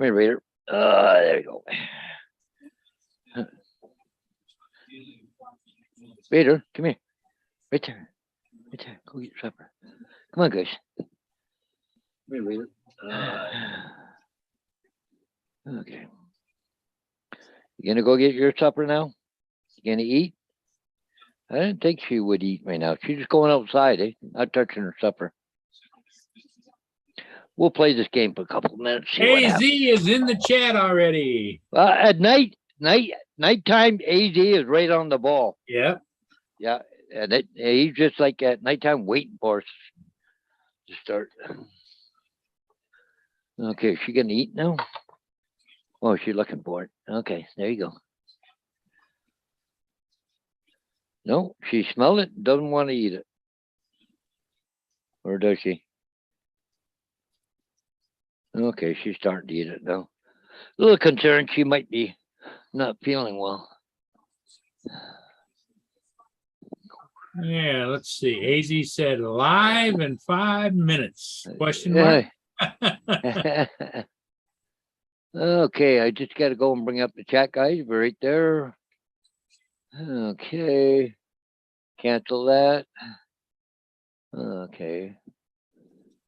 Come here, Raider. There you go. Raider, come here. Right there. Right there. Go get your supper. Come on, guys. Come here, Raider. Okay. You gonna go get your supper now? You gonna eat? I didn't think she would eat right now. She's just going outside, not touching her supper. We'll play this game for a couple of minutes. AZ is in the chat already. At nighttime, AZ is right on the ball. Yeah. Yeah, and he's just like at nighttime waiting for us to start. Okay, is she gonna eat now? Oh, she's looking for it. Okay, there you go. No, she smelled it, doesn't want to eat it. Or does she? Okay, she's starting to eat it now. A little concerned she might be not feeling well. Yeah, let's see. AZ said live in 5 minutes. Question mark? Okay, I just got to go and bring up the chat, guys. We're right there. Okay. Cancel that. Okay.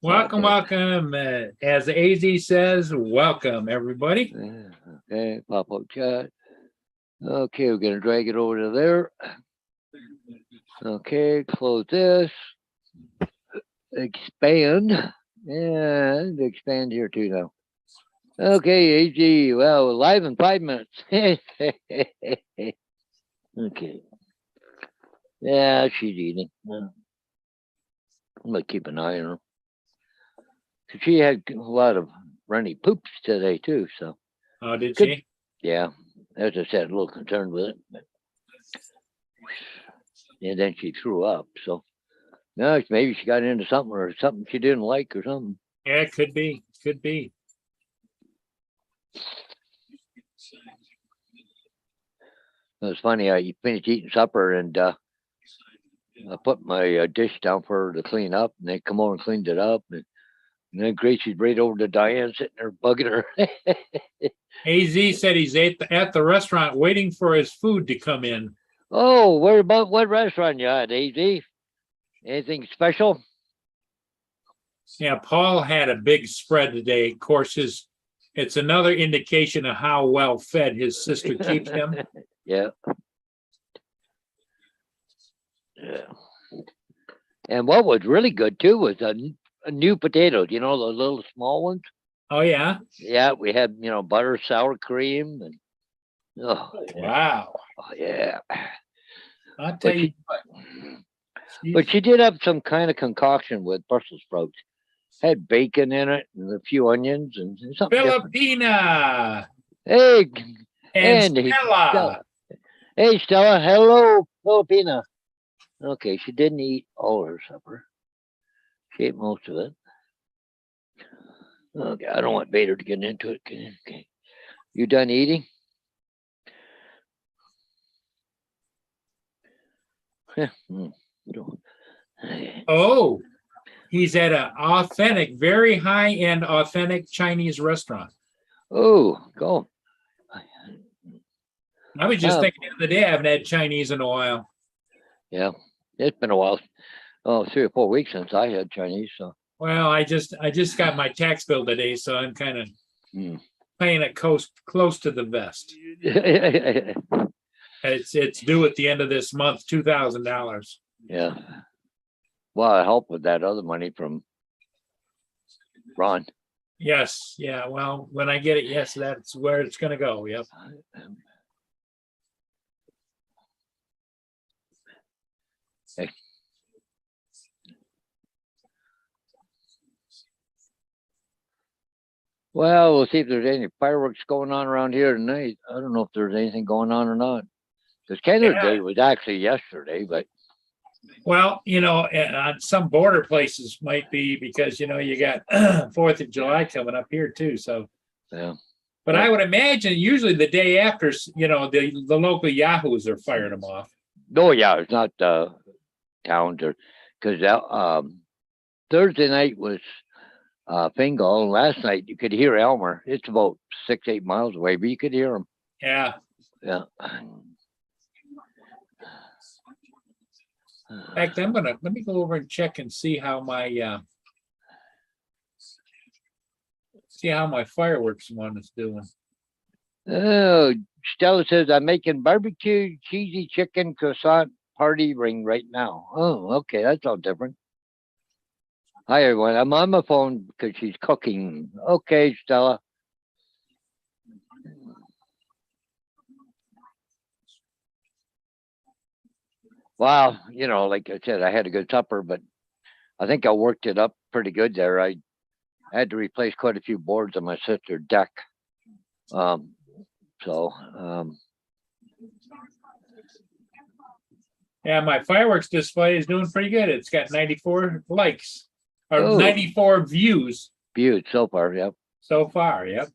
Welcome. As AZ says, welcome, everybody. Okay, pop up chat. Okay, we're going to drag it over to there. Okay, close this. Expand. And expand here too now. Okay, AG. Well, live in 5 minutes. Okay. Yeah, she's eating. I'm going to keep an eye on her. She had a lot of runny poops today too, so. Oh, did she? Yeah, as I said, a little concerned with it. But, and then she threw up, so. No, maybe she got into something or something she didn't like or something. Yeah, it could be. Could be. It was funny. I finished eating supper and I put my dish down for her to clean up, and they come over and cleaned it up. And then Gracie's right over to Diane, sitting there bugging her. AZ said he's at the restaurant waiting for his food to come in. Oh, what restaurant you at, AZ? Anything special? Yeah, Paul had a big spread today. Of course, it's another indication of how well fed his sister keeps him. Yeah. Yeah. And what was really good too was a new potatoes, the little small ones. Oh, yeah? Yeah, we had, butter, sour cream, and wow. Oh, yeah. I'll tell you what. But she did have some kind of concoction with Brussels sprouts. Had bacon in it and a few onions and something Filipina. Different. Hey, and Stella. Hey, Stella. Hello, Filipina. Okay, she didn't eat all her supper. She ate most of it. Okay, I don't want Vader to get into it. Okay. You done eating? Oh, he's at an authentic, very high-end, authentic Chinese restaurant. Oh, go. I was just thinking the other day I haven't had Chinese in a while. Yeah, it's been a while. Oh, 3 or 4 weeks since I had Chinese. So. Well, I just got my tax bill today, so I'm kind of paying it close to the vest. It's due at the end of this month, $2,000. Yeah. Well, I help with that other money from Ron. Yes. Yeah. Well, when I get it, yes, that's where it's going to go. Yep. Hey. Well, we'll see if there's any fireworks going on around here tonight. I don't know if there's anything going on or not. Because Canada Day was actually yesterday, but. Well, on some border places might be because, you got 4th of July coming up here too. So, yeah. But I would imagine usually the day after, the local Yahoos are firing them off. Oh, yeah. It's not towns or because Thursday night was Fingal. And last night you could hear Elmer. It's about 6-8 miles away, but you could hear him. Yeah. Yeah. In fact, let me go over and check and see how my fireworks one is doing. Oh, Stella says I'm making barbecue cheesy chicken croissant party ring right now. Oh, okay, that's all different. Hi everyone. I'm on my phone because she's cooking. Okay, Stella. Wow, like I said, I had a good supper, but I think I worked it up pretty good there. I had to replace quite a few boards on my sister's deck. Yeah, my fireworks display is doing pretty good. It's got 94 likes or Oh. 94 views Viewed so far, yep. so far. Yep.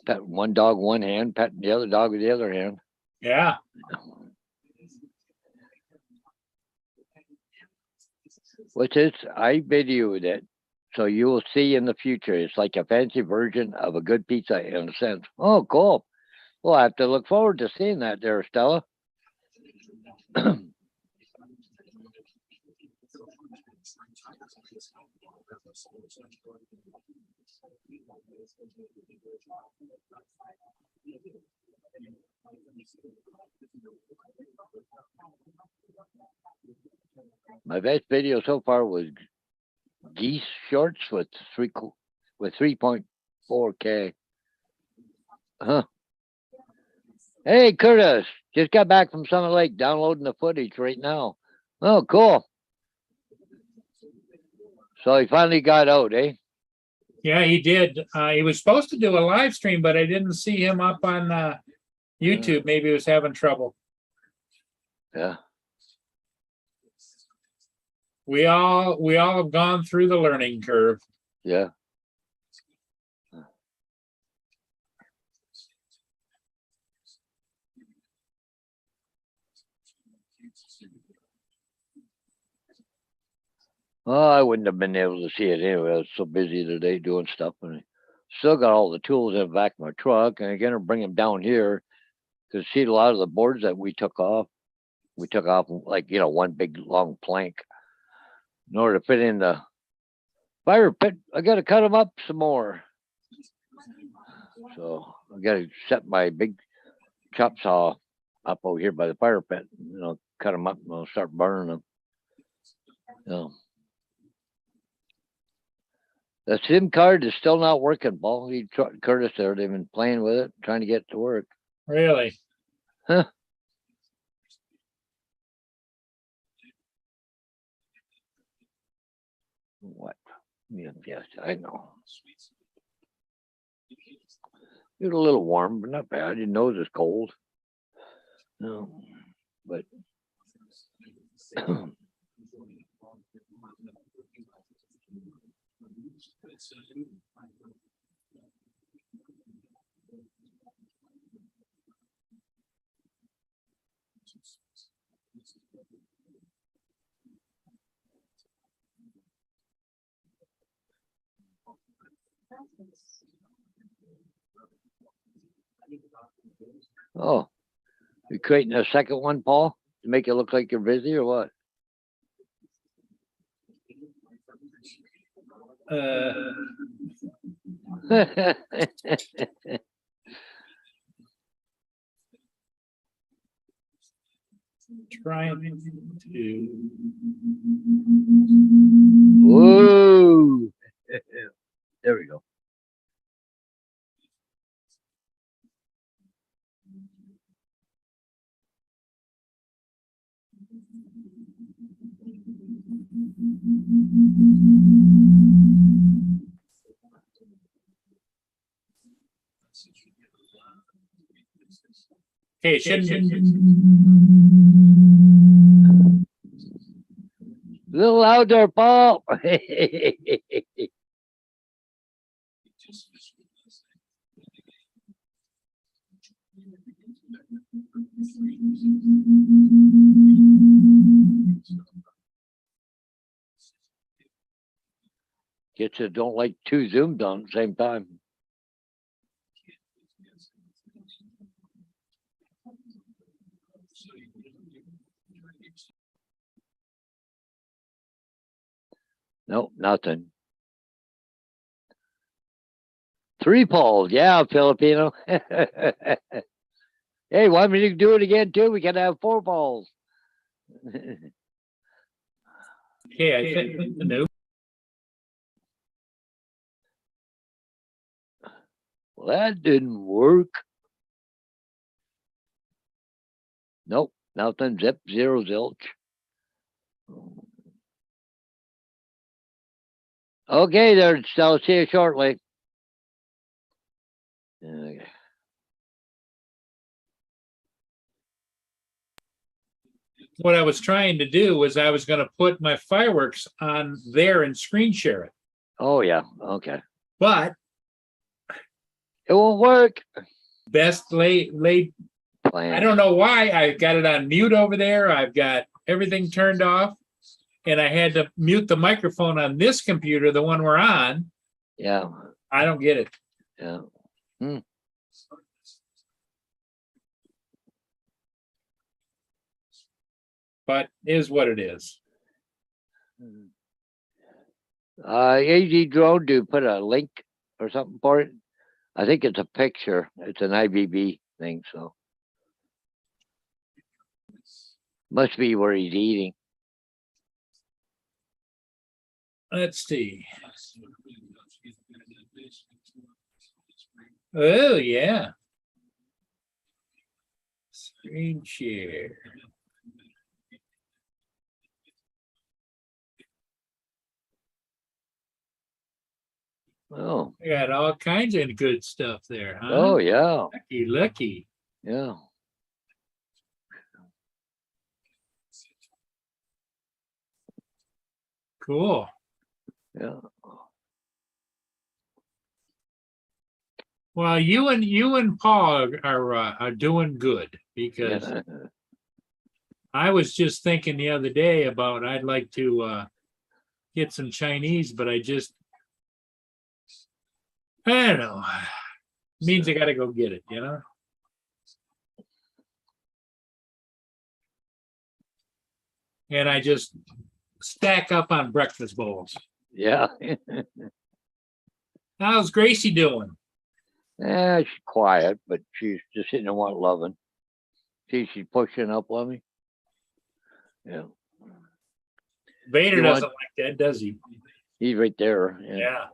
Pet one dog one hand, petting the other dog with the other hand. Yeah. What's this? I videoed it, so you will see in the future. It's like a fancy version of a good pizza in a sense. Oh, cool. Well, I have to look forward to seeing that there, Stella. My best video so far was geese shorts with 3.4K. Huh. Hey, Curtis, just got back from Summit Lake, downloading the footage right now. Oh, cool. So he finally got out, eh? Yeah, he did. He was supposed to do a live stream, but I didn't see him up on YouTube. Maybe he was having trouble. Yeah. We all have gone through the learning curve. Yeah. Oh, I wouldn't have been able to see it anyway. I was so busy today doing stuff, and I still got all the tools in the back of my truck. And I'm gonna bring them down here because see a lot of the boards that we took off like one big long plank in order to fit in the fire pit. I got to cut them up some more. So I got to set my big chop saw up over here by the fire pit. Cut them up and I'll start burning them. The SIM card is still not working, Paul. Curtis there, they've been playing with it, trying to get it to work. Really? Huh? What? Yes, I know. It's a little warm, but not bad. Your nose is cold. No, but oh, you creating a second one, Paul, to make it look like you're busy or what? Trying to. Whoa! There we go. Okay, it shouldn't. A little loud there, Paul. Gets you don't like two Zooms on at the same time. Nope, nothing. 3 Pauls, yeah, Filipino. Hey, want me to do it again too? We gotta have 4 Pauls. Okay, I think no. Well, that didn't work. Nope, nothing. Zip, zero, zilch. Okay, there. I'll see you shortly. Okay. What I was trying to do was I was going to put my fireworks on there and screen share it, Oh yeah, okay. but It won't work. best laid. Plan. I don't know why I got it on mute over there. I've got everything turned off, and I had to mute the microphone on this computer, the one we're on. Yeah, I don't get it. yeah. But is what it is. AZ Drone, do put a link or something for it? I think it's a picture. It's an IBB thing, so must be where he's eating. Let's see. Oh yeah. Screen share. Oh, I got all kinds of good stuff there, huh? oh yeah, Lucky. yeah. Cool. Yeah. Well, you and Paul are doing good because Yeah. I was just thinking the other day about I'd like to get some Chinese, but I don't know. Means I got to go get it, you know. And I just stack up on breakfast bowls. Yeah. How's Gracie doing? Yeah, she's quiet, but she's just sitting there wanting loving. See, she's pushing up on me. Yeah. Vader You doesn't want- like that, does he? He's right there. Yeah. Yeah.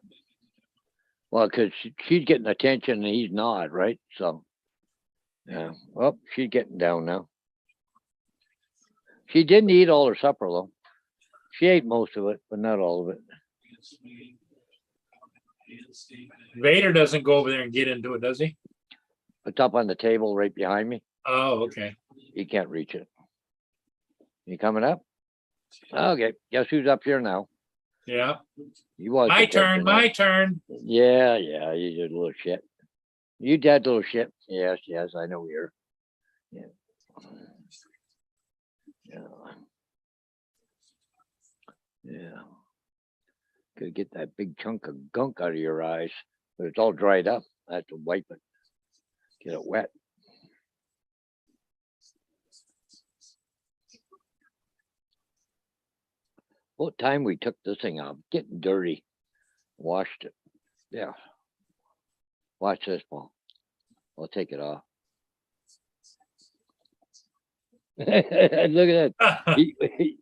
Well, because she's getting attention and he's not, right? So, yeah. Well, she's getting down now. She didn't eat all her supper, though. She ate most of it, but not all of it. Vader doesn't go over there and get into it, does he? It's up on the table right behind me. Oh, okay. You can't reach it. You coming up? Okay. Guess who's up here now? Yeah. You want My turn. My turn. Yeah, yeah. You did a little shit. You did little shit. Yes, yes. I know you're. Yeah. Yeah. Yeah. Could get that big chunk of gunk out of your eyes, but it's all dried up. I have to wipe it, get it wet. What time we took this thing off? Getting dirty. Washed it. Yeah. Watch this, Paul. I'll take it off. Look at that.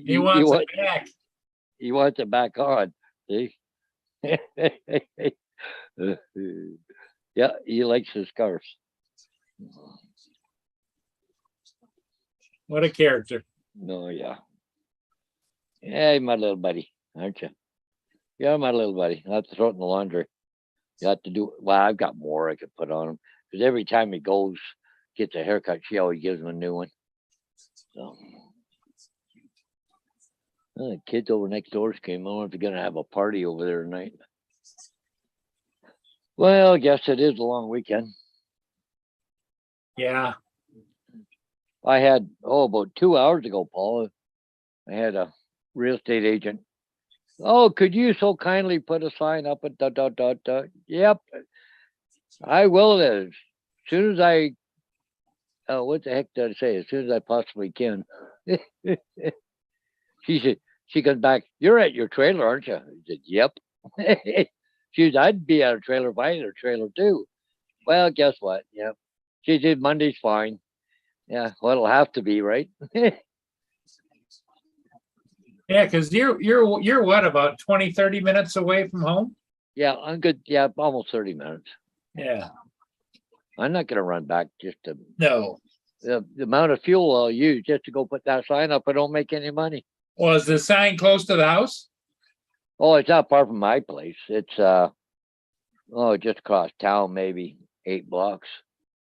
He wants it back. He wants it back on. See? Yeah, he likes his scarves. What a character. No, yeah. Hey, my little buddy, aren't you? Yeah, my little buddy. I have to throw it in the laundry. You have to do, well, I've got more I could put on him. Because every time he goes, gets a haircut, she always gives him a new one. So. The kids over next doors came on. They're gonna have a party over there tonight. Well, I guess it is a long weekend. Yeah. I had about 2 hours ago, Paul. I had a real estate agent. Oh, could you so kindly put a sign up at dot dot dot dot? Yep, I will. As soon as I, what the heck did I say? As soon as I possibly can. She said, she comes back. You're at your trailer, aren't you? I said, yep. She said, I'd be at a trailer if I had a trailer too. Well, guess what? Yep. She said, Monday's fine. Yeah, well, it'll have to be, right? Yeah, because you're what, about 20, 30 minutes away from home? Yeah, I'm good. Yeah, almost 30 minutes. Yeah. I'm not going to run back just to No. the amount of fuel I'll use just to go put that sign up. I don't make any money. Was the sign close to the house? Oh, it's not far from my place. It's just across town, maybe 8 blocks.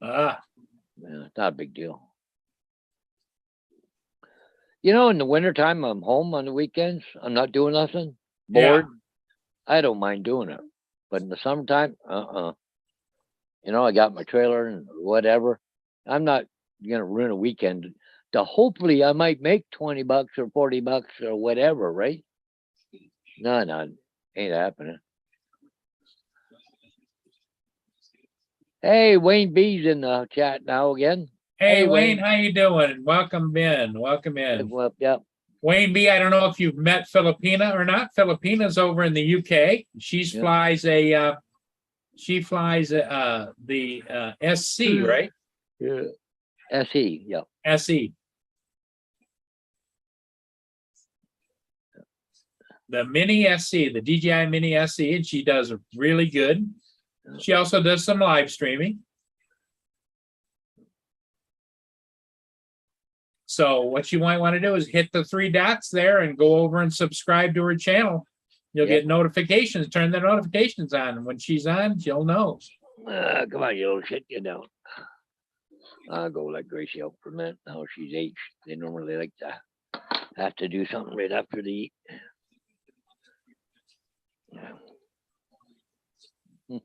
Ah, Yeah, it's not a big deal. You know, in the wintertime, I'm home on the weekends. I'm not doing nothing. Yeah. Bored. I don't mind doing it. But in the summertime, You know, I got my trailer and whatever. I'm not going to ruin a weekend. Hopefully I might make $20 or $40 or whatever, right? No, ain't happening. Hey, Wayne B's in the chat now again. hey, Wayne, how you doing? Welcome in. Well, yeah. Wayne B, I don't know if you've met Filipina or not. Filipina's over in the UK. She flies the SC, right? Yeah. SE, yeah. SE. The Mini SC, the DJI Mini SC, and she does really good. She also does some live streaming. So what you might want to do is hit the 3 dots there and go over and subscribe to her channel. You'll get notifications. Turn the notifications on. When she's on, you'll know. Come on, you little shit, get down. I'll go let Gracie out for a minute. Now she's 8. They normally like to have to do something right after they eat.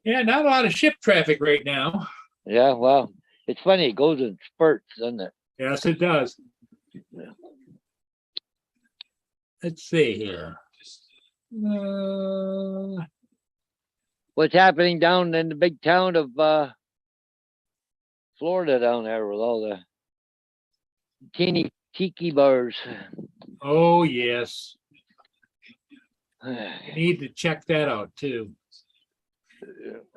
Yeah, not a lot of ship traffic right now. Yeah, well, it's funny. It goes in spurts, doesn't it? Yes, it does. Yeah. Let's see here. What's happening down in the big town of Florida down there with all the teeny tiki bars? Oh, yes. I need to check that out too.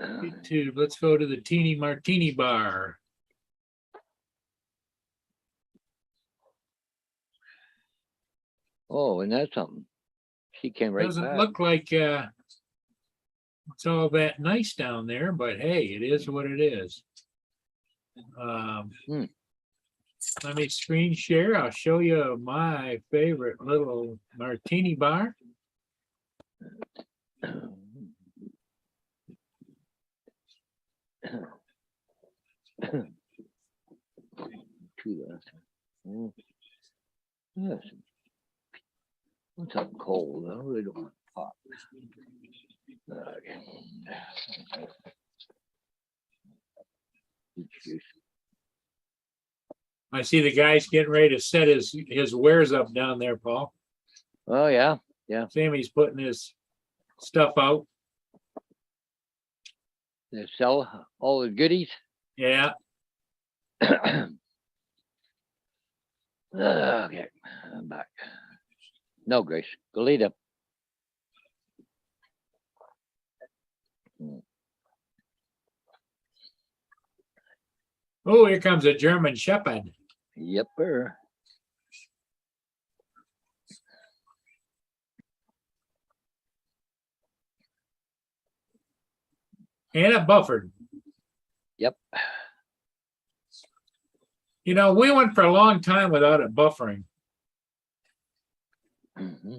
YouTube. Let's go to the Teeny Martini Bar. Oh, and that's something. She came right Doesn't back. look like it's all that nice down there, but hey, it is what it is. Let me screen share. I'll show you my favorite little martini bar. Yes. What's up cold? I really don't want pop. Okay. I see the guy's getting ready to set his wares up down there, Paul. Oh yeah. Sammy's putting his stuff out. They sell all the goodies. Yeah. Okay, I'm back. No, Grace, go lead up. Oh, here comes a German Shepherd. Yepper. And a Bufford. Yep. You know, we went for a long time without it buffering. Mm-hmm.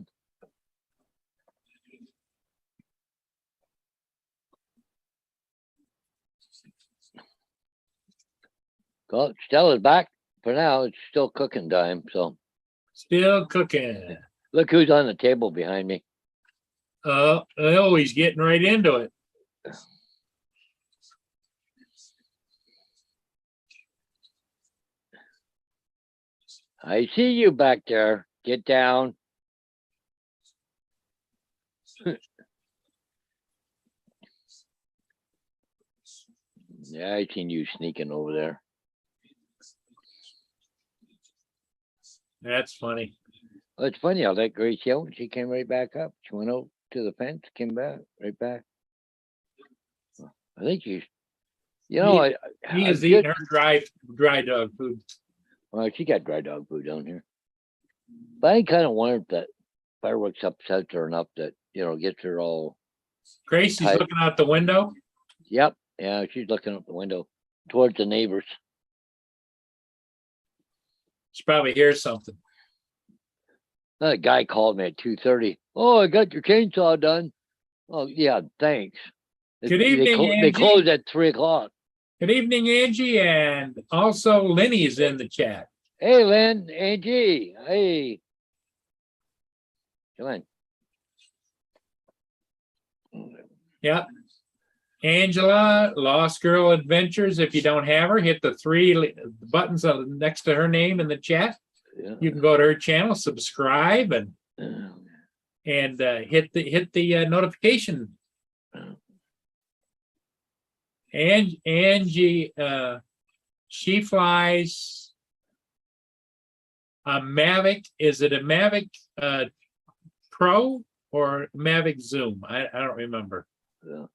Well, Stella's back for now. It's still cooking time. So Still cooking. look who's on the table behind me. Oh, he's getting right into it. I see you back there. Get down. Yeah, I seen you sneaking over there. That's funny. Well, it's funny. I let Grace out and she came right back up. She went out to the fence, came back, right back. I think she's, He is I eating just- her dry dog food. well, she got dry dog food down here. But I kind of wondered that fireworks upsets her enough that, gets her all, Gracie's Tight. looking out the window. yep. Yeah, she's looking out the window towards the neighbors. She probably hears something. That guy called me at 2:30. Oh, I got your chainsaw done. Oh, yeah, thanks. Good evening, They Angie. close at 3:00. Good evening, Angie, and also Lenny's in the chat. Hey, Lynn, Angie. Hey. Come on. Yep. Angela, Lost Girl Adventures. If you don't have her, hit the three buttons next to her name in the chat. Yeah. You can go to her channel, subscribe, and hit the notification. And Angie, she flies a Mavic. Is it a Mavic Pro or Mavic Zoom? I don't remember. Yeah.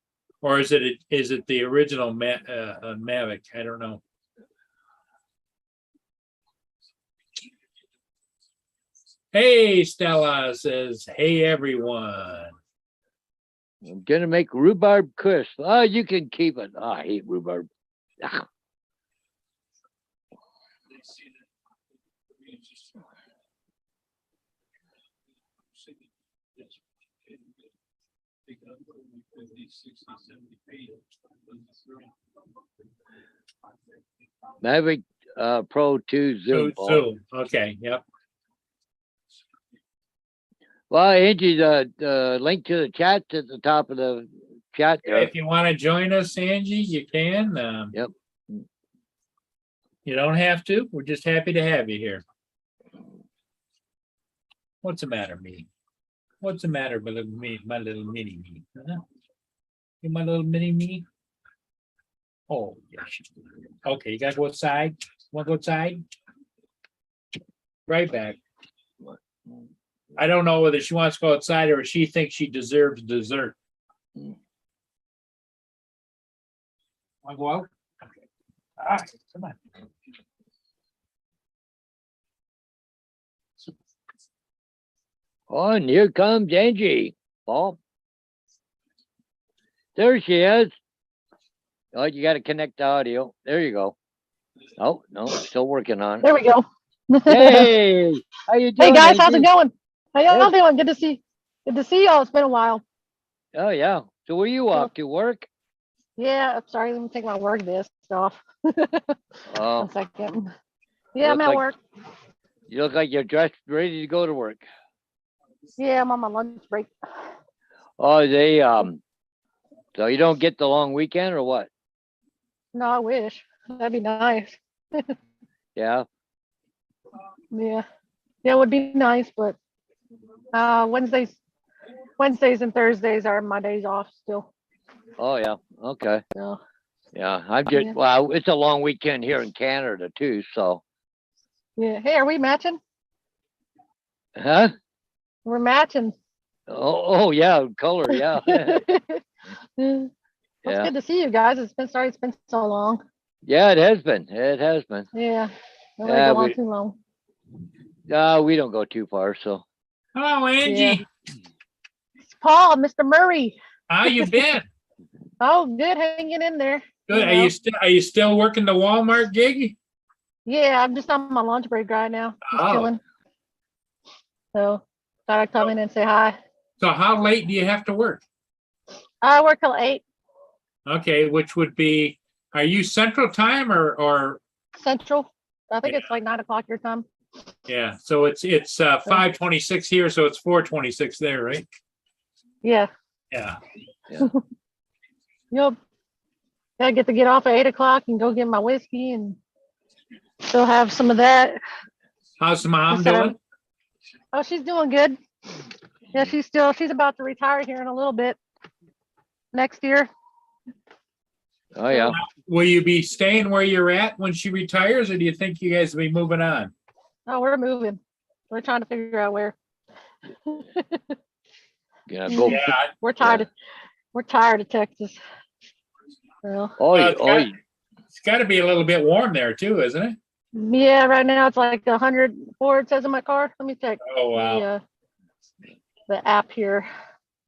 Or is it the original Mavic? I don't know. Hey, Stella says, hey, everyone. I'm gonna make rhubarb crisp. Oh, you can keep it. Oh, I hate rhubarb. Ah. Mavic Pro 2 Zoom. Paul. Zoom. Okay, yep. Well, Angie, the link to the chat's at the top of the chat there. If you want to join us, Angie, you can. Yep. You don't have to. We're just happy to have you here. What's the matter, me? What's the matter with me, my little mini me? Huh? You my little mini me? Oh, yeah. Okay, you gotta go outside. Want to go outside? Right back. I don't know whether she wants to go outside or she thinks she deserves dessert. Want to go out? Okay. All right, come on. Oh, and here comes Angie. Paul. There she is. Oh, you got to connect the audio. There you go. Oh, no, still working on it. There we go. Hey, how you doing? Hey guys, how's Angie? it going? How y'all Good. doing? Good to see y'all. It's been a while. Oh, yeah. So where you off to work? Yeah, sorry, let me take my work vest off. Oh, 1 second. Yeah, I'm Look at like- work. you look like you're dressed, ready to go to work. Yeah, I'm on my lunch break. Oh, so you don't get the long weekend or what? No, I wish. That'd be nice. Yeah. Yeah. Yeah, it would be nice, but Wednesdays and Thursdays are my days off still. Oh, yeah. Okay. So Yeah. I'm just, Yeah. well, it's a long weekend here in Canada too. So, yeah. Hey, are we matching? huh? We're matching. Oh, yeah. Color. Yeah. Well, it's Yeah. good to see you guys. It's been so long. Yeah, it has been. It has been. Yeah. Don't Yeah, go on we- too long. We don't go too far. So, Hello, Angie. It's Paul, Mr. Murray. How you been? Oh, good, hanging in there. Good. You know. Are you still working the Walmart gig? Yeah, I'm just on my lunch break right now. Just Oh. chilling. So thought I'd come in and say hi. So how late do you have to work? I work till 8. Okay, which would be, are you Central Time or Central. I think it's like 9 o'clock your time. Yeah, so it's 5:26 here, so it's 4:26 there, right? Yeah. Yeah. Yep. I get to get off at 8 o'clock and go get my whiskey and still have some of that. How's the mom Instead of- doing? Oh, she's doing good. Yeah, she's about to retire here in a little bit. Next year. Oh, yeah. Will you be staying where you're at when she retires, or do you think you guys will be moving on? Oh, we're moving. We're trying to figure out where. Yeah, go. Yeah, We're tired. We're tired of Texas. So, Oh, it's got to be a little bit warm there too, isn't it? yeah, right now it's like 104. It says in my car. Let me check Oh, wow. the app here.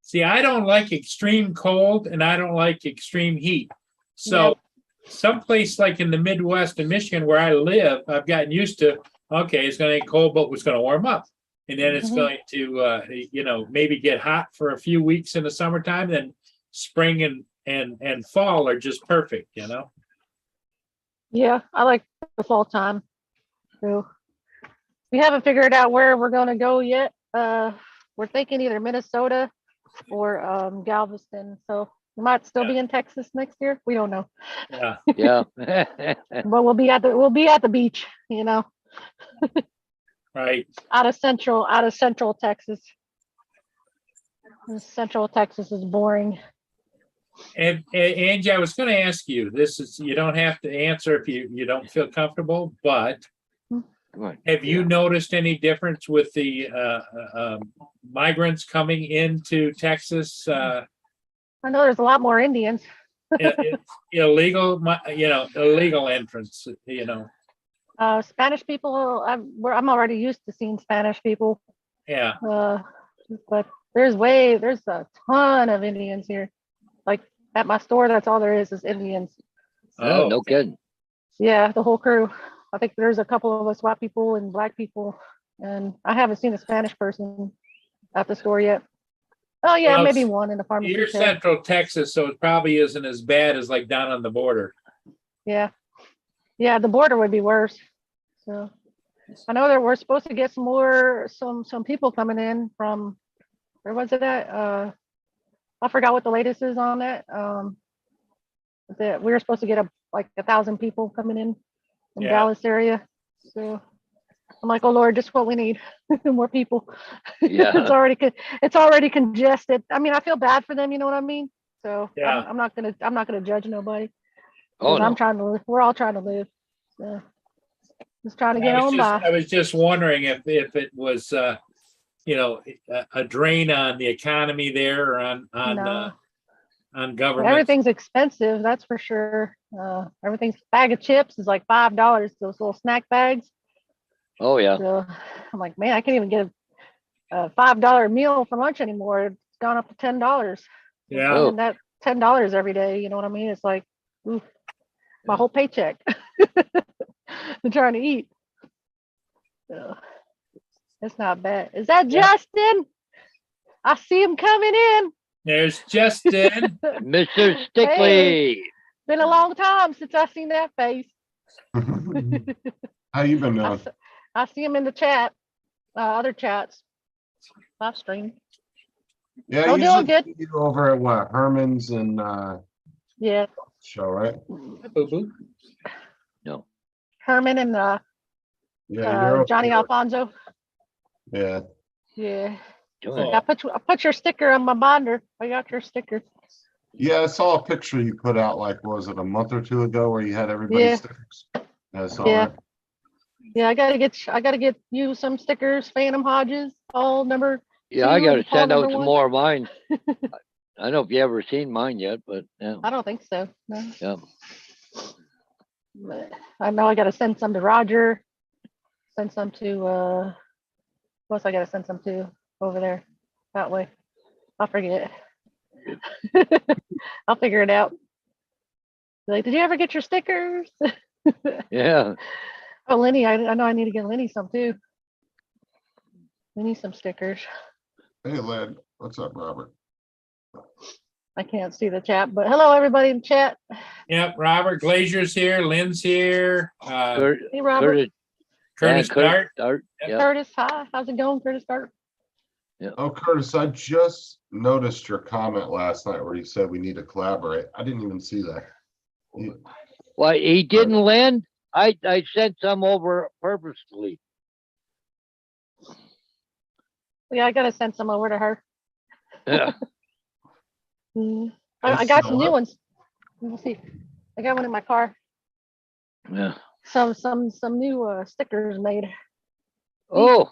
See, I don't like extreme cold and I don't like extreme heat. So someplace like in the Midwest in Michigan where I live, I've gotten used to, okay, it's going to get cold, but it's going to warm up. And then it's Mhm. going to, maybe get hot for a few weeks in the summertime. Then spring and fall are just perfect, Yeah, I like the fall time. So we haven't figured out where we're going to go yet. We're thinking either Minnesota or Galveston. So we might still be in Texas next year. We don't know, Yeah. Yeah. but we'll be at the beach. Right. Out of central Texas. And Central Texas is boring. And Angie, I was going to ask you, you don't have to answer if you don't feel comfortable, but Come on. have you noticed any difference with the migrants coming into Texas? I know there's a lot more Indians. Illegal entrance, Spanish people. I'm already used to seeing Spanish people. Yeah. But there's a ton of Indians here. Like at my store, that's all there is Indians. Oh, no kidding. Yeah, the whole crew. I think there's a couple of us white people and black people, and I haven't seen a Spanish person at the store yet. Oh yeah, Well, maybe one in the pharmacy. You're tag. Central Texas, so it probably isn't as bad as like down on the border. Yeah, the border would be worse. So I know that we're supposed to get some people coming in from, where was it at? I forgot what the latest is on that. That we were supposed to get like 1,000 people coming in from Yeah. Dallas area. So I'm like, oh Lord, just what we need, more people. Yeah. it's already congested. I mean, I feel bad for them. You know what I mean? So Yeah. I'm not gonna judge nobody. Oh, 'Cause no. I'm trying to live. We're all trying to live. So just trying to get on by. I was just wondering if it was, a drain on the economy there, or No. on government. Everything's expensive, that's for sure. Everything's bag of chips is like $5. Those little snack bags. Oh, yeah. So I'm like, man, I can't even get a $5 meal for lunch anymore. It's gone up to $10. Yeah. Oh. And that $10 every day. You know what I mean? It's like, oof, my whole paycheck. I'm trying to eat. So, it's not bad. Is that Yeah. Justin? I see him coming in. There's Justin. Mr. Stickley. Been a long time since I seen that face. How you been I, doing? s- I see him in the chat, other chats, live stream. Yeah, Oh, I doing usually good. see you over at what, Herman's and Yeah, show, right? Boo-boo. No. Herman and Yeah, you're Johnny okay. Alfonso. Yeah. Yeah, Oh. I put your sticker on my binder. I got your sticker. Yeah, I saw a picture you put out like, was it a month or two ago where you had everybody's Yeah. stickers? I saw Yeah. that. Yeah, I gotta get you some stickers. Phantom Hodges, all number. Yeah, I Two gotta and Paul send out number some one. more of mine. I don't know if you ever seen mine yet, but yeah. I don't think so. No. Yeah. But I know I gotta send some to Roger. Send some to who else I gotta send some to over there that way. I'll forget. I'll figure it out. Be like, did you ever get your stickers? Yeah. Oh, Lenny, I know I need to get Lenny some too. We need some stickers. Hey, Led, what's up, Robert? I can't see the chat, but hello, everybody in chat. Yep, Robert Glazier's here, Lynn's here, Hey, Robert. Curtis Dart. Yep. Curtis, hi. How's it going, Curtis Dart? Oh, Curtis, I just noticed your comment last night where you said we need to collaborate. I didn't even see that. You- Well, he didn't land. I sent some over purposely. Yeah, I gotta send some over to her. Yeah. Mm. They I got some sell new it? ones. We'll see. I got one in my car. Yeah. Some new stickers made. Oh,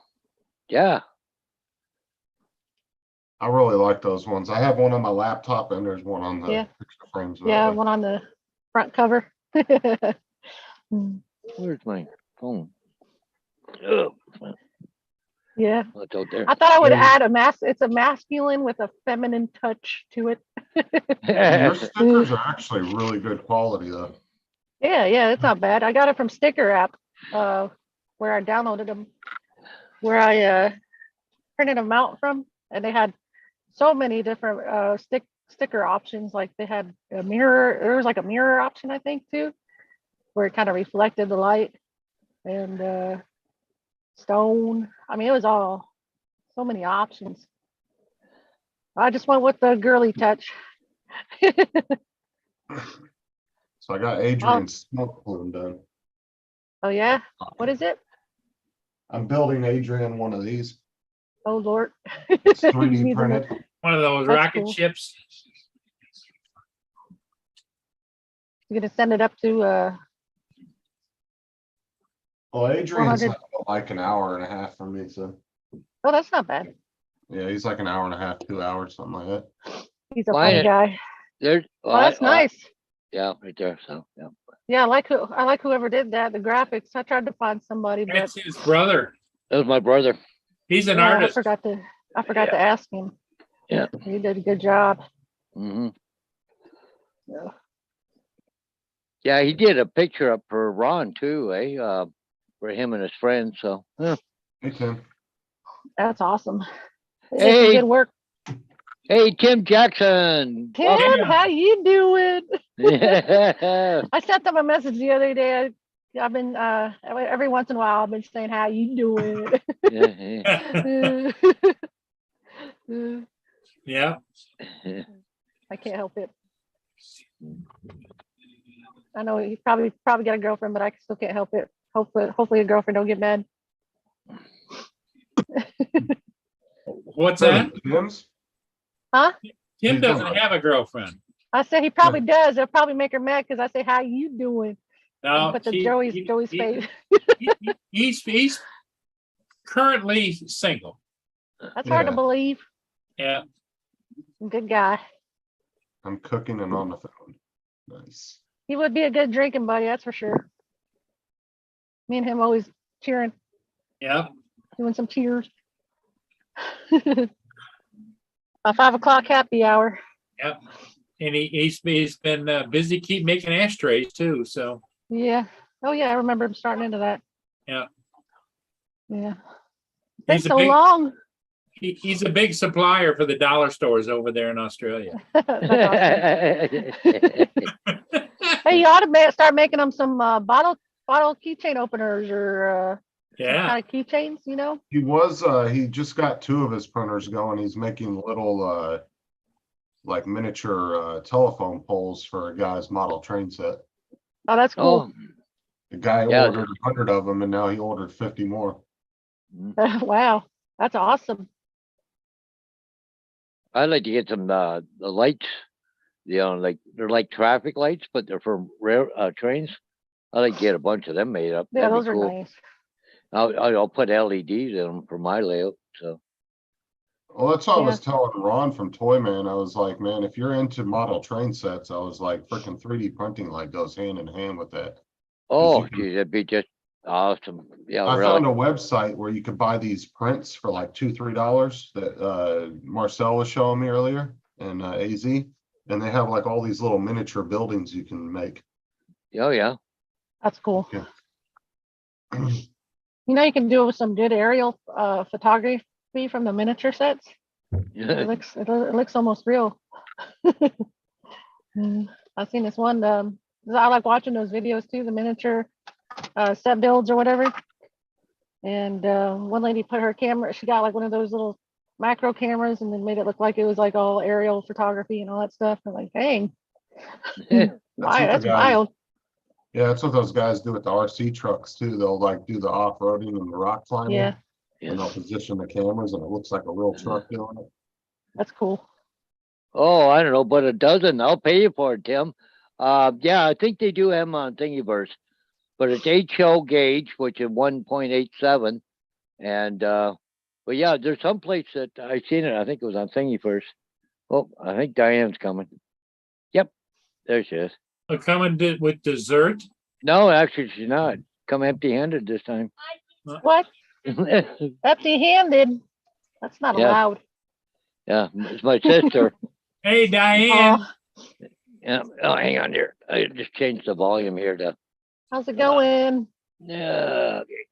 yeah. Oh, I really like those ones. I have one on my laptop and there's one on the Yeah. picture frames. Yeah, one on the front cover. Mm, Where's my phone? Oh, yeah. it's out there. I thought I would Yeah. add it's a masculine with a feminine touch to it. Your stickers are actually really good quality though. Yeah, it's not bad. I got it from Sticker App, where I downloaded them, where I printed them out from, and they had so many different sticker options. Like they had a mirror. There was like a mirror option, I think, too, where it kind of reflected the light, and stone. I mean, it was all so many options. I just went with the girly touch. So I got Adrian's smoke plume done. Oh yeah, what is it? I'm building Adrian one of these. Oh Lord. It's You 3D need to know. printed. One of those That's rocket cool. ships. You're gonna send it up to Well, Adrian's 400. like an hour and a half from me, so Oh, that's not bad. yeah, he's like an hour and a half, 2 hours, something like that. He's a Why funny not? guy. There's. Oh, that's nice. Yeah, right there. So, yeah. Yeah, I like whoever did that, the graphics. I tried to find somebody, but That's his brother. That was my brother. He's an yeah, artist. I forgot to ask him. Yeah. He did a good job. Hmm. Yeah. Yeah, he did a picture up for Ron too, for him and his friends. So, yeah. Hey, Tim. That's awesome. They did some Hey. good work. Hey, Tim Jackson. Tim, Welcome. how you doing? Yeah. I sent them a message the other day. I've been every once in a while I've been saying how you doing. Yeah. I can't help it. I know you probably got a girlfriend, but I still can't help it. Hopefully a girlfriend don't get mad. What's that? Tim's? Huh? Tim He's doesn't done. have a girlfriend. I said he probably does. It'll probably make her mad because I say how you doing. No, But the he- Joey's he- face. he's currently single. That's hard to Yeah. believe. Yeah. Good guy. I'm cooking and on the phone. Nice. He would be a good drinking buddy, that's for sure. Me and him always cheering, Yeah. doing some cheers. A 5 o'clock happy hour. Yep. And he's been busy keep making ashtrays too. So Yeah. Oh yeah, I remember him starting into that. Yeah. Yeah. Been he's a so big long. he's a big supplier for the dollar stores over there in Australia. That's awesome. Hey, you ought to start making them some bottle keychain openers or some Yeah. kind of keychains, you know? He just got 2 of his printers going. He's making little, like miniature, telephone poles for a guy's model train set. Oh, that's cool. Oh, The guy Yeah. ordered 100 of them and now he ordered 50 more. Wow, that's awesome. I'd like to get some the lights. Like they're like traffic lights, but they're for trains. I'd like to get a bunch of them made up. Yeah, That'd be those are cool. nice. I'll put LEDs in them for my layout. So, Well, that's what I Yeah. was telling Ron from Toyman. I was like, man, if you're into model train sets, I was like, freaking 3D printing like goes hand in hand with that. oh, you can- geez, that'd be just awesome. Yeah, I really. found a website where you could buy these prints for like $2-3 that Marcel was showing me earlier and AZ, and they have like all these little miniature buildings you can make. Oh, yeah. That's cool. Yeah. You know, you can do it with some good aerial photography from the miniature sets. It looks almost real. I've seen this one, 'cause I like watching those videos too, the miniature set builds or whatever. And one lady put her camera, she got like one of those little macro cameras and then made it look like it was like all aerial photography and all that stuff. I'm like, dang, That's wow, what that's the guys, wild. yeah, that's what those guys do with the RC trucks too. They'll like do the off-roading and the rock climbing. Yeah, And they'll position the cameras and it looks like a real truck doing it. that's cool. Oh, I don't know, but a dozen, I'll pay you for it, Tim. Yeah, I think they do have them on Thingiverse, but it's HO gauge, which is 1.87. And, but yeah, there's some place that I seen it. I think it was on Thingiverse. Oh, I think Diane's coming. Yep, there she is. Coming with dessert. No, actually, she's not. Come empty-handed this time. What? Empty-handed? That's not Yeah. allowed. Yeah, it's my sister. Hey, Diane. Yeah. Oh, hang on here. I just changed the volume here to. How's it going? Yeah. Okay.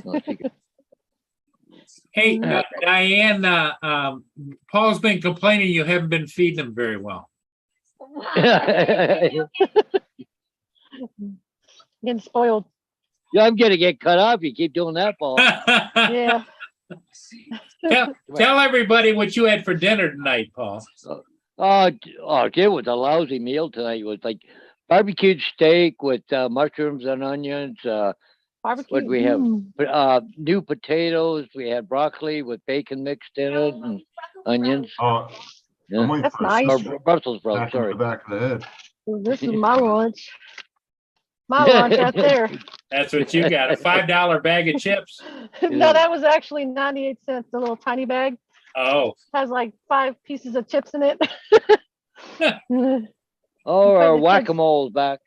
Well, she can- Hey, Diane, Paul's been complaining you haven't been feeding him very well. Yeah, Getting spoiled. I'm gonna get cut off. You keep doing that, Paul. Yeah. Tell everybody what you had for dinner tonight, Paul. Oh, it was a lousy meal tonight. It was like barbecued steak with mushrooms and onions. Barbecue. What'd we have? Mm. New potatoes. We had broccoli with bacon mixed in it and onions. Oh, Yeah. I'm waiting That's for a nice. scoop Or Brussels sprouts. back in Sorry. the back of the head. This is my lunch. My lunch right there. That's what you got, a $5 bag of chips. No, that was actually 98 cents, a little tiny bag. Oh, Has like 5 pieces of chips in it. Oh, Play our the kids. whack-a-mole's back.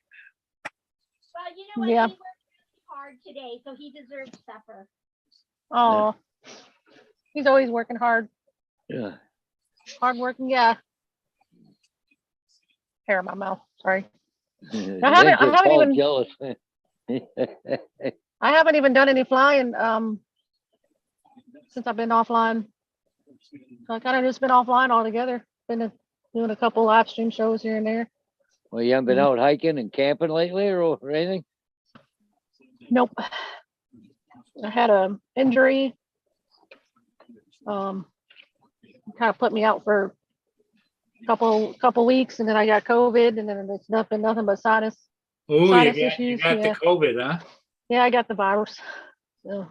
Well, you know what? Yeah. He worked really hard today, so he deserves supper. Oh, he's always working hard. Yeah. Hard working, yeah. Hair in my mouth. Sorry. Then haven't get Paul even- jealous. I haven't even done any flying since I've been offline. So I kind of just been offline altogether. Been doing a couple live stream shows here and there. Well, you haven't been out hiking and camping lately or anything? Nope. I had a injury. Kind of put me out for a couple weeks, and then I got COVID, and then it's nothing but sinus. ooh, you Sinus got issues, the yeah. COVID, huh? Yeah, I got the virus. So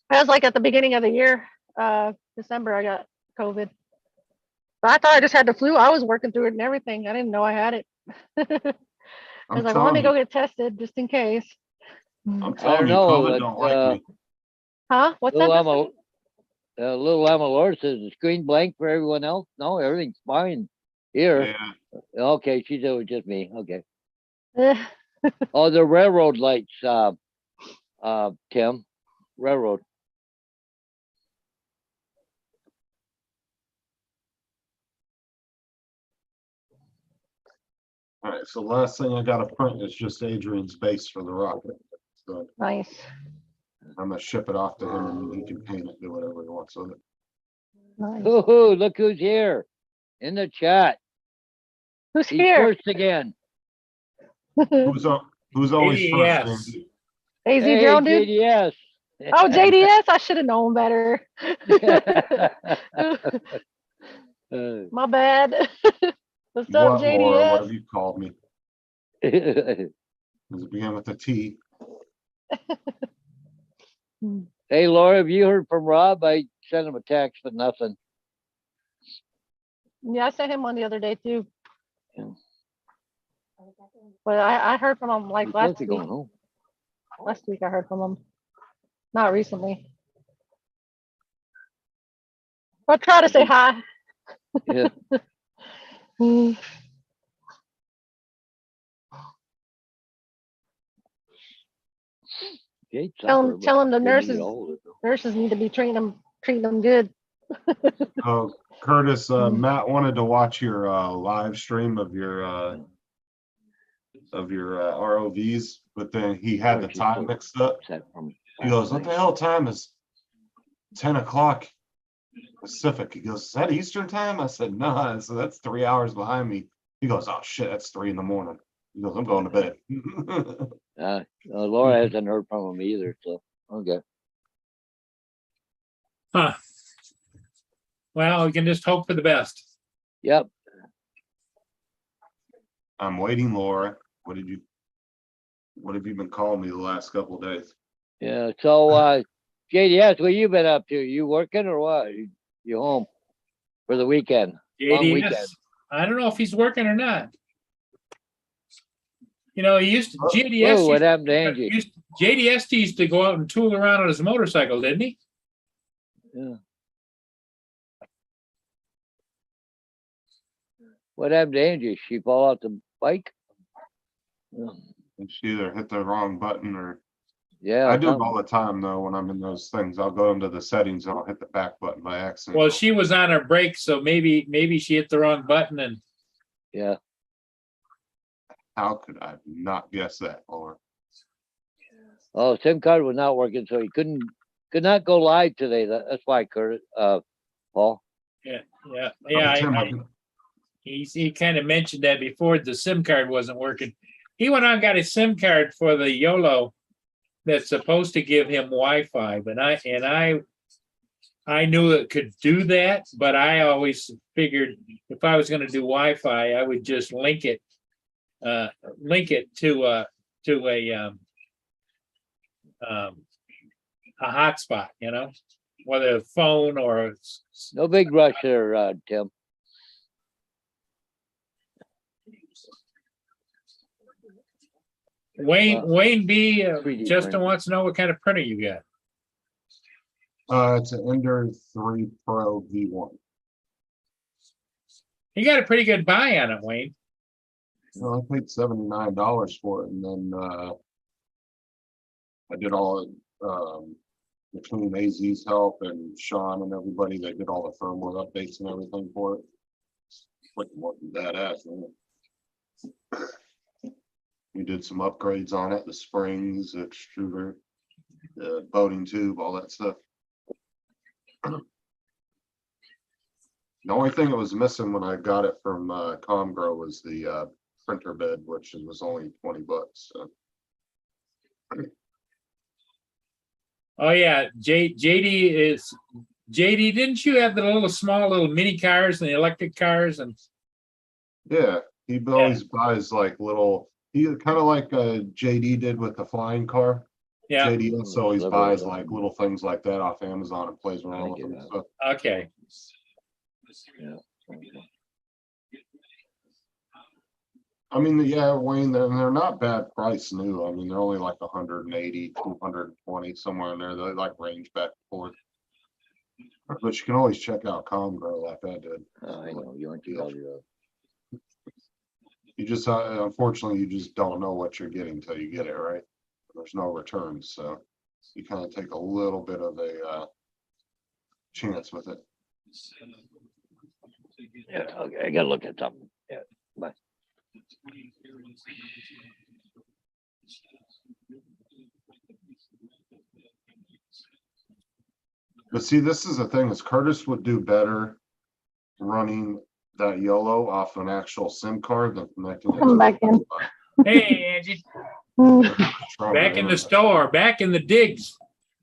that was like at the beginning of the year, December, I got COVID. But I thought I just had the flu. I was working through it and everything. I didn't know I had it. I I'm was like, well, let me telling go you, get tested just in case. I'm telling you, know, COVID but, don't like me. Huh? What's that? Little Amalur says the screen blank for everyone else. No, everything's fine here. Yeah, Okay, she said it was just me. Okay. Eh, Oh, the railroad lights, Tim, railroad. all right, so last thing I gotta print is just Adrian's base for the rocket. So nice. I'm gonna ship it off to him and he can paint it, do whatever he wants with it. Nice. Hoo-hoo, look who's here in the chat. Who's He's here? first again. Who's always Yes. first? Andy? AZ Hey, Drone Dude? JDS. Oh, JDS, I should have known better. My bad. What's up, What, Laura? What JDS? have you called me? Does it begin with a T? Hey, Laura, have you heard from Rob? I sent him a text, but nothing. Yeah, I sent him one the other day too. Yeah. But I heard from him like He's last supposed to be week. going home. Last week I heard from him. Not recently. I'll try to say hi. Yeah. Mm, Okay, Tell him- supper, tell him the but didn't eat nurses- all of it, though. Nurses need to be treating them good. Oh, Curtis, Mm. Matt wanted to watch your live stream of your ROVs, but then he had the time mixed up. Except from He goes, "What the hell time is 10 o'clock Pacific. He goes, is that Eastern time? I said, no, so that's 3 hours behind me. He goes, oh shit, that's 3 a.m. He goes, I'm going to bed. Laura hasn't heard from him either, so, okay. Huh. Well, we can just hope for the best. Yep, I'm waiting, Laura. What have you been calling me the last couple of days? yeah, so, JDS, what you been up to? You working or what? You home for the weekend? Long weekend. JDS, I don't know if he's working or not. You know, he used to, Whoa, JDS, what happened to Angie? JDS used to go out and tool around on his motorcycle, didn't he? Yeah. What happened to Angie? She fall off the bike? She either hit the wrong button or Yeah. I do it something. all the time though when I'm in those things. I'll go into the settings and I'll hit the back button by accident. Well, she was on her break, so maybe she hit the wrong button and Yeah, How could I not guess that, Laura? oh, SIM card was not working, so he could not go live today. That's why, Kurt, Paul. yeah. Tim, He kind of mentioned that before the SIM card wasn't working. He went on and got a SIM card for the YOLO that's supposed to give him Wi-Fi, but I knew it could do that, but I always figured if I was going to do Wi-Fi, I would just link it to a hotspot, you know, whether a phone or No big rush there, Tim. Wayne B. 3D Justin printer. wants to know what kind of printer you got. it's an Ender 3 Pro V1. You got a pretty good buy on it, Wayne. Well, I paid $79 for it, and then I did all between AZ's help and Sean and everybody. They did all the firmware updates and everything for it. Like more than badass, man. We did some upgrades on it, the springs, the extruder, the boating tube, all that stuff. The only thing that was missing when I got it from Comgrow was the printer bed, which was only $20. So. Oh yeah, JD, didn't you have the small little mini cars and the electric cars and Yeah, he always buys like little. He kind of like JD did with the flying car. yeah, JD always Clever, buys yeah. like little things like that off Amazon and plays around with get them. that. So, okay. Yeah. I mean, yeah, Wayne, they're not bad price new. I mean, they're only like 180, 220, somewhere in there. They like range back and forth. But you can always check out Comgrow like I did. I know, you want to go. You just, unfortunately, you just don't know what you're getting till you get it, right? There's no returns, so you kind of take a little bit of a chance with it. Yeah, okay, I gotta look at something. Yeah, bye. But see, this is the thing, is Curtis would do better running that YOLO off an actual SIM card than connecting it. Come back in. Hey Angie, Stronger back in the internet. store, back in the digs.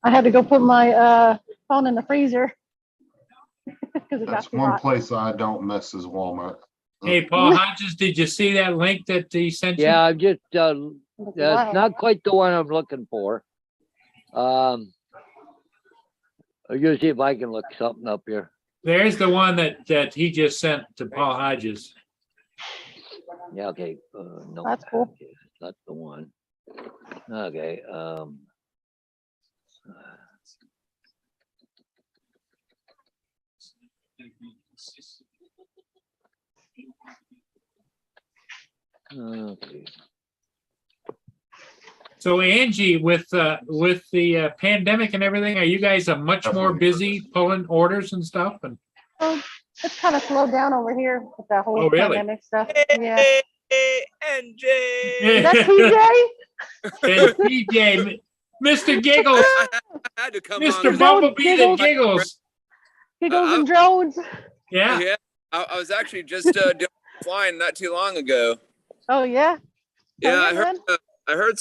I had to go put my phone in the freezer. 'Cause it got That's too one hot. place I don't miss is Walmart. Hey Paul Hodges, did you see that link that he sent you? Yeah, I'm just, Look it's wild. not quite the one I'm looking for. I'm gonna see if I can look something up here. There's the one that he just sent to Paul Hodges. Yeah, okay, no. That's cool. okay, That's the one. Okay, okay. So Angie, with the pandemic and everything, are you guys a much more Definitely. busy pulling orders and stuff? And It's kind of slowed down over here with that whole Oh, really? pandemic stuff. Yeah. Hey, NJ. Is that TJ? and PJ, Mr. Giggles, I had to come Mr. on. Bumblebee that Giggles. giggles. He goes I- in drones. Yeah, Yeah, I was actually just doing flying not too long ago. Oh yeah. Yeah, yeah, I heard. man. I heard.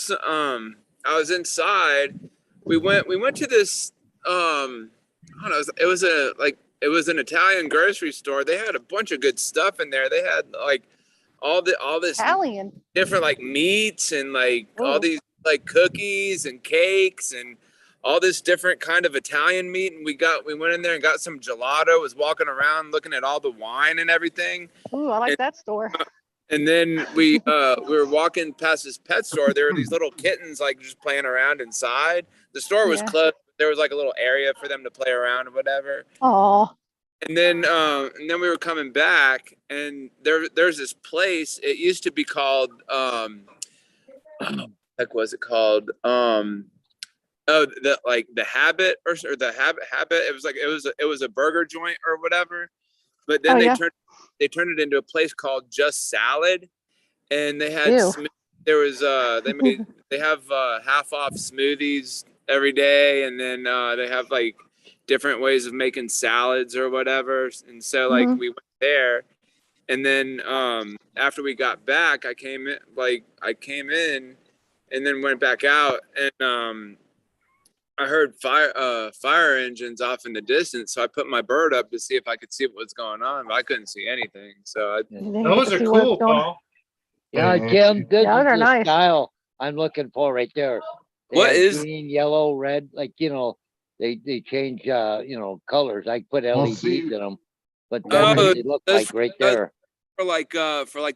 I was inside. We went to this. I don't know. It was an Italian grocery store. They had a bunch of good stuff in there. They had like all this Italian. different like meats and like all Oh. these like cookies and cakes and all this different kind of Italian meat. And we went in there and got some gelato. Was walking around looking at all the wine and everything. Ooh, I like that store. And then we were walking past this pet store. There were these little kittens like just playing around inside. The store was Yeah. closed. There was like a little area for them to play around or whatever. Oh. And then we were coming back, and there's this place. It used to be called heck was it called? The Habit or the Habit. It was a burger joint or whatever. But then Oh, yeah. they turned it into a place called Just Salad, and they had Ew. there was they have half off smoothies every day, and then they have like different ways of making salads or whatever. And so like Mhm. we went there, and then after we got back, I came in and then went back out, and I heard fire engines off in the distance, so I put my bird up to see if I could see what was going on, but I couldn't see anything. So I, You didn't get those to are see what's cool, going- Paul. Yeah, Yeah. Tim, this Yeah, is they're the nice. style I'm looking for right there. They What have is- green, yellow, red, like, they change, colors. I put Well, LEDs see- in them. But Oh, that's what they look that's- like right that's- there. for like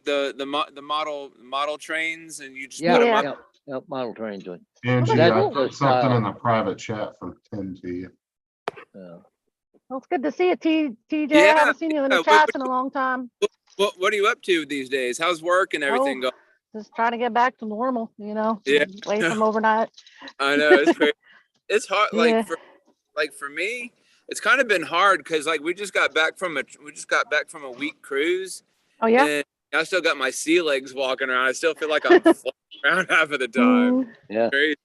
the model trains, and you just Yeah, put them Yeah. up. yeah, model trains. One. Angie, that's I the put something style. in the private chat from Tim to you. Yeah. Well, it's good to see you, TJ. Yeah, I haven't seen you in the yeah, chats in a long time. What are you up to these days? How's work and everything Oh. going? Just trying to get back to normal, Yeah. away from overnight. I know it's crazy. It's hard. Yeah. For me, it's kind of been hard because like we just got back from a week cruise, Oh yeah. and I still got my sea legs walking around. I still feel like I'm floating around half of the time. Mm, Yeah. Crazy.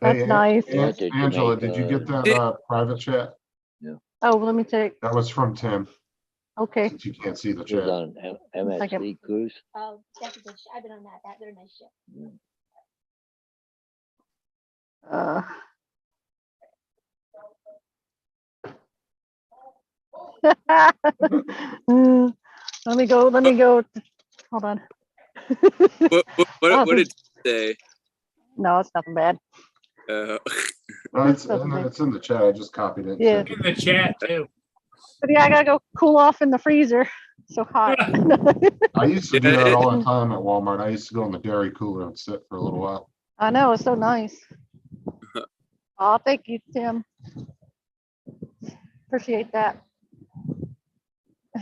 that's Hey, nice. Yeah, to Angela, did you get Jamaica. that private chat? Oh, let me take. That was from Tim, Okay. since you can't see the It was chat. on Second. MSC cruise. Oh, that's a good, I've been on that, they're a nice ship. Uh, mm, let me go. Hold on. What did you say? No, it's nothing bad. Uh, No, it's Doesn't matter. it's in the chat. I just copied it. and Yeah. sent In it. the chat too. But yeah, I gotta go cool off in the freezer. So hot. I used to do Yeah, that it- all the time at Walmart. I used to go in the dairy cooler and sit for a little while. I know, it's so nice. Oh, thank you, Tim. Appreciate that.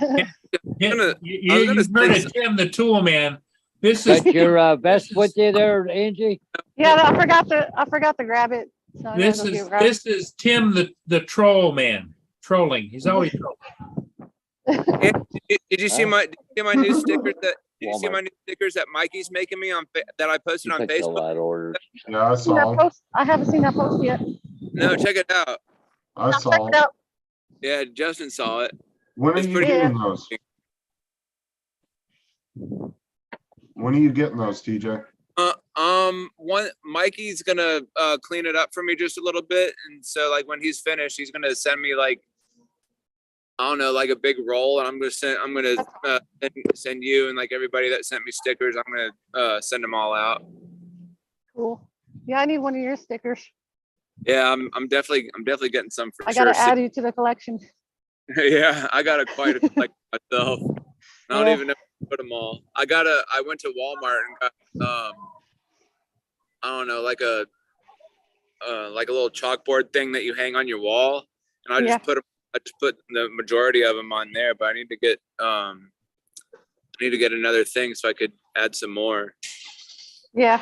Yeah, gonna- you, I was gonna you've heard say of Tim the Tool Man. This is Got your vest is- with you there, Angie? Yeah, I forgot to grab it. So I gotta this go is grab it. this is Tim the Troll Man. Trolling. He's always trolling. did you see Oh. my new stickers that? Did you see Walmart. my new stickers that Mikey's making me that I posted You on picked a Facebook? lot of orders. Yeah, I Seen that saw. 'em. post? I haven't seen that post yet. No, check it out. I I'll check saw. it 'em. out. Yeah, Justin saw it. When are It's you pretty- getting those? When are you getting those, TJ? One Mikey's gonna clean it up for me just a little bit, and so like when he's finished, he's gonna send me like I don't know, like a big roll, and I'm gonna send you and like everybody that sent me stickers. I'm gonna send them all out. Cool. Yeah, I need one of your stickers. Yeah, I'm definitely getting some for I sure. gotta add you to the collection. Yeah, I got quite a collection myself. I don't Yeah. even know where to put them all. I went to Walmart and got I don't know, like a little chalkboard thing that you hang on your wall, and I Yeah. just put the majority of them on there. But I need to get another thing so I could add some more. Yeah.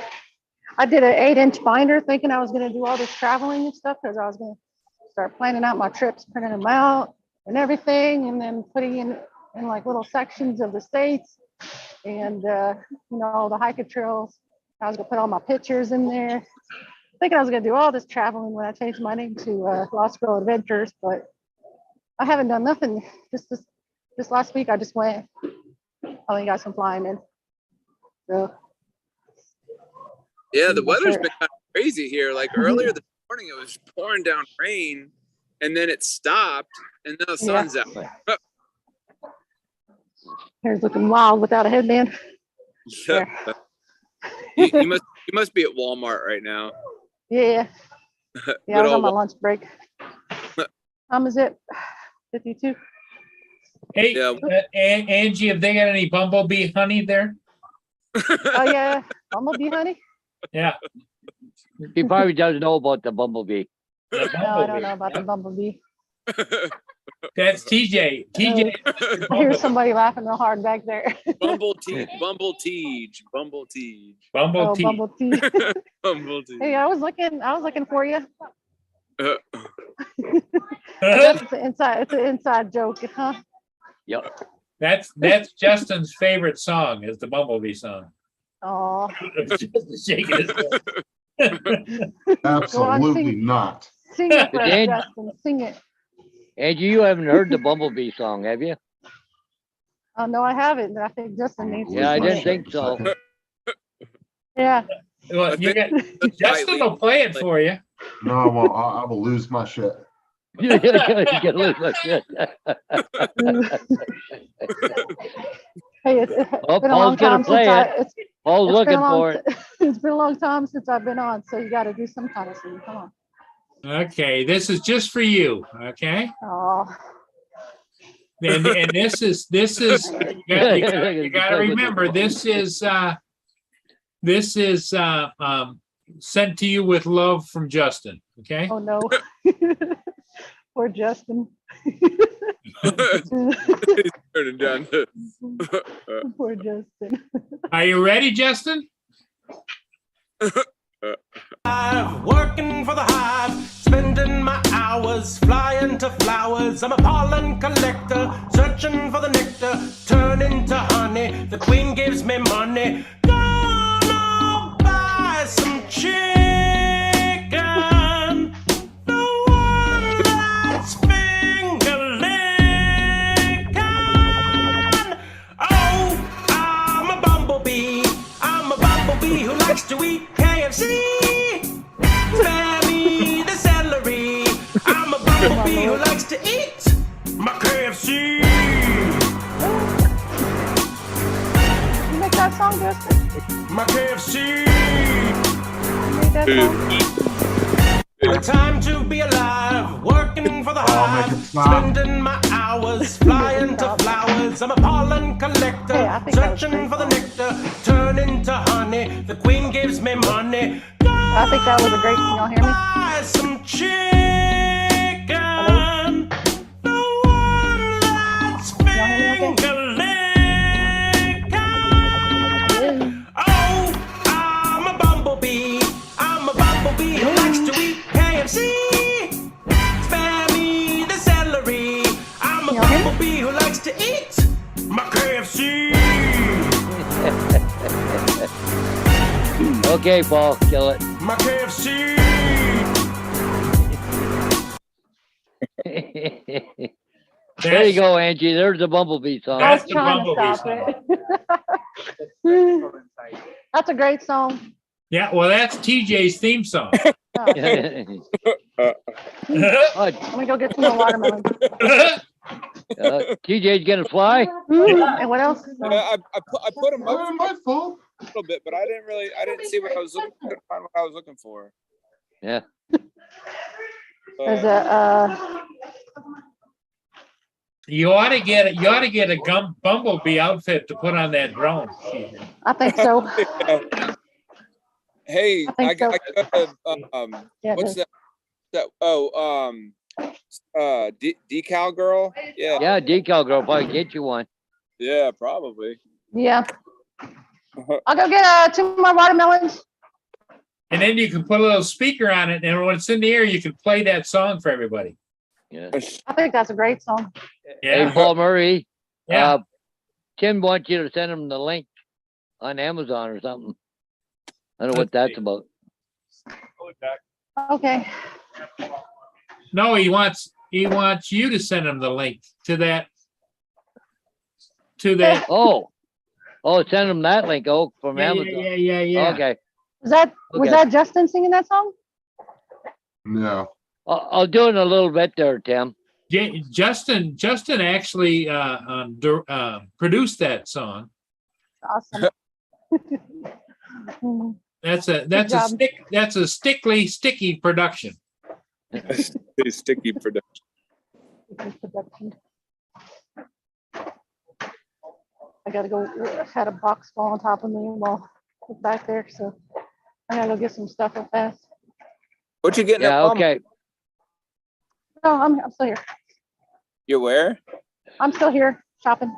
I did an 8-inch binder thinking I was gonna do all this traveling and stuff because I was gonna start planning out my trips, printing them out and everything, and then putting in like little sections of the states and all the hiking trails. I was gonna put all my pictures in there. Thinking I was gonna do all this traveling when I changed my name to Lost Girl Adventures, but I haven't done nothing. This last week I just went. Only got some flying in. So Yeah, the I'm weather's sure. been kind of crazy here. Like earlier this morning, it was pouring down rain, and then it stopped, and now the Yeah. sun's out. hair's looking wild without a headband. There. You must be at Walmart right now. Yeah. Yeah, I Good was on old my lunch break. Is it? 52. Hey, Yeah. Angie, have they got any bumblebee honey there? Oh yeah, bumblebee honey. Yeah. He probably doesn't know about the bumblebee. the No, I don't bumblebee. know about the bumblebee. That's TJ. TJ. I hear somebody laughing real hard back there. Bumble Teej. Oh, Bumblebee. bumble tea. Bumble Hey, I was looking for you. Teej. It's an inside joke, huh? Yep. That's Justin's favorite song is the Bumblebee song. Oh, Justin shaking his head. Absolutely not. sing it for us, Dan- Justin. Sing it. Angie, you haven't heard the bumblebee song, have you? Oh no, I haven't. I think Justin needs to. Yeah, I sing didn't it. think so. Yeah. Well, you got Justin will play it for you. No, well, I will lose my shit. You can lose my shit. Hey, it's Oh, been a long Paul's gonna time play since it. it's Paul's been a looking long for it. it's been a long time since I've been on, so you got to do some kind of singing. Come on. Okay, this is just for you. Okay, Oh, and this is you gotta remember this is sent to you with love from Justin. Okay. oh no. Poor Justin. Turning down the Poor Justin. Are you ready, Justin? Working for the hive, spending my hours flying to flowers. I'm a pollen collector, searching for the nectar, turning to honey. The queen gives me money. Gonna buy some chicken, the one that's finger licking. Oh, I'm a bumblebee. I'm a bumblebee who likes to eat KFC. Spare me the celery. I'm a bumblebee who likes to eat my KFC. You make that song, Justin? My KFC. You made that song? Time to be alive, working for the I'll make hive, it stop. spending my hours flying to flowers. I'm a pollen collector, Hey, I think that was searching great for the song. nectar, turning to honey. The queen gives me money. I think that was a great. Can y'all hear me? Buy some chicken, the one that's Y'all hear me okay? finger licking. Oh, I'm a bumblebee. I'm a bumblebee who likes to eat KFC. Spare me the celery. I'm a Y'all hear me? bumblebee who likes to eat my KFC. Okay, Paul, kill it. My KFC. There you go, Angie. There's the bumblebee song. I was That's the trying to Bumblebee stop it. That's a great song. Yeah, well, that's TJ's theme song. Oh, Oh, I'm gonna go get some more watermelon. TJ's gonna fly? And what else? I put them up Not my fault. a little bit, but I didn't see what I was looking. Couldn't find what I was looking for. Yeah. There's a You ought to get a bumblebee outfit to put on that drone. I think so. Hey, I I think got Yeah, what's there's- that? Decal girl. Yeah, Yeah, decal girl, probably get you one. yeah, probably. yeah. I'll go get 2 more watermelons. And then you can put a little speaker on it, and when it's in the air, you can play that song for everybody. Yeah. I think that's a great song. Hey, Yeah, Paul Murray, yeah. Tim wants you to send him the link on Amazon or something. I don't know what that's about. Okay. No, he wants he wants you to send him the link to that. To that. Oh, send them that link. Oh, from Yeah, Amazon. yeah. Okay, Was Okay. that Justin singing that song? No, I'll do it in a little bit there, Tim. Justin actually produced that song. Awesome. Mm, That's a job. sticky production. Sticky production. good production. I gotta go, I had a box fall on top of me while I was back there, so I gotta go get some stuff real fast. What you getting? Yeah, at Walmart? okay. No, I'm still here. You're where? I'm still here shopping.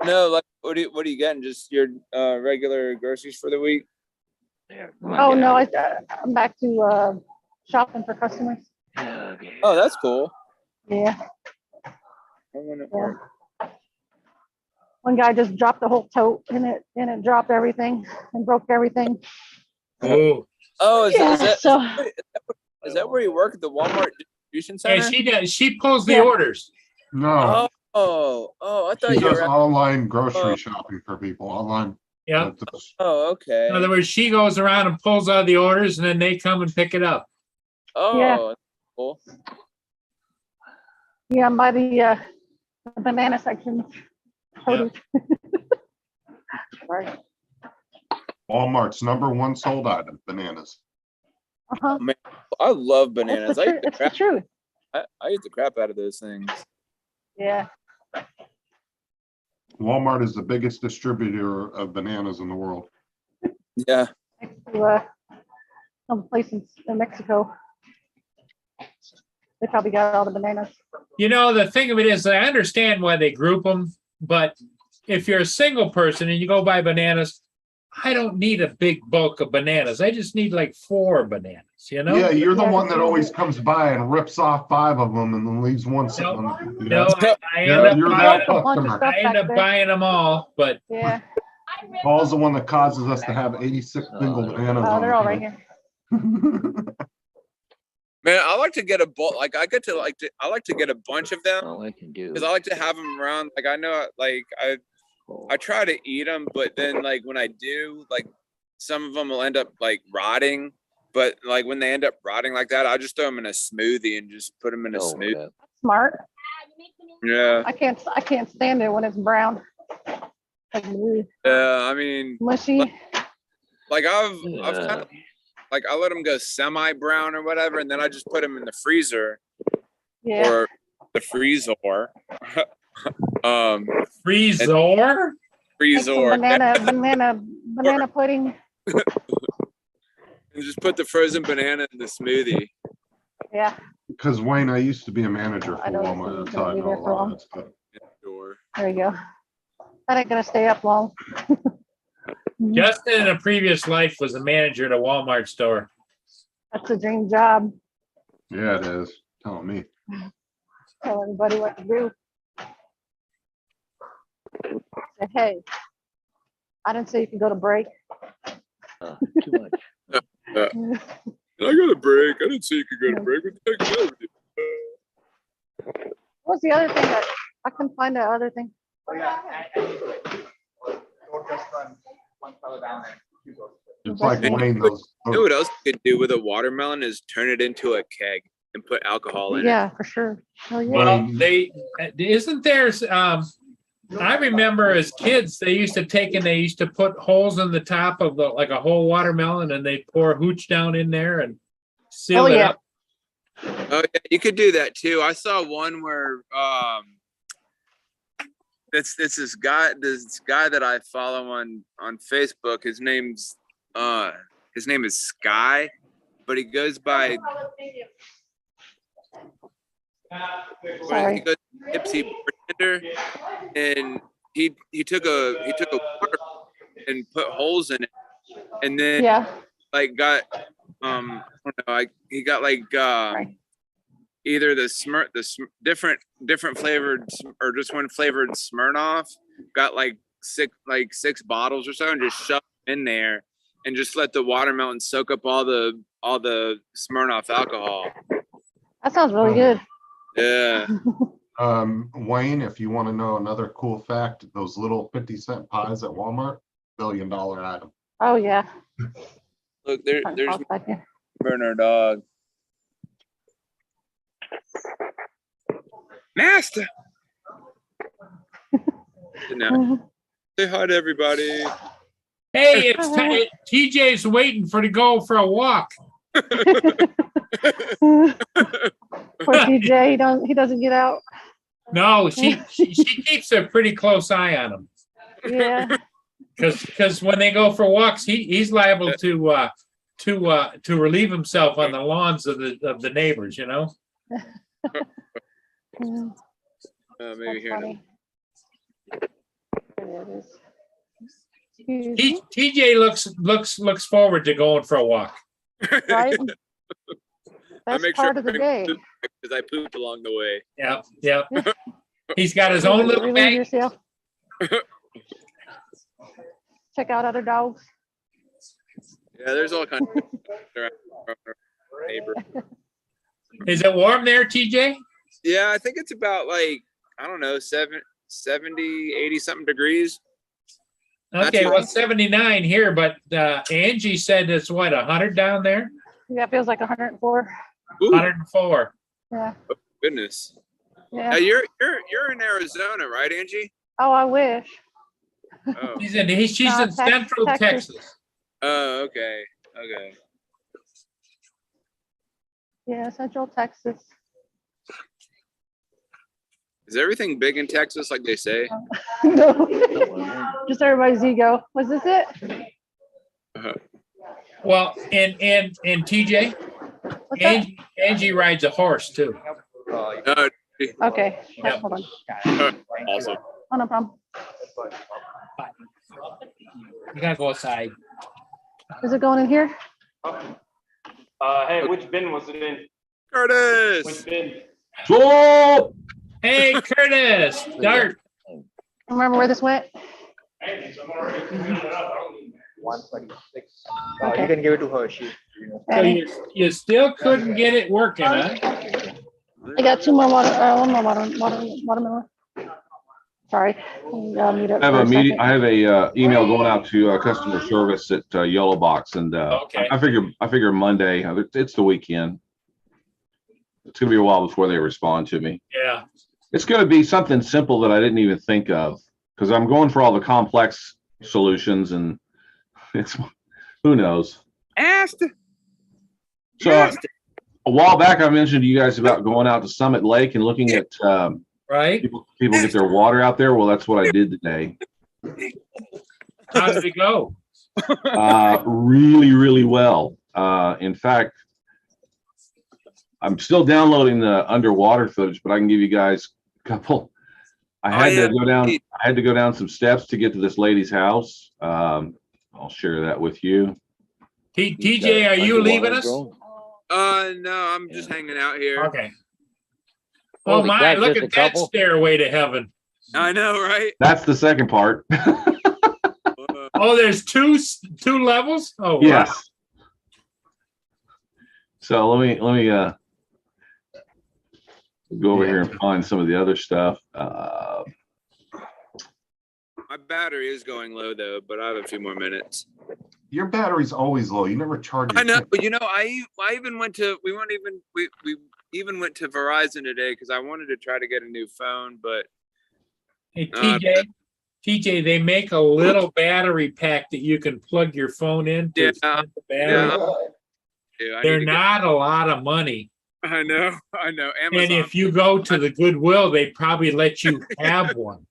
No, like what are you getting? Just your regular groceries for the week? There, come on, Oh, get no, out I'm back to shopping for customers. of here. Okay. Oh, that's cool. Yeah, I wanna- Yeah. one guy just dropped the whole tote and it dropped everything and broke everything. Oh, Oh, Yeah, so is that where you work at the Walmart distribution and center? she does. She pulls the Yeah. orders. no, I thought she you does were. online grocery shopping for people online. Yeah. Oh, okay. In other words, she goes around and pulls out the orders, and then they come and pick it up. Oh, Yeah. that's cool. yeah, I'm by the banana section. Yeah. Right. Walmart's #1 sold item, bananas. Uh-huh. I love It's bananas. the truth. It's the truth. I eat the crap out of those things. Yeah. Walmart is the biggest distributor of bananas in the world. Yeah. Next to some place in Mexico. They probably got all the bananas. You know, the thing of it is, I understand why they group them, but if you're a single person and you go buy bananas, I don't need a big bulk of bananas. I just need like 4 bananas, you know? Yeah, you're the Yeah, one that just- always comes by and rips off 5 of them and then leaves one sitting on the. No, I end Yeah, up you're Broke buying, that a bunch of customer. stuff I end back up there. buying them all, but Yeah. Paul's the one that causes us to have 86 single bananas Oh, on they're the all right here. Man, I like to get a bulk. Like I like to get a bunch of them All I can do. because I like to have them around. Like I know, like I try to eat them, but then like when I do, like some of them will end up like rotting. But like when they end up rotting like that, I just throw them in a smoothie and just put them in a Oh, smoothie. crap. Smart. Yeah. I can't stand it when it's brown. Like, ooh, I mean, mushy. like I've kind of like I let them go semi-brown or whatever, and then I just put them in the freezer Yeah. or the freezer. freezer. Make some freezer. banana pudding. And just put the frozen banana in the smoothie. Yeah. Because Wayne, I used to be a manager for I know it's Walmart. That's gonna how I be know there a for lot of long. that stuff. Sure. There you go. That ain't gonna stay up long. Justin in a previous life was a manager at a Walmart store. That's a dream job. Yeah, it is. Telling me. Tell everybody what to do. Say, hey, I didn't say you can go to break. Too much. I got a break. I didn't say you could go to break. What the heck is that with you? What was the other thing that I couldn't find that other thing? It's like Hey, Wayne, those. You know what else you could do with a watermelon is turn it into a keg and put alcohol in it. Yeah, for sure. Oh yeah. Well, they isn't there. I remember as kids, they used to put holes in the top of like a whole watermelon, and they pour hooch down in there and seal Oh, it yeah. up. Oh yeah, you could do that too. I saw one where it's this guy that I follow on Facebook. His name is Sky, but he goes by Sorry. he goes by Gypsy Bartender, and he took a water and put holes in it, and then Yeah. like got I don't know, like he got like Right. either different flavored or just one flavored Smirnoff, got like six bottles or so, and just shoved them in there and just let the watermelon soak up all the Smirnoff alcohol. That sounds really good. Yeah. Wayne, if you want to know another cool fact, those little 50-cent pies at Walmart, $1 billion item. Oh, yeah. Look, There's there's back here. Burner dog. Master. No, Mhm. say hi to everybody. Hey, it's TJ's waiting to go for a walk. Poor TJ, he doesn't get out. No, she keeps a pretty close eye on him. Yeah. Because when they go for walks, he's liable to relieve himself on the lawns of the neighbors, you know. Mm, Maybe that's here. funny. There it is. Excuse me, TJ looks forward to going for a walk. right? I Best make sure part of the day. because I pooped along the way. Yeah. He's got his own little Relieve bag. yourself. Check out other dogs. Yeah, there's all kinds of around our neighbor. Is it warm there, TJ? Yeah, I think it's about like, I don't know, 70, 80 something degrees. Okay, too well, 79 here, but Angie said it's what, 100 down there? Yeah, it feels like 104. Ooh, 104. Yeah, goodness. yeah. You're in Arizona, right, Angie? Oh, I wish. Oh, She's No, in Central Texas. Texas. oh, okay, okay. Yeah, Central Texas. Is everything big in Texas, like they say? No, just everybody's ego. Was this it? Well, and TJ, What's that? Angie rides a horse too. Okay, Yep. hold on. Awesome. Oh, no problem. You gotta go outside. Is it going in here? Hey, which bin was it in? Curtis. Which bin? So, Hey, Curtis, Dart. Remember where this went? 136. Okay. You can give it to her. She, So you still couldn't get it working, huh? I got two more one more watermelon. Sorry. Mute up I have for a meeting. second. I have a email going out to customer service at Yellow Box, and Okay. I figure Monday. It's the weekend. It's gonna be a while before they respond to me. Yeah. It's gonna be something simple that I didn't even think of, because I'm going for all the complex solutions, and it's who knows. Asked. So a while back, I mentioned to you guys about going out to Summit Lake and looking at Right? people get their water out there. Well, that's what I did today. How did it go? Really, really well. In fact, I'm still downloading the underwater footage, but I can give you guys a couple. I had to go down some steps to get to this lady's house. I'll share that with you. TJ, are you leaving us? No, I'm just hanging out here. Okay. Oh Holy my, crap, look just at a that couple? stairway to heaven. I know, right? That's the second part. Oh, there's two levels? Oh, wow. Yes. So let me go over here and find some of the other stuff. My battery is going low though, but I have a few more minutes. Your battery's always low. You never charge it. I know, but I even went to we even went to Verizon today because I wanted to try to get a new phone, but Hey, TJ, they make a little battery pack that you can plug your phone in. To Yeah, extend the battery. yeah, I They're need to not a lot of money. I know. Amazon. And if you go to the Goodwill, they probably let you have one.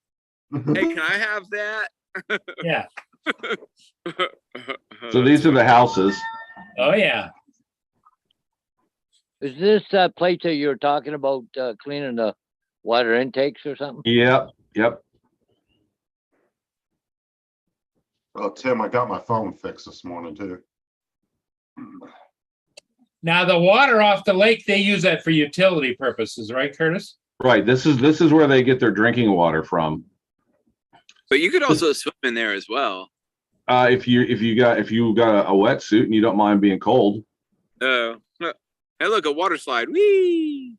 Hey, can I have that? Yeah. So these are the houses. Oh, yeah. Is this that place that you were talking about cleaning the water intakes or something? Yep. Well, Tim, I got my phone fixed this morning too. Now, the water off the lake, they use that for utility purposes, right, Curtis? Right. This is where they get their drinking water from. But you could also swim in there as well. If you got a wetsuit and you don't mind being cold. Oh, hey, look, a water slide. Whee!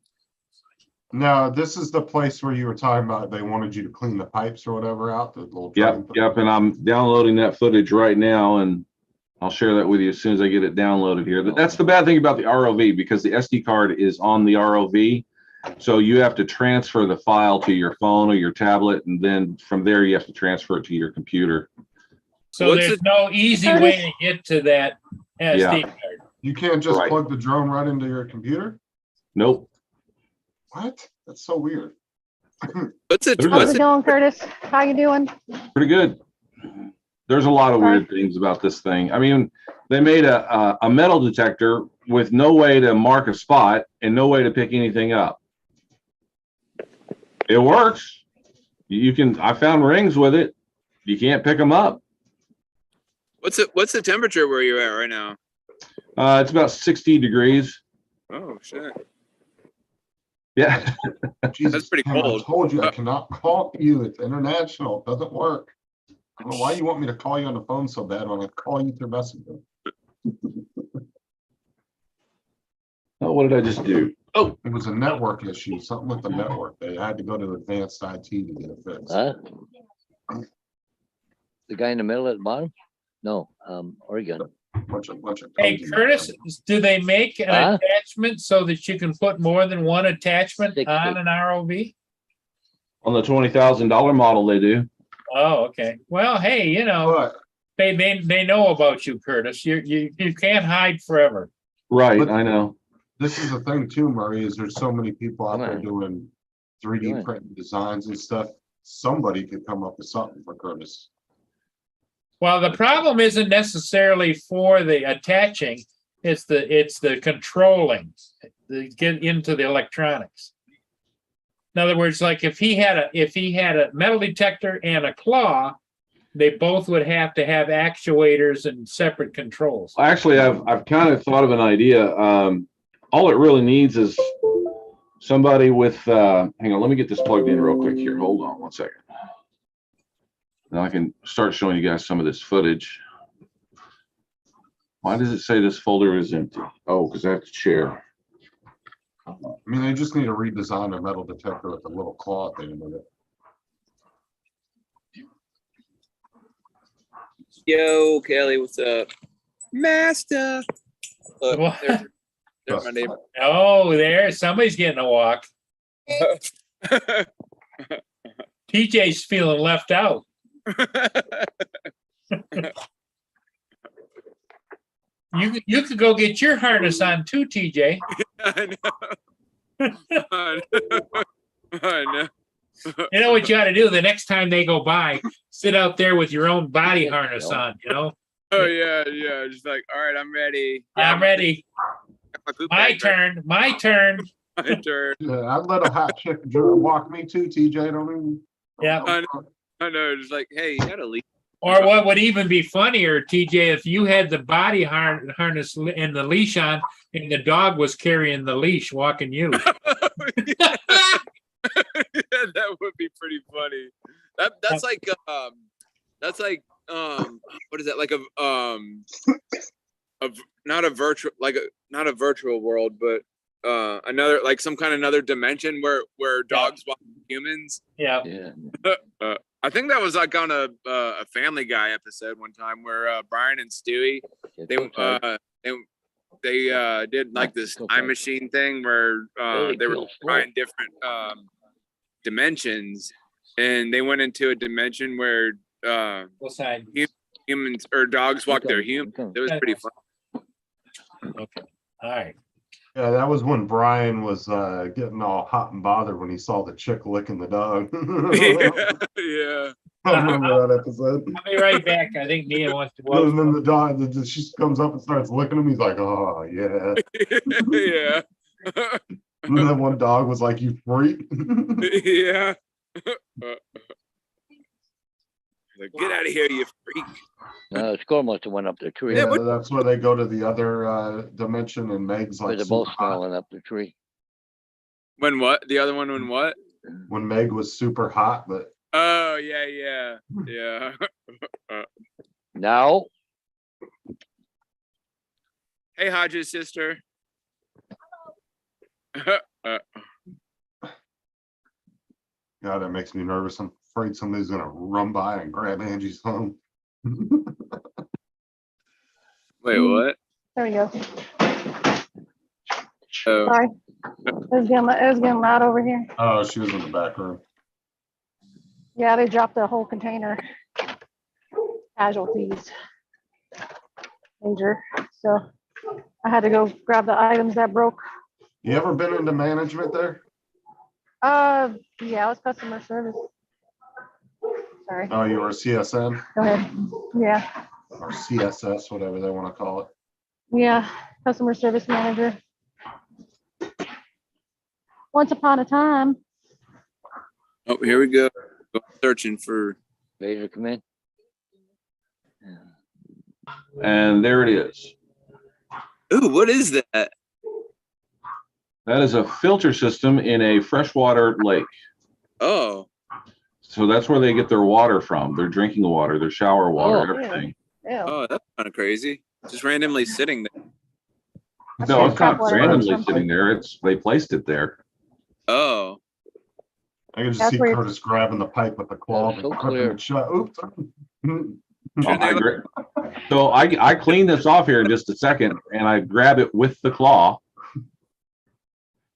No, this is the place where you were talking about, they wanted you to clean the pipes or whatever out, the little. Yep, yep, and I'm downloading that footage right now, and I'll share that with you as soon as I get it downloaded here. That's the bad thing about the ROV, because the SD card is on the ROV. So you have to transfer the file to your phone or your tablet, and then from there you have to transfer it to your computer. So What's there's no easy way to get to that SD card. You can't just Right. plug the drone right into your computer? Nope. What? That's so weird. What's it? There's How's What's it it? going, Curtis? How you doing? Pretty good. There's a lot of weird things about this thing. I mean, they made a metal detector with no way to mark a spot and no way to pick anything up. It works. You can, I found rings with it. You can't pick them up. What's it? What's the temperature where you're at right now? It's about 60 degrees. Oh shit. Yeah. Jesus, pretty Tim, cold. I told you I cannot call you. It's international. It doesn't work. I don't know why you want me to call you on the phone so bad when I call you through Messenger. Oh, what did I just do? Oh, It was a network issue, something with the network. They had to go to advanced IT to get it fixed. Huh? The guy in the middle at the bottom? No, Oregon. Bunch of Hey, codes in Curtis, there. do they make an Huh? attachment so that you can put more than one attachment 60. on an ROV? on the $20,000 model, they do. Oh, okay. Well, hey, you know, But they know about you, Curtis. You can't hide forever. Right, But- I know. this is the thing too, Murray, is there's so many people out Come there on. doing Come 3D on. printing designs and stuff. Somebody could come up with something for Curtis. Well, the problem isn't necessarily for the attaching, it's the controlling, the get into the electronics. In other words, like if he had a metal detector and a claw, they both would have to have actuators and separate controls. Actually, I've kind of thought of an idea. All it really needs is somebody with, hang on, let me get this plugged in real quick here. Hold on one second. Now I can start showing you guys some of this footage. Why does it say this folder is empty? Oh, because I have to share. I mean, they just need to redesign a metal detector with a little claw at the end of it. Yo, Kelly, what's up? Master. Look, What? there's my neighbor. Oh, there, somebody's getting a walk. TJ's feeling left out. You could go get your harness on too, TJ. I know. I know. I know. You know what you ought to do the next time they go by, sit out there with your own body harness on, you know? Oh yeah, yeah. Just like, all right, I'm ready. I'm ready. My poop My bag ready. turn, my turn. My turn. Yeah, I'd let a hot chick walk me too, TJ. Don't even. Yeah. I know. Just like, hey, you gotta leave. Or what would even be funnier, TJ, if you had the body harness and the leash on and the dog was carrying the leash, walking you. Yeah, that would be pretty funny. That's like what is that, like not a virtual, like not a virtual world, but another, like some kind of another dimension where dogs walk humans. Yeah. Yeah. I think that was like on a Family Guy episode one time where Brian and Stewie they did like this time machine thing where they were trying different dimensions, and they went into a dimension where What side? humans or dogs walk their humans. It was pretty fun. Okay. All right. Yeah, that was when Brian was getting all hot and bothered when he saw the chick licking the dog. Yeah. I remember that episode. I'll be right back. I think Nia wants to. Well, And then the dog, she comes up and starts licking him. He's like, "Oh yeah." Yeah. And then one dog was like, "You freak." Yeah. Like, get out of here, you freak. No, the score must have went up the tree. Yeah, that's where they go to the other dimension, and Meg's But like, they're both super hot. smiling up the tree. When what? The other one when what? When Meg was super hot, but Oh, yeah. Yeah. Now, Hey, Hodges' sister. God, that makes me nervous. I'm afraid somebody's gonna run by and grab Angie's phone. Wait, Mm. what? There we go. Oh, Sorry. It was getting loud over here. Oh, she was in the back room. Yeah, they dropped the whole container. Casualties. Major. So I had to go grab the items that broke. You ever been into management there? Yeah, it was customer service. Sorry. Oh, you were a CSN Go ahead. Yeah, or CSS, whatever they want to call it. yeah, customer service manager. Once upon a time. oh, here we go. Go searching for. Vader come in. And there it is. Ooh, what is that? That is a filter system in a freshwater lake. Oh, So that's where they get their water from, their drinking water, their shower water, Oh. everything. Ew. oh, that's kind of crazy. Just randomly sitting there. That's No, like it's tap not water or randomly something. sitting there. It's, they placed it there. Oh, I can just That's see where you- Curtis grabbing the pipe with the claw. Oh, so and clipping clear. it shut. Oops. Shouldn't they So I clean this off here in just a second and I grab it with the claw.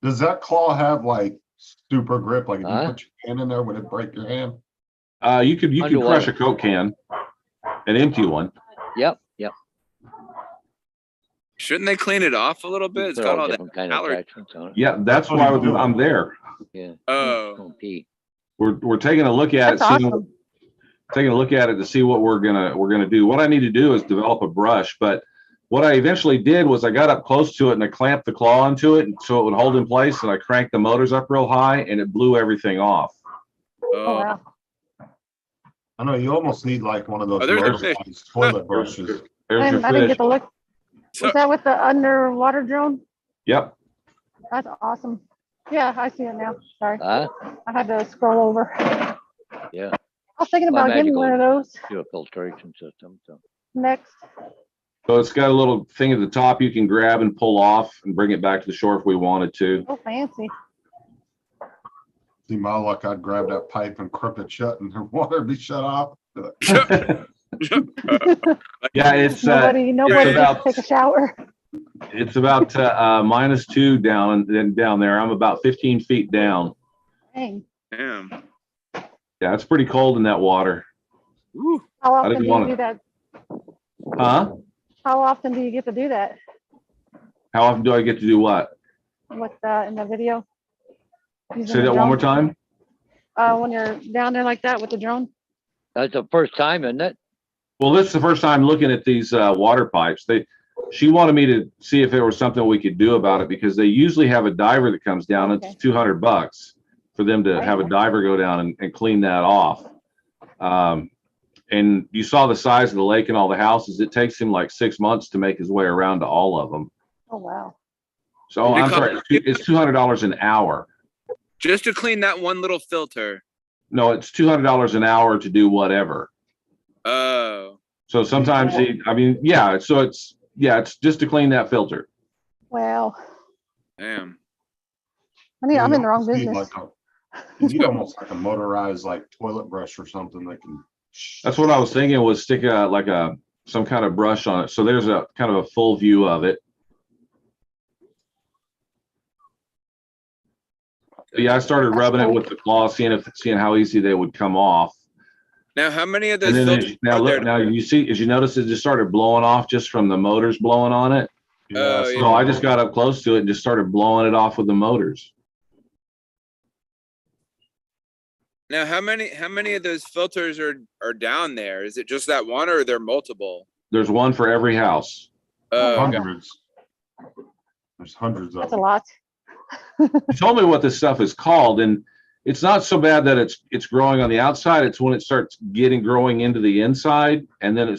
Does that claw have like super grip? Like if you Huh? put your hand in there, would it break your hand? You could crush Underwater. a Coke can, an empty one. Yep. shouldn't they clean it off a little bit? It's Put got all all that. different kind of calorie- attachments on it. Yeah, that's what why you do. I'm there. Yeah. Oh. Don't pee. We're taking a look at it, That's seeing, awesome. taking a look at it to see what we're gonna do. What I need to do is develop a brush, but what I eventually did was I got up close to it and I clamped the claw onto it so it would hold in place, and I cranked the motors up real high and it blew everything off. Oh, Oh, wow. I know you almost need like one of those Oh, there's a fish. motorized toilet brushes. There's your I didn't fish. get to look. Was that with the underwater drone? Yep. That's awesome. Yeah, I see it now. Sorry. Huh? I had to scroll over. Yeah. I was thinking Well, about getting magical. one of those Do a filtration system. So. next. So it's got a little thing at the top you can grab and pull off and bring it back to the shore if we wanted to. Oh, fancy. See my luck, I'd grab that pipe and crip it shut and the water would be shut off. Yeah, it's Nobody about- just take a shower. it's about -2 down there. I'm about 15 feet down. Dang. damn. Yeah, it's pretty cold in that water. Woo. How often didn't do you wanna- do that? Huh? How often do you get to do that How often do I get to do what? with in the video? Using Say the that one more drone? time. When you're down there like that with the drone? That's the first time, isn't it? Well, this is the first time looking at these water pipes. She wanted me to see if there was something we could do about it because they usually have a diver that comes down. Okay. It's $200 for them to have a diver go down and clean that off. And you saw the size of the lake and all the houses. It takes him like 6 months to make his way around to all of them. Oh, wow. So They I'm call- sorry, it's $200 an hour. Just to clean that one little filter. No, it's $200 an hour to do whatever. Oh, So sometimes it's just to clean that filter. Well, damn. I'm in the wrong You need business. like you need almost like a motorized like toilet brush or something that can. That's what I was thinking, was stick some kind of brush on it. So there's a kind of a full view of it. But yeah, I started That's rubbing it cool. with the claw, seeing how easy they would come off. Now, how many of those And then filters now are look, there? now you see, as you notice, it just started blowing off just from the motors blowing on it. Oh, so- yeah. So I just got up close to it and just started blowing it off with the motors. Now, how many of those filters are down there? Is it just that one, or are there multiple? There's one for every house. Oh, okay. Hundreds. There's hundreds of That's a them. lot. You told me what this stuff is called, and it's not so bad that it's growing on the outside. It's when it starts growing into the inside, and then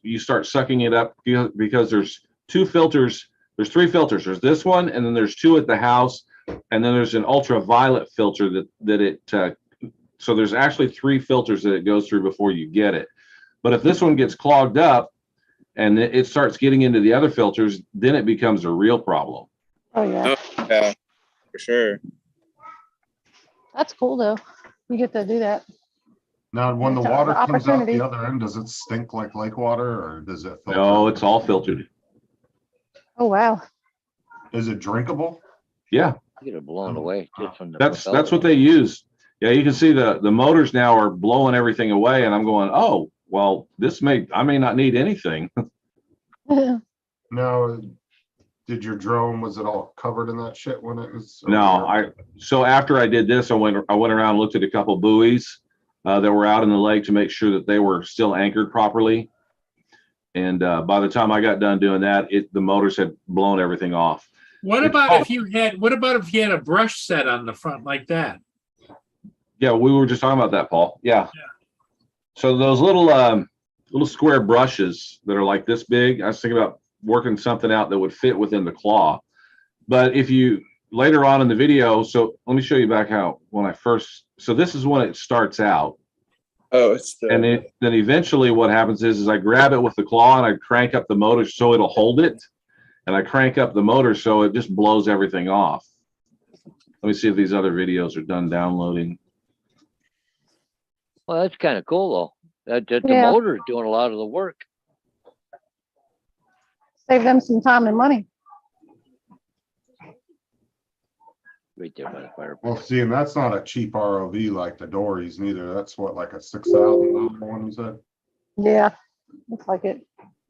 you start sucking it up because there's two filters. There's three filters. There's this one, and then there's two at the house, and then there's an ultraviolet filter so there's actually three filters that it goes through before you get it. But if this one gets clogged up and it starts getting into the other filters, then it becomes a real problem. Oh, yeah. Yeah, for sure. That's cool, though. you get to do that. Now, when the It's a- water the comes out opportunity. the other end, does it stink like lake water or does it? filter? No, it's all filtered. Oh, wow. Is it drinkable? Yeah, Get it blown away just from the. that's what propeller. they use. Yeah, you can see the motors now are blowing everything away, and I'm going, oh, well, I may not need anything. Now, did your drone, was it all covered in that shit when it was? No, so after I did this, I went around and looked at a couple buoys that were out in the lake to make sure that they were still anchored properly. And by the time I got done doing that, the motors had blown everything off. What It's about called- if you had a brush set on the front like that? Yeah, we were just talking about that, Paul. Yeah. So those little square brushes that are like this big, I was thinking about working something out that would fit within the claw. But if you later on in the video, so let me show you back how so this is when it starts out. Oh, it's the. And then eventually what happens is I grab it with the claw and I crank up the motor so it'll hold it. And I crank up the motor so it just blows everything off. Let me see if these other videos are done downloading. Well, that's kind of cool though. That the Yeah. motor is doing a lot of the work. Save them some time and money. Right there by the fire. Well, see, and that's not a cheap ROV like the Dories neither. That's what, like a $6,000 one, you said? Yeah, looks like it.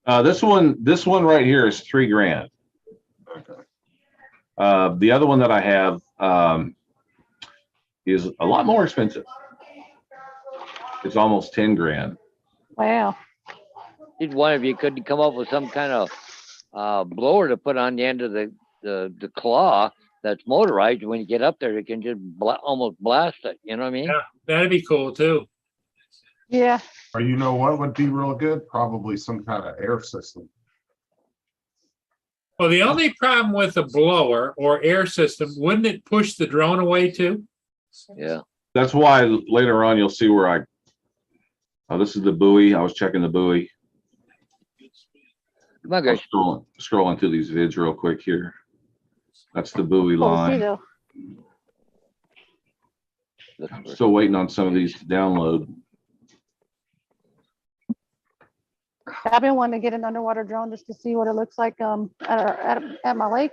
This one right here is $3,000. Okay. The other one that I have is a lot more expensive. It's almost $10,000. Wow. Did one of you could come up with some kind of blower to put on the end of the claw that's motorized? When you get up there, it can just almost blast it. You know what I mean? Yeah, that'd be cool too. Yeah. Or you know what would be real good? Probably some kind of air system. Well, the only problem with a blower or air system, wouldn't it push the drone away too? Yeah. That's why later on you'll see where this is the buoy. I was checking the buoy. Come on, I'm guys. scrolling through these vids real quick here. That's the buoy Cool to see line. though. I'm still waiting on some of these to download. I've been wanting to get an underwater drone just to see what it looks like at my lake.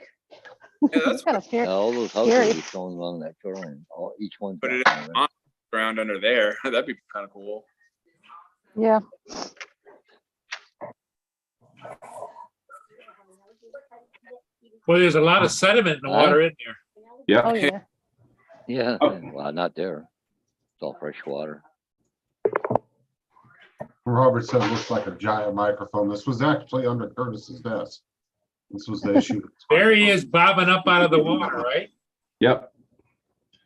Yeah, that's It's kind of scary. All those Scary. houses are showing along that shoreline. Each one. Put it on the ground under there. That'd be kind of cool. Yeah. Well, there's a lot of sediment in the water in there. Yep. Oh, yeah. Yeah. Oh. Well, not there. It's all fresh water. Robert said it looks like a giant microphone. This was actually under Curtis's desk. This was the issue. There he is bobbing up out of the water, right? Yep. There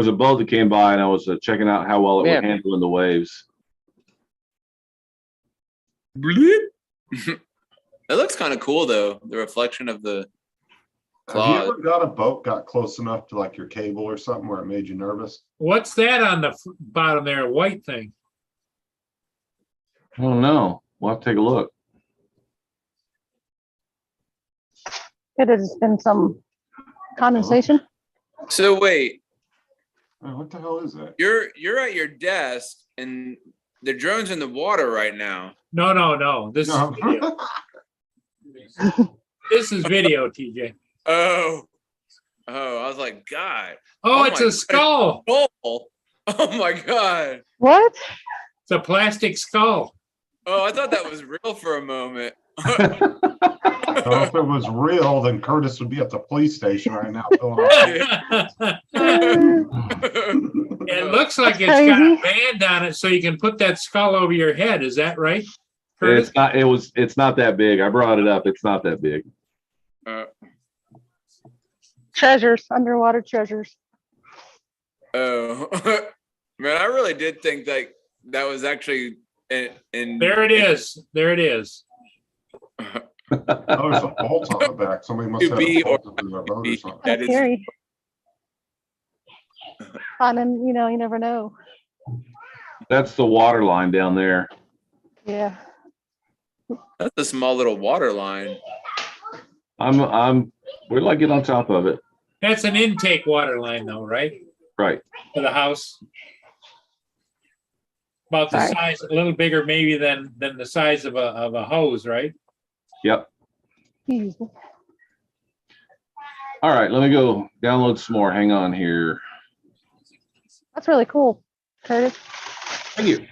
was a boat that came by and I was checking out how well it Yeah. would handle in the waves. It looks kind of cool though. The reflection of the Have you claw. ever got a boat got close enough to like your cable or something where it made you nervous? What's that on the bottom there, white thing? I don't know. We'll have to take a look. Could have just been some condensation. So wait, Oh, what the hell is that? you're at your desk and the drone's in the water right now. No. This is No. video. This is video, TJ. Oh, I was like, God, Oh, Oh it's my a skull. oh my God. What? It's a plastic skull. Oh, I thought that was real for a moment. So if it was real, then Curtis would be at the police station right now. filling out- It looks like That's it's got a crazy. band on it so you can put that skull over your head. Is that right? Curtis? It's not that big. I brought it up. It's not that big. Treasures, underwater treasures. Oh, man, I really did think that was actually in There it is. There it is. Oh, there's a bolt on the back. Somebody must To have be a bolt in their boat or be. something. That That's is scary. And then, you never know. That's the water line down there. Yeah. that's a small little water line. Where do I get on top of it? That's an intake water line though, right? Right. For the house. About the Sorry. size, a little bigger maybe than the size of a hose, right? Yep. Jeez. All right, let me go download some more. Hang on here. That's really cool, Curtis. Thank you.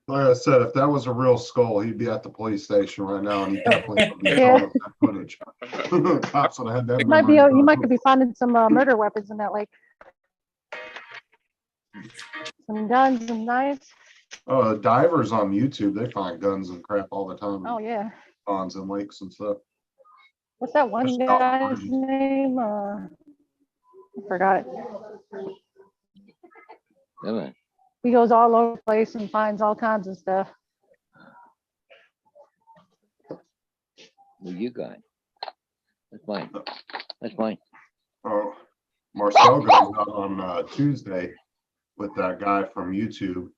Like I said, if that was a real skull, he'd be at the police station right now and he definitely would be Yeah. showing that footage. Cops would have had that. You might be, you might could be finding some murder weapons in that lake. Some guns and knives. Oh, divers on YouTube, they find guns and crap all the time. Oh, yeah. Ponds and lakes and stuff. What's that one Just guy's outrageous. name? I forgot. Yeah, man. He goes all over the place and finds all kinds of stuff. What you got? That's mine. That's mine. Oh, Marcel goes out on Tuesday with that guy from YouTube.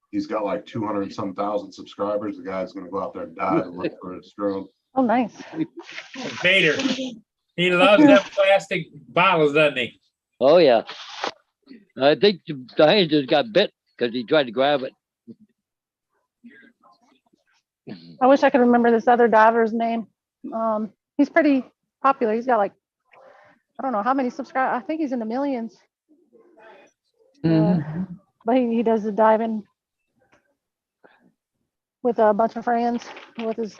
He's got like 200 and some thousand subscribers. The guy's gonna go out there and dive and look for his drone. Oh, nice. Vader. He loves them plastic bottles, doesn't he? Oh, yeah. I think the hand just got bit because he tried to grab it. I wish I could remember this other diver's name. He's pretty popular. He's got like, I don't know how many subscribers. I think he's in the millions. But he does the diving with a bunch of friends. With his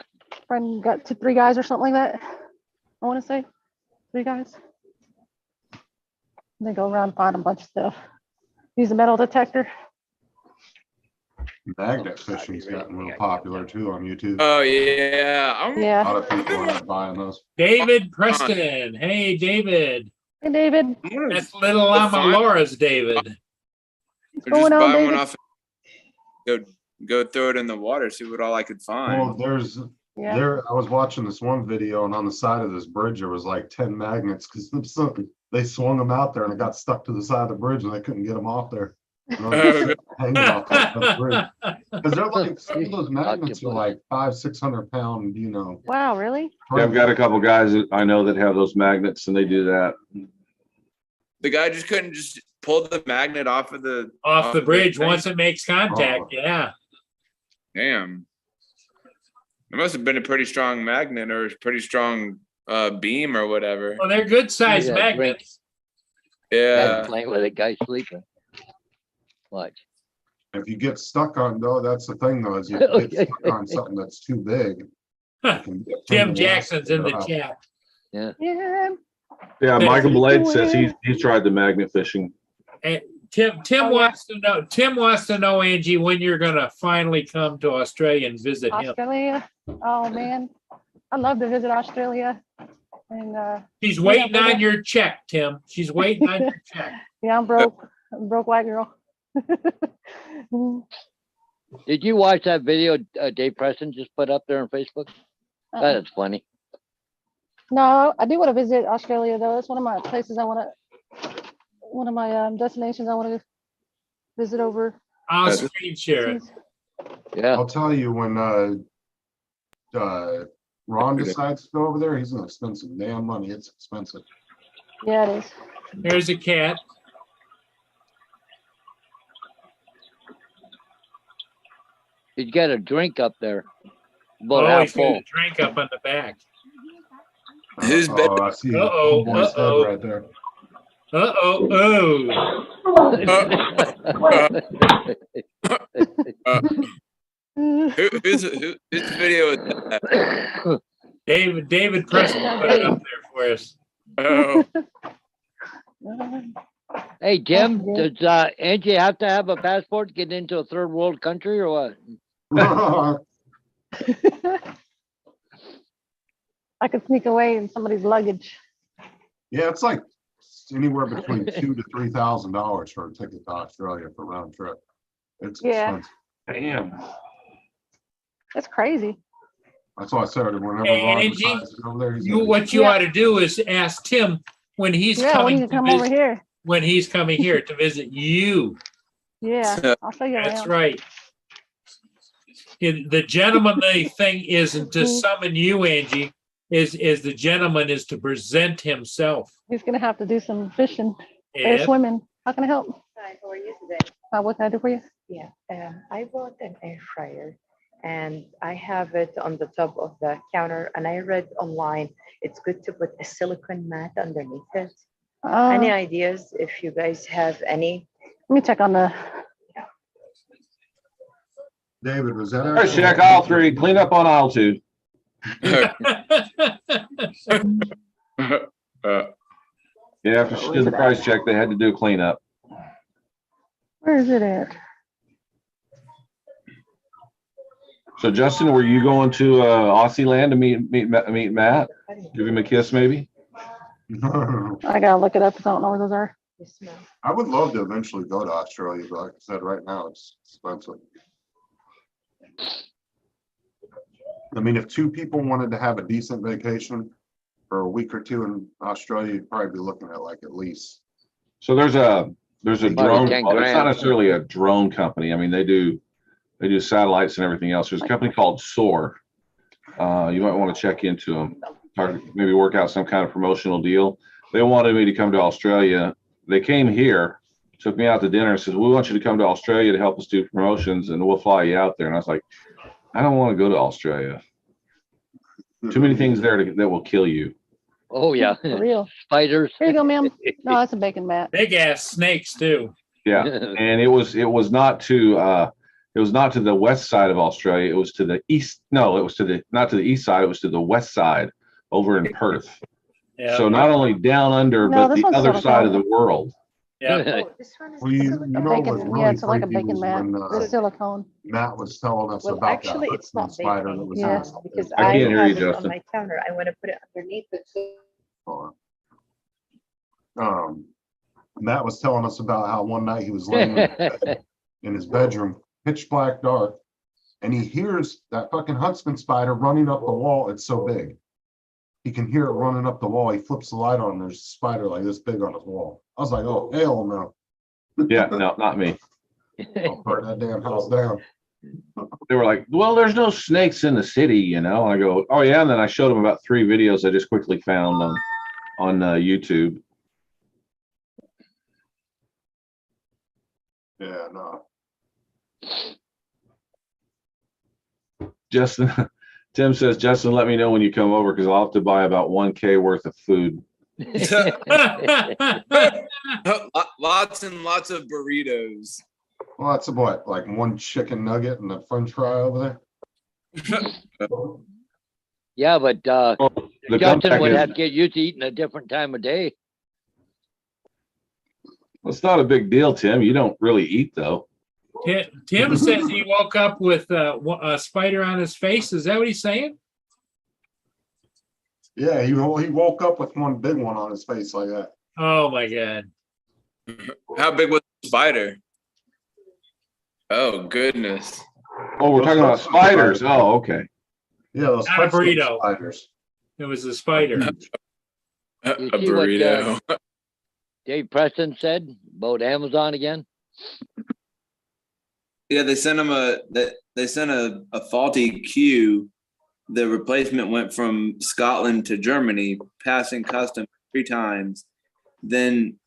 friend, got 3 guys or something like that. I want to say 3 guys. They go around and find a bunch of stuff. Use a metal detector. Magnet fishing's gotten real popular too on YouTube. Oh yeah. A Yeah. lot of people are buying those. David Preston. Hey, David. Hey, David. That's little Llama Laura's David. What's Or just going on, buy one David? off. Go throw it in the water. See what all I could find. Well, there's Yeah. I was watching this one video and on the side of this bridge, there was like 10 magnets because they swung them out there and it got stuck to the side of the bridge and they couldn't get them off there. And they were just hanging off the bridge. Because they're like, some of those magnets are like 500-600 pound, you know. Wow, really? Yeah, I've got a couple guys that I know that have those magnets and they do that. The guy just couldn't just pull the magnet off of the bridge thing. once it makes contact. Oh. Yeah. Damn. It must have been a pretty strong magnet or a pretty strong beam or whatever. Well, they're good sized Look at that drink. magnets. Yeah. Playing with it, guy sleeping. Watch. If you get stuck on, though, that's the thing though, is you get stuck on something that's too big. it can be a pain Tim in the ass to Jackson's in get the out. chat. Yeah. Yeah, Michael Blade says he's tried the magnet fishing. And Tim Oh, yeah. wants to know. Tim wants to know, Angie, when you're gonna finally come to Australia and visit him. Australia. Oh, man. I'd love to visit Australia. And She's waiting on your check, Tim. She's waiting on your check. yeah, I'm broke. I'm a broke white girl. Did you watch that video Dave Preston just put up there on Facebook? That is funny. No, I do want to visit Australia though. It's one of my places I want to, one of my destinations I want to visit over. I'll screen share it. Yeah. I'll tell you when Ron decides to go over there, he's gonna spend some damn money. It's expensive. Yeah, it is. There's a cat. He's got a drink up there. About Oh, half he's got a full. drink up on the back. Who's bed? Oh, I see the Uh-oh, boy's head uh-oh. right there. Whose video is that? David Preston put it up there for us. Oh, Hey, Jim, does Angie have to have a passport to get into a third world country or what? I could sneak away in somebody's luggage. Yeah, it's like anywhere between $2,000 to $3,000 for a ticket to Australia for round trip. It's Yeah. expensive. Damn. That's crazy. That's why I said whenever Hey, Ron Angie, decides to go there, he's gonna What you ought to do is ask Tim when he's Yeah, when coming you to come over visit, here. when he's coming here to visit you. Yeah, I'll show you That's around. right. The gentlemanly thing isn't to summon you, Angie. Is the gentleman is to present himself. He's gonna have to do some fishing or Yeah. swimming. How can I help? Hi, how are you today? What can I do for you? Yeah, I bought an air fryer and I have it on the top of the counter. And I read online it's good to put a silicone mat underneath it. Any Let ideas if you guys have any? me check on the, David, was that? First check aisle 3, clean up on aisle 2. Yeah, after she did the price check, they had to do a cleanup. where is it at? So Justin, were you going to Aussie land to meet Matt? Give him a kiss, maybe? I gotta look it up, 'cause I don't know where those are. Yes, ma'am. I would love to eventually go to Australia, but like I said, right now it's expensive. I mean, if two people wanted to have a decent vacation for a week or two in Australia, you'd probably be looking at like at least. So there's a Probably drone, 10 well, it's not grand. necessarily a drone company. I mean, they do satellites and everything else. There's a company called Soar. You might want to check into them, maybe work out some kind of promotional deal. They wanted me to come to Australia. They came here, took me out to dinner and said, we want you to come to Australia to help us do promotions and we'll fly you out there. And I was like, I don't want to go to Australia. Too many things there that will kill you. Oh, yeah. For real. Spiders. Here you go, ma'am. No, that's a bacon mat. Big ass snakes too. Yeah. And it was not to the west side of Australia. It was to the east. No, it was not to the east side. It was to the west side over in Perth. Yeah. So not only down under, No, but this the one's other silicone. side of the world. Yeah. Oh, this one is Well, you silicone. know A what's bacon, really yeah, it's like a freaky bacon was mat. when, It's silicone. Matt was telling us Well, about actually, that it's not Hudson spider that bacon. was. Yes. Because I I can't hear have you, it on Justin. my counter. I want to put it underneath it. Matt was telling us about how one night he was laying in his bedroom, pitch black dark, and he hears that fucking huntsman spider running up the wall. It's so big. He can hear it running up the wall. He flips the light on, and there's a spider like this big on his wall. I was like, oh, hell no. Yeah, no, not me. I'll burn that damn house down. They were like, well, there's no snakes in the city, you know. I go, oh yeah, and then I showed them about 3 videos I just quickly found on YouTube. Yeah, no. Justin, Tim says, Justin, let me know when you come over because I'll have to buy about 1K worth of food. Lots and lots of burritos. Well, that's what, like one chicken nugget and a french fry over there? Yeah, but The Justin comeback would is, have to get used to eating a different time of day. it's not a big deal, Tim. You don't really eat though. Tim says he woke up with a spider on his face. Is that what he's saying? Yeah, he woke up with one big one on his face like that. Oh my God. How big was the spider? Oh goodness. Oh, we're talking about spiders. Oh, okay. Yeah, those Not a pestilence burrito. spiders. It was a spider. A You see what, burrito. Dave Preston said about Amazon again. Yeah, they sent him a faulty queue. The replacement went from Scotland to Germany, passing customs 3 times. Then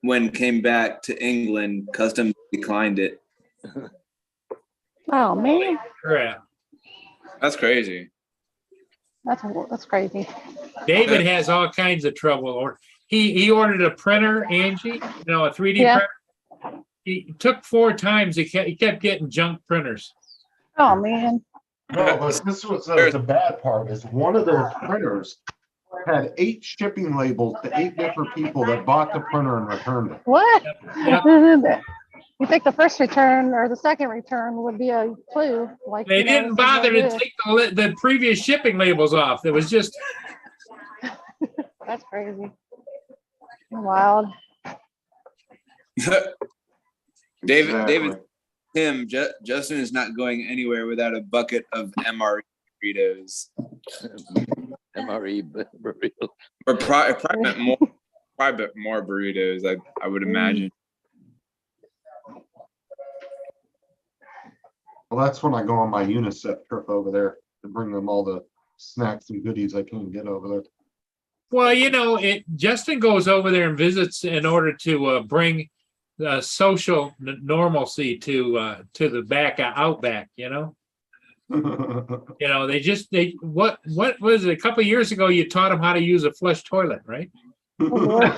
when came back to England, customs declined it. Oh, man, Crap. That's crazy. that's crazy. David has all kinds of trouble. Or he ordered a printer, Angie, a 3D Yeah. printer. He took 4 times. He kept getting junk printers. Oh, man. No, but this was the bad part is one of their printers had 8 shipping labels to 8 different people that bought the printer and returned it. What? Yep. You think the first return or the second return would be a clue? Like They you know, didn't this is no bother to good. take the previous shipping labels off. It was just, That's crazy. Wild. David, Tim, Justin is not going anywhere without a bucket of MRE burritos. MRE burrito. Or private more burritos, I would imagine. Well, that's when I go on my UNICEF trip over there to bring them all the snacks and goodies I can get over there. well, Justin goes over there and visits in order to bring social normalcy to the outback, you know? You know, what was it? A couple of years ago, you taught them how to use a flush toilet, right? Oh, Lord.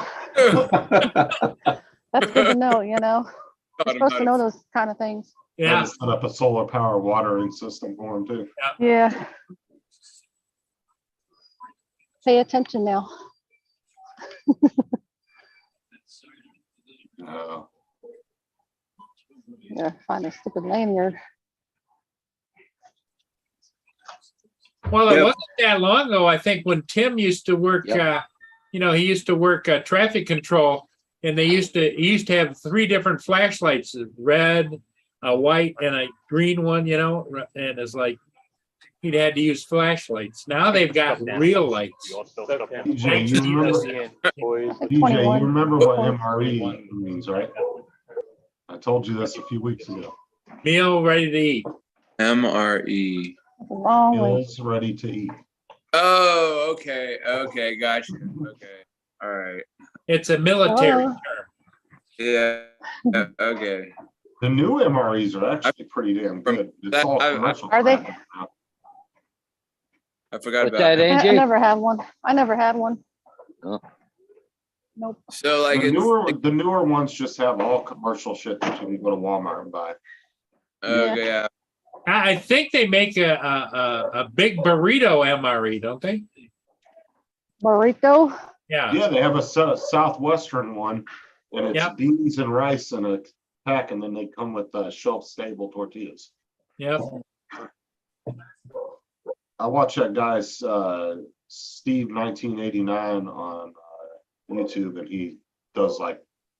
That's good to know, you know? You're supposed to know those kind of things. Yeah. Set up a solar power watering system for them too. Yeah. Pay attention now. No. Yeah, find a stupid lanyard. Well, it Yep. wasn't that long ago, I think, when Tim used to work, Yep. he used to work traffic control, and he used to have 3 different flashlights, a red, a white, and a green one, you know, and it's like he'd had to use flashlights. Now they've got real lights. DJ, you remember, DJ, you 21. remember what MRE means, right? I told you this a few weeks ago. Meal ready to eat. MRE. Wrong way. Meals ready to eat. Oh, okay. Okay. Gotcha. Okay. All right. It's a military Oh. term. Yeah. Okay. The new MREs are actually pretty damn good. It's all commercial. Are they? crap now. I forgot What's about that, that. I Angie? never had one. I never had one. Oh. Nope. So like The newer ones just have all commercial shit that you can go to Walmart and buy. okay, yeah. I think they make a big burrito MRE, don't they? Burrito. Yeah. Yeah, they have a Southwestern one, and it's Yep. beans and rice in a pack, and then they come with shelf-stable tortillas. Yep. I watch that guy's Steve 1989 on YouTube, and he does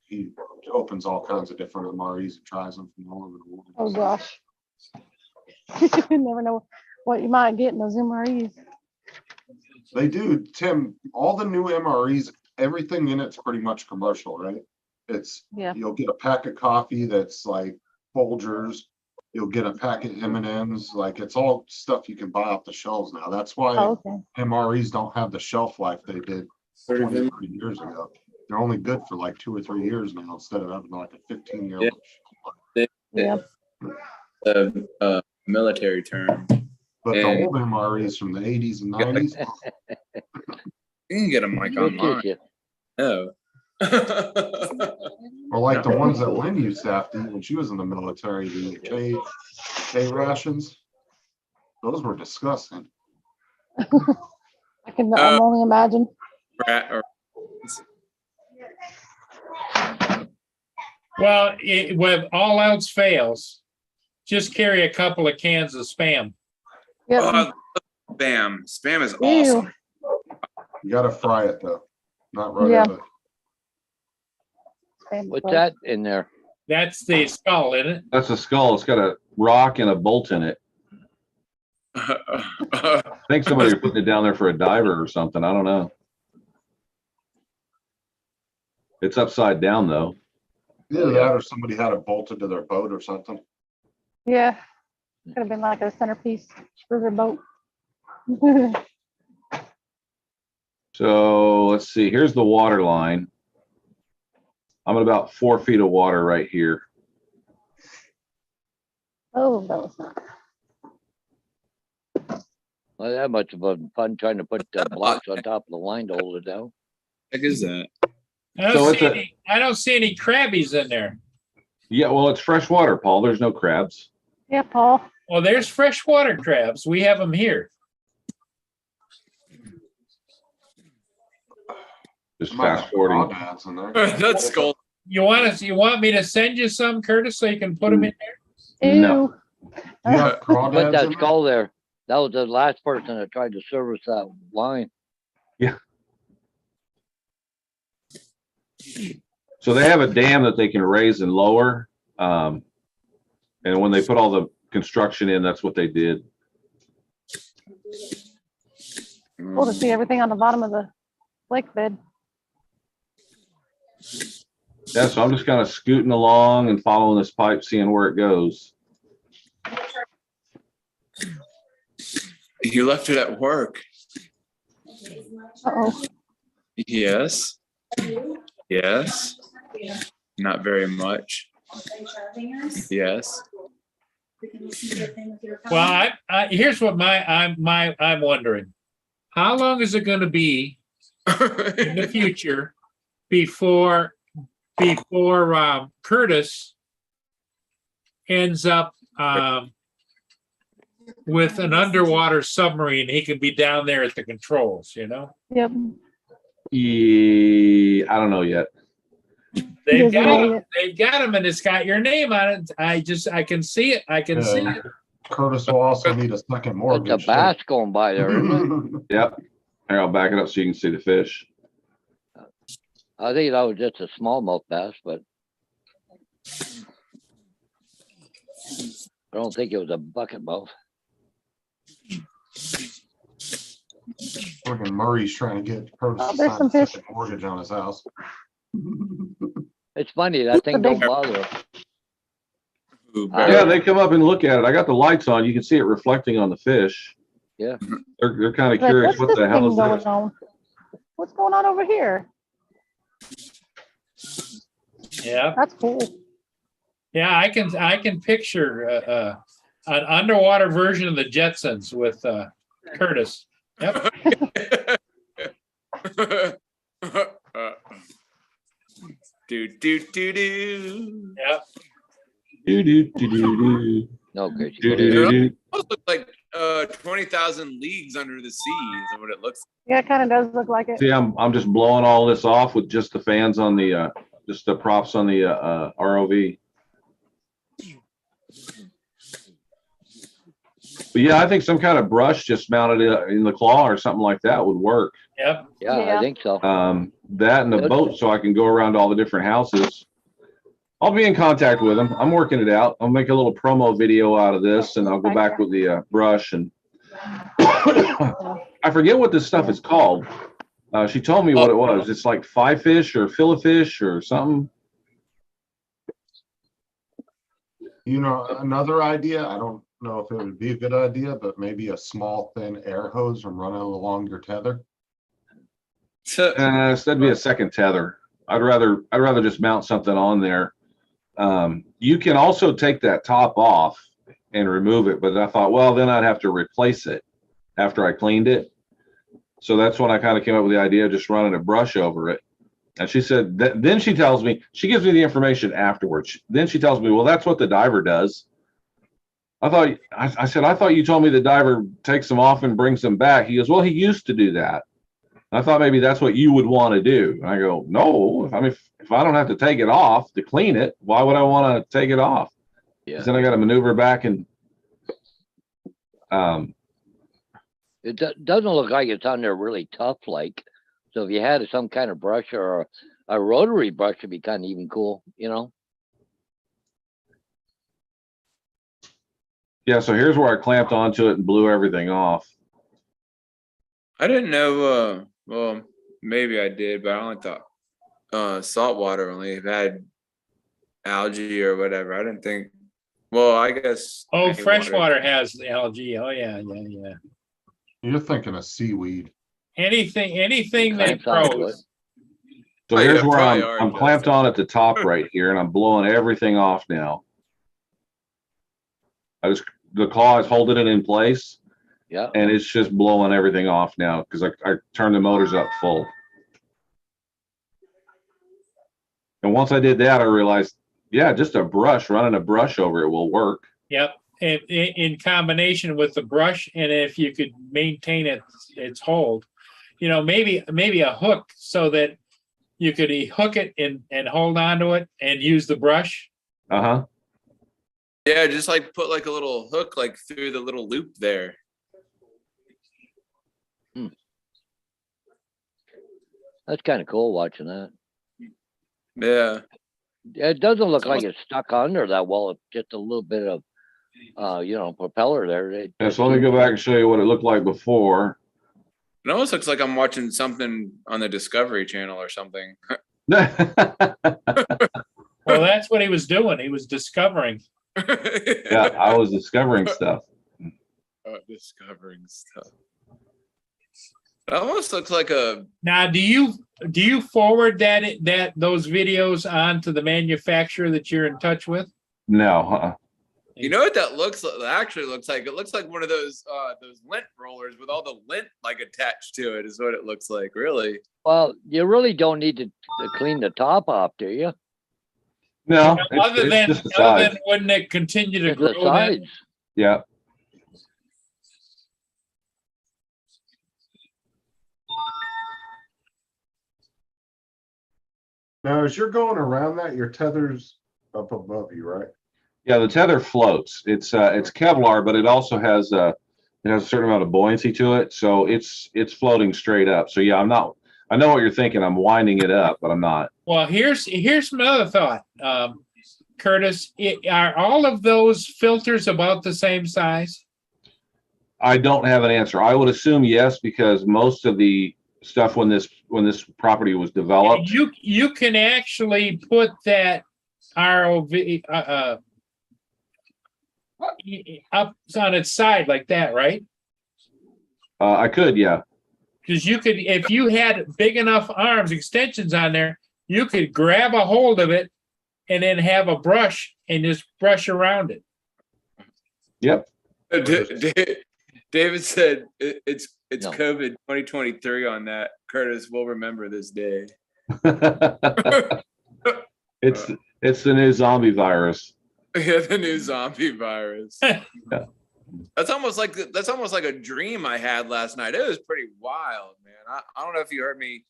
he opens all kinds of different MREs and tries them from all over the world. Oh gosh. You never know what you might get in those MREs. They do, Tim. All the new MREs, everything in it's pretty much commercial, right? It's Yeah. You'll get a pack of coffee that's like Folgers. You'll get a pack of M&Ms. Like it's all stuff you can buy off the shelves now. That's why Oh, okay. MREs don't have the shelf life they did 20, 30 years ago. They're only good for like 2 or 3 years now instead of having like a 15-year. Yeah. Military term. But Yeah. the old MREs from the 80s and 90s, You can get them like Go online. kiss you. No. or like the ones that Lynn used to have to eat when she was in the military, the K rations. Those were disgusting. I can only imagine. Rat or Well, when all else fails, just carry a couple of cans of Spam. Yep. Spam. Spam is Ew. awesome. You gotta fry it though, not right Yeah. out of it. Spam What's fries. that in there? That's the skull, isn't it? That's a skull. It's got a rock and a bolt in it. I think somebody's putting it down there for a diver or something. I don't know. It's upside down though. Either that or somebody had it bolted to their boat or something. Yeah. Could have been like a centerpiece for their boat. So let's see. Here's the water line. I'm at about 4 feet of water right here. Oh, that was not. Well, that much of fun trying to put blocks on top of the line to hold it down. Heck is that? So it's I don't see any crabbies in there. Yeah, well, it's fresh water, Paul. There's no crabs. Yeah, Paul. Well, there's freshwater crabs. We have them here. Just Might have fast forwarding. crawdads in there. That's gold. You want me to send you some, Curtis, so you can put them in there? Ew. No. Do you have Put crawdads that in there? skull there. That was the last person that tried to service that line. So they have a dam that they can raise and lower. And when they put all the construction in, that's what they did. Cool to see everything on the bottom of the lake bed. Yeah, so I'm just kind of scooting along and following this pipe, seeing where it goes. You left it at work. Uh-oh. Yes. Yes. Not very much. Yes. Well, here's what I'm wondering. How long is it gonna be in the future before Curtis ends up with an underwater submarine? He can be down there at the controls, you know? Yep. I don't know yet. They've Doesn't got know him, they've got him, and it's got your name on it. I can see it. I can see Yeah. it. Curtis will also need a second It's mortgage. a too. bass going by there, isn't it? Yep. Here, I'll back it up so you can see the fish. I think that was just a smallmouth bass, but I don't think it was a bucket mouth. Friggin' Murray's trying to get Curtis Oh, to there's sign some a fish. second mortgage on his house. It's funny, that thing don't big- bother him. Ooh, Yeah, Yeah, barely. they come up and look at it. I got the lights on. You can see it reflecting on the fish. Yeah. They're kind of Like, curious. what's What this the hell thing is going this? on? What's going on over here? Yeah, That's cool. yeah. I can picture an underwater version of the Jetsons with Curtis. Yep. Do do do do. Yep. Do, do, do, do, do. No, Gracie. Do, go do, ahead. do, do. Almost look like 20,000 leagues under the sea is what it looks Yeah, it kind of does look like it. See, I'm just blowing all this off with just the fans on the just the props on the ROV. But yeah, I think some kind of brush just mounted in the claw or something like that would work. Yep. Yeah, I Yeah. think so. That and the boat, so I can go around to all the different houses. I'll be in contact with them. I'm working it out. I'll make a little promo video out of this, and I'll go back with the brush. And I forget what this stuff is called. She told me what it was. It's like five fish or fill a fish or something. You know, another idea, I don't know if it would be a good idea, but maybe a small thin air hose and run it along your tether. like. That'd be a second tether. I'd rather just mount something on there. You can also take that top off and remove it, but I thought, well, then I'd have to replace it after I cleaned it. So that's when I kind of came up with the idea of just running a brush over it. And she said that, then she tells me, she gives me the information afterwards. Then she tells me, well, that's what the diver does. I said, I thought you told me the diver takes them off and brings them back. He goes, well, he used to do that. I thought maybe that's what you would want to do. And I go, no, I mean, if I don't have to take it off to clean it, why would I want to take it off? Yeah. 'Cause then I got to maneuver back and, It doesn't look like it's on there really tough, like. So if you had some kind of brush or a rotary brush, would be kind of even cool, you know? yeah, so here's where I clamped onto it and blew everything off. I didn't know. Well, maybe I did, but I only thought saltwater only had algae or whatever. I didn't think. Well, I guess. Oh, any freshwater has the algae. Oh, yeah, yeah, yeah. You're thinking of seaweed. Anything that Clamps onto grows. So Oh, yeah, here's where probably I'm already does clamped that. on at the top right here, and I'm blowing everything off now. The claw is holding it in place, Yeah. and it's just blowing everything off now because I turned the motors up full. And once I did that, I realized, yeah, just a brush, running a brush over it will work. Yep. And in combination with the brush, and if you could maintain its hold, you know, maybe a hook so that you could hook it and hold onto it and use the brush. Uh-huh. Yeah, just like put like a little hook like through the little loop there. That's kind of cool watching that. Yeah. Yeah, it doesn't look like it's stuck under that well. It's just a little bit of, propeller there. Yeah, so let me go back and show you what it looked like before. It almost looks like I'm watching something on the Discovery Channel or something. Well, that's what he was doing. He was discovering. Yeah, I was discovering stuff. Discovering stuff. It almost looks like a. Now, do you forward those videos on to the manufacturer that you're in touch with? No, You know what that looks like? That actually looks like. It looks like one of those lint rollers with all the lint like attached to it. Is what it looks like. Really. Well, you really don't need to clean the top off, do you? no. Other than just the sides. wouldn't it continue to Just the grow then? sides. Yeah. Now, as you're going around that, your tether's up above you, right? Yeah, the tether floats. It's Kevlar, but it also has a certain amount of buoyancy to it, so it's floating straight up. So yeah, I know what you're thinking. I'm winding it up, but I'm not. Well, here's another thought, Curtis. Are all of those filters about the same size? I don't have an answer. I would assume yes, because most of the stuff when this property was developed, You can actually put that ROV up on its side like that, right? I could, yeah. Because you could, if you had big enough arms extensions on there, you could grab a hold of it and then have a brush and just brush around it. Yep. David said it's No. COVID 2023 on that. Curtis will remember this day. It's the new zombie virus. Yeah, the new zombie virus. That's almost like a dream I had last night. It was pretty wild, man. I don't know if you heard me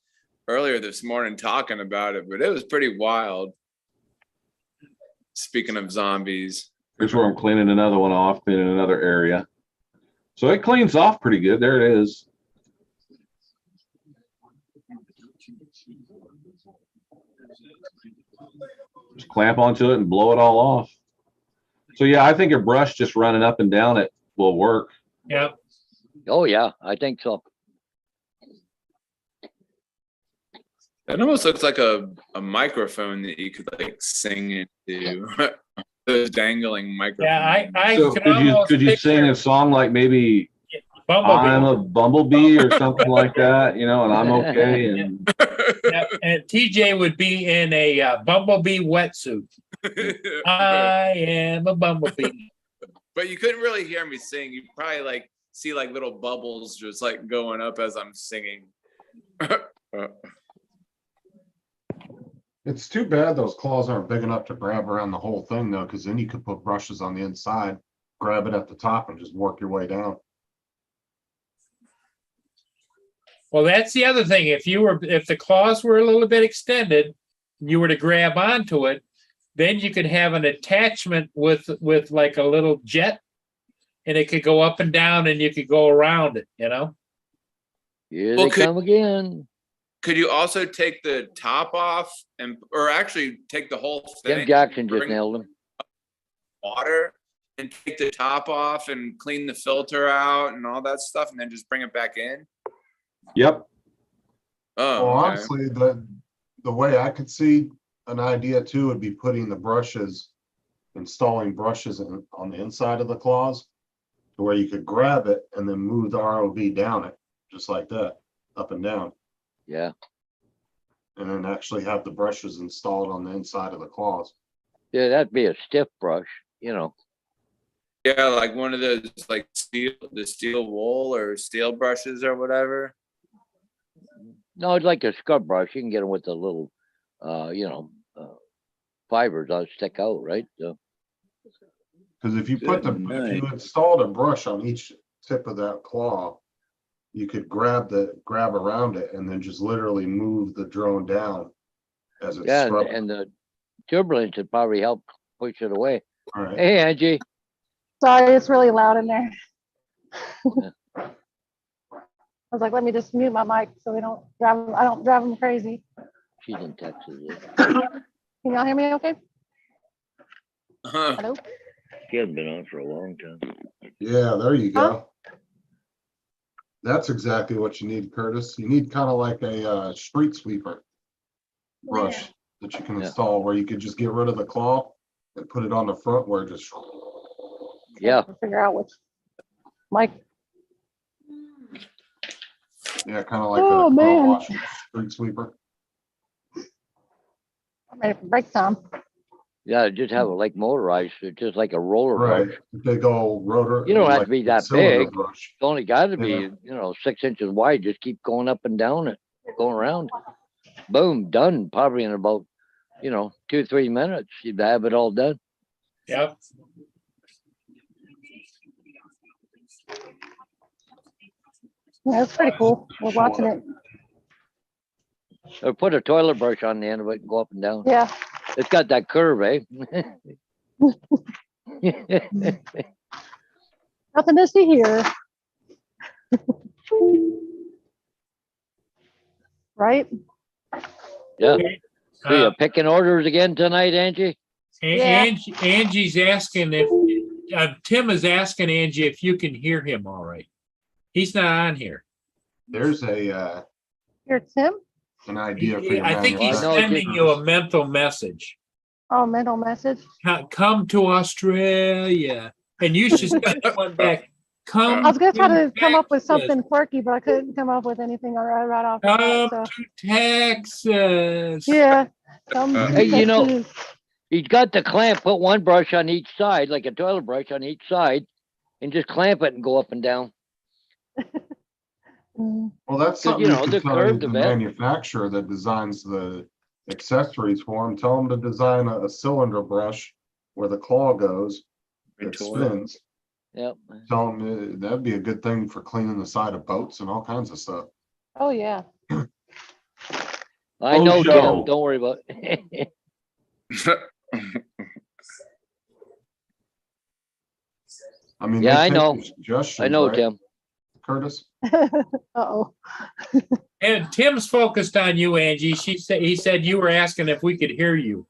earlier this morning talking about it, but it was pretty wild. Speaking of zombies. Here's where I'm cleaning another one off, cleaning another area. So it cleans off pretty good. There it is. Just clamp onto it and blow it all off. So yeah, I think a brush just running up and down it will work. Yeah. Oh, yeah, I think so. It almost looks like a microphone that you could like sing into. Those dangling microphones. Yeah, I So can could you almost sing picture a song like maybe Bumblebee. I'm a bumblebee or something like that, you know, and I'm okay. And Yeah, and TJ would be in a bumblebee wetsuit. I am a bumblebee. But you couldn't really hear me sing. You probably like see like little bubbles just like going up as I'm singing. It's too bad those claws aren't big enough to grab around the whole thing though, because then you could put brushes on the inside, grab it at the top and just work your way down. Well, that's the other thing. If the claws were a little bit extended, you were to grab onto it, then you could have an attachment with like a little jet, and it could go up and down, and you could go around it. You know. Here Well, they come again. Could you also take the top off or actually take the whole Tim thing, Jackson just bring nailed him. water and take the top off and clean the filter out and all that stuff and then just bring it back in? yep. Oh, Well, okay. honestly, the way I could see an idea too would be putting the brushes, installing brushes on the inside of the claws to where you could grab it and then move the ROV down it, just like that, up and down. Yeah, And then actually have the brushes installed on the inside of the claws. yeah, that'd be a stiff brush, you know. Yeah, like one of those like steel wool or steel brushes or whatever. No, it's like a scrub brush. You can get them with the little, fibers that stick out, right? So, Because if you Good if night. you installed a brush on each tip of that claw, you could grab around it and then just literally move the drone down as it's yeah, scrubbing. and the turbulence would probably help push it away. All right. Hey, Angie. Sorry, it's really loud in there. I was like, let me just mute my mic so I don't drive them crazy. She's in Texas. Yeah. Can y'all hear me okay? Hello? She hasn't been on for a long time. Yeah, there you Huh? go. That's exactly what you need, Curtis. You need kind of like a street sweeper brush that you can Yeah. install where you could just get rid of the claw and put it on the front where it just. Yeah, Figure out which mic. Yeah, kind of like Oh, a car man. wash, street sweeper. I'm ready for break time. Yeah, just have it like motorized, it's just like a roller Right, brush. big old rotor. You don't have like to be that cylinder big. brush. It's only gotta be, Yeah. 6 inches wide, just keep going up and down it, going around. Boom, done, probably in about, 2-3 minutes, you'd have it all done. Yep. Yeah, it's pretty cool. We're watching it. Or put a toilet brush on the end of it and go up and down. Yeah. It's got that curve, eh? Nothing to see here. Right? Yeah. Okay. So you're picking orders again tonight, Angie? Yeah. Angie's asking if, Tim is asking Angie if you can hear him all right. He's not on here. There's a, Here, Tim. an idea for your I think he's Well, I know it sending you a mental message. Oh, mental message. Come to Australia. And you should send one back. Come. I was gonna try to come up with Texas. something quirky, but I couldn't come up with anything right off. the bat, Come so. to Texas. Yeah. Come to Hey, you know- Texas. He's got the clamp, put one brush on each side, like a toilet brush on each side, and just clamp it and go up and down. Mm. well, that's 'Cause, something you they're can tell curved the a bit. manufacturer that designs the accessories for them. Tell them to design a cylinder brush where the claw goes, that spins. Yep. Tell them that'd be a good thing for cleaning the side of boats and all kinds of stuff. Oh, yeah. I Oh, know, show. Tim, don't worry about it. I mean, Yeah, they I take know. your suggestions, I know, right, Tim. Curtis? Uh-oh. And Tim's focused on you, Angie. He said you were asking if we could hear you.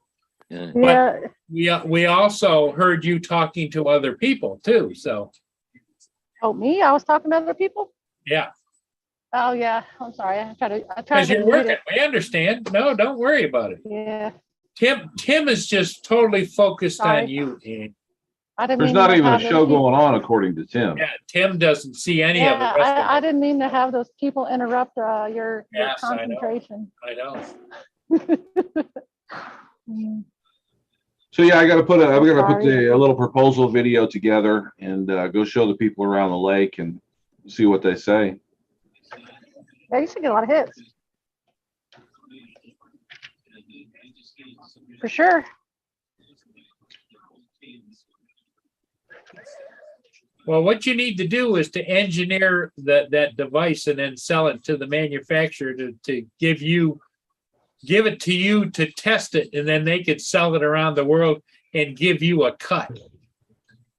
Yeah. Yeah. We also heard you talking to other people too. So, Oh, me? I was talking to other people? yeah, Oh, yeah. I'm sorry. I tried because to you're read working. it. We understand. No, don't worry about it. Yeah. Tim is just totally focused on Sorry. you, Angie. I didn't There's mean not to even a have those show people- going on according to Tim. Yeah, Tim doesn't see any of the Yeah, rest I of it. didn't mean to have those people interrupt your Yes, I know. concentration. I know. Mm. So yeah, I gotta put I'm a little proposal video together and go show the people around the lake and see what they say. Yeah, you should get a lot of hits. For sure. Well, what you need to do is to engineer that device and then sell it to the manufacturer to give it to you to test it, and then they could sell it around the world and give you a cut.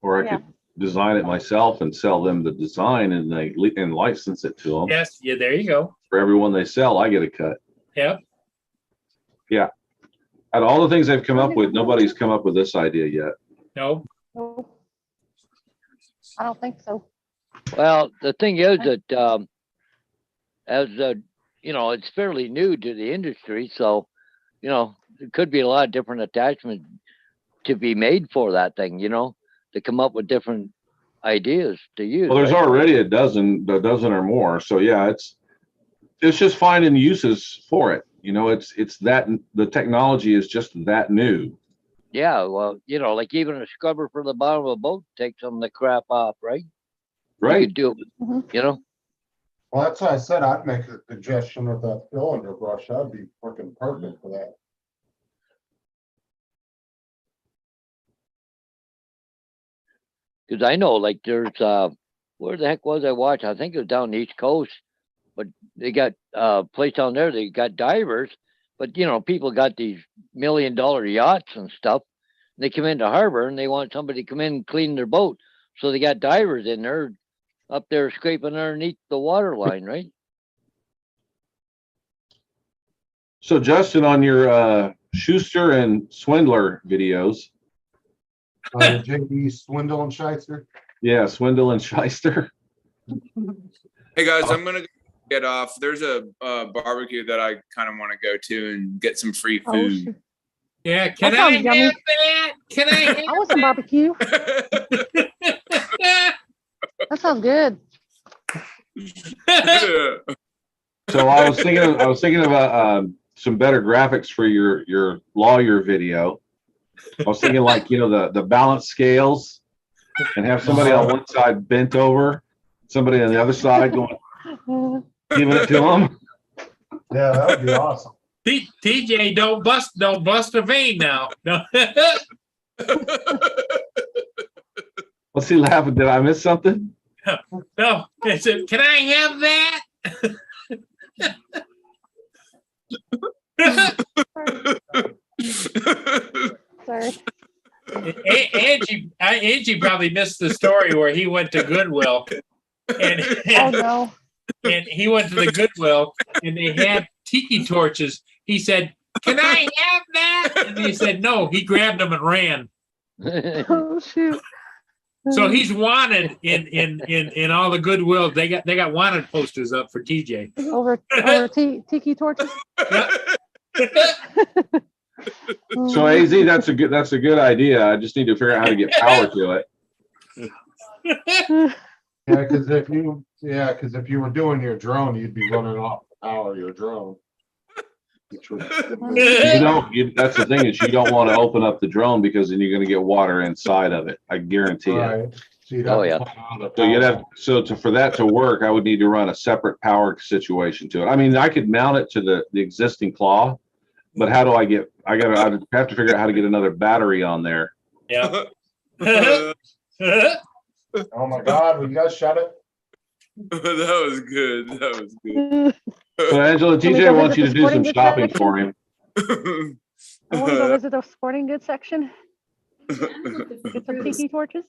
Or I Yeah. could design it myself and sell them the design and and license it to them. Yes, yeah, there you go. For everyone they sell, I get a cut. Yep. Out of all the things they've come up with, nobody's come up with this idea yet. No, No. I don't think so. Well, the thing is that, it's fairly new to the industry, so, there could be a lot of different attachments to be made for that thing, to come up with different ideas to use. Well, there's right? already a dozen or more. So yeah, it's just finding uses for it. It's that the technology is just that new. Yeah, well, like even a scrubber for the bottom of a boat takes some of the crap off, right? You Right. could do it, Mhm. Well, that's why I said I'd make a suggestion with that cylinder brush. That'd be freaking perfect for that. Because I know, like, there's where the heck was I watching? I think it was down the East Coast, but they got place down there. They got divers, but people got these $1 million yachts and stuff. They come into harbor and they want somebody to come in and clean their boat, so they got divers in there, up there scraping underneath the water line, right? So Justin, on your Schuster and Swindler videos, JD Swindle and Shyster. yeah, Swindle and Shyster. Hey guys, I'm gonna get off. There's a barbecue that I kind of want to go to and get some free Oh, food. shoot. yeah. Can That I sounds yummy. have that? Can I have I want some barbecue. that? That sounds good. So I was thinking about some better graphics for your lawyer video. I was thinking like, the balance scales and have somebody on one side bent over, somebody on the other side going, giving it to them. Yeah, that would be awesome. TJ, don't bust a vein now. No. What's he laughing? Did I miss something? No, I said, can I have that? Sorry. Angie probably missed the story where he went to Goodwill and, Oh, no. and he went to the Goodwill and they had tiki torches. He said, can I have that? And they said, no, he grabbed them and ran. Oh, shoot. So he's wanted in all the Goodwill. They got wanted posters up for TJ. Over tiki torches. So AZ, that's a good idea. I just need to figure out how to get power to it. Yeah, because if you were doing your drone, you'd be running off the power of your drone. Which would- That's the thing is you don't want to open up the drone because then you're going to get water inside of it. I guarantee it. Right. So you'd Oh, have yeah. to put on the So you'd power. have for that to work, I would need to run a separate power situation to it. I mean, I could mount it to the existing claw, but how do I'd have to figure out how to get another battery on there. Yeah. Oh my God, will you guys shut it? That was good. That was good. So Angela, Can we TJ go wants you visit to the do some sporting goods shopping section? for him. I want to go visit the sporting goods section. Get some tiki torches.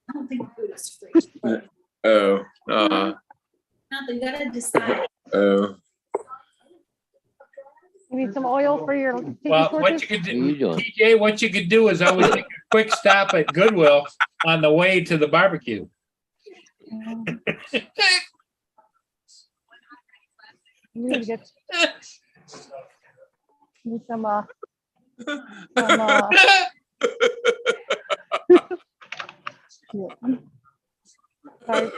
I don't think food is free. Oh. Nothing, gotta decide. Oh. You need some oil for your tiki Well, what torches? you could What are you do, doing? TJ, what you could do is always take a quick stop at Goodwill on the way to the barbecue. You need to get need some sorry.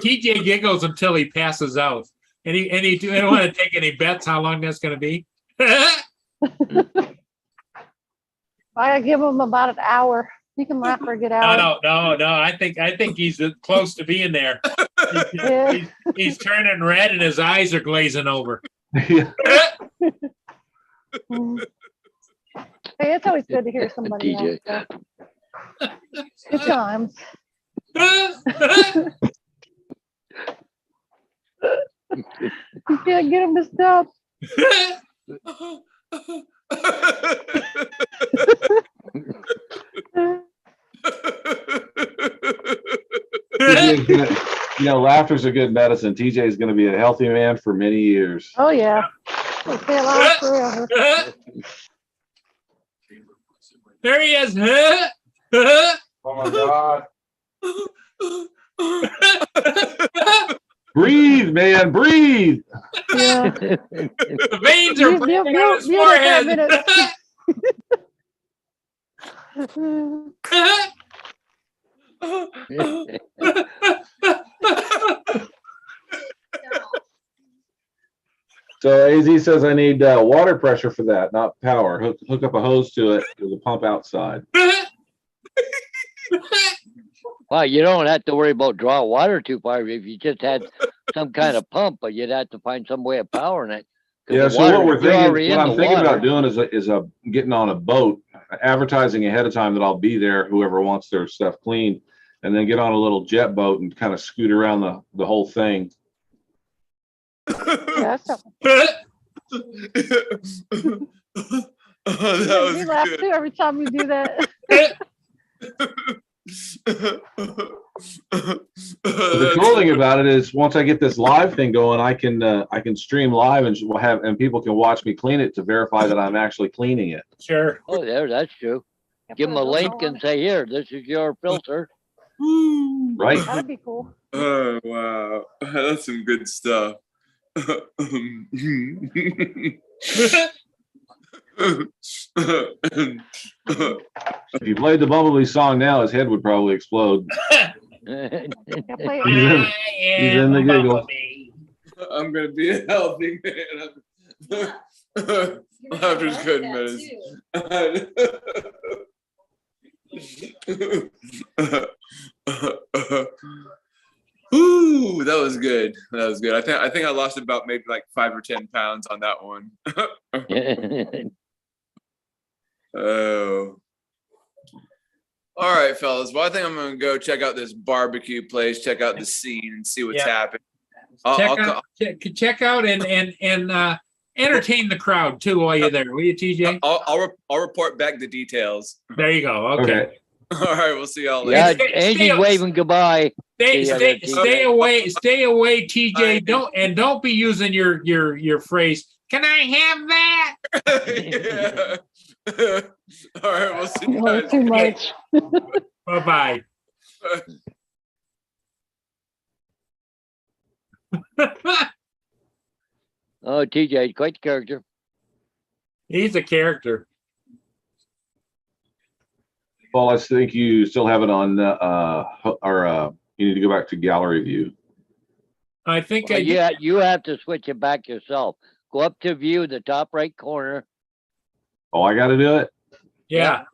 TJ giggles until he passes out, and he don't want to take any bets how long that's going to be. I give him about an hour. You can laugh for a good hour. No. I think he's close to being there. Yeah. He's turning red and his eyes are glazing over. Yeah. Mm. Hey, it's always good to hear somebody else. TJ. So. Good times. You can't get him to stop. TJ's gonna- laughter's a good medicine. TJ is going to be a healthy man for many years. Oh yeah. We'll stay alive forever. There he is. Oh my God. Breathe, man, breathe. Yeah. The veins are Mute- breaking mute- out his mute it for a forehead. So AZ says I need water pressure for that, not power. Hook up a hose to it with a pump outside. Well, you don't have to worry about drawing water too far if you just had some kind of pump, but you'd have to find some way of powering it. 'Cause Yeah, the so water- what we're you're thinking, already what in I'm the thinking about water. doing is getting on a boat, advertising ahead of time that I'll be there, whoever wants their stuff cleaned, and then get on a little jet boat and kind of scoot around the whole thing. Yeah, that's something. That You was laugh good. too every time you do that. The cool thing about it is once I get this live thing going, I can stream live and people can watch me clean it to verify that I'm actually cleaning it. Sure. Oh, there, that's true. Give them a link and say, here, this is your filter. Right? That'd be cool. Oh wow, that's some good stuff. If you played the Bumblebee song now, his head would probably explode. Yeah, play, He's in- He's am in the a giggles. bumblebee. I'm gonna be a healthy man. After You're good gonna like that medicine. Ooh, that was good. That was good. I think I lost about maybe like 5 or 10 pounds on that one. Oh. All right, fellas. Well, I think I'm gonna go check out this barbecue place, check out the scene, and see what's Yeah. happening. Check out and entertain the crowd too while you're there, will you, TJ? I'll report back the details. There you go. Okay. Okay. All right, we'll see y'all Yeah, later. Angie's waving goodbye. Stay, See ya stay, there, stay TJ. away, stay away, TJ. Bye. Don't be using your phrase. Can I have that? Yeah. All right, we'll see you Oh, guys. too much. Bye bye. Oh, TJ, quite the character. He's a character. Paul, I think you still have it on, you need to go back to gallery view. I think Well, I did. yeah, you have to switch it back yourself. Go up to view, the top right corner. Oh, I got to do it? Yeah.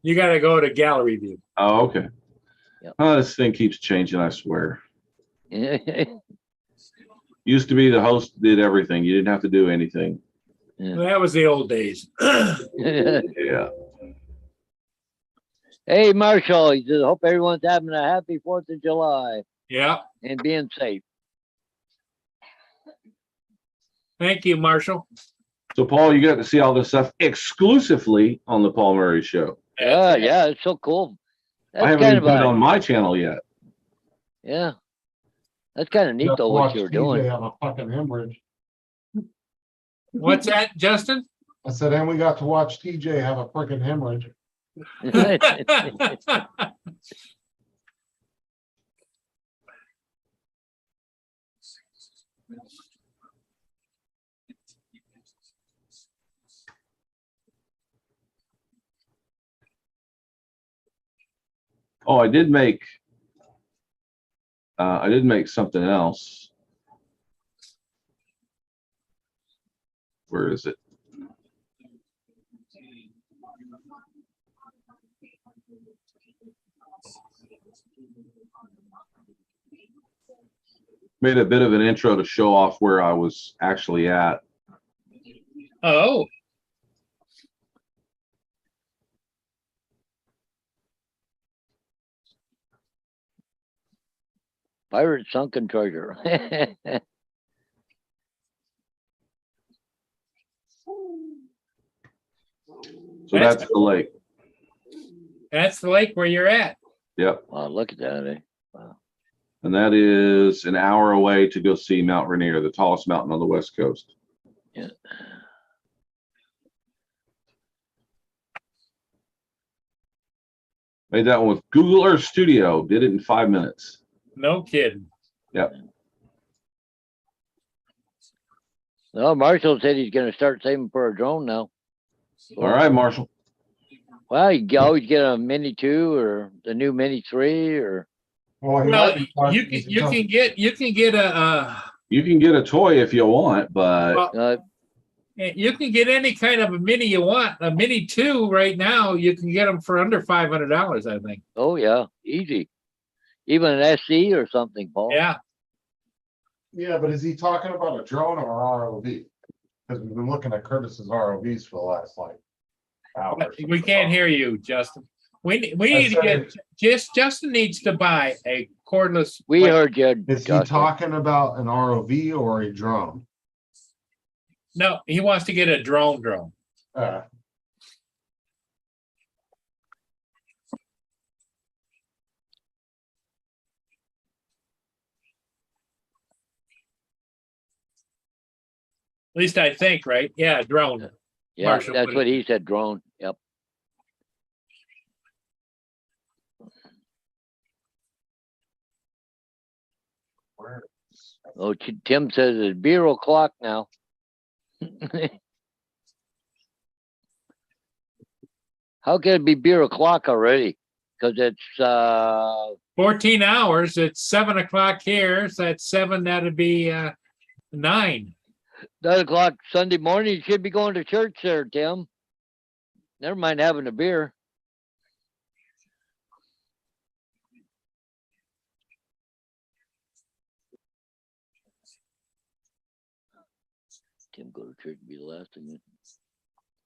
You got to go to gallery view. Oh, okay. Yep. Oh, this thing keeps changing, I swear. Yeah. Used to be the host did everything. You didn't have to do anything. That was the old days. Yeah. Hey, Marshall, he says, hope everyone's having a happy 4th of July Yeah. and being safe. Thank you, Marshall. So, Paul, you got to see all this stuff exclusively on the Paul Murray Show. Yeah, yeah, it's so cool. That's I haven't kind even of put it a, on my channel yet. yeah. That's kind of neat Just though, what watch you were TJ doing. Have a fucking hemorrhage. What's that, Justin? I said, and we got to watch TJ have a freaking hemorrhage. Oh, I did make something else. Where is it? Made a bit of an intro to show off where I was actually at. Oh, Pirate sunken treasure. So that's the lake. that's the lake where you're at. Yep. Wow, look at that, eh? And that is an hour away to go see Mount Rainier, the tallest mountain on the West Coast. Yeah. Made that one with Google Earth Studio. Did it in 5 minutes. No kidding. Yep. Well, Marshall said he's gonna start saving for a drone now. All right, Marshall. Well, you can always get a Mini 2 or the new Mini 3 or. Well, he Well, might be talking- you can get a You can get a toy if you want, but well, you can get any kind of a mini you want. A Mini 2 right now, you can get them for under $500, I think. Oh yeah, easy. Even an SC or something, Paul. Yeah. Yeah, but is he talking about a drone or ROV? Because we've been looking at Curtis's ROVs for the last like hour. We can't hear you, Justin. We need to get Justin needs to buy a cordless. We heard you. Is he Joshua. talking about an ROV or a drone? No, he wants to get a drone. Uh, At least I think, right? Yeah, drone. Yeah, Marshall that's put what it- he said, drone. Yep. Oh, Tim says it's beer o'clock now. How can it be beer o'clock already? cause it's, 14 hours, it's 7 o'clock here, so that's 7, that'd be 9. 9 o'clock Sunday morning. You should be going to church there, Tim. Never mind having a beer. Tim, go to church and be the last thing.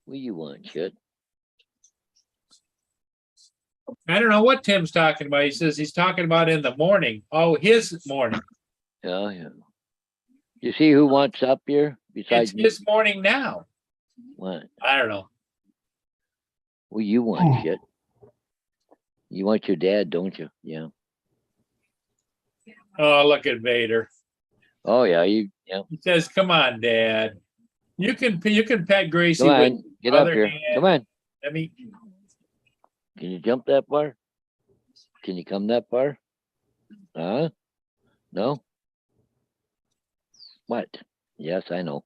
What you want, shit? I don't know what Tim's talking about. He says he's talking about in the morning. Oh, his morning. Yeah, yeah. You see who wants up here It's besides me? his morning now. What? I don't know. Well, you want shit. You want your dad, don't you? Yeah. Oh, look at Vader. Oh yeah, yeah. He says, "Come on, Dad. You can pet Gracie Come with on, get up other here. hand." Come on. I mean, Can you jump that far? Can you come that far? Huh? No? What? Yes, I know.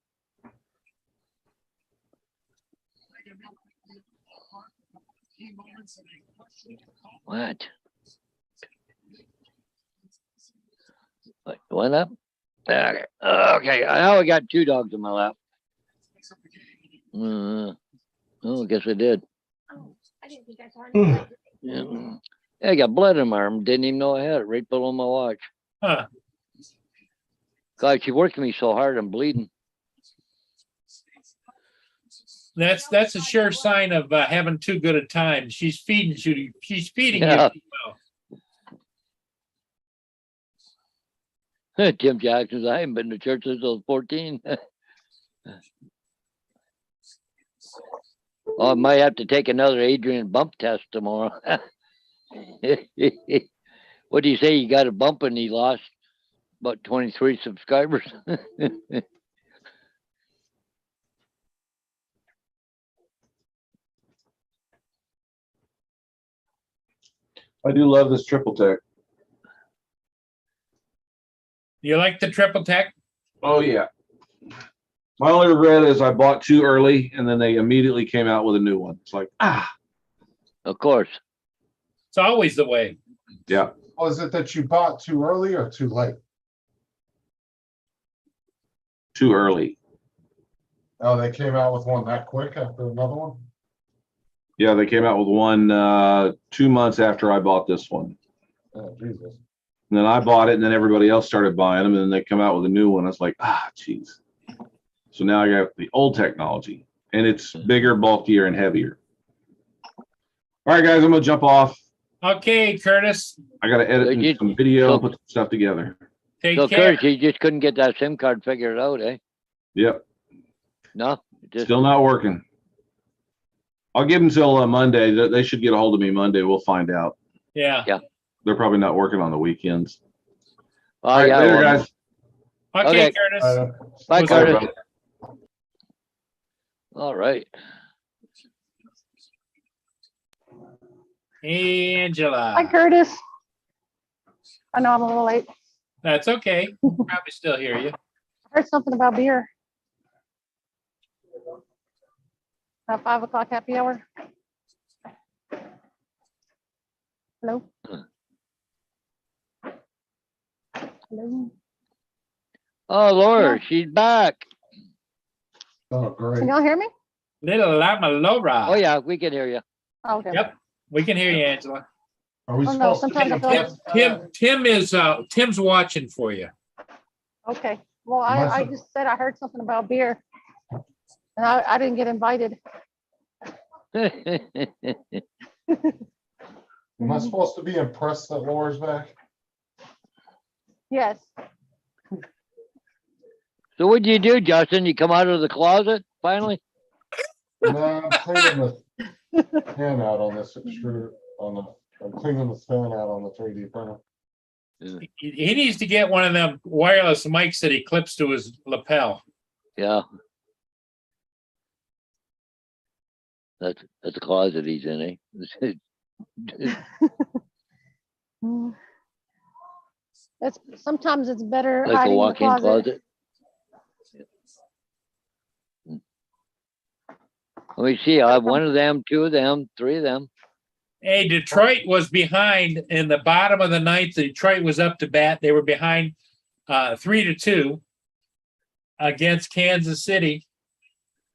What? What, one up? Okay. Okay. Now I got 2 dogs in my lap. Oh, I guess I did. Oh, I didn't think I saw Hmm. any. Yeah. I got blood in my arm. Didn't even know I had it right below my watch. huh. God, she worked me so hard. I'm bleeding. That's a sure sign of having too good a time. She's feeding you. She's feeding Yeah. you. too well. Tim Jackson's. I haven't been to church since I was 14. Oh, I might have to take another Adrian bump test tomorrow. What do you say? You got a bump and he lost about 23 subscribers. I do love this triple tech. You like the triple tech? Oh yeah. My only regret is I bought too early and then they immediately came out with a new one. It's like, Of course. It's always the way. yeah, Was it that you bought too early or too late? too early. Oh, they came out with one that quick after another one? Yeah, they came out with one 2 months after I bought this one. Oh, Jesus. And then I bought it and then everybody else started buying them and then they come out with a new one. It's like, geez. So now I got the old technology and it's bigger, bulkier, and heavier. All right, guys, I'm gonna jump off. Okay, Curtis, I gotta edit some video and put some stuff together. take So, care. Curtis, you just couldn't get that SIM card figured out, eh? Yep, No? Just, still not working. I'll give them till Monday. They should get a hold of me Monday. We'll find out. Yeah. They're probably not working on the weekends. oh, All right, yeah. later, well, guys. Okay, Okay. Curtis. Bye, We'll Sorry Curtis. about it. All right. Angela. Hi, Curtis. I know I'm a little late. That's okay. Probably still hear you. I heard something about beer. At 5 o'clock happy hour. Hello? Hello? Oh, Laura, she's back. Oh, great. Can y'all hear me? Little Lama Laura. Oh, yeah, we can hear you. Oh, okay. Yep. We can hear you, Angela. Are we Oh, no, supposed to? sometimes I feel like, Tim's watching for you. okay. Well, I just said I heard something about beer. And I didn't get invited. Am I supposed to be impressed that Laura's back? Yes. So what do you do, Justin? You come out of the closet finally? No, I'm cleaning the fan out on this extruder, I'm cleaning the fan out on the 3D printer. He needs to get one of them wireless mics that he clips to his lapel. Yeah. That's the closet he's in, eh? Mm. Sometimes it's better Like a hiding in the walk-in closet. closet. Let me see, I have one of them, two of them, three of them. Hey, Detroit was behind in the bottom of the ninth. Detroit was up to bat. They were behind 3-2 against Kansas City.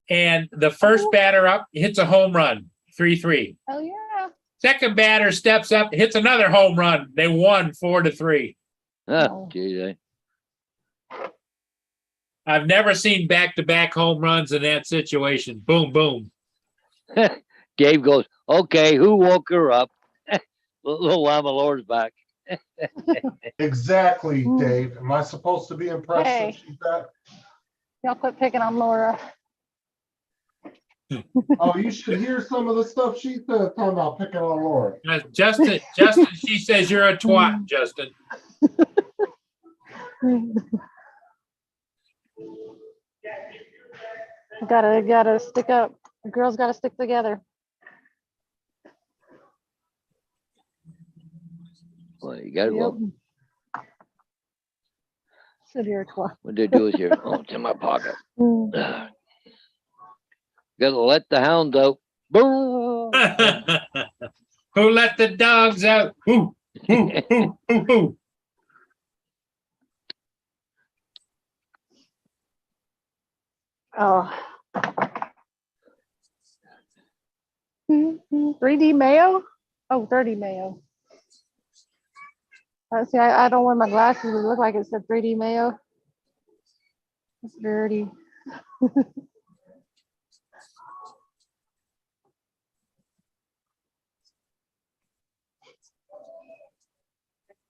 And the first batter up hits a home run, 3-3. Oh, yeah. Second batter steps up, hits another home run. They won 4-3. Oh. Geez, I've never seen back-to-back home runs in that situation. Boom, boom. Dave goes, okay, who woke her up? Little Lamalor's back. Exactly, Mm. Dave. Am I supposed to be impressed Hey. that she's back? Y'all quit picking on Laura. Oh, you should hear some of the stuff she said talking about picking on Laura. Justin, she says you're a twat, Justin. Gotta stick up. The girls gotta stick together. Well, you got it. Yep. Well, Sit here, twat. what they do is here. Oh, it's in my pocket. Mm. Gotta let the hounds out. Boo! Who let the dogs out? Who? Who? Oh. 3D Mayo? Oh, 30 Mayo. See, I don't wear my glasses. It looked like it said 3D Mayo. It's dirty.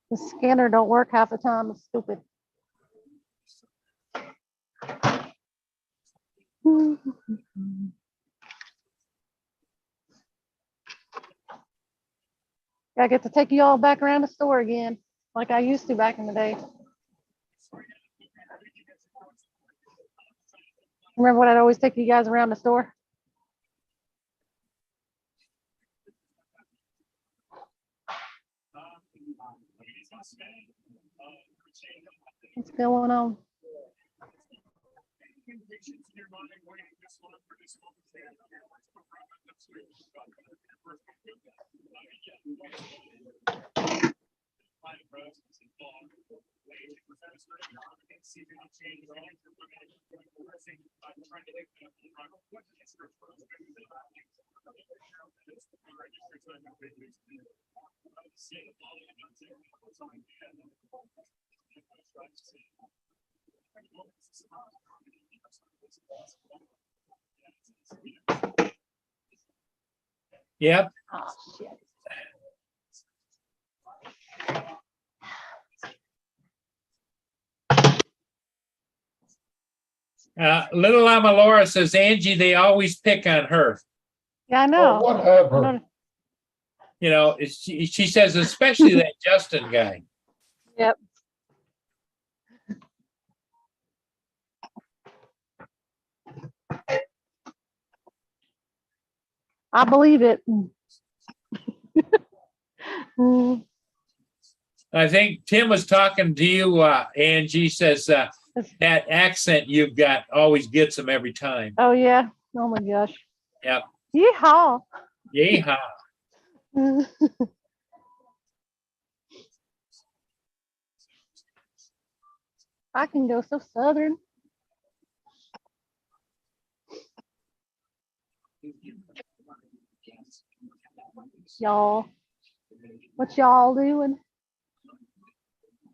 The scanner don't work half the time. It's stupid. I get to take you all back around the store again, like I used to back in the day. Remember when I'd always take you guys around the store? What's going on? Yep. Oh, shit. Little Lama Laura says, Angie, they always pick on her. Yeah, I Oh, know. I whatever. know. You know, she says, especially that Justin guy. Yep. I believe it. Mm. I think Tim was talking to you, Angie, says that accent you've got always gets him every time. Oh yeah. Oh my gosh. Yep. Yeehaw. Yeehaw. I can go so southern. Y'all, what y'all doing?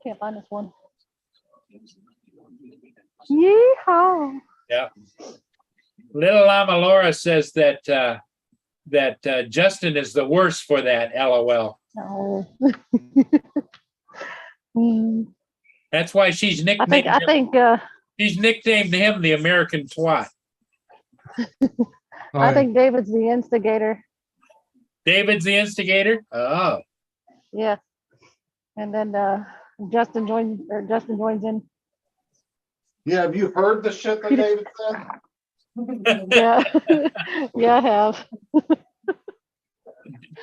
Can't find this one. Yeehaw. Yep. Little Lama Laura says that Justin is the worst for that. LOL. No. Mm, That's why she's I nicknamed think she's nicknamed him the American twat. I think David's the instigator. David's the instigator. Oh, Yeah. And then Justin joins in. Yeah, have you heard the shit that David said? Yeah. Yeah, I have.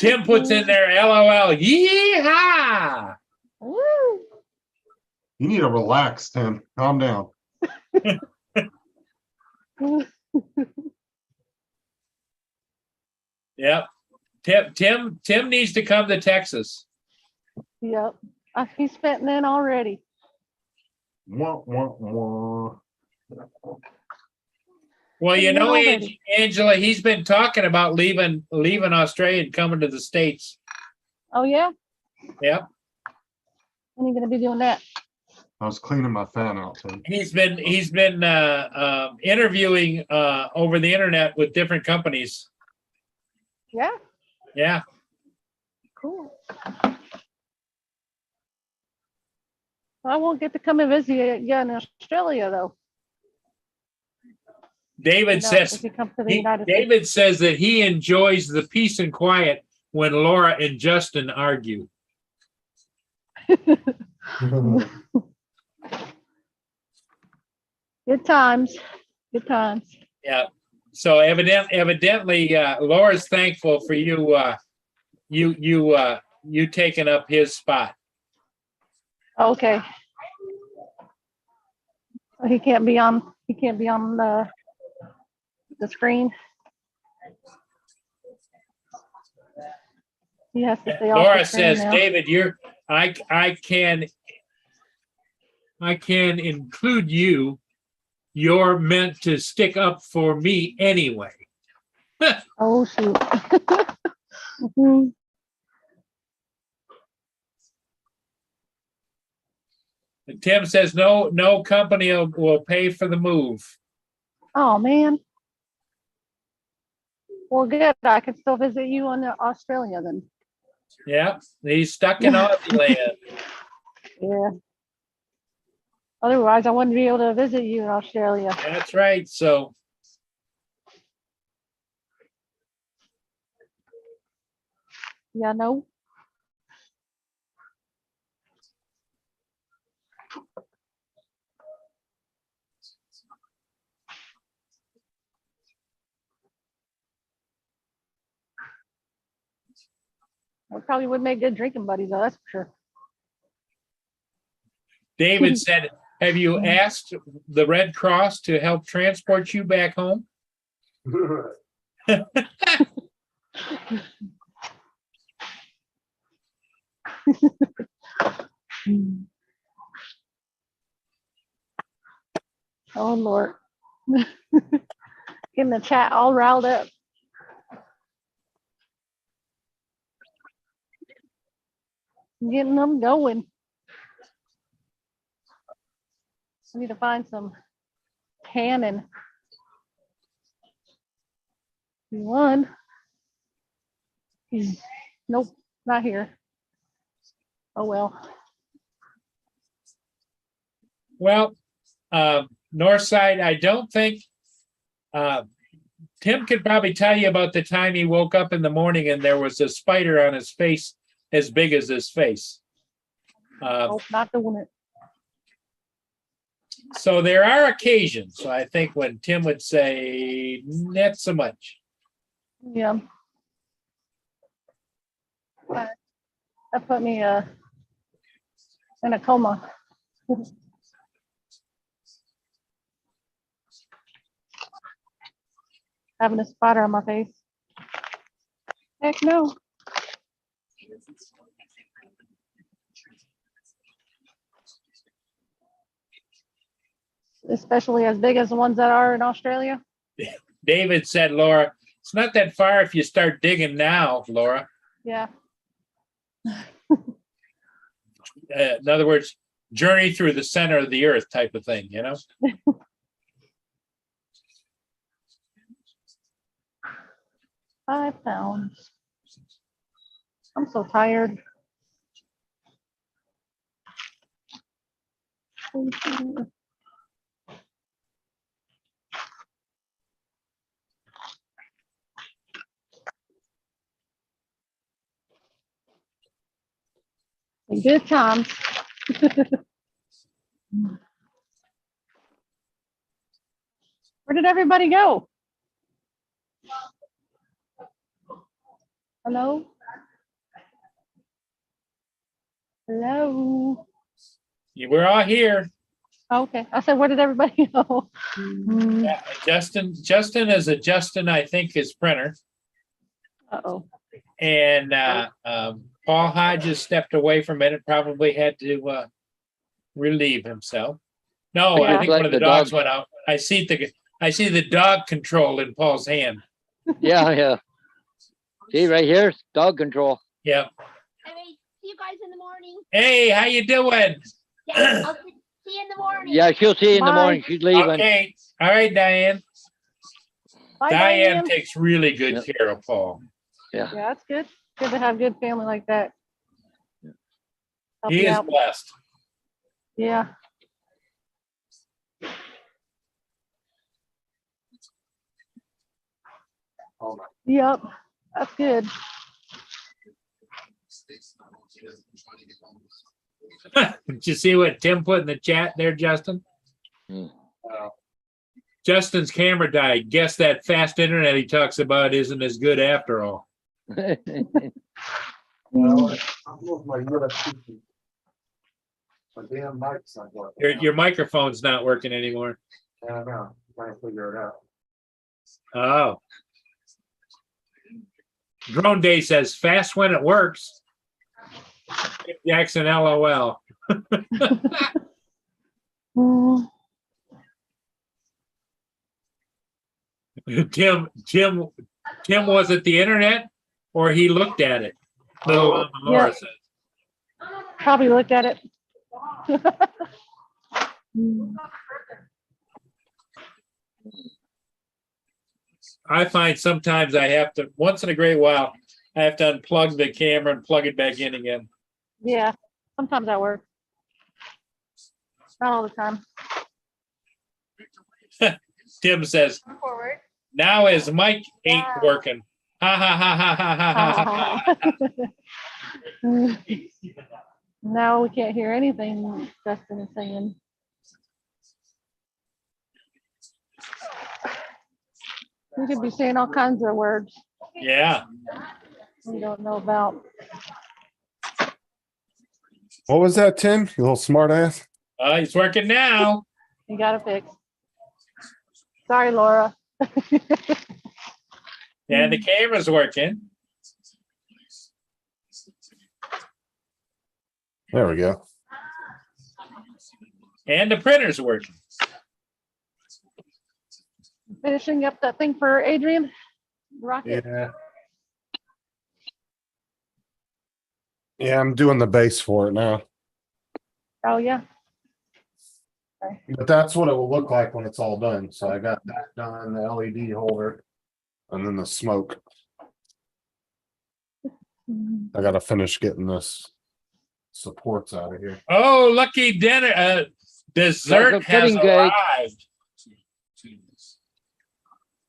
Tim puts in there LOL. Yeehaw. Woo. You need to relax, Tim. Calm down. Yep. Tim needs to come to Texas. Yep. He's fitting in already. Wah, wah, wah. Well, you Fitting in know, already. Angela, he's been talking about leaving Australia and coming to the States. Oh, yeah? Yep. When are you gonna be doing that? I was cleaning my fan out, Tim. He's been interviewing over the internet with different companies. Yeah, Yeah. cool. I won't get to come and visit you in Australia, though. David You know, says if you come to the United States. David says that he enjoys the peace and quiet when Laura and Justin argue. Good times, good times. Yeah. So evidently, Laura's thankful for you. You taking up his spot. Okay. He can't be on the screen. He has to stay off the Laura screen says, now. David, I can include you. You're meant to stick up for me anyway. Oh, shoot. And Tim says no company will pay for the move. Oh, man. Well, good. I can still visit you in Australia then. Yeah, he's stuck in Aussie land. Yeah. Otherwise, I wouldn't be able to visit you in Australia. That's right. So Yeah, no. We probably would make good drinking buddies, though, that's for sure. David said, have you asked the Red Cross to help transport you back home? Oh, Lord. Getting the chat all riled up. Getting them going. I need to find some tannin. One. Nope, not here. Oh, well. Well, Northside, I don't think Tim could probably tell you about the time he woke up in the morning and there was a spider on his face as big as his face. Nope, not doing it. So there are occasions, so I think when Tim would say, not so much. Yeah. That put me in a coma. Having a spider on my face. Heck no. Especially as big as the ones that are in Australia. David said, Laura, it's not that far if you start digging now, Laura. Yeah. In other words, journey through the center of the earth type of thing, you know? 5 pounds. I'm so tired. Good times. Where did everybody go? Hello? Hello? We're all here. Okay, I said, where did everybody go? Yeah, Justin is adjusting, I think, his printer. Uh-oh. And Paul Hodges stepped away for a minute, probably had to relieve himself. No, I Yeah. think Let one of the the dogs dog- went out. I see the dog control in Paul's hand. Yeah, yeah. See right here, dog control. Yeah. I may see you guys in the morning. Hey, how you doing? Yeah, I'll see you in the morning. Yeah, she'll see you in the Bye. morning. She's leaving. Okay. All right, Diane. Bye, Diane Diane. takes really good Yep. care of Paul. Yeah. Yeah, that's good. Good to have good family like that. Help He you is out. blessed. Yeah. Yep, that's good. Did you see what Tim put in the chat there, Justin? Hmm. Justin's camera died. Guess that fast internet he talks about isn't as good after all. My damn mic's not working. Your microphone's not working anymore. I know, trying to figure it out. Oh. Drone Day says fast when it works. Jackson, LOL. Mm, Tim was it the internet or he looked at it? Little Mama Laura Yeah. says. Probably looked at it. Mm, I find sometimes I have to, once in a great while, I have to unplug the camera and plug it back in again. Yeah, sometimes that works. Not all the time. Tim says, Forward. now his mic ain't Yeah. working. Ha ha ha ha ha ha ha ha. Now we can't hear anything Justin is saying. We could be saying all kinds of words Yeah. we don't know about. What was that, Tim? You little smart ass? It's working now. You gotta fix. Sorry, Laura. And the camera's working. There we go. And the printer's working. Finishing up that thing for Adrian. Rocket. Yeah. Yeah, I'm doing the base for it now. Oh, yeah. But that's what it will look like when it's all done. So I got that done, the LED holder, and then the smoke. I gotta finish getting this supports out of here. Oh, lucky dinner. Dessert Chocolate has pudding cake. arrived.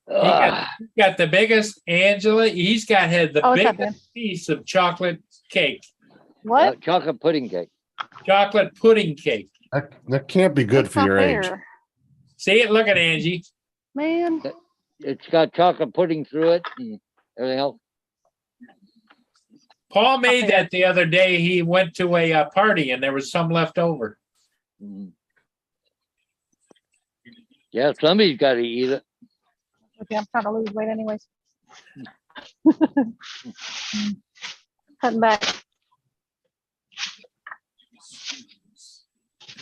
Ah, Got the biggest Angela. He's got had the Oh, what's up, biggest piece of chocolate cake, What? chocolate pudding cake. chocolate pudding cake. That can't be good That's for not your age. fair. See it? Look at Angie. Man, It's got chocolate pudding through it and everything else. Paul made Okay. that the other day. He went to a party and there was some left over. Mm. Yeah, somebody's got to eat it. okay, I'm trying to lose weight anyways. Cutting back.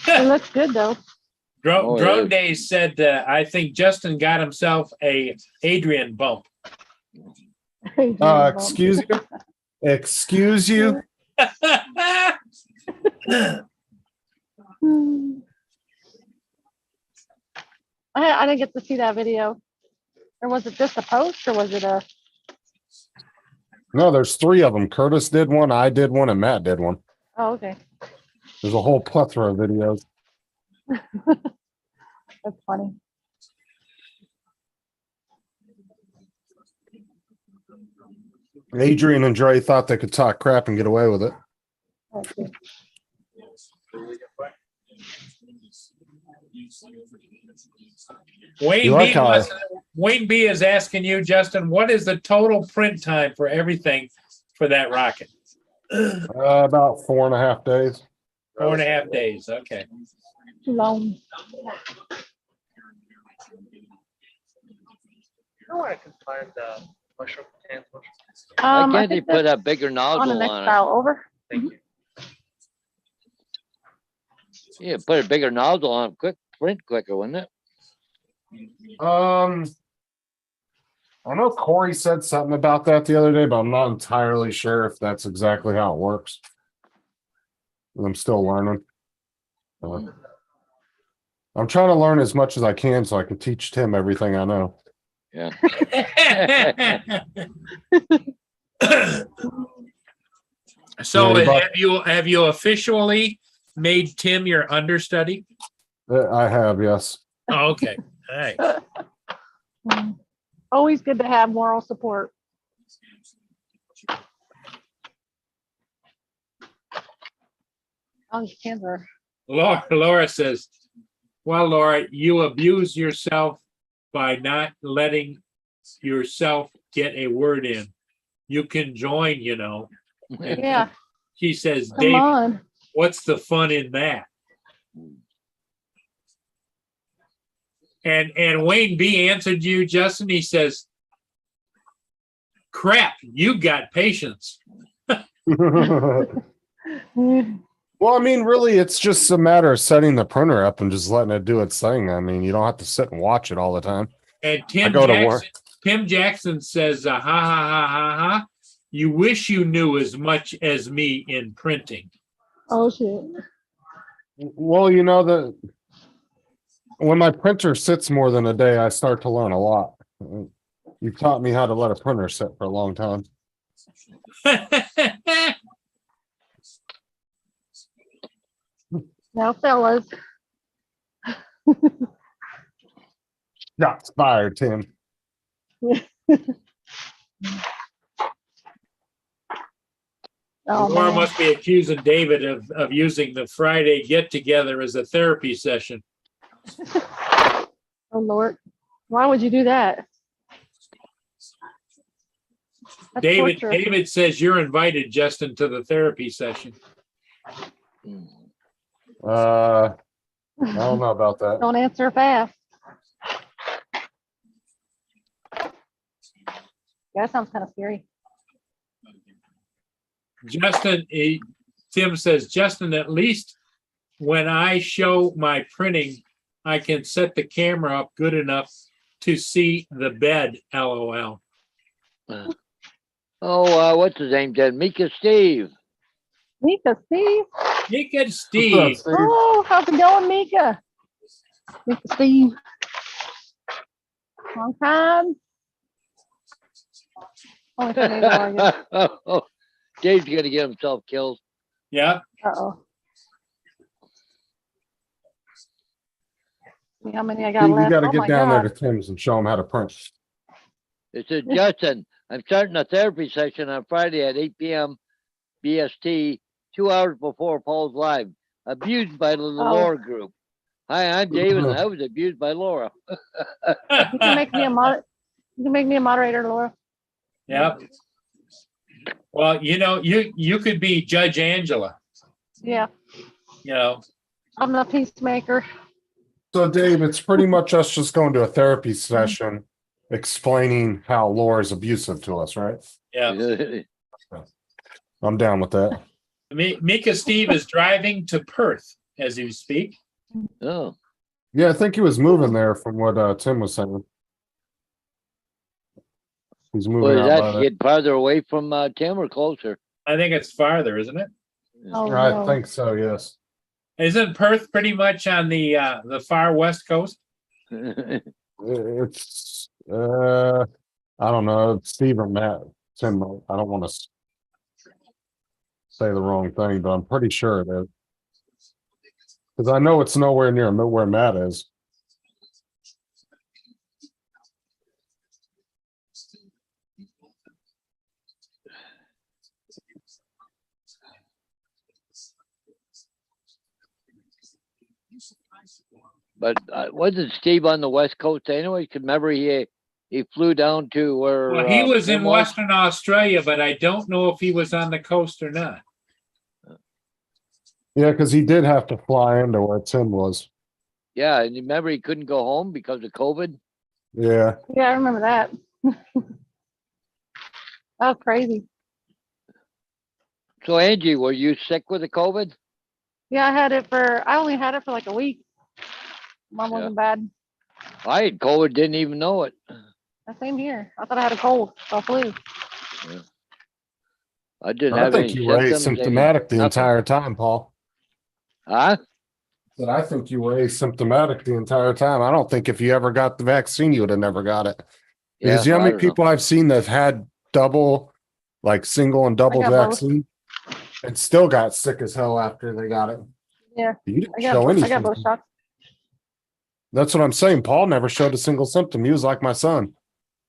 It looks good though. Oh, Drone yeah. Days said, I think Justin got himself a Adrian bump. Excuse you? Excuse you? Hmm. I didn't get to see that video. Or was it just a post or was it a, No, there's 3 of them. Curtis did one, I did one, and Matt did one. oh, okay. There's a whole plethora of videos. That's funny. Adrian and Dre thought they could talk crap and get away with it. Okay. Wayne You like B. how I- Wayne B. is asking you, Justin, what is the total print time for everything for that rocket? About 4.5 days. 4.5 days. Okay. Too long. You know where I can find mushroom cans? Why I can't they think put that's a bigger on the nozzle next on it? file over. Yeah, put a bigger nozzle on it, quick, print quicker, wouldn't it? I know Corey said something about that the other day, but I'm not entirely sure if that's exactly how it works. I'm still learning. I'm trying to learn as much as I can so I can teach Tim everything I know. Yeah. So Yeah, but- have you officially made Tim your understudy? I have, yes. Oh, okay, all right. Always good to have moral support. Oh, these cans are. Laura says, well, Laura, you abuse yourself by not letting yourself get a word in. You can join, you know. And Yeah, she says, come Dave, on. what's the fun in that? And Wayne B answered you, Justin. He says, crap, you got patience. Well, I mean, really, it's just a matter of setting the printer up and just letting it do its thing. I mean, you don't have to sit and watch it all the time. And I go to work. Tim Jackson says, ha, ha, ha, ha, ha. You wish you knew as much as me in printing. Oh, shit. Well, you know that when my printer sits more than a day, I start to learn a lot. You've taught me how to let a printer sit for a long time. Now, fellas, Shots fired, Tim. oh, Laura man. must be accusing David of using the Friday get together as a therapy session. Oh, Lord. Why would you do that? That's David torture. says you're invited, Justin, to the therapy session. I don't know about that. Don't answer fast. Yeah, that sounds kind of scary. Justin, Tim says, Justin, at least when I show my printing, I can set the camera up good enough to see the bed, LOL. What's his name, Jen? Mika Steve. Mika, Steve. Mika Steve. Oh, how's it going, Mika? Mika, Steve. Long time. Only for me, Laura. Dave's gonna get himself killed. Yeah. Uh-oh. See how many I got You left? got to Oh get my down there God. to Tim's and show him how to print. It says, Justin, I'm starting a therapy session on Friday at 8 p.m. BST, 2 hours before Paul's live. Abused by the Laura group. Hi, I'm David, and I was abused by Laura. You can make me a You can make me a moderator, Laura. Yeah. Well, you know, you could be Judge Angela, Yeah, you know. I'm the peacemaker. So, Dave, it's pretty much us just going to a therapy session explaining how Laura's abusive to us, right? Yeah. I'm down with that. Mika Steve is driving to Perth as you speak. Oh, Yeah, I think he was moving there from what Tim was saying. He's moving was out that by to there. get farther away from Tim or closer? I think it's farther, isn't it? Oh, I no. think so, yes. Isn't Perth pretty much on the far west coast? It's I don't know, Steve or Matt. Tim, I don't want to say the wrong thing, but I'm pretty sure it is. Because I know it's nowhere near where Matt is. But wasn't Steve on the West Coast anyway? 'Cause remember he flew down to where Well, he was Tim in Western Australia, but I don't know if he was on the coast or not. Yeah, because he did have to fly into where Tim was. Yeah, and you remember he couldn't go home because of COVID. Yeah. Yeah, I remember that. Oh, crazy. So Angie, were you sick with the COVID? Yeah, I only had it for like a week. Mine Yeah. wasn't bad. I had COVID, didn't even know it. Same here. I thought I had a cold or flu. I didn't I have think any you were symptoms. asymptomatic the nothing. entire time, Paul. Huh? But I think you were asymptomatic the entire time. I don't think if you ever got the vaccine, you would have never got it. Because you know how I many don't know. people I've seen that had double, like single and double got both. vaccine and still got sick as hell after they got it. Yeah, You didn't I show got anything. both shots. That's what I'm saying. Paul never showed a single symptom. He was like my son.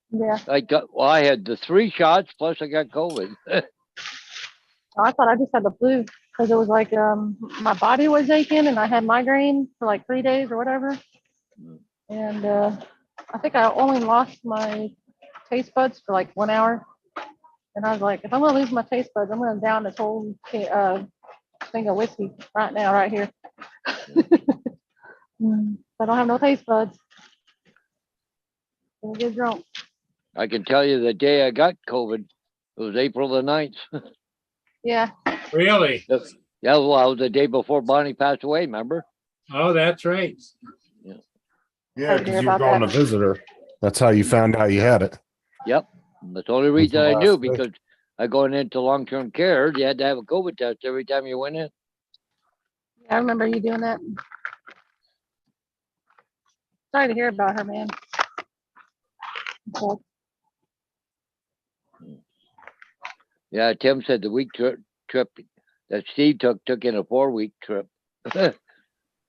Yeah. I had the 3 shots plus I got COVID. I thought I just had the flu because it was like my body was aching and I had migraine for like 3 days or whatever. And I think I only lost my taste buds for like 1 hour. And I was like, if I'm gonna lose my taste buds, I'm gonna down this whole thing of whiskey right now, right here. I don't have no taste buds. Gonna get drunk. I can tell you the day I got COVID, it was April the 9th. Yeah. Really? Yeah, well, the day before Bonnie passed away, remember? Oh, that's right. Yeah, I because hear you were about going that. to visit her. That's how you found out you had it. Yep. That's the only reason the I last knew, day. because I going into long-term care, you had to have a COVID test every time you went in. I remember you doing that. Sorry to hear about her, man. Okay. Yeah, Tim said the week trip that Steve took in a 4-week trip. Yeah.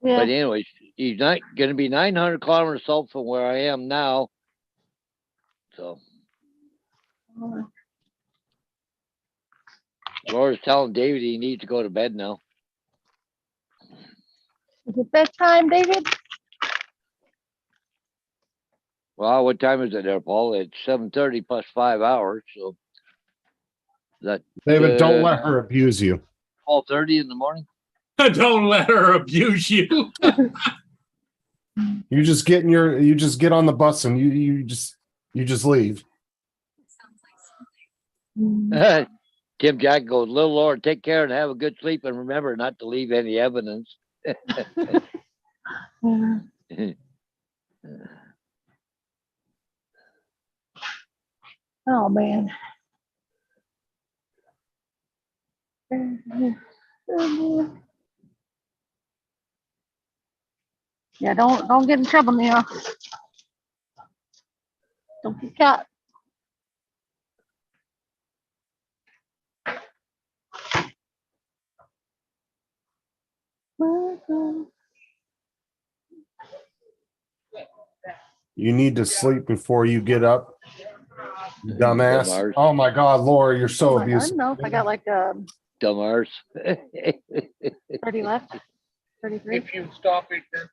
But anyways, he's not gonna be 900 kilometers south from where I am now. So Laura's telling David he needs to go to bed now. Is it bedtime, David? Well, what time is it there, Paul? It's 7:30 plus 5 hours, so that David, don't let her abuse you. 12:30 in the morning. Don't let her abuse you. You just get on the bus and you just leave. Tim Jack goes, little Lord, take care and have a good sleep, and remember not to leave any evidence. Oh man. Yeah, don't get in trouble now. Don't get caught. You need to sleep before you get up. You dumbass. Dumbass. Oh my God, Laura, you're so I abusive. don't know if I got like Dumb arse. 30 left, 33. If you stop it, then.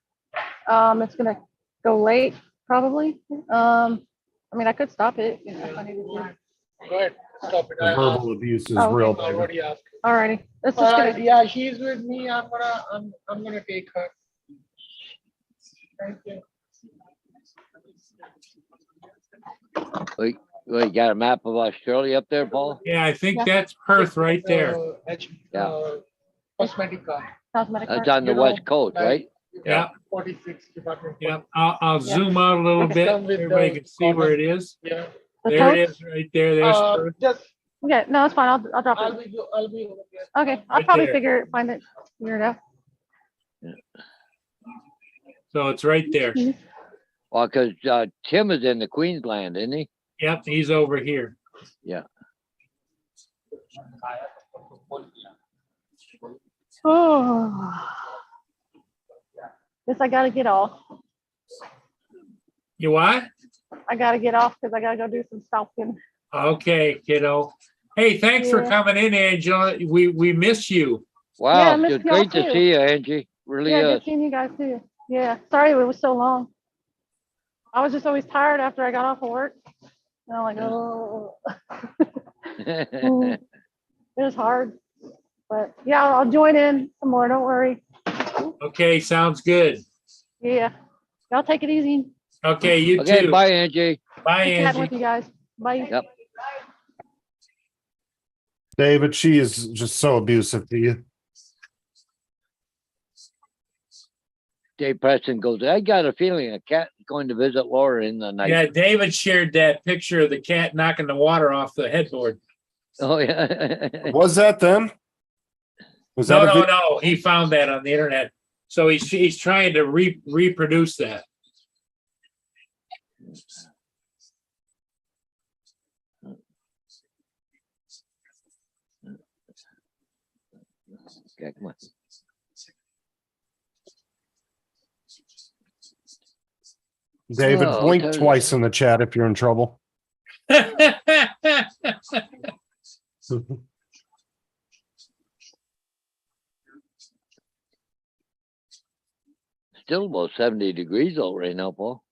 It's gonna go late, probably. I mean, I could stop it, you know, if I needed to. Go ahead, stop it. The verbal abuse is Oh, real. I David. already asked. Alrighty, let's just get it. Yeah, she's with me. I'm gonna take her. Thank you. Wait, you got a map of Australia up there, Paul? Yeah, I think Yeah. that's Perth right there. Yeah. Cosmetica. Cosmetic That's part. on the You know, west coast, right? Yeah. 46 department. Yeah, I'll Yeah. zoom out a little It's bit. come with Everybody the can see where it corner. is. Yeah. The There it coast? is, right there. There's Perth. Just, Okay, no, it's fine. I'll drop I'll it. be over there. Okay, I'll Right probably there. find it out. So it's right there. Well, because Tim is in the Queensland, isn't he? Yep, he's over here. Oh. Guess I gotta get off. You what? I gotta get off because I gotta go do some stalking. Okay, kiddo. Hey, thanks for Yeah. coming in, Angela. We miss you. Yeah, I Wow, miss it's y'all great to too. see you, Angie. Really Yeah, is. good seeing you guys too. Yeah, sorry it was so long. I was just always tired after I got off of work. And I'm like, oh, it was hard. But yeah, I'll join in some more. Don't worry. Okay, sounds good. Yeah, y'all take it easy. Okay, you Okay, too. bye, Angie. Bye, Good chatting Angie. with you guys. Bye. Yep. David, she is just so abusive to you. Dave Preston goes, I got a feeling a cat is going to visit Laura in the night. Yeah, David shared that picture of the cat knocking the water off the headboard. Oh, yeah. Was that them? Was No, that a no, vid- no. He found that on the internet. So he's trying to reproduce that. Okay, come on. David, Oh, blink there's- twice in the chat if you're in trouble. Still about 70 degrees out right now, Paul.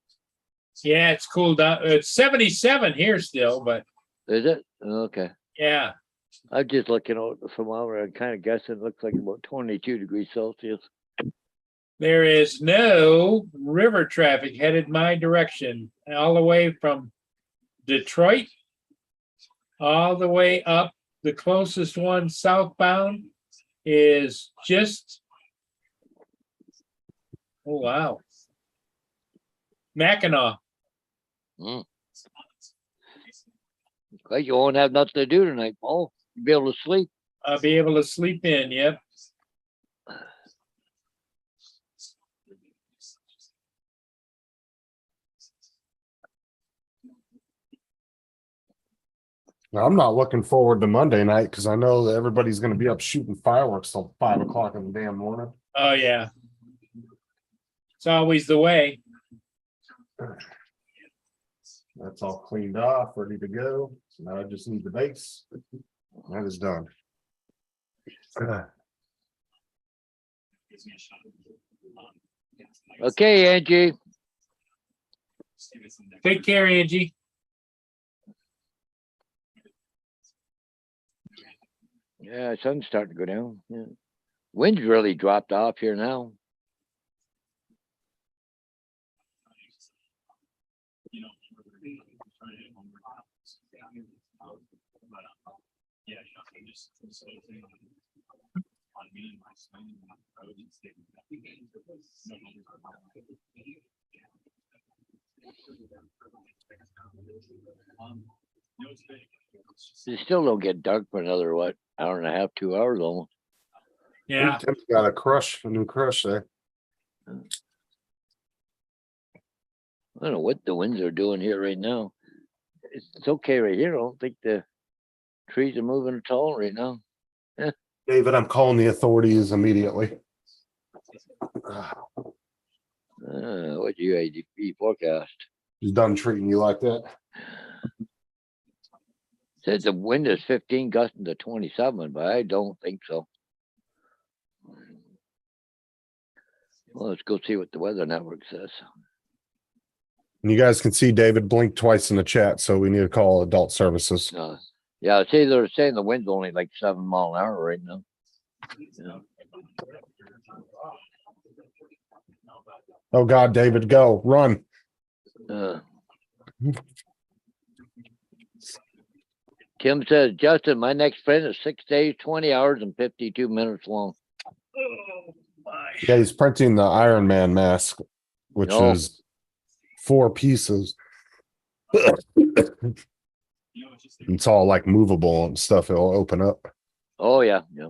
Yeah, it's cooled down. It's 77 here still, but Is it? Okay. yeah. I'm just looking out from over. I'm kind of guessing it looks like about 22 degrees Celsius. There is no river traffic headed my direction, all the way from Detroit, all the way up. The closest one southbound is just, oh, wow. Mackinac. Like you won't have nothing to do tonight, Paul. You'll be able to sleep. I'll be able to sleep in, yep. I'm not looking forward to Monday night because I know that everybody's going to be up shooting fireworks till 5 o'clock in the damn morning. Oh, yeah. It's always the way. That's all cleaned off, ready to go. So now I just need the base. That is done. Okay, Angie. Take care, Angie. Yeah, sun's starting to go down. Yeah. Wind's really dropped off here now. It still don't get dark for another, what, hour and a half, 2 hours almost. Yeah. Tim's got a new crush there. I don't know what the winds are doing here right now. It's okay right here. I don't think the trees are moving at all right now. David, I'm calling the authorities immediately. What UADP forecast? He's done treating you like that. Says the wind is 15 gusting to 27, but I don't think so. Well, let's go see what the weather network says. And you guys can see David blink twice in the chat, so we need to call adult services. Yeah, see, they're saying the wind's only like 7 mile an hour right now. Yeah. Oh God, David, go, run. Kim says, Justin, my next friend is 6 days, 20 hours, and 52 minutes long. Oh, my. Yeah, he's printing the Iron Man mask, which Oh. is 4 pieces. It's all like movable and stuff. It'll open up. Oh, yeah, yeah.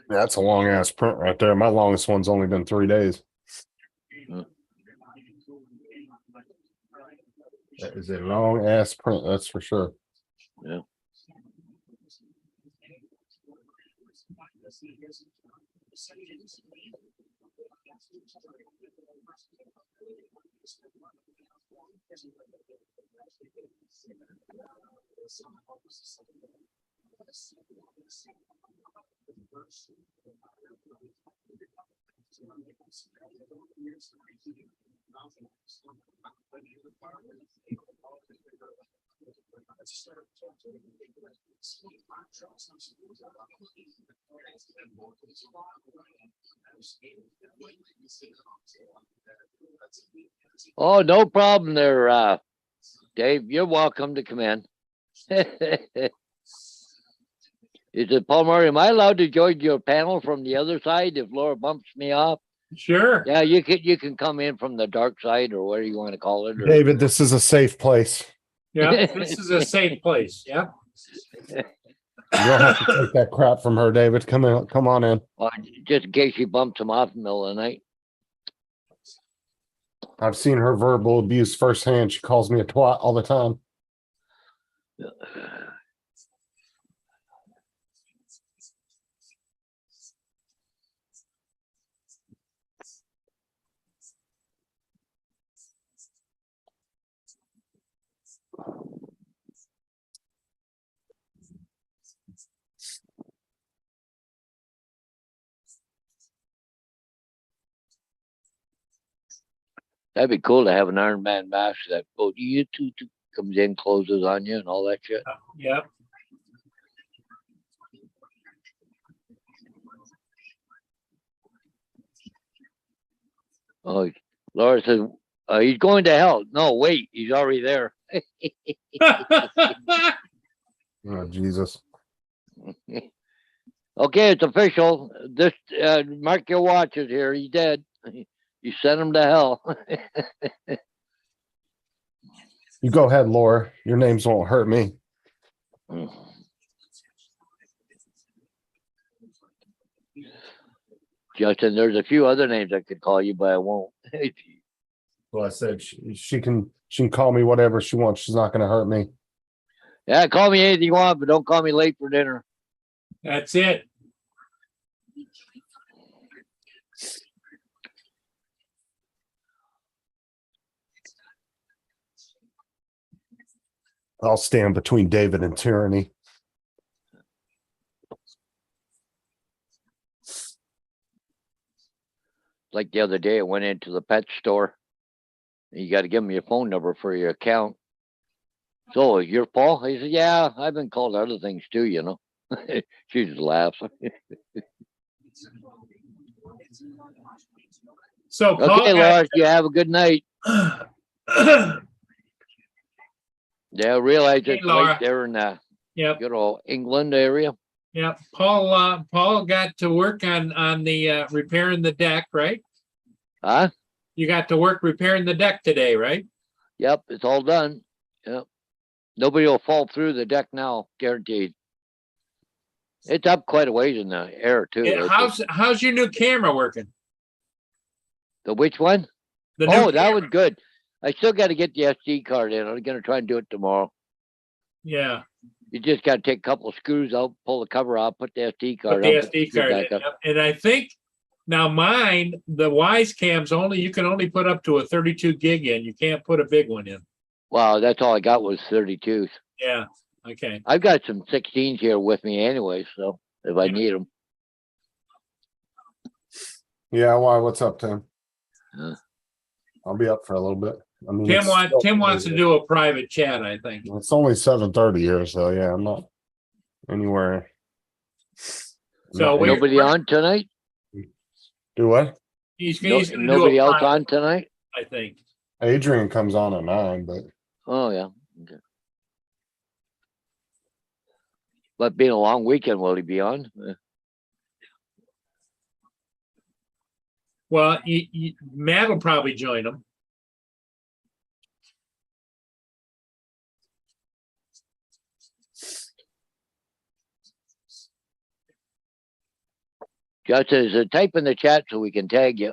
That's a long ass print right there. My longest one's only been 3 days. That is a long ass print, that's for sure. Yeah. Oh, no problem there, Dave. You're welcome to come in. Is it Paul Murray? Am I allowed to join your panel from the other side if Laura bumps me off? Sure. Yeah, you can come in from the dark side or whatever you want to call it. Or, David, this is a safe place. Yeah, this is a safe place. Yeah. You don't have to take that crap from her, David. Come on in. just in case she bumps him off in the middle of the night. I've seen her verbal abuse firsthand. She calls me a twat all the time. That'd be cool to have an Iron Man mask that goes you two comes in, closes on you, and all that shit. Yeah. Oh, Laura says he's going to hell. No, wait, he's already there. Oh, Jesus. Okay, it's official. This mark your watches here. He's dead. You sent him to hell. You go ahead, Laura. Your names won't hurt me. Justin, there's a few other names I could call you, but I won't. Well, I said she can call me whatever she wants. She's not going to hurt me. Yeah, call me anything you want, but don't call me late for dinner. That's it. I'll stand between David and tyranny. Like the other day, I went into the pet store. You got to give them your phone number for your account. So, you're Paul? He said, yeah, I've been called other things too, you know. She just laughs. So, Paul, Okay, Lars, you have a good night. Yeah, realize Hey, it's Laura. late there in the Yep. good old England area. Yeah, Paul got to work on the repairing the deck, right? Huh? You got to work repairing the deck today, right? Yep, it's all done. Yep. Nobody will fall through the deck now, guaranteed. It's up quite a ways in the air too. Yeah, how's your new camera working? The which one? The new Oh, that camera. was good. I still got to get the SD card in. I'm gonna try and do it tomorrow. Yeah, You just got to take a couple of screws out, pull the cover out, put the SD put card the up, SD screw card back in. up. Yep. And I think now mine, the Wise Cam's you can only put up to a 32 gig in. You can't put a big one in. Wow, that's all I got was 32s. Yeah. Okay. I've got some 16s here with me anyway, so if I need them. Yeah, why? What's up, Tim? Huh. I'll be up for a little bit. I mean, Tim wants to do a private chat, I think. It's only 7:30 here, so yeah, I'm not anywhere. So we- Nobody on tonight? Do what? He's No, gonna do nobody a else private, on tonight? I think. Adrian comes on at 9, but Oh, yeah. Okay. But being a long weekend, will he be on? Well, Matt will probably join him. Justin, type in the chat so we can tag you.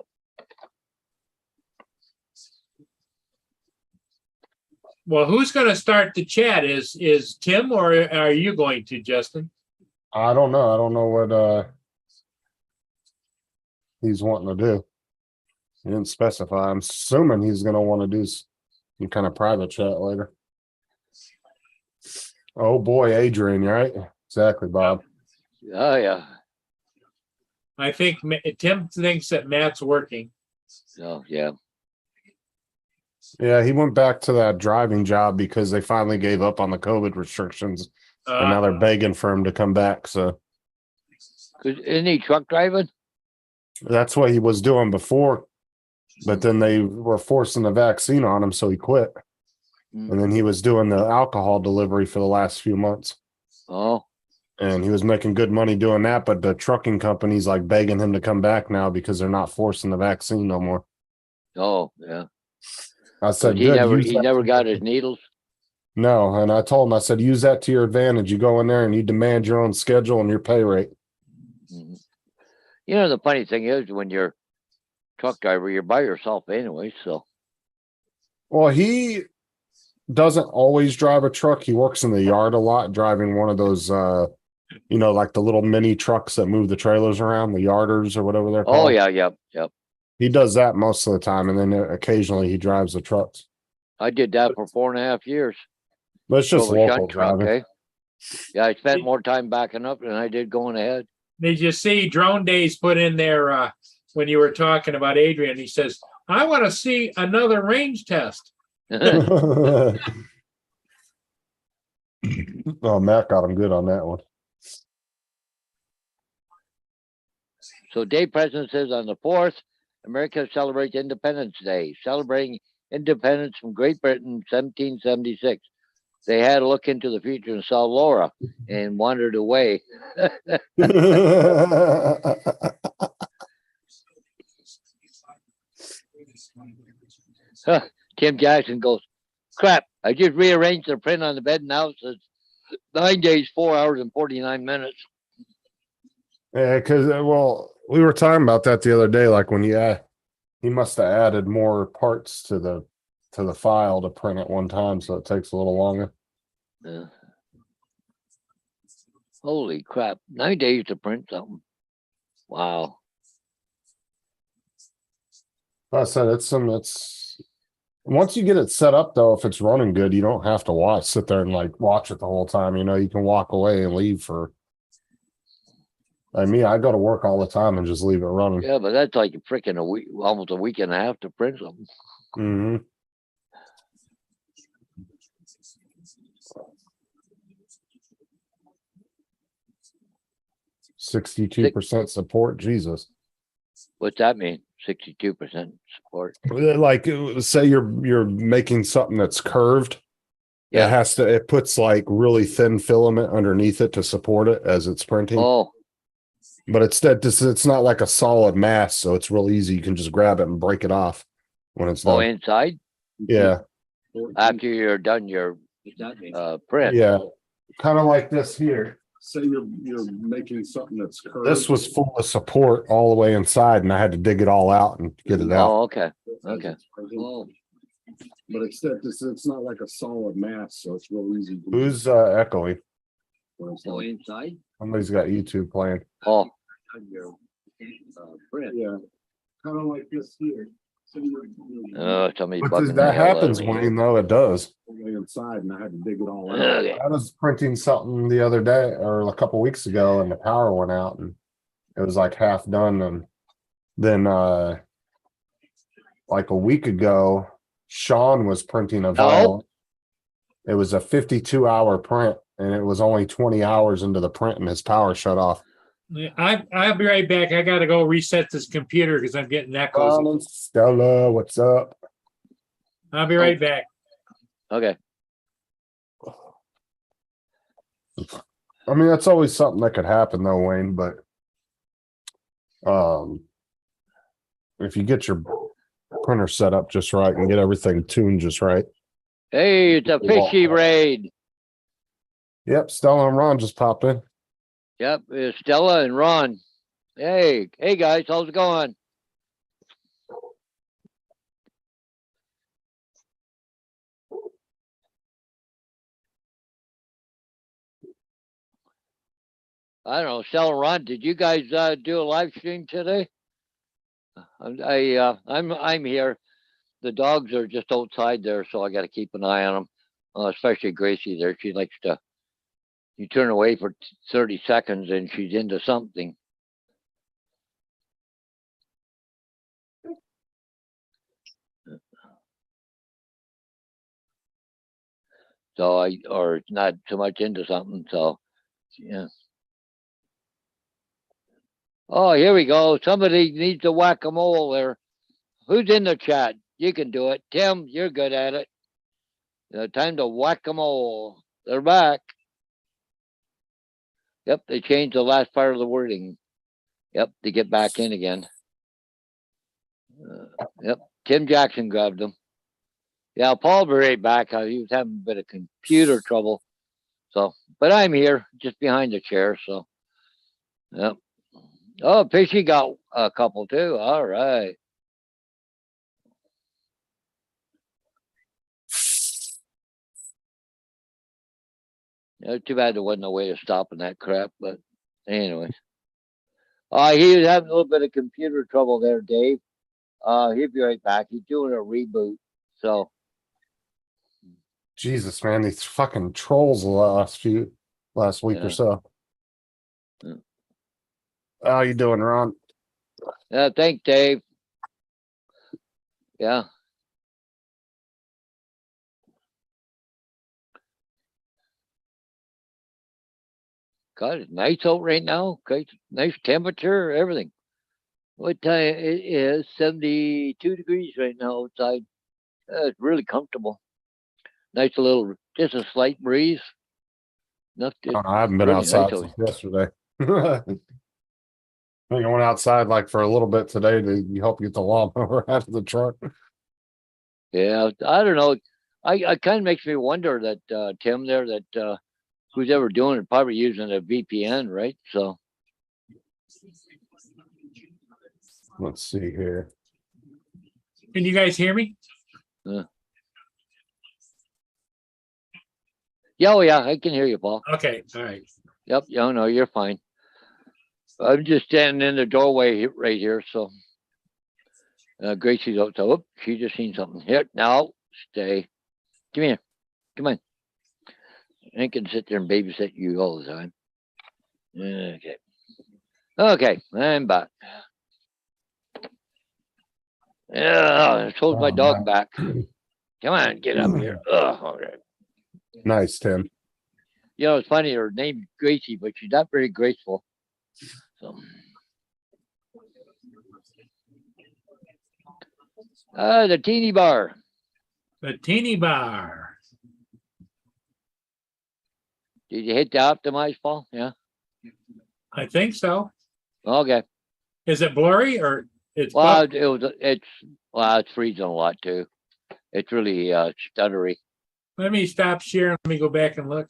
Well, who's going to start the chat? Is Tim or are you going to, Justin? I don't know. I don't know what he's wanting to do. He didn't specify. I'm assuming he's going to want to do some kind of private chat later. Oh boy, Adrian, you're right. Exactly, Bob. Oh, yeah. I think Tim thinks that Matt's working. Oh, yeah. Yeah, he went back to that driving job because they finally gave up on the COVID restrictions, and now they're begging for him to come back. So 'Cause isn't he truck driving? that's what he was doing before, but then they were forcing the vaccine on him, so he quit. And then he was doing the alcohol delivery for the last few months, Oh, and he was making good money doing that. But the trucking company's like begging him to come back now because they're not forcing the vaccine no more. oh, yeah. I 'Cause said, he good. never, use he that never to got your- his needles. No, and I told him, I said, use that to your advantage. You go in there and you demand your own schedule and your pay rate. Mhm. You know, the funny thing is when you're truck driver, you're by yourself anyway, so. Well, he doesn't always drive a truck. He works in the yard a lot, driving one of those, like the little mini trucks that move the trailers around, the yarders or whatever they're Oh, called. yeah, yep, yep. He does that most of the time, and then occasionally he drives the trucks. I did that for 4.5 years. But it's just Drove a local shunt truck, driving. eh? Yeah, I spent more time backing up than I did going ahead. Did you see Drone Days put in there when you were talking about Adrian? He says, I want to see another range test. Oh, Matt got him good on that one. So Day President says on the 4th, America celebrates Independence Day, celebrating independence from Great Britain, 1776. They had a look into the future and saw Laura and wandered away. Tim Jackson goes, crap, I just rearranged the print on the bed now. It says 9 days, 4 hours, and 49 minutes. Yeah, because we were talking about that the other day. Like when he must have added more parts to the file to print at one time, so it takes a little longer. Yeah. Holy crap, 9 days to print something. Wow. I said it's once you get it set up though, if it's running good, you don't have to sit there and like watch it the whole time. You can walk away and leave for. I go to work all the time and just leave it running. Yeah, but that's like freaking a week, almost a week and a half to print something. Mm-hmm. %62 support. Jesus. What's that mean? 62% support. Like say you're making something that's curved. Yeah. It puts like really thin filament underneath it to support it as it's printing. Oh, But it's not like a solid mass, so it's real easy. You can just grab it and break it off when it's done. inside Yeah. after you're done your print. Yeah. Kind of like this here. Say you're making something that's curved. This was full of support all the way inside, and I had to dig it all out and get it out. Oh, okay. Okay. But it's not like a solid mass, so it's real easy. Who's echoing? Inside? Somebody's got YouTube playing. Oh, Yeah, kind of like this here. So somebody But bugging the that hell out of happens, me. Wayne, though. It does. way inside, and I had to dig it all out. Okay. I was printing something the other day or a couple weeks ago, and the power went out, and it was like half done. And then, like a week ago, Sean was printing a vial. It was a 52-hour print, and it was only 20 hours into the print, and his power shut off. I'll be right back. I gotta go reset this computer because I'm getting echoes. Stella, what's up? I'll be right back. Okay. I mean, that's always something that could happen, though, Wayne. But if you get your printer set up just right and get everything tuned just right. Hey, it's a fishy raid. Yep, Stella and Ron just popped in. Yep, it's Stella and Ron. Hey guys, how's it going? I don't know, Stella and Ron, did you guys do a live stream today? I'm here. The dogs are just outside there, so I got to keep an eye on them. Especially Gracie there. She likes to. You turn away for 30 seconds and she's into something. So or not too much into something, so, yeah. Oh, here we go. Somebody needs to whack-a-mole there. Who's in the chat? You can do it. Tim, you're good at it. Time to whack-a-mole. They're back. Yep, they changed the last part of the wording. Yep, to get back in again. Yep, Tim Jackson grabbed them. Yeah, Paul be right back. He was having a bit of computer trouble. So, but I'm here, just behind the chair, so. Yep. Oh, Fishy got a couple too. All right. Yeah, too bad there wasn't no way of stopping that crap, but anyway. He was having a little bit of computer trouble there, Dave. He'll be right back. He's doing a reboot, so. Jesus, man, these fucking trolls the last week Yeah. or so. Yeah. How you doing, Ron? Yeah, thanks, Dave. Yeah. God, it's nice out right now. Okay, nice temperature, everything. What time it is? 72 degrees right now outside. It's really comfortable. Nice little, just a slight breeze. Nothing. I haven't been really outside nice since yesterday. I think I went outside like for a little bit today to help get the lawnmower out of the truck. Yeah, I don't know. I kind of makes me wonder that Tim there, that who's ever doing it probably using a VPN, right? So Let's see here. Can you guys hear me? yeah, oh yeah, I can hear you, Paul. Okay, all right. Yep, yeah, no, you're fine. I'm just standing in the doorway right here, so Gracie's out. So, whoop, she just seen something. Here, now, stay. Come here. Come on. I can sit there and babysit you all the time. Okay. Okay, I'm back. Yeah, I told my dog back. Come on, get up here. Okay. Nice, Tim. You know, it's funny, her name's Gracie, but she's not very graceful. So. The teeny bar. The teeny bar. Did you hit the optimize, Paul? Yeah. I think so. Okay. Is it blurry or it's Well, it's freezing a lot too. It's really stuttery. Let me stop sharing. Let me go back and look.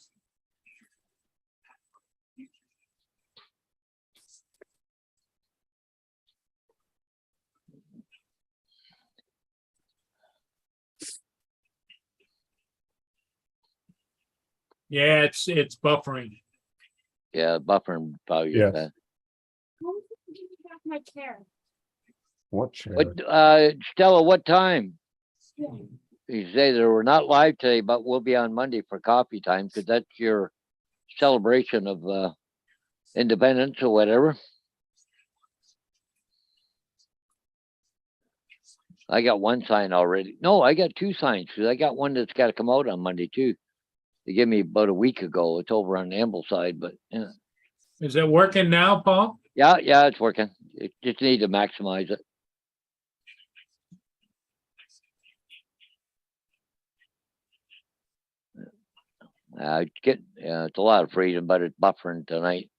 Yeah, it's buffering. Yeah, buffering probably. Yeah. Bad. My chair. What chair? What Stella, what time? You say that we're not live today, but we'll be on Monday for coffee time because that's your celebration of independence or whatever. I got one sign already. No, I got two signs because I got one that's got to come out on Monday too. They gave me about a week ago. It's over on the Ambleside, but yeah. Is it working now, Paul? Yeah, it's working. It just need to maximize it. It's a lot of freedom, but it's buffering tonight.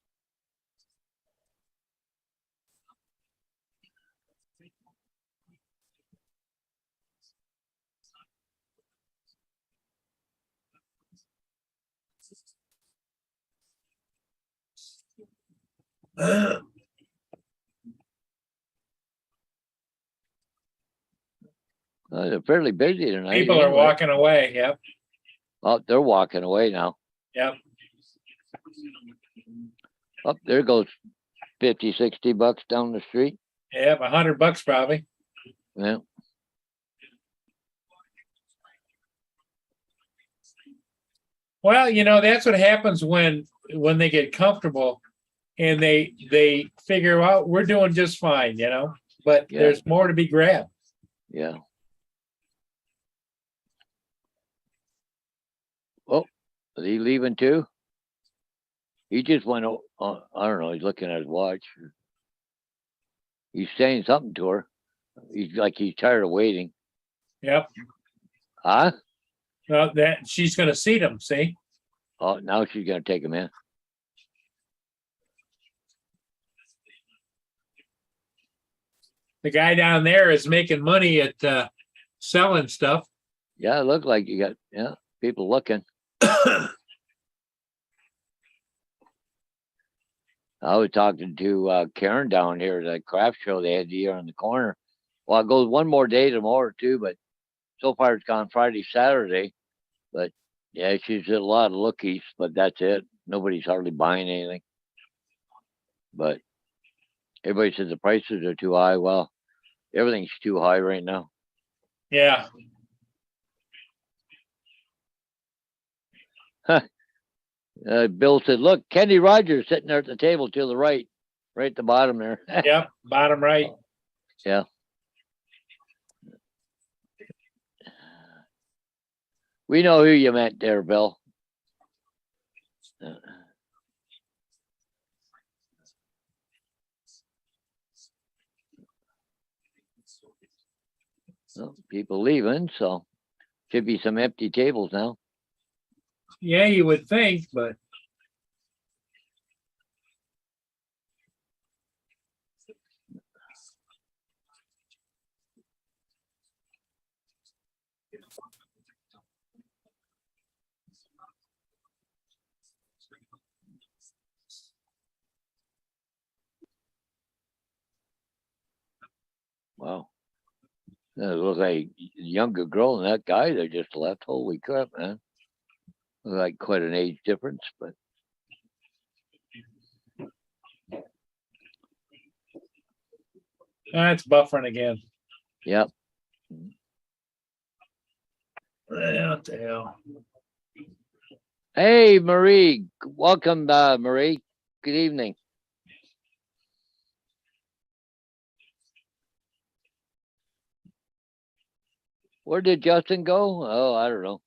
They're fairly busy tonight. People are anyway. walking away. Yep. Oh, they're walking away now. Yep. Up there goes 50, 60 bucks down the street. Yep. $100 probably. Yeah. Well, you know, that's what happens when they get comfortable and they figure out we're doing just fine, you know, but Yeah. there's more to be grabbed. Yeah. Oh, Is he leaving too? He just went, I don't know, he's looking at his watch. He's saying something to her. He's like, he's tired of waiting. Yep. Huh? Well, that she's gonna seat him, see? Oh, now she's gonna take him in. The guy down there is making money at selling stuff. Yeah, it looked like you got, yeah, people looking. I was talking to Karen down here at that craft show they had here on the corner. Well, it goes one more day tomorrow too, but so far it's gone Friday, Saturday. But yeah, she's did a lot of lookies, but that's it. Nobody's hardly buying anything. But everybody says the prices are too high. Well, everything's too high right now. Yeah. Bill said, "Look, Kenny Rogers sitting there at the table to the right at the bottom there." Yep, bottom right. Yeah. We know who you meant there, Bill. Well, people leaving, so should be some empty tables now. Yeah, you would think, but Wow. It looks like a younger girl than that guy that just left. Holy crap, man. Looks like quite an age difference, but it's buffering again. yep. What the hell? Hey, Marie. Welcome, Marie. Good evening. Where did Justin go? Oh, I don't know.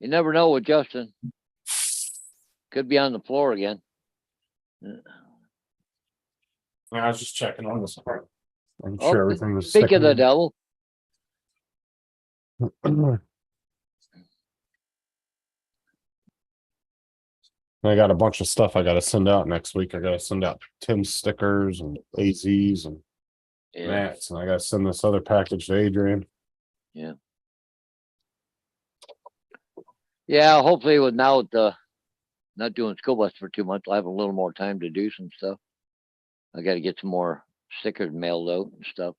You never know with Justin. Could be on the floor again. I was just checking on this part. I'm Oh, sure everything was. Speak of the devil. I got a bunch of stuff I gotta send out next week. I gotta send out Tim stickers and AZs and Yeah. mats, and I gotta send this other package to Adrian. Yeah. Yeah, hopefully with now with the not doing school bus for 2 months, I'll have a little more time to do some stuff. I gotta get some more stickers mailed out and stuff.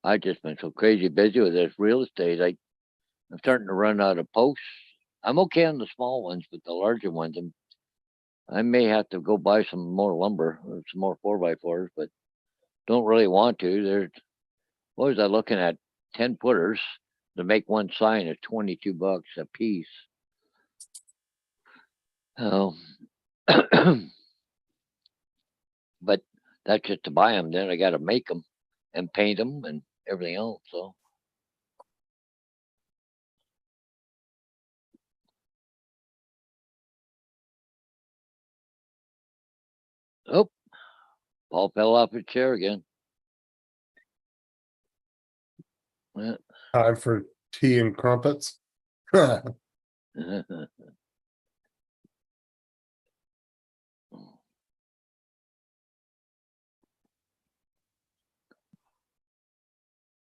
I've just been so crazy busy with this real estate. I'm starting to run out of posts. I'm okay on the small ones, but the larger ones, I may have to go buy some more lumber or some more 4x4s, but don't really want to. What was I looking at? 10 footers to make one sign is $22 a piece. Oh, but that's just to buy them. Then I got to make them and paint them and everything else. So. Oh, Paul fell off his chair again. Yeah. Time for tea and crumpets. Who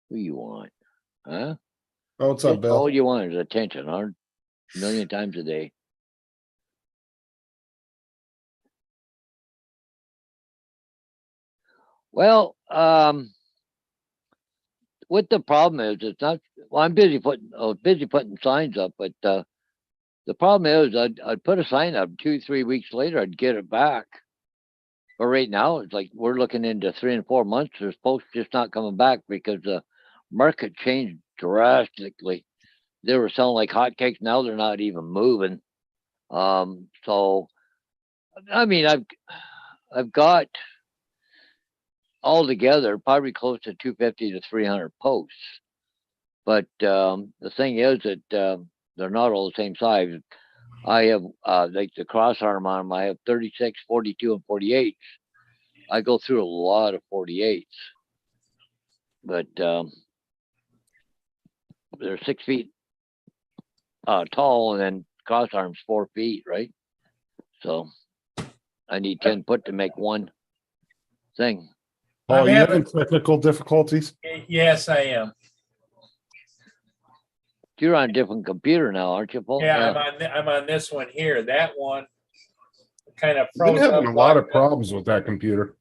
you want? Huh? Oh, what's up, Just Bill? all you want is attention, a million times a day. Well, what the problem is, it's not. Well, I'm busy putting signs up, but the problem is, I'd put a sign up 2-3 weeks later, I'd get it back. But right now, it's like we're looking into 3 and 4 months. There's posts just not coming back because the market changed drastically. They were selling like hotcakes. Now they're not even moving. So, I mean, I've got altogether probably close to 250 to 300 posts, But the thing is that they're not all the same size. I have like the cross arm on them. I have 36, 42, and 48s. I go through a lot of 48s, but they're 6 feet tall, and then cross arms 4 feet, right? So I need 10 foot to make one thing. Paul, I'm you having- having technical difficulties? Yes, I am. You're on a different computer now, aren't you, Paul? Yeah, I'm on this one here. That one kind of I've been froze up. having a lot of like- problems with that computer.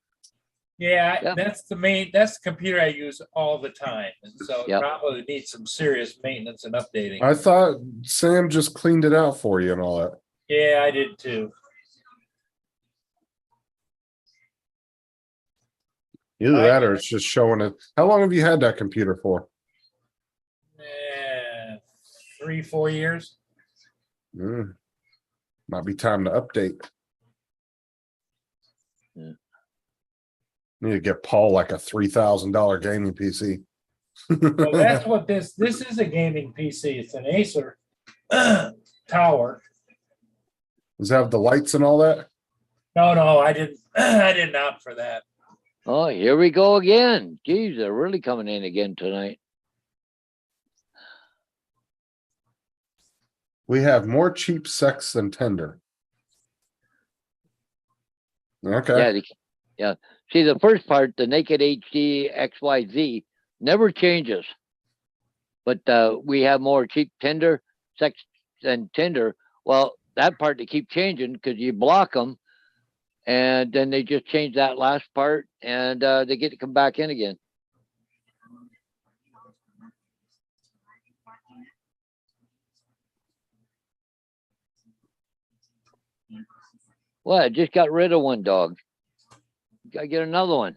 Yeah, Yeah. that's the computer I use all the time, and so it Yep. probably needs some serious maintenance and updating. I thought Sam just cleaned it out for you and all that. Yeah, I did too. Either that or it's just showing it. How long have you had that computer for? 3-4 years. Hmm. Might be time to update. Yeah. Need to get Paul like a $3,000 gaming PC. Well, that's what this is, a gaming PC. It's an Acer tower. Does it have the lights and all that? No, I didn't I didn't opt for that. Oh, here we go again. Geez, they're really coming in again tonight. We have more cheap sex than tender. Okay. Yeah, yeah. See, the first part, the Naked HD XYZ, never changes. But we have more cheap Tinder sex than Tinder. Well, that part they keep changing because you block them, and then they just change that last part, and they get to come back in again. Well, I just got rid of one dog. Gotta get another one.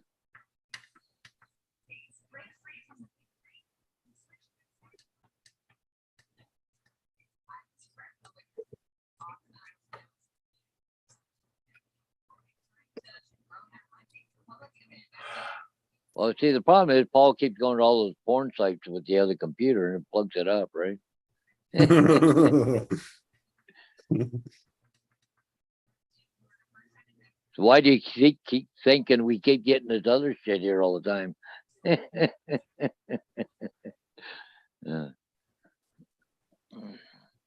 Well, see, the problem is Paul keeps going to all those porn sites with the other computer and it plugs it up, right? So why do you keep thinking we keep getting this other shit here all the time?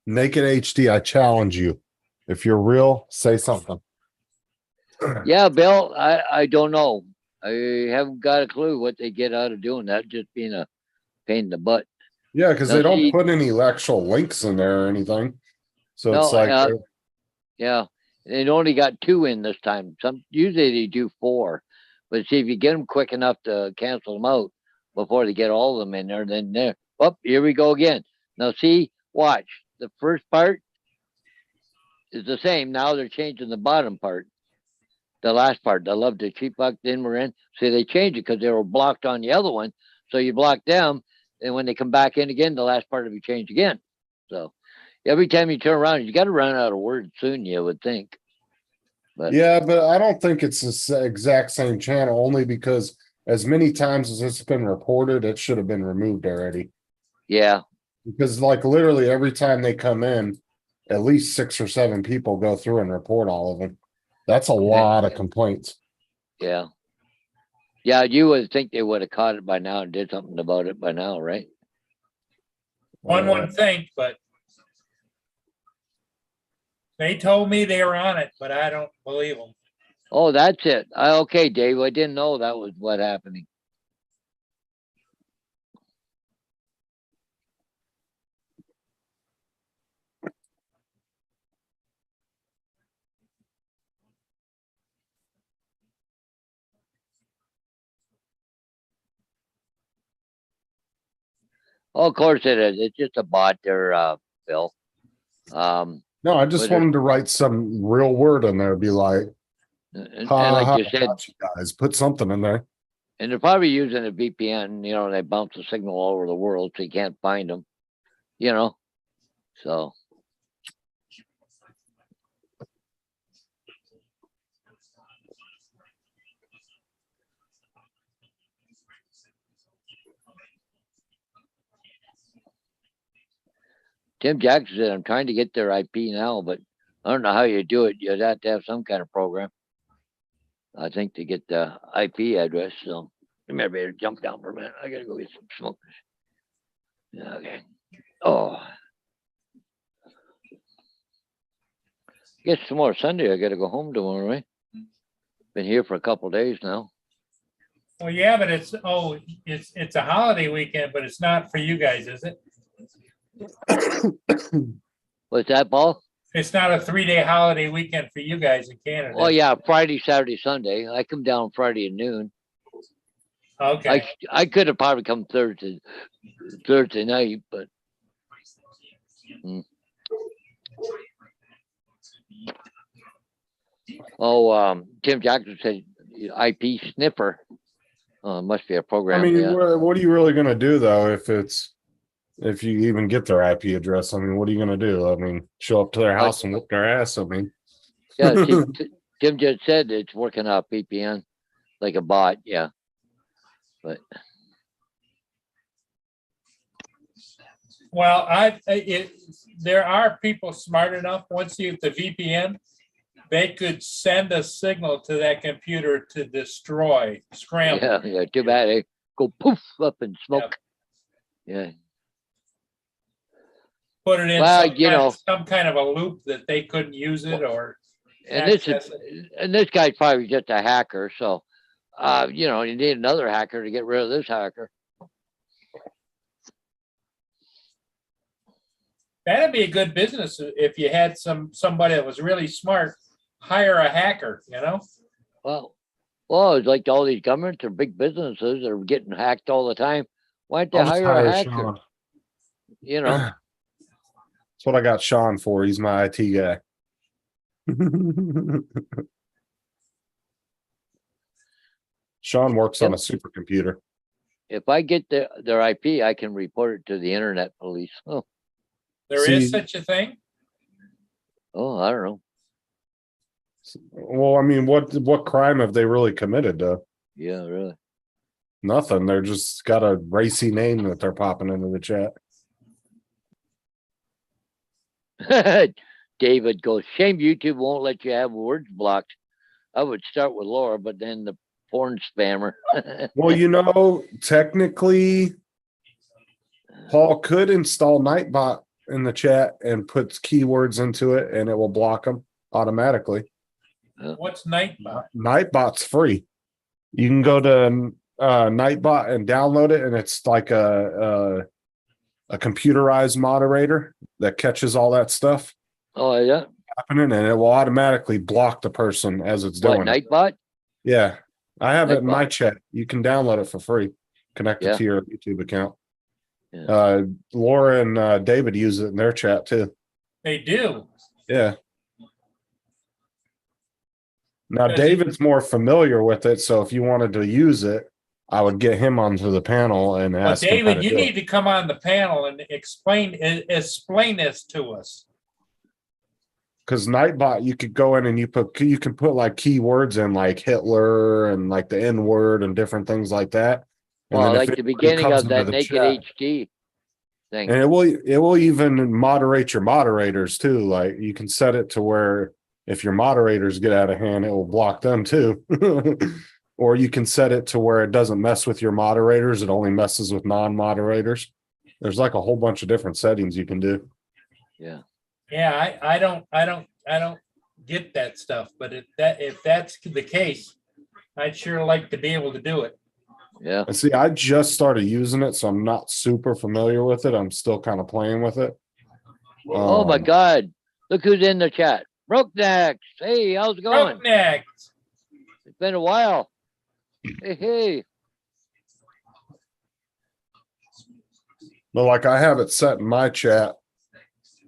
Naked HD, I challenge you. If you're real, say something. Yeah, Bill, I don't know. I haven't got a clue what they get out of doing that, just being a pain in the butt. Yeah, because No, they don't see- put any actual links in there or anything. So it's No, like, Yeah, it only got 2 in this time. Usually they do 4, but see if you get them quick enough to cancel them out before they get all of them in there, then there. Oh, here we go again. Now see, watch the first part is the same. Now they're changing the bottom part, the last part. I love the cheap buck. Then we're in. See, they changed it because they were blocked on the other one. So you block them, and when they come back in again, the last part will be changed again. So every time you turn around, you got to run out of words soon, you would think. But yeah, but I don't think it's the exact same channel only because as many times as it's been reported, it should have been removed already. yeah, Because like literally every time they come in, at least 6 or 7 people go through and report all of them. That's a lot of complaints. yeah. Yeah, you would think they would have caught it by now and did something about it by now, right? One would think, but they told me they were on it, but I don't believe them. Oh, that's it. Okay, Dave, I didn't know that was what happening. Oh, of course it is. It's just a bot there, Phil. No, I just But wanted to write some real word in there, be like, and ha, like ha, you said, got you guys, put something in there. and they're probably using a VPN, you know, and they bounce the signal all over the world so you can't find them, you know? So, Tim Jackson said, I'm trying to get their IP now, but I don't know how you do it. You'd have to have some kind of program. I think to get the IP address. So maybe I better jump down for a minute. I gotta go get some smoke. Okay. Oh. Guess tomorrow Sunday I gotta go home tomorrow, right? Been here for a couple of days now. Well, yeah, but it's a holiday weekend, but it's not for you guys, is it? What's that, Paul? It's not a 3-day holiday weekend for you guys in Canada. Oh yeah, Friday, Saturday, Sunday. I come down Friday at noon. Okay. I could have probably come Thursday night, but Tim Jackson said IP sniffer. Must be a program. I mean, yeah. what are you really gonna do though if you even get their IP address? I mean, what are you gonna do? I mean, show up to their house and whoop their ass? I mean, Yeah, Tim just said it's working out VPN like a bot. Yeah, but Well, there are people smart enough, once you have the VPN, they could send a signal to that computer to destroy, scramble. yeah. Too bad they go poof up in smoke. Yeah. Put it in Well, some kind of a loop that they couldn't use it or And access it. this guy's probably just a hacker. So, you need another hacker to get rid of this hacker. That'd be a good business if you had somebody that was really smart, hire a hacker, Well, it's like all these governments or big businesses are getting hacked all the time. Why don't they I'll just hire a hire hacker? Sean. That's what I got Sean for. He's my IT guy. Sean works on a supercomputer. If I get their IP, I can report it to the internet police. Oh, There is such a thing? I don't know. Well, I mean, what crime have they really committed though? Yeah, really. Nothing. They're just got a racy name that they're popping into the chat. David goes, shame YouTube won't let you have words blocked. I would start with Laura, but then the porn spammer. Well, technically, Paul could install Nightbot in the chat and puts keywords into it, and it will block them automatically. What's Nightbot? Nightbot's free. You can go to Nightbot and download it, and it's like a computerized moderator that catches all that stuff. Oh yeah, happening, and it will automatically block the person as it's doing. Nightbot? Yeah, I have it in my Nightbot. chat. You can download it for free. Connect it to your YouTube account. Yeah. Laura and David use it in their chat too. They do. Yeah. Now Does he- David's more familiar with it, so if you wanted to use it, I would get him onto the panel and Well, ask him how David, to you do need it. to come on the panel and explain this to us. Because Nightbot, you could go in and you can put like keywords in like Hitler and like the N word and different things like that. And Well, then if like the anybody beginning comes of that into the Naked chat- HD thing. And it will even moderate your moderators too. Like you can set it to where if your moderators get out of hand, it will block them too. Or you can set it to where it doesn't mess with your moderators. It only messes with non-moderators. There's like a whole bunch of different settings you can do. Yeah. Yeah, I don't get that stuff, but if that's the case, I'd sure like to be able to do it. Yeah. And see, I just started using it, so I'm not super familiar with it. I'm still kind of playing with it. Oh my God. Look who's in the chat. Brooknecks. Hey, how's it going? Brooknecks. It's been a while. Hey. But like I have it set in my chat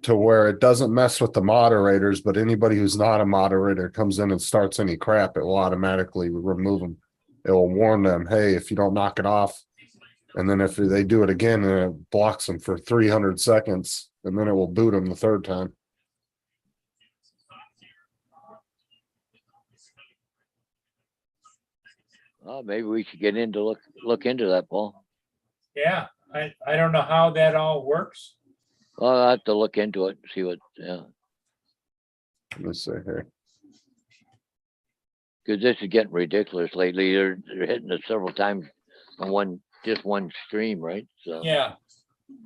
to where it doesn't mess with the moderators, but anybody who's not a moderator comes in and starts any crap, it will automatically remove them. It will warn them, hey, if you don't knock it off. And then if they do it again, then it blocks them for 300 seconds, and then it will boot them the third time. Oh, maybe we should get look into that, Paul. Yeah, I don't know how that all works. Well, I'll have to look into it and see what, yeah, Let's see here. because this is getting ridiculous lately. They're hitting it several times on just one stream, right? So. Yeah,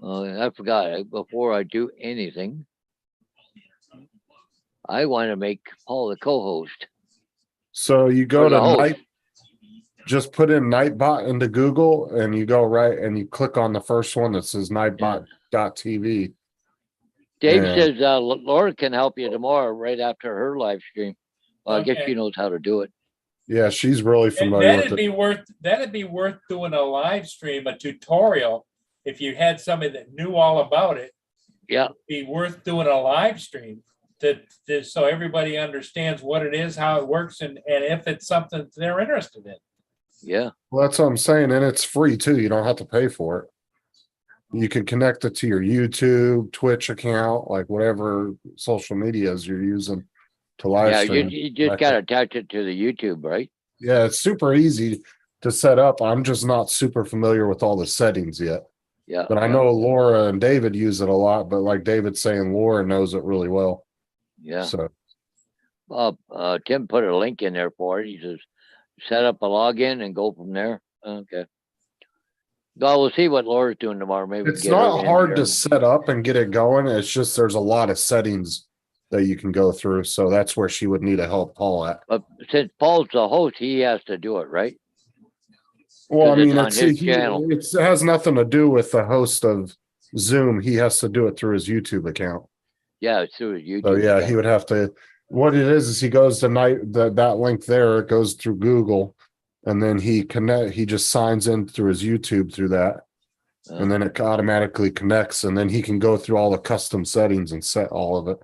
I forgot, before I do anything, I want to make Paul the co-host. So you go Or the to host. night, just put in Nightbot into Google and you go right and you click on the first one that says Nightbot.tv. Dave Yeah. says Laura can help you tomorrow right after her live stream. Well, I guess Okay. she knows how to do it. Yeah, she's really And familiar with that'd be worth doing a live stream, a tutorial. If you had somebody that knew all about it, Yeah, be worth doing a live stream so everybody understands what it is, how it works, and if it's something they're interested in. yeah. Well, that's what I'm saying, and it's free too. You don't have to pay for it. You can connect it to your YouTube, Twitch account, like whatever social medias you're using to live Yeah, stream. you just Like gotta attach it to the YouTube, right? Yeah, it's super easy to set up. I'm just not super familiar with all the settings yet. Yeah. But I know Laura and David use it a lot, but like David's saying, Laura knows it really well. Yeah. So Tim put a link in there for it. He says, set up a login and go from there. Okay. Well, we'll see what Laura's doing tomorrow. Maybe we can it's get her not in hard there. to set up and get it going. It's just there's a lot of settings that you can go through. So that's where she would need a help Paul at. But since Paul's the host, he has to do it, right? Well, I 'Cause it's mean, on his channel. it has nothing to do with the host of Zoom. He has to do it through his YouTube account. Yeah, it's through his YouTube. So yeah, account. he would have to. What it is he goes to that link there. It goes through Google, and then he just signs in through his YouTube through that, and then it automatically connects, and then he can go through all the custom settings and set all of it.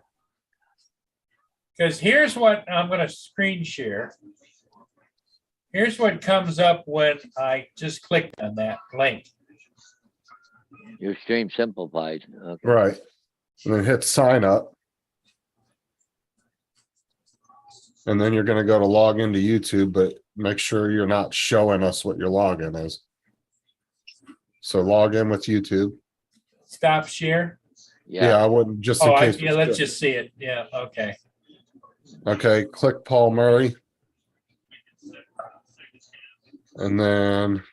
Because here's what I'm going to screen share. Here's what comes up when I just clicked on that link. Your stream simplified. Okay. Right, and then hit sign up, and then you're going to go to log into YouTube, but make sure you're not showing us what your login is. So log in with YouTube. Stop share. Yeah, I wouldn't just in case. Yeah, let's just see it. Yeah, okay. Okay, click Paul Murray. And then If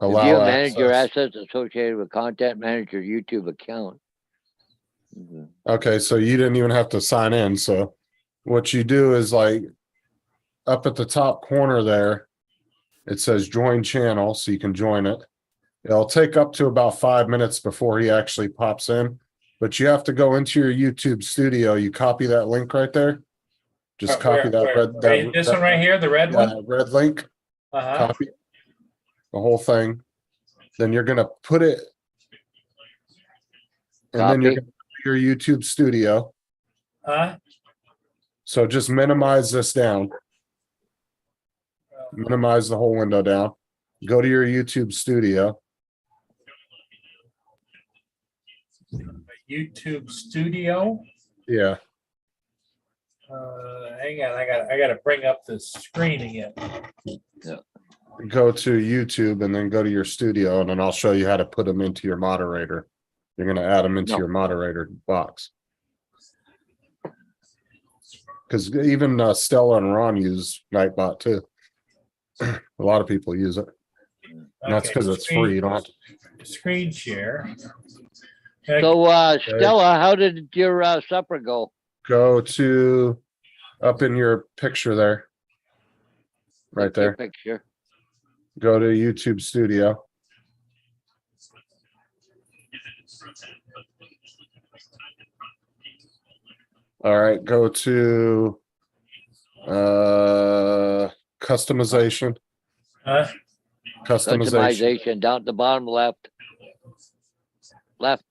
allow you manage your access. assets associated with content, manage your YouTube account. Mhm. Okay, so you didn't even have to sign in. So what you do is like up at the top corner there, it says join channel, so you can join it. It'll take up to about 5 minutes before he actually pops in, but you have to go into your YouTube studio. You copy that link right there. Just copy that red. This one right here, the red one. Red link. Uh-huh. Copy the whole thing. Then you're gonna put it, and then you're Copy. gonna put your YouTube studio. Huh? So just minimize this down. Minimize the whole window down. Go to your YouTube studio. YouTube Studio. Yeah. Hang on, I gotta bring up the screen again. Go to YouTube and then go to your studio, and then I'll show you how to put them into your moderator. You're gonna add them into No. your moderator box. Because even Stella and Ron use Nightbot too. A lot of people use it. And that's Okay, because it's screen- free. You don't have to. Screen share. So, Stella, how did your supper go? Go to up in your picture there. Right Take your there. Picture. Go to YouTube Studio. All right, go to customization. Huh? Customization. Customization down at the bottom left. Left.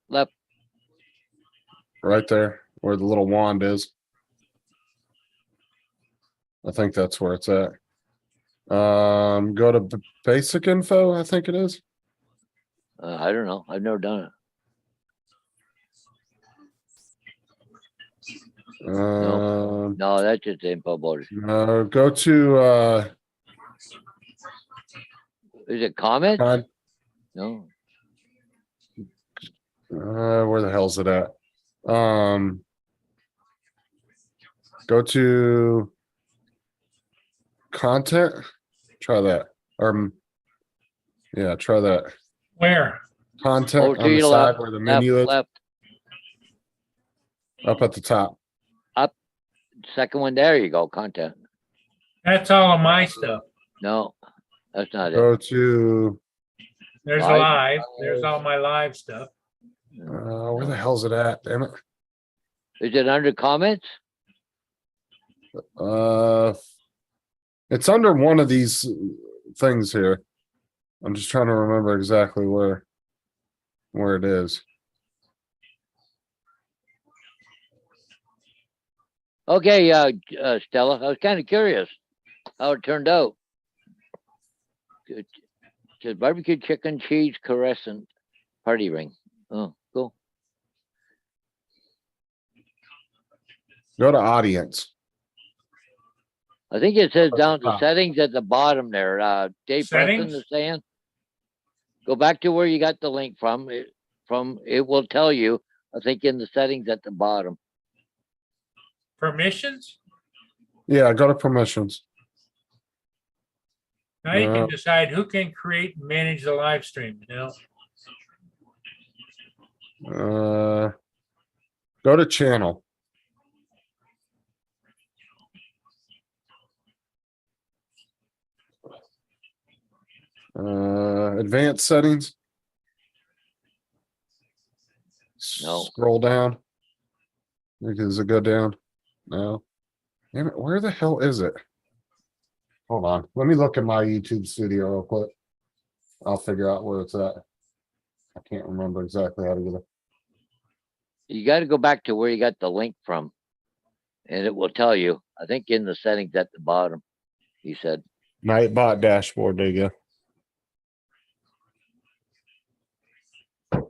Right there where the little wand is. I think that's where it's at. Go to basic info, I think it is. I don't know. I've never done it. No, that's just info about it. Go to Is it comment? con- No. Where the hell's it at? Go to content. Try that. Yeah, try that. Where? Content Over to on the your side left, where the left, menu is, left, up at the top. second one, there you go, content. That's all of my stuff. No, that's not it. Go to, There's Live. live, there's all my live stuff. where the hell's it at? Damn it. Is it under comments? It's under one of these things here. I'm just trying to remember exactly where it is. Okay, Stella, I was kind of curious how it turned out. It says barbecue chicken cheese crescent party ring. Oh, cool. Go to audience. I think it says the down to top. settings at the bottom there. Dave Preston Settings? is saying. Go back to where you got the link from. It will tell you, I think in the settings at the bottom. Permissions? Yeah, go to permissions. Now you Yeah. can decide who can create and manage the live stream, you know? Go to channel. Advanced settings. No. Scroll down. Does it go down? No. Damn it, where the hell is it? Hold on. Let me look at my YouTube studio real quick. I'll figure out where it's at. I can't remember exactly how to get it. You got to go back to where you got the link from. And it will tell you, I think in the settings at the bottom, he said. Nightbot dashboard, there you go.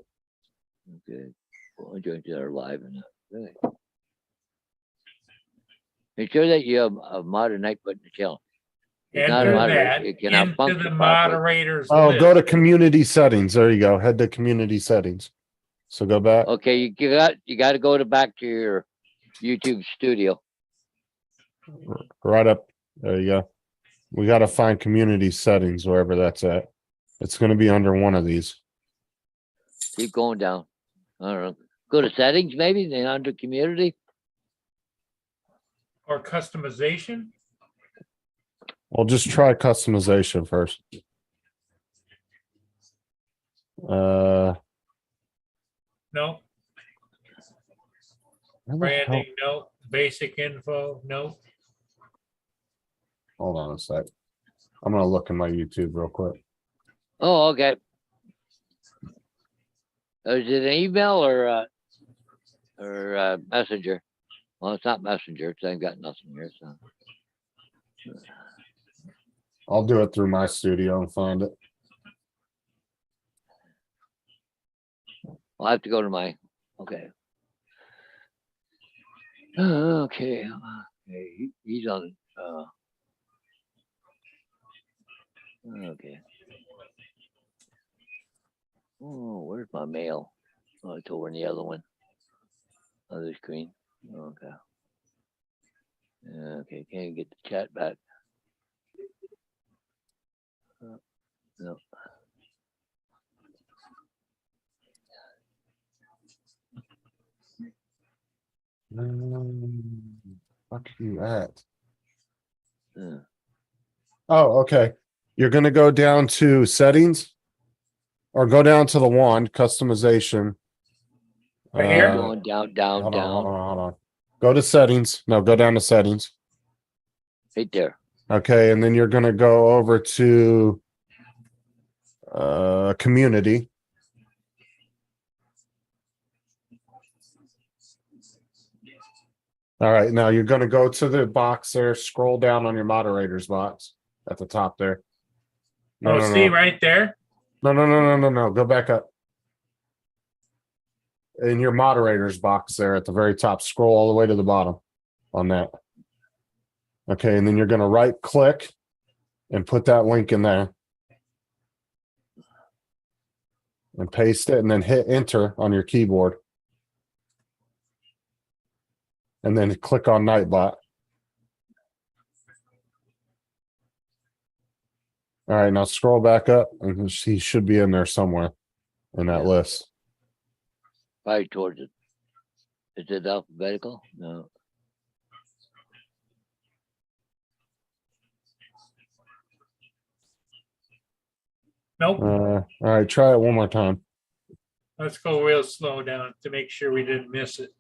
Okay. Well, join to our live and really. Make sure that you have a modern night button to kill. It's not a Enter moderator, that it cannot into the function properly. moderators Oh, list. go to community settings. There you go. Head to community settings. So go back. Okay, you got to go back to your YouTube studio. Right up. There you go. We got to find community settings wherever that's at. It's going to be under one of these. Keep going down. I don't know. Go to settings maybe, then under community. Or customization. Well, just try customization first. No. Where the hell- Branding, no. Basic info, no. Hold on a sec. I'm going to look in my YouTube real quick. Oh, okay. Is it an email or messenger? Well, it's not messenger, so I've got nothing here, so. I'll do it through my studio and find it. I'll have to go to my, okay. Okay, he's on, okay. Oh, where's my mail? Oh, it's over in the other one. Other screen, okay. Okay, can't get the chat back. No. Fuck you at? Uh, Oh, okay. You're going to go down to settings or go down to the wand customization. Right here? Going down, down, Hold on, down, hold on. Go to settings. No, go down to settings. right there. Okay, and then you're gonna go over to community. All right, now you're gonna go to the box there, scroll down on your moderators box at the top there. Oh, see right there? No. Go back up. In your moderators box there at the very top, scroll all the way to the bottom on that. Okay, and then you're gonna right click and put that link in there. and paste it and then hit enter on your keyboard. And then click on Nightbot. All right, now scroll back up and he should be in there somewhere in that list. Probably towards it. Is it alphabetical? No. Nope. All right, try it one more time. Let's go real slow down to make sure we didn't miss it.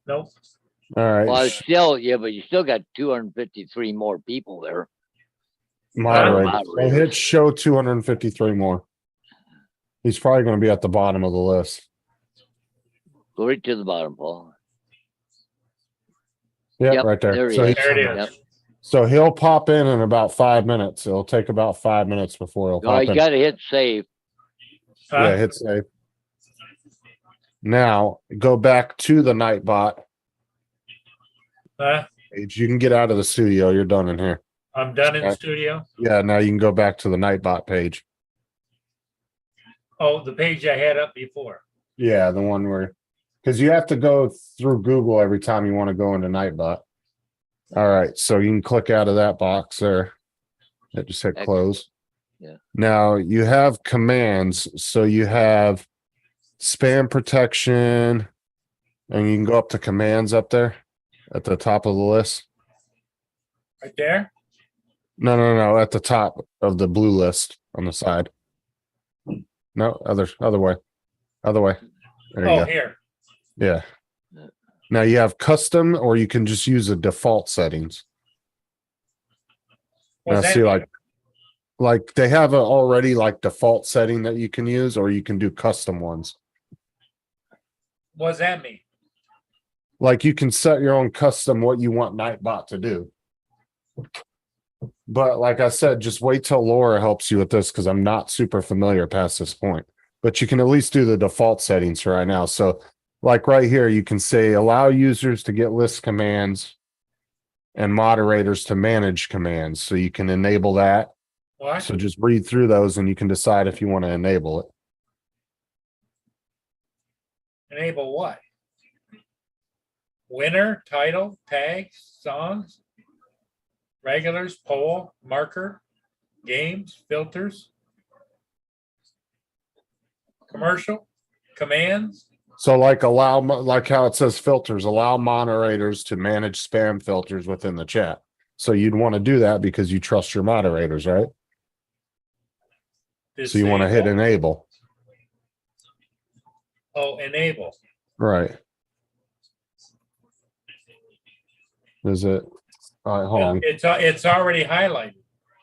Nope. All right, Well, it's still, yeah, but you still got 253 more people there. moderate. So moderators. hit show 253 more. He's probably going to be at the bottom of the list. Go right to the bottom, Paul. Yeah, Yep, right there. there he So, is. he- There it Yep. is. so he'll pop in about 5 minutes. It'll take about 5 minutes before he'll No, pop you in. gotta hit save. Yeah, hit save. Now go back to the Nightbot Huh? page. You can get out of the studio. You're done in here. I'm done in the Okay. studio. Yeah, now you can go back to the Nightbot page. Oh, the page I had up before. Yeah, the one where, because you have to go through Google every time you want to go into Nightbot. All right, so you can click out of that box there. Just hit Excellent. close. Yeah. Now you have commands. So you have spam protection, and you can go up to commands up there at the top of the list. Right there. No, at the top of the blue list on the side. No, other way. There you Oh, go. here. Yeah. Now you have custom, or you can just use the default settings. Now What's that see, mean? like they have a already like default setting that you can use, or you can do custom ones. What's that mean? Like you can set your own custom what you want Nightbot to do. But like I said, just wait till Laura helps you with this because I'm not super familiar past this point. But you can at least do the default settings right now. So like right here, you can say allow users to get list commands and moderators to manage commands. So you can enable that. What? So just read through those and you can decide if you want to enable it. Enable what? Winner, title, tags, songs, regulars, poll, marker, games, filters, commercial, commands. So like like how it says filters, allow moderators to manage spam filters within the chat. So you'd want to do that because you trust your moderators, right? So you want to hit disable. enable, Oh, enable. right? Is it? All right, hold on. It's already highlighted.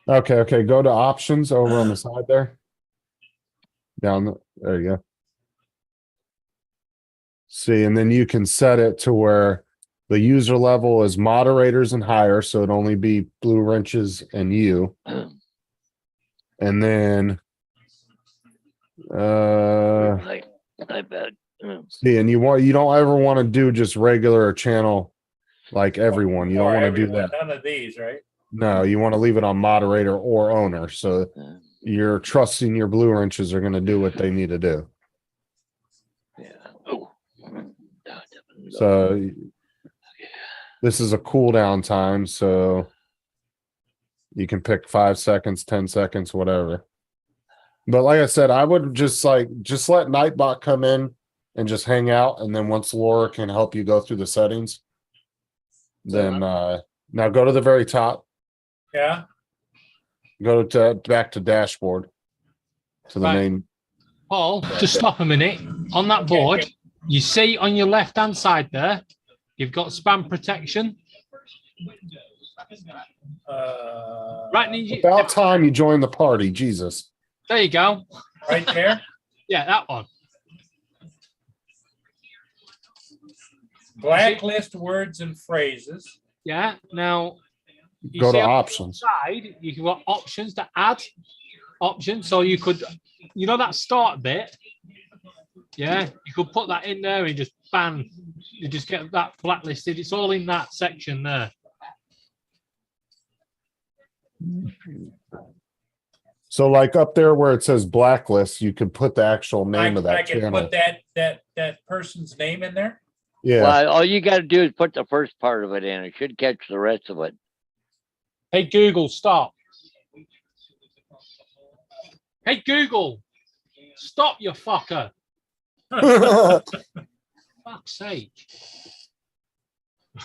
Okay, go to options over on the side there. There you go. See, and then you can set it to where the user level is moderators and higher, so it'd only be Blue Wrenches and you. And then I bet. see, and you don't ever want to do just regular channel like everyone. You don't Or want to do everyone, that. None of these, right? No, you want to leave it on moderator or owner. So you're trusting your Blue Wrenches are going to do what they need to do. Yeah. Oh. So this is a cooldown time, so you can pick 5 seconds, 10 seconds, whatever. But like I said, I would just let Nightbot come in and just hang out, and then once Laura can help you go through the settings, then now go to the very top, Yeah. go to back to dashboard to the Right. main. Paul, just stop a minute. On that board, you see on your left-hand side there, you've got spam protection. Right, About time you join the party, Jesus. there you go. Right there. Yeah, that one. Blacklist words and phrases. Yeah. Now, you Go to see on the options. side, you can got options to add. option. So you could, you know, that start bit. Yeah, you could put that in there and just bang, you just get that blacklisted. It's all in that section there. So like up there where it says blacklist, you could put the actual I name of I that can channel. put that person's name in there. Yeah. Well, all you gotta do is put the first part of it in. It should catch the rest of it. Hey, Google, stop. Hey, Google, stop, you fucker. Fuck's sake.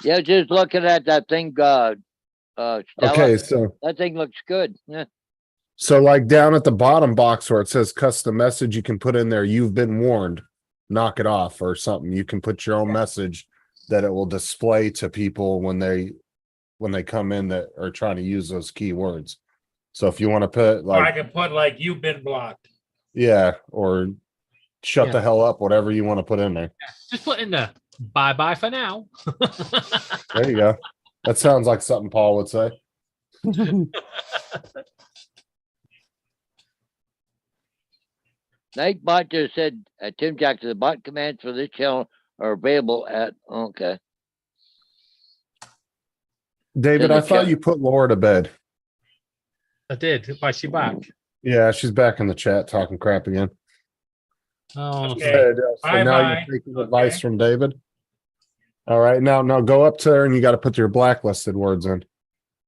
Yeah, just looking at that thing, Stella, Okay, so that thing looks good. Yeah. so like down at the bottom box where it says custom message, you can put in there, you've been warned, knock it off or something. You can put your own message that it will display to people when they come in that are trying to use those keywords. So if you want to put Or I like, can put like, you've been blocked. yeah, or shut Yeah. the hell up, whatever you want to put in there. Just put in there. Bye bye for now. There you go. That sounds like something Paul would say. Nightbot just said, Tim Jackson, the bot commands for this channel are available at, okay. David, Does I it thought show- you put Laura to bed. I did. Why is she back? Yeah, she's back in the chat talking crap again. Oh, Okay. Good. So now Bye-bye. you're taking advice Okay. from David. All right, now go up to there and you got to put your blacklisted words in.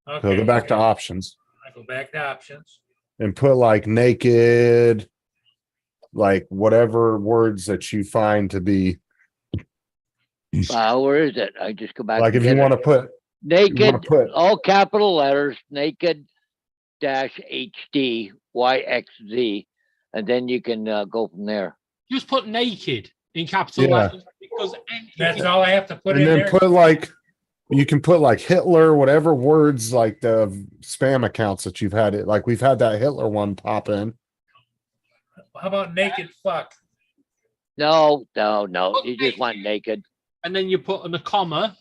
So Okay. go back to options I go back to options. and put like naked, like whatever words that you find to be Where is it? I just go back. like and if you get want it. to put Naked, put- all capital letters, naked dash HD YXZ, and then you can go from there. just put naked in capital Yeah. letters because That's all I have to put and in then there. put like you can put like Hitler, whatever words like the spam accounts that you've had it. Like we've had that Hitler one pop in. How about naked fuck? No. You just want naked. and then you put in a comma,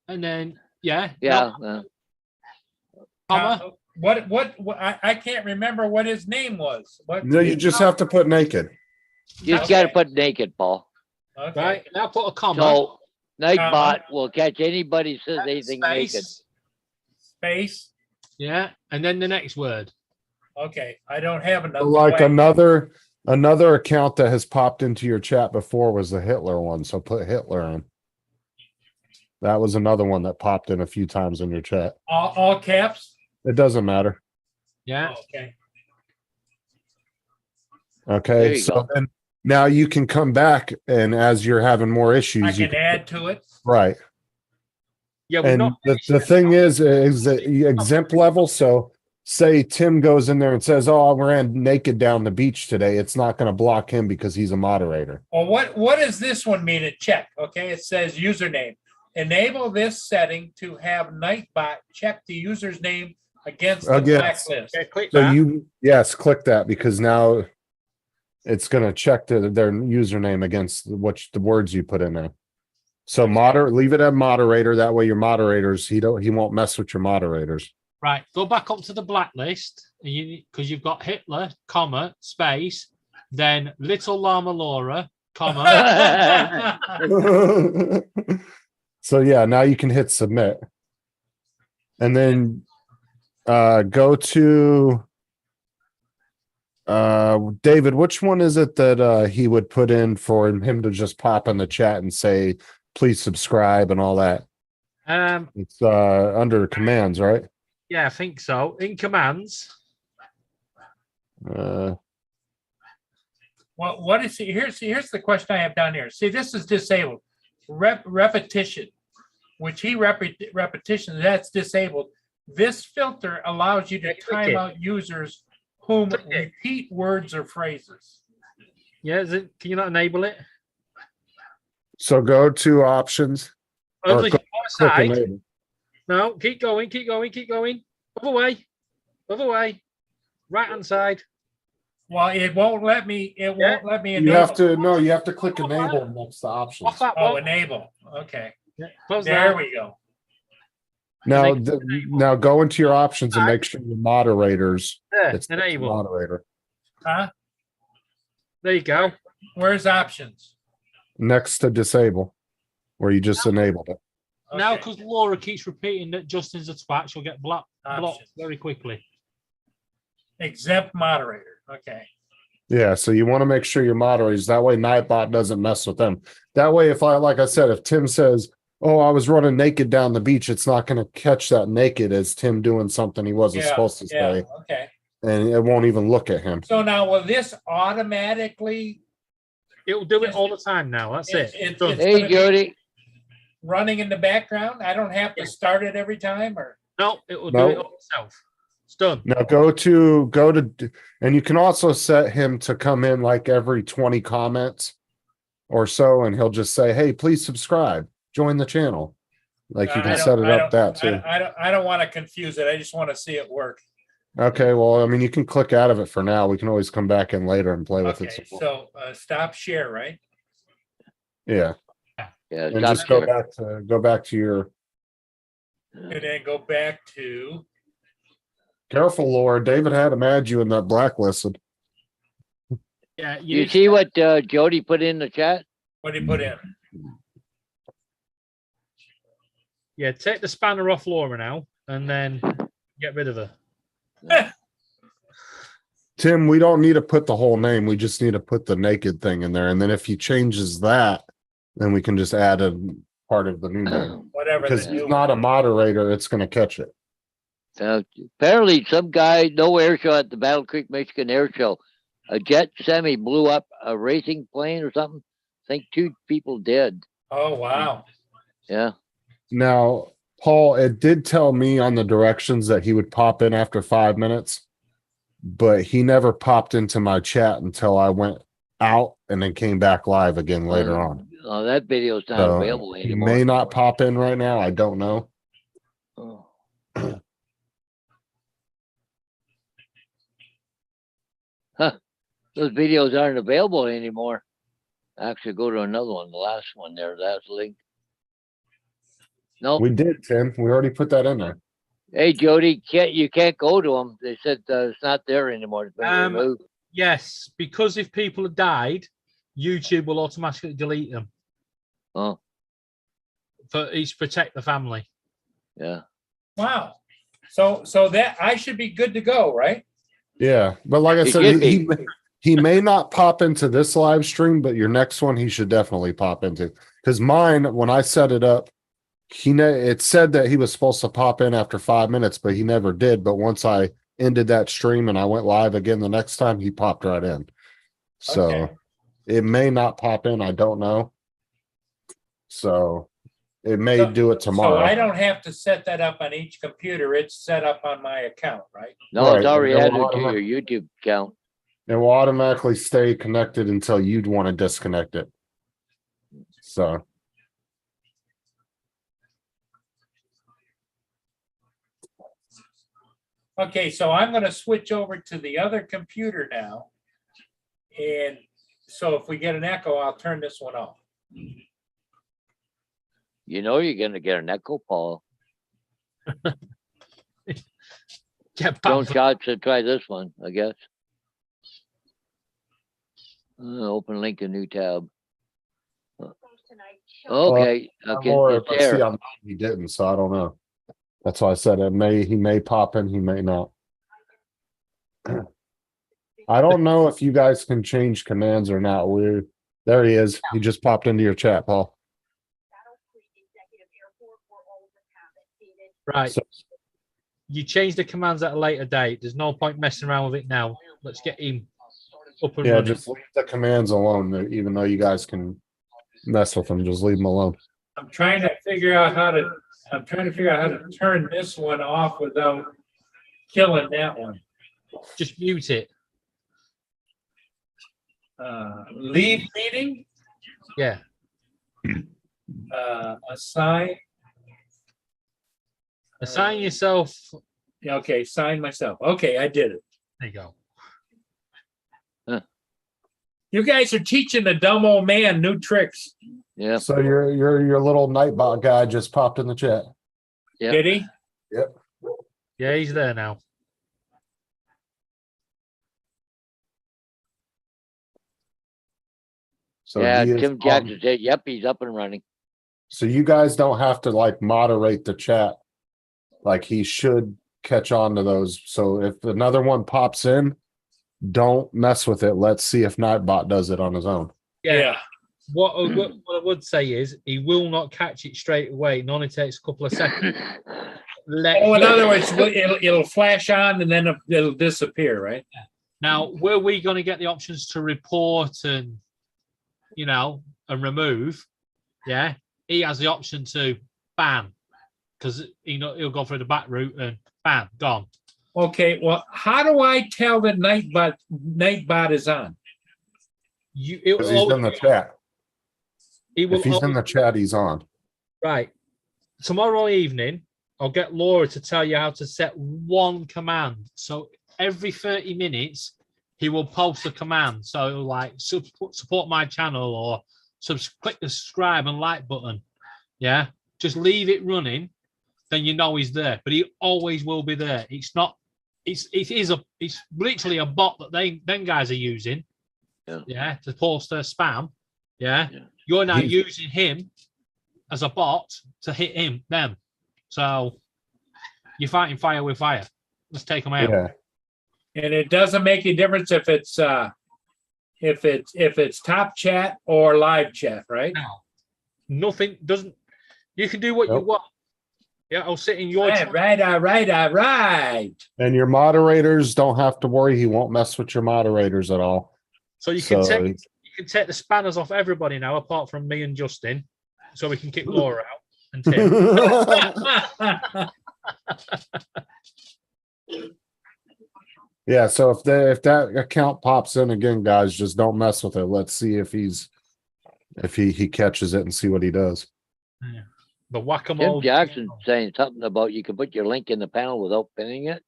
and then yeah, Yeah. no, comma. What, I can't remember what his name was. What? No, you just have to put naked. You just gotta put naked, Paul. Okay. Right now, put a comma. So Nightbot Comma. will catch anybody who says anything naked. space. Space. Yeah, and then the next word. Okay. I don't have another. Like way. another account that has popped into your chat before was the Hitler one. So put Hitler in. That was another one that popped in a few times in your chat. All caps. It doesn't matter. Yeah, Okay. There Okay. you So go. then now you can come back and as you're having more I issues, you can add to it. right. yeah. We're And not. the thing is the exempt level. So say Tim goes in there and says, "Oh, I ran naked down the beach today." It's not going to block him because he's a moderator. Well, what does this one mean? It check. Okay. It says username. Enable this setting to have Nightbot check the user's name against the Against. blacklist. Okay, click So that. yes, click that because now it's going to check their username against the words you put in there. So leave it at moderator. That way your moderators, he won't mess with your moderators. Right, go back up to the blacklist, and because you've got Hitler, comma, space, then Little Llama Laura, comma. So yeah, now you can hit submit. And then go to David, which one is it that he would put in for him to just pop in the chat and say, please subscribe and all that? It's under commands, right? Yeah, I think so. In commands. Well, what is here's the question I have down here. See, this is disabled. Repetition, which repetition, that's disabled. This filter allows you to click time it. out users whom Click it. repeat words or phrases. Yeah, can you not enable it? So go to options. Or Only click side. enable. No, keep going, keep going, keep going. Other way. Other way. Right hand side. Well, it won't let me. It Yeah. won't let me. You have enable. to you have to click enable next to options. Off that Oh, one. enable. Okay, Yeah, close there that. we go. Now go into your options and make sure your moderators. There, It's enable. moderator. Huh? There you go. Where's options? Next to disable, where you just enabled it. Now, Okay. because Laura keeps repeating that Justin's a twat, she'll get blocked Options. very quickly. Exempt moderator. Okay. Yeah, so you want to make sure your moderators, that way Nightbot doesn't mess with them. That way, like I said, if Tim says, oh, I was running naked down the beach, it's not going to catch that naked as Tim doing something he wasn't Yeah, supposed to yeah, say, okay. and it won't even look at him. So now will this automatically? It'll do it all the time now. That's it. It's Done. gonna Hey, be Jody. running in the background? I don't have to start it every time or? No, it will No. do it all itself. It's done. Now go to, and you can also set him to come in like every 20 comments or so, and he'll just say, hey, please subscribe, join the channel. Like you I can don't- set it I up don't- that too. I don't want to confuse it. I just want to see it work. Okay, well, I mean, you can click out of it for now. We can always come back in later and play with it. Okay, some more. so stop share, right? Yeah, Yeah, and stop just go sharing. back to your, And then go back to, careful, Laura. David had him add you in that blacklisted. Yeah, You see what Jody put in the chat? what do you put in? Yeah, take the spanner off Laura now, and then get rid of her. Tim, we don't need to put the whole name. We just need to put the naked thing in there. And then if he changes that, then we can just add a part of the new name. Whatever. Because the he's new- not a moderator, it's gonna catch it. Apparently, some guy, no air show at the Battle Creek, Michigan air show. A jet semi blew up a racing plane or something. I think 2 people dead. Oh, wow. Yeah. Now, Paul, it did tell me on the directions that he would pop in after 5 minutes, but he never popped into my chat until I went out and then came back live again later on. Oh, that video's not So available he anymore. may not pop in right now. I don't know. Oh. Huh. Those videos aren't available anymore. Actually, go to another one, the last one there, that's linked. No, We did, Tim. We already put that in there. hey Jody, you can't go to them. They said it's not there anymore. It's been removed. Yes, because if people have died, YouTube will automatically delete them. Oh, For each protect the family. yeah. Wow. So that I should be good to go, right? Yeah, but like I It said, should he may not pop into this live stream, but your next one he should definitely pop into. Because mine, when I set it up, it said that he was supposed to pop in after 5 minutes, but he never did. But once I ended that stream and I went live again the next time, he popped right in. So Okay. it may not pop in. I don't know. So it may do it So tomorrow. I don't have to set that up on each computer. It's set up on my account, right? No, Right, it's already it'll added to automatic- your YouTube account. It will automatically stay connected until you'd want to disconnect it. So Okay, so I'm gonna switch over to the other computer now. And so if we get an echo, I'll turn this one off. You know you're gonna get an echo, Paul. Get Don't back. shots to try this one, I guess. Open link a new tab. Okay, okay, Or, it's but see, there. on mine he didn't, so I don't know. That's why I said he may pop in, he may not. I don't know if you guys can change commands or not. There he is. He just popped into your chat, Paul. Right. So- You change the commands at a later date. There's no point messing around with it now. Let's get him up and Yeah, running. just leave the commands alone, even though you guys can mess with them, just leave them alone. I'm trying to figure out how to turn this one off without killing that one. Just mute it. Leave meeting, Yeah. assign, Assign yourself. yeah, okay, sign myself. Okay, I did it. There you go. You guys are teaching the dumb old man new tricks. Yeah, So your little Nightbot guy just popped in the chat. Yeah. Did he? Yeah, he's there now. So Yeah, he is Tim on- Jackson said, yep, he's up and running. So you guys don't have to like moderate the chat. Like he should catch on to those. So if another one pops in, don't mess with it. Let's see if Nightbot does it on his own. Yeah. What I would say is he will not catch it straight away. It only takes a couple of seconds. Oh, in other words, it'll flash on and then it'll disappear, right? Now, were we going to get the options to report and, and remove? Yeah, he has the option to ban because he'll go through the back route and bam, gone. Okay, well, how do I tell that Nightbot is on? Because he's in the chat. If he's in the chat, he's on. Right. Tomorrow evening, I'll get Laura to tell you how to set one command. So every 30 minutes, he will post a command. So like support my channel or click the subscribe and like button. Yeah. Just leave it running. Then you know he's there. But he always will be there. It's literally a bot that them guys are using. Yeah. To post their spam. Yeah. You're now using him as a bot to hit them. So you're fighting fire with fire. Let's take them out. Yeah. And it doesn't make a difference if it's top chat or live chat, right? No, nothing doesn't. You can do what you want. Yeah, I'll sit in your chat. Right. And your moderators don't have to worry. He won't mess with your moderators at all. So you can take the spanners off everybody now, apart from me and Justin, so we can kick Laura out and Tim. Yeah, so if that account pops in again, guys, just don't mess with it. Let's see if he catches it and see what he does. Yeah. The whack-a-mole. Tim Jackson saying something about you can put your link in the panel without pinning it.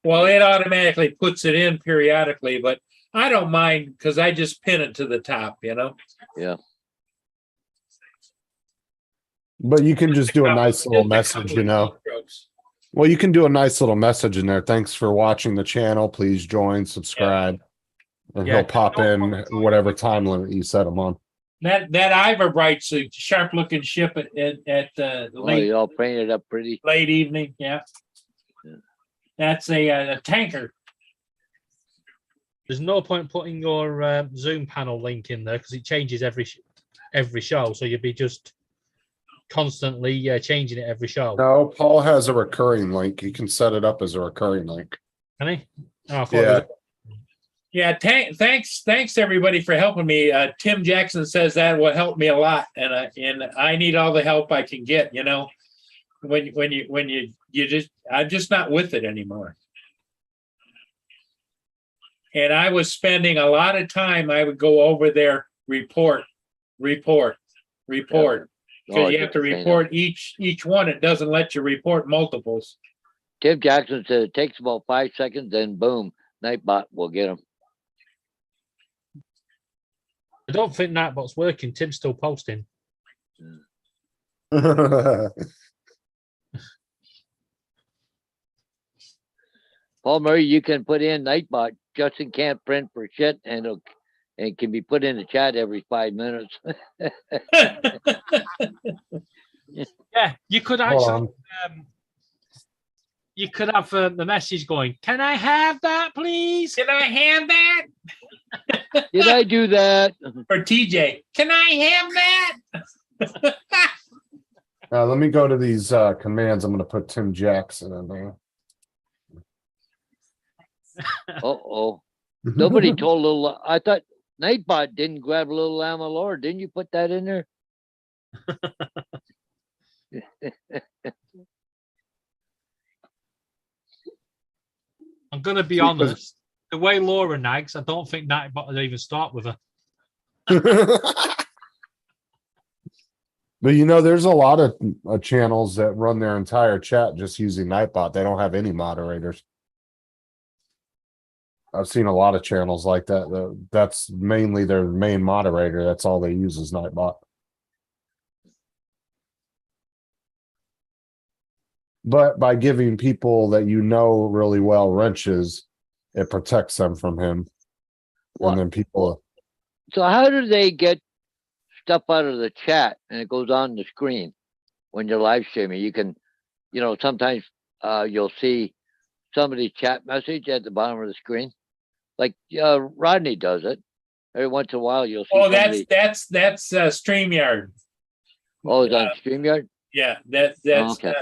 Well, it automatically puts it in periodically, but I don't mind because I just pin it to the top, Yeah. But you can just do a nice little message, Well, you can do a nice little message in there. Thanks for watching the channel. Please join, subscribe, and he'll pop in whatever time limit you set him on. That Ivorbright's a sharp looking ship at the You all painted up pretty. late evening. Yeah. That's a tanker. There's no point putting your Zoom panel link in there because it changes every show. So you'd be just constantly changing it every show. No, Paul has a recurring link. You can set it up as a recurring link. Can he? Yeah. Thanks everybody for helping me. Tim Jackson says that will help me a lot, and I need all the help I can get. When you just I'm just not with it anymore. And I was spending a lot of time. I would go over there, report. Because you have to report each one. It doesn't let you report multiples. Tim Jackson said it takes about 5 seconds, then boom, Nightbot will get him. I don't think Nightbot's working. Tim's still posting. Paul Murray, you can put in Nightbot. Justin can't print for shit, and it can be put in the chat every 5 minutes. Yeah, you could actually. You could have the message going. Can I have that, please? Can I have that? Did I do that? Or TJ, can I have that? Let me go to these commands. I'm going to put Tim Jackson in there. Uh-oh. Nobody told little. I thought Nightbot didn't grab a little Lama Lord. Didn't you put that in there? I'm going to be honest. The way Laura nags, I don't think Nightbot would even start with her. But there's a lot of channels that run their entire chat just using Nightbot. They don't have any moderators. I've seen a lot of channels like that. That's mainly their main moderator. That's all they use is Nightbot. But by giving people that really well wrenches, it protects them from him. Well, and then people. So how do they get stuff out of the chat and it goes on the screen when you're live streaming? You can, sometimes you'll see somebody's chat message at the bottom of the screen. Like Rodney does it. Every once in a while you'll see. Oh, somebody, that's StreamYard. oh, it's on StreamYard? Yeah, Okay.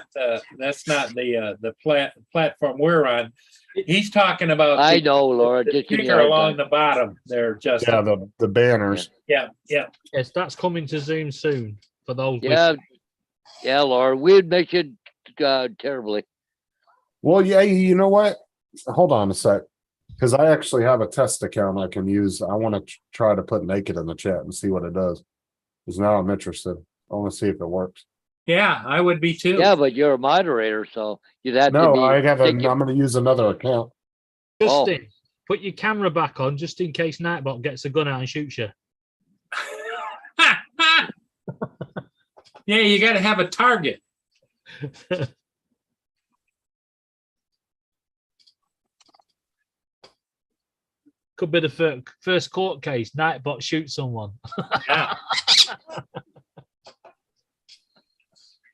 that's not the platform we're on. He's talking about. I the- know, Laura. the Just give me a Sticker hard along time. the bottom there, Yeah, Justin. the banners. Yeah. Yes, that's coming to Zoom soon for those. Yeah, yeah, Laura. We'd miss you terribly. Well, yeah, you know what? Hold on a sec. Because I actually have a test account I can use. I want to try to put naked in the chat and see what it does. Because now I'm interested. I want to see if it works. Yeah, I would be too. Yeah, but you're a moderator, so you'd have to No, be. I have a, I'm thinking- going to use another account. Justin, put your camera back on just in case Nightbot gets a gun out and shoots you. Yeah, you got to have a target. Could be the first court case. Nightbot shoots someone. Yeah.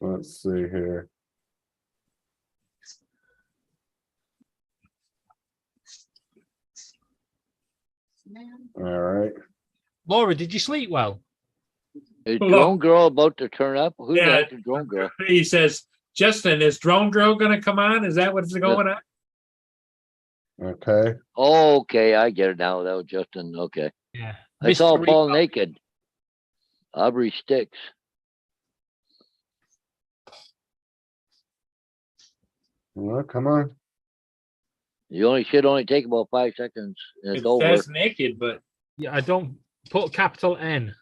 Let's see here. All right. Laura, did you sleep well? Is Drone Girl about to turn up? Who's Yeah. that? The Drone Girl. He says, Justin, is Drone Girl going to come on? Is that what's going on? Okay. Okay, I get it now. That was Justin. Okay. Yeah. I saw Mr. Paul Repo. naked. Aubrey Sticks. Well, come on. You only should only take about 5 seconds and it's It over. says naked, but Yeah, I don't put capital N.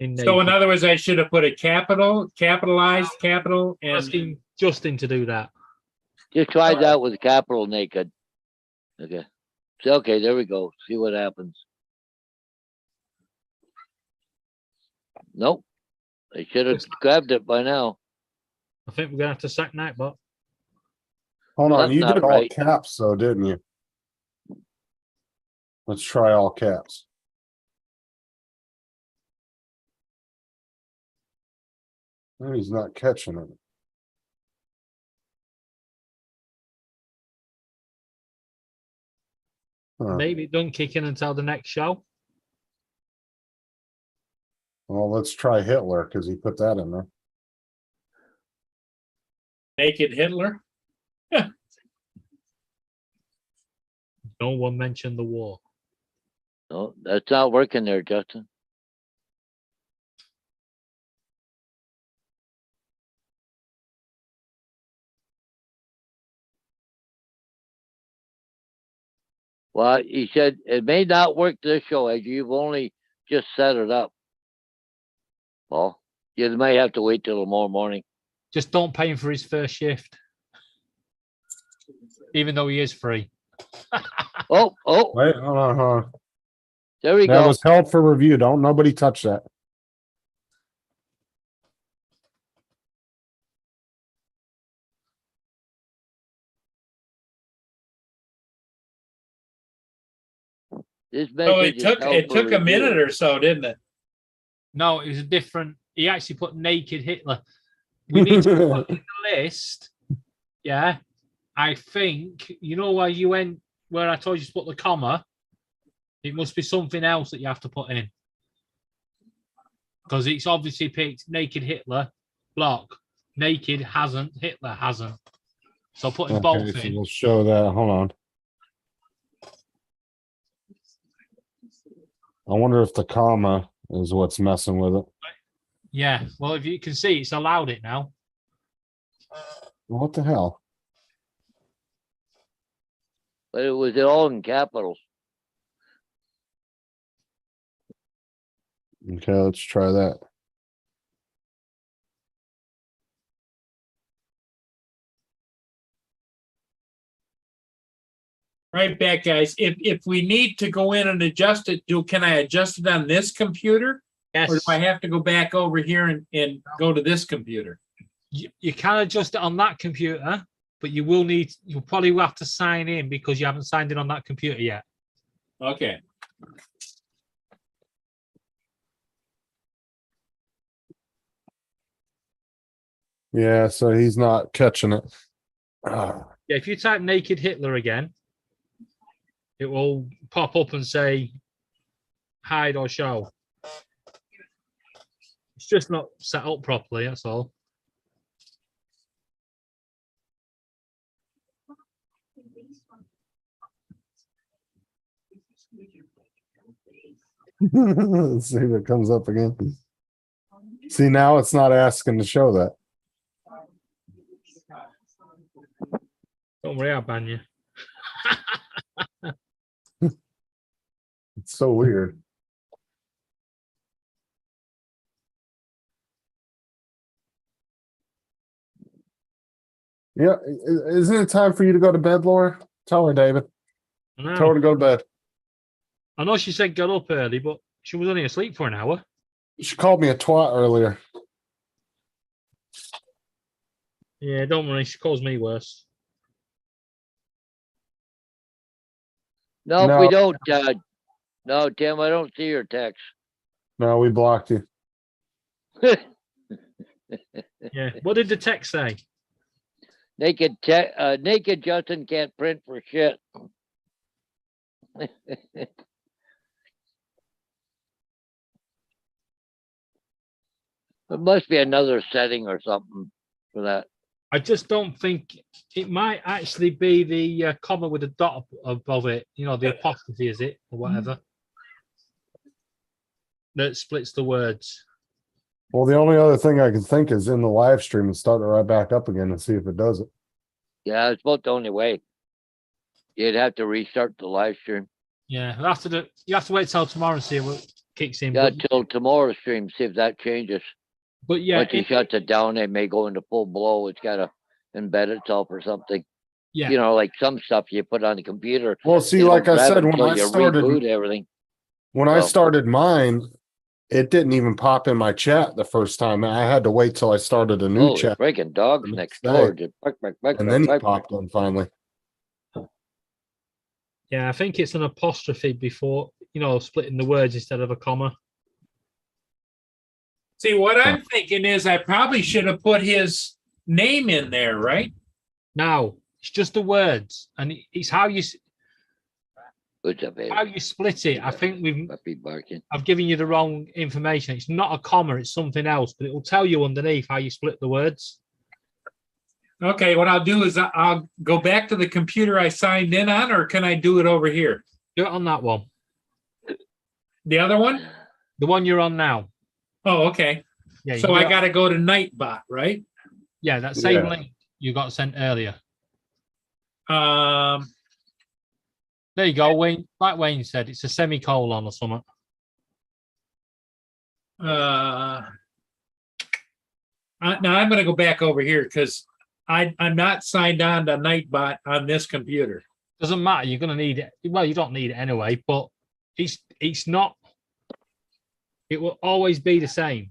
In so in naked. other words, I should have put a capitalized capital, and Asking Justin to do that. Just try that with capital naked. Okay. So, okay, there we go. See what happens. Nope. They should have grabbed it by now. I think we're gonna have to sack Nightbot. Hold on. That's You not did all right. caps, though, didn't you? Let's try all caps. No, he's not catching it. Huh. Maybe it doesn't kick in until the next show. Well, let's try Hitler because he put that in there. naked Hitler. No one mentioned the war. No, that's not working there, Justin. Well, he said it may not work this show as you've only just set it up. Well, you may have to wait till tomorrow morning. Just don't pay him for his first shift. Even though he is free. Oh, Wait, hold on, hold on. there we That go. was held for review. Don't nobody touch that. This So message it is took held it for took a review. minute or so, didn't it? No, it was a different. He actually put naked Hitler. We need to put in the list. Yeah. I think, you know where you went, where I told you to put the comma? It must be something else that you have to put in. Because it's obviously picked naked Hitler, block. Naked hasn't, Hitler hasn't. So putting both Okay, so in. we'll show that. Hold on. I wonder if the comma is what's messing with it. Yeah. Well, if you can see, it's allowed it now. What the hell? But it was all in capitals. Okay, let's try that. Right back, guys. If we need to go in and adjust it, can I adjust it on this computer? Yes. Or do I have to go back over here and go to this computer? You can adjust it on that computer, but you'll probably have to sign in because you haven't signed in on that computer yet. Okay. Yeah, so he's not catching it. Ah, Yeah, if you type naked Hitler again, it will pop up and say hide or show. It's just not set up properly, that's all. Let's see if it comes up again. See, now it's not asking to show that. Don't worry, I'll ban you. It's so weird. Yeah, isn't it time for you to go to bed, Laura? Tell her, David. Tell her No, to go to bed. I know she said get up early, but she was only asleep for an hour. She called me a twat earlier. Yeah, don't worry, she calls me worse. No, No. we don't, no, Tim, I don't see your text. No, we blocked you. Yeah, what did the text say? Naked Justin can't print for shit. There must be another setting or something for that. I just don't think it might actually be the comma with a dot above it, you know, the apostrophe, is it, or whatever, that splits the words. Well, the only other thing I can think is in the live stream and start it right back up again and see if it does it. Yeah, it's about the only way. You'd have to restart the live stream. Yeah, you have to wait till tomorrow and see what kicks in. Yeah, But, till tomorrow's stream, see if that changes. but yeah, Once he shuts it down, it may go into full blow. It's gotta embed itself or something. yeah, You know, like some stuff you put on the computer. Well, see, they don't like I grab said, it when till I you started, reboot everything. when I Well- started mine, it didn't even pop in my chat the first time. I had to wait till I started a new Holy chat, freaking dogs the next next door. day. Just bark, bark, bark, and bark, then he bark, bark. popped on finally. yeah. I think it's an apostrophe before, you know, splitting the words instead of a comma. See, what I'm thinking is I probably should have put his name in there, right? No, it's just the words, and it's how you What's up, baby? split it. I think Puppy barking. I've given you the wrong information. It's not a comma, it's something else, but it will tell you underneath how you split the words. Okay, what I'll do is I'll go back to the computer I signed in on, or can I do it over here? Do it on that one, The other one? the one you're on now. Oh, okay. Yeah, you So can do I it- gotta go to Nightbot, right? yeah, that same Yeah. link you got sent earlier. Um, There you go, Wayne. Like Wayne said, it's a semicolon or something. now I'm gonna go back over here because I'm not signed on to Nightbot on this computer. Doesn't matter. You're gonna need it. Well, you don't need it anyway, but it's not. It will always be the same.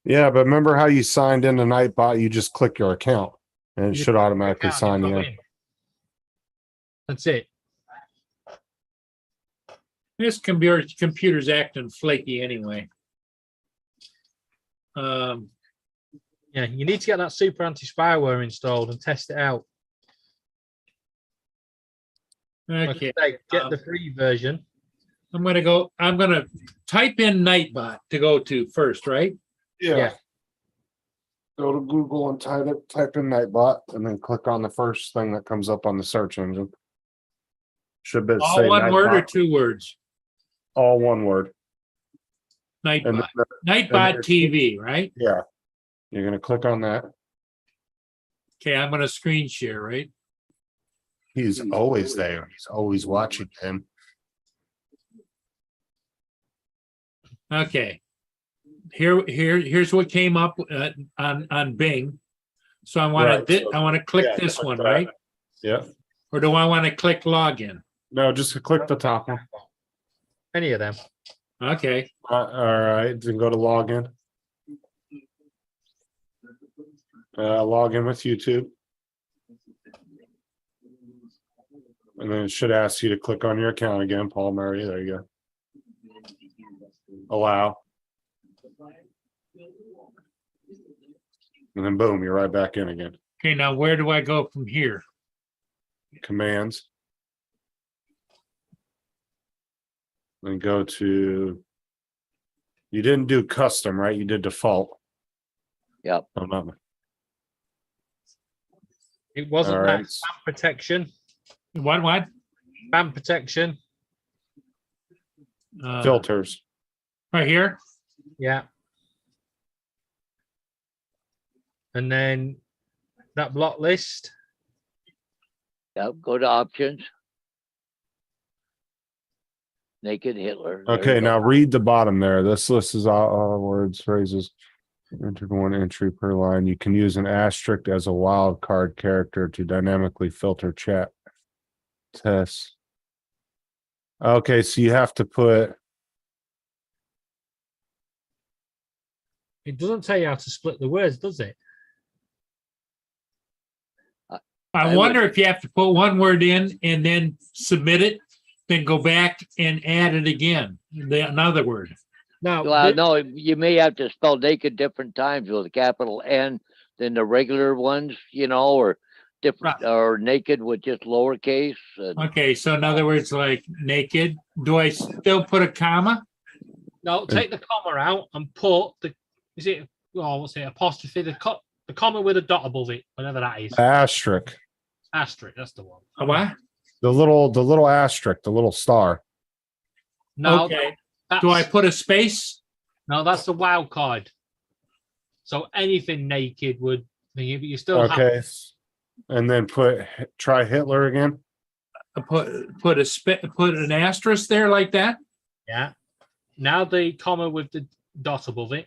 Yeah, but remember how you signed into Nightbot? You just click your account and it You should just automatically Account, sign you you go in. in. That's it. This computer's acting flaky anyway. Yeah, you need to get that super anti-spyware installed and test it out. Like I Okay, say, get the free version. I'm gonna type in Nightbot to go to first, right? Yeah. Go to Google and type in Nightbot and then click on the first thing that comes up on the search engine. Should be All say one word or Nightbot. two words? All one word. And Nightbot, then Nightbot there's- TV, right? yeah, you're gonna click on that. Okay, I'm gonna screen share, right? He's always there. He's always watching him. Okay. Here's what came up on Bing. So I want to, I want to click yeah, this click one, that. right? Yeah. Or do I want to click login? No, just click the top one. Any of them. Okay, All right, then go to login. Log in with YouTube. And then it should ask you to click on your account again, Paul Murray. There you go. Allow. And then boom, you're right back in again. Okay, now where do I go from here? Commands. Then go to, you didn't do custom, right? You did default. Yep. Oh, not, It wasn't All that right. spam protection. What? Spam protection. filters. Right here? Yeah. And then that block list. Yep, go to options. Naked Hitler. There you Okay, go. now read the bottom there. This list is all words, phrases. Entered one entry per line. You can use an asterisk as a wild card character to dynamically filter chat tests. Okay, so you have to put, It doesn't tell you how to split the words, does it? I wonder if you have to put one word in and then submit it, then go back and add it again, another word. Now, Well, no, you may have to spell naked different times with a capital N than the regular ones, you know, or different, or naked with just lowercase. Okay, so in other words, like naked, do I still put a comma? No, take the comma out and put the, is it, oh, what's it, apostrophe, the comma with a dot above it, whatever that is. asterisk. Asterisk, that's the one. A what? The little asterisk, the little star. No, Okay. that's, Do I put a space? no, that's the wild card. So anything naked would, but you still have, Okay. And then try Hitler again. Put an asterisk there like that? yeah. Now the comma with the dot above it.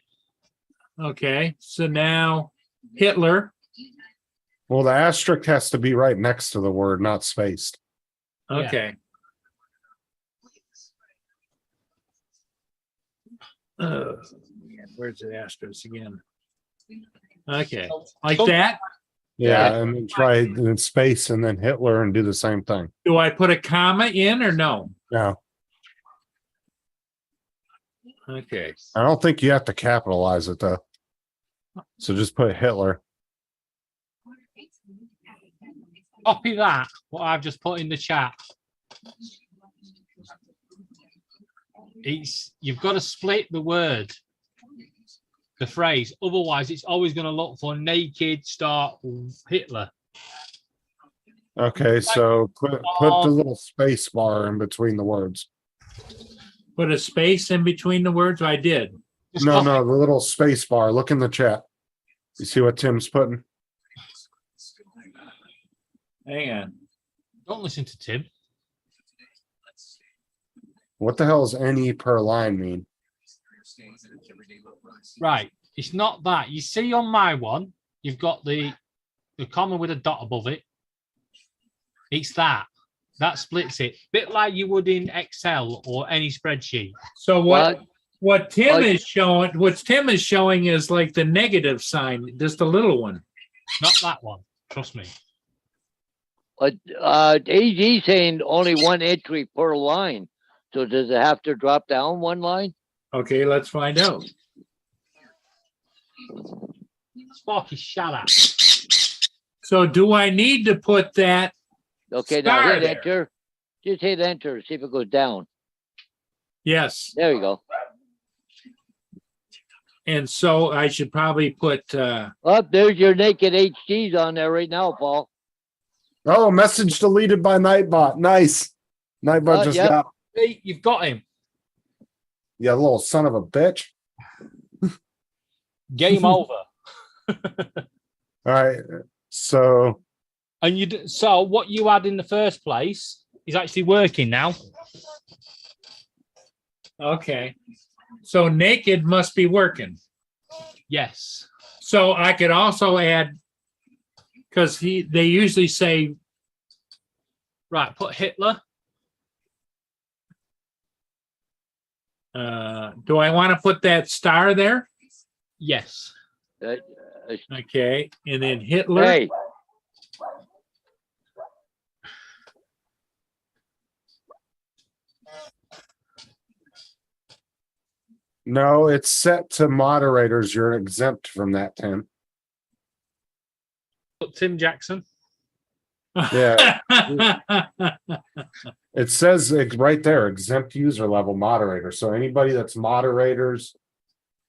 Okay, so now Hitler. Well, the asterisk has to be right next to the word, not spaced. Okay. Where's the asterisk again? Okay, like that? Yeah, and then try and space and then Hitler and do the same thing. Do I put a comma in or no? No, Okay. I don't think you have to capitalize it though. So just put Hitler. Copy that, what I've just put in the chat. You've got to split the word, the phrase. Otherwise, it's always going to look for naked start Hitler. Okay, so put the little space bar in between the words. Put a space in between the words? I did. Just No, copy- no, the little space bar. Look in the chat. You see what Tim's putting? Hang on. Don't listen to Tim. What the hell does NE per line mean? Right. It's not that. You see on my one, you've got the comma with a dot above it. It's that. That splits it. Bit like you would in Excel or any spreadsheet. So what Tim What? is showing, what Tim is showing is like the negative sign, just a little one. Not that one. Trust me. But AG saying only one entry per line. So does it have to drop down one line? Okay, let's find out. Sparky, shut up. So do I need to put that? Okay, now Star hit there. enter. Just hit enter, see if it goes down. Yes. There you go. And so I should probably put, Oh, there's your naked HGs on there right now, Paul. Oh, message deleted by Nightbot. Nice. Nightbot just yep. got, Hey, you've got him. yeah, little son of a bitch. Game over. All right. So And so what you had in the first place is actually working now. okay. So naked must be working. Yes. So I could also add, because they usually say, Right. Put Hitler. do I want to put that star there? Yes. Okay, and then Hitler. Hey, No, it's set to moderators. You're exempt from that, Tim. Tim Jackson. Yeah. It says right there, exempt user level moderator. So anybody that's moderators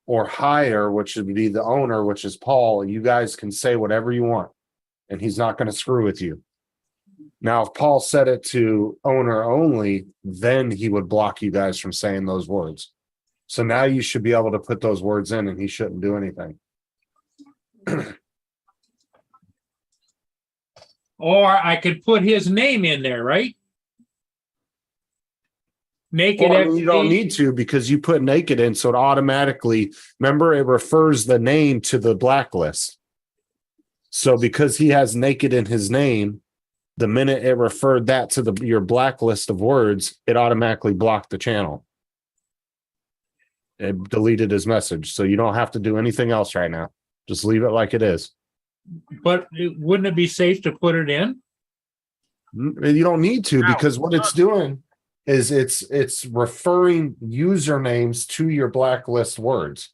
or higher, which would be the owner, which is Paul, you guys can say whatever you want. And he's not going to screw with you. Now, if Paul set it to owner only, then he would block you guys from saying those words. So now you should be able to put those words in and he shouldn't do anything. Or I could put his name in there, right? Naked. Well, I mean, you don't need to because you put naked in, so it automatically, remember, it refers the name to the blacklist. So because he has naked in his name, the minute it referred that to your blacklist of words, it automatically blocked the channel. It deleted his message. So you don't have to do anything else right now. Just leave it like it is. But wouldn't it be safe to put it in? You don't need to because what it's doing is it's referring usernames to your blacklist words.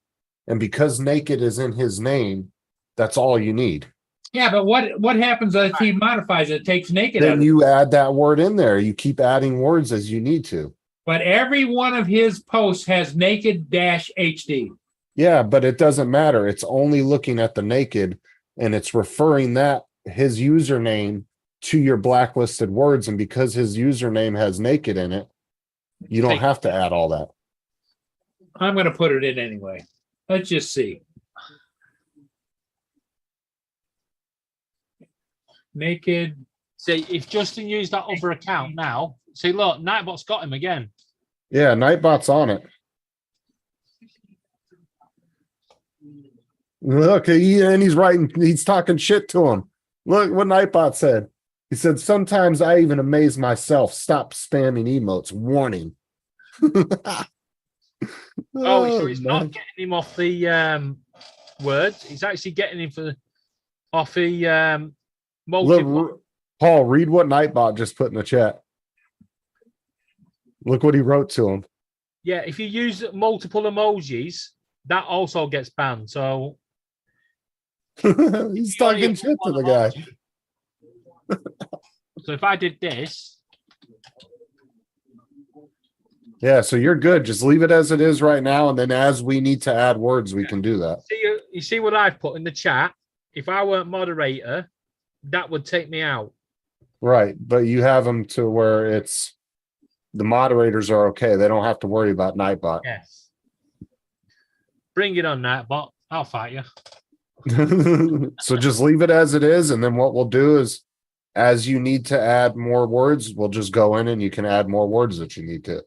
And because naked is in his name, that's all you need. Yeah, but what happens if he modifies it, takes naked out Then of it? you add that word in there. You keep adding words as you need to. But every one of his posts has naked-HD. Yeah, but it doesn't matter. It's only looking at the naked and it's referring that his username to your blacklisted words. And because his username has naked in it, you don't have to add all that. I'm going to put it in anyway. Let's just see. Naked. See, if Justin used that other account now, see, look, Nightbot's got him again. Yeah, Nightbot's on it. Look, and he's writing, he's talking shit to him. Look what Nightbot said. He said, sometimes I even amaze myself. Stop spamming emotes. Warning. So he's not getting him off the words. He's actually getting him off the Look, Paul, read what Nightbot just put in the chat. Look what he wrote to him. Yeah, if you use multiple emojis, that also gets banned. So he's talking shit to the guy. So if I did this, Yeah, so you're good. Just leave it as it is right now, and then as we need to add words, we can do that. you see what I've put in the chat? If I weren't moderator, that would take me out. Right, but you have them to where it's the moderators are okay. They don't have to worry about Nightbot. Yes. Bring it on, Nightbot. I'll fight you. So just leave it as it is, and then what we'll do is, as you need to add more words, we'll just go in and you can add more words that you need to.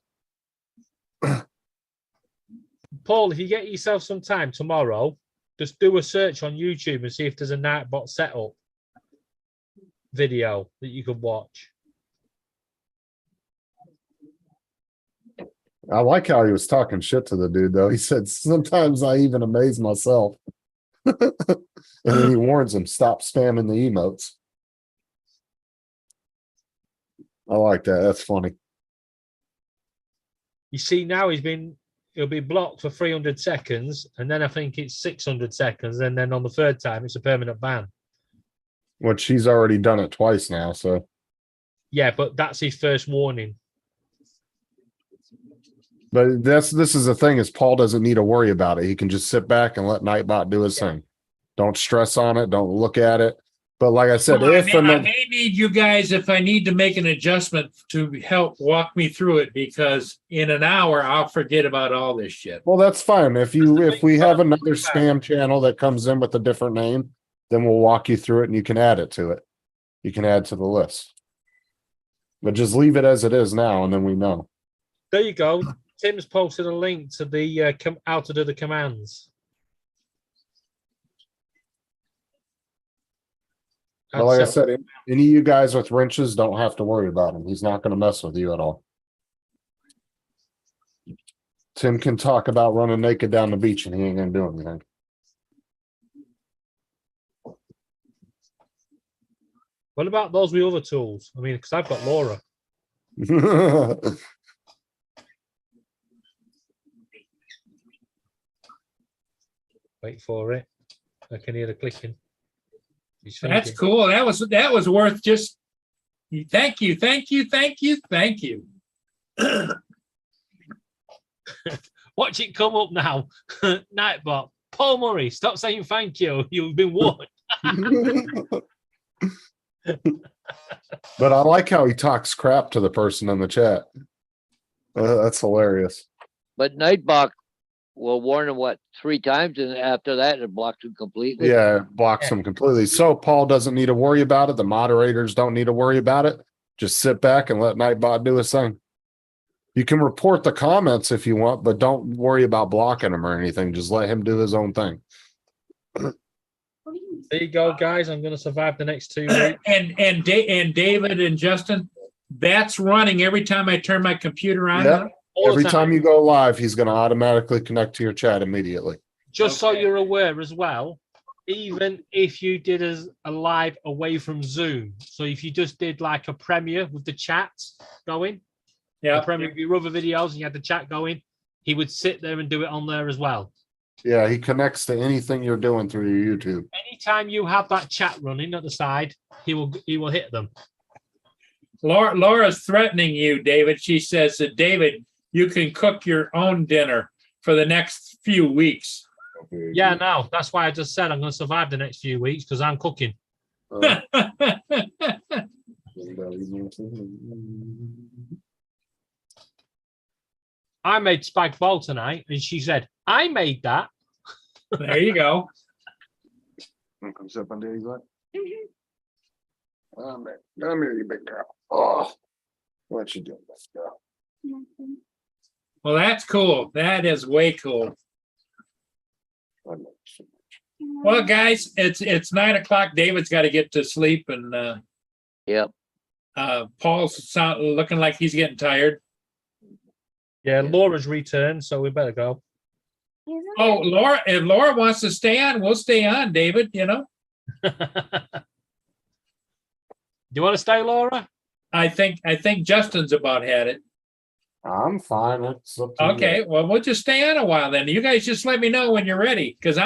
Paul, if you get yourself some time tomorrow, just do a search on YouTube and see if there's a Nightbot setup video that you could watch. I like how he was talking shit to the dude, though. He said, sometimes I even amaze myself. And then he warns him, stop spamming the emotes. I like that. That's funny. You see, now he'll be blocked for 300 seconds, and then I think it's 600 seconds, and then on the third time, it's a permanent ban. Which he's already done it twice now, so. Yeah, but that's his first warning. But this is the thing, is Paul doesn't need to worry about it. He can just sit back and let Nightbot do his thing. Don't stress on it. Don't look at it. But like I said, Well, if I may need you guys, if I need to make an adjustment, to help walk me through it, because in an hour I'll forget about all this shit. well, that's fine. If we have another spam channel that comes in with a different name, then we'll walk you through it and you can add it to it. You can add to the list. But just leave it as it is now, and then we know. There you go. Tim's posted a link to the how to do the commands. But like I said, any of you guys with wrenches don't have to worry about him. He's not going to mess with you at all. Tim can talk about running naked down the beach and he ain't going to do anything. What about those with other tools? I mean, because I've got Laura. Wait for it. I can hear the clicking. He's That's thinking. cool. That was worth just. Thank you. Watch it come up now. Nightbot. Paul Murray, stop saying thank you. You've been warned. But I like how he talks crap to the person in the chat. That's hilarious. But Nightbot will warn him, what, 3 times, and after that, it blocks him completely? Yeah, it blocks him completely. So Paul doesn't need to worry about it. The moderators don't need to worry about it. Just sit back and let Nightbot do his thing. You can report the comments if you want, but don't worry about blocking him or anything. Just let him do his own thing. There you go, guys. I'm going to survive the next 2 weeks. And David and Justin, that's running every time I turn my computer on. Yeah. now? All the Every time you go live, he's going to automatically connect to your chat immediately. Just so you're aware as well, even if you did a live away from Zoom, so if you just did like a premiere with the chat going, Yeah. a premiere of your other videos and you had the chat going, he would sit there and do it on there as well. Yeah, he connects to anything you're doing through your YouTube. Anytime you have that chat running at the side, he will hit them. Laura's threatening you, David. She says that, David, you can cook your own dinner for the next few weeks. Yeah, no, that's why I just said I'm going to survive the next few weeks because I'm cooking. I made spag bowl tonight, and she said, I made that. There you go. Comes up on Daddy's lap. Come here, you big girl. Oh, what you doing, big girl? Well, that's cool. That is way cool. Well, guys, it's 9:00. David's got to get to sleep, and Yep. Paul's looking like he's getting tired. Yeah, Laura's returned, so we better go. Oh, Laura, if Laura wants to stay on, we'll stay on, David, you know. Do you want to stay, Laura? I think Justin's about had it. I'm fine. It's up to you. Okay, well, we'll just stay on a while then. You guys just let me know when you're ready, because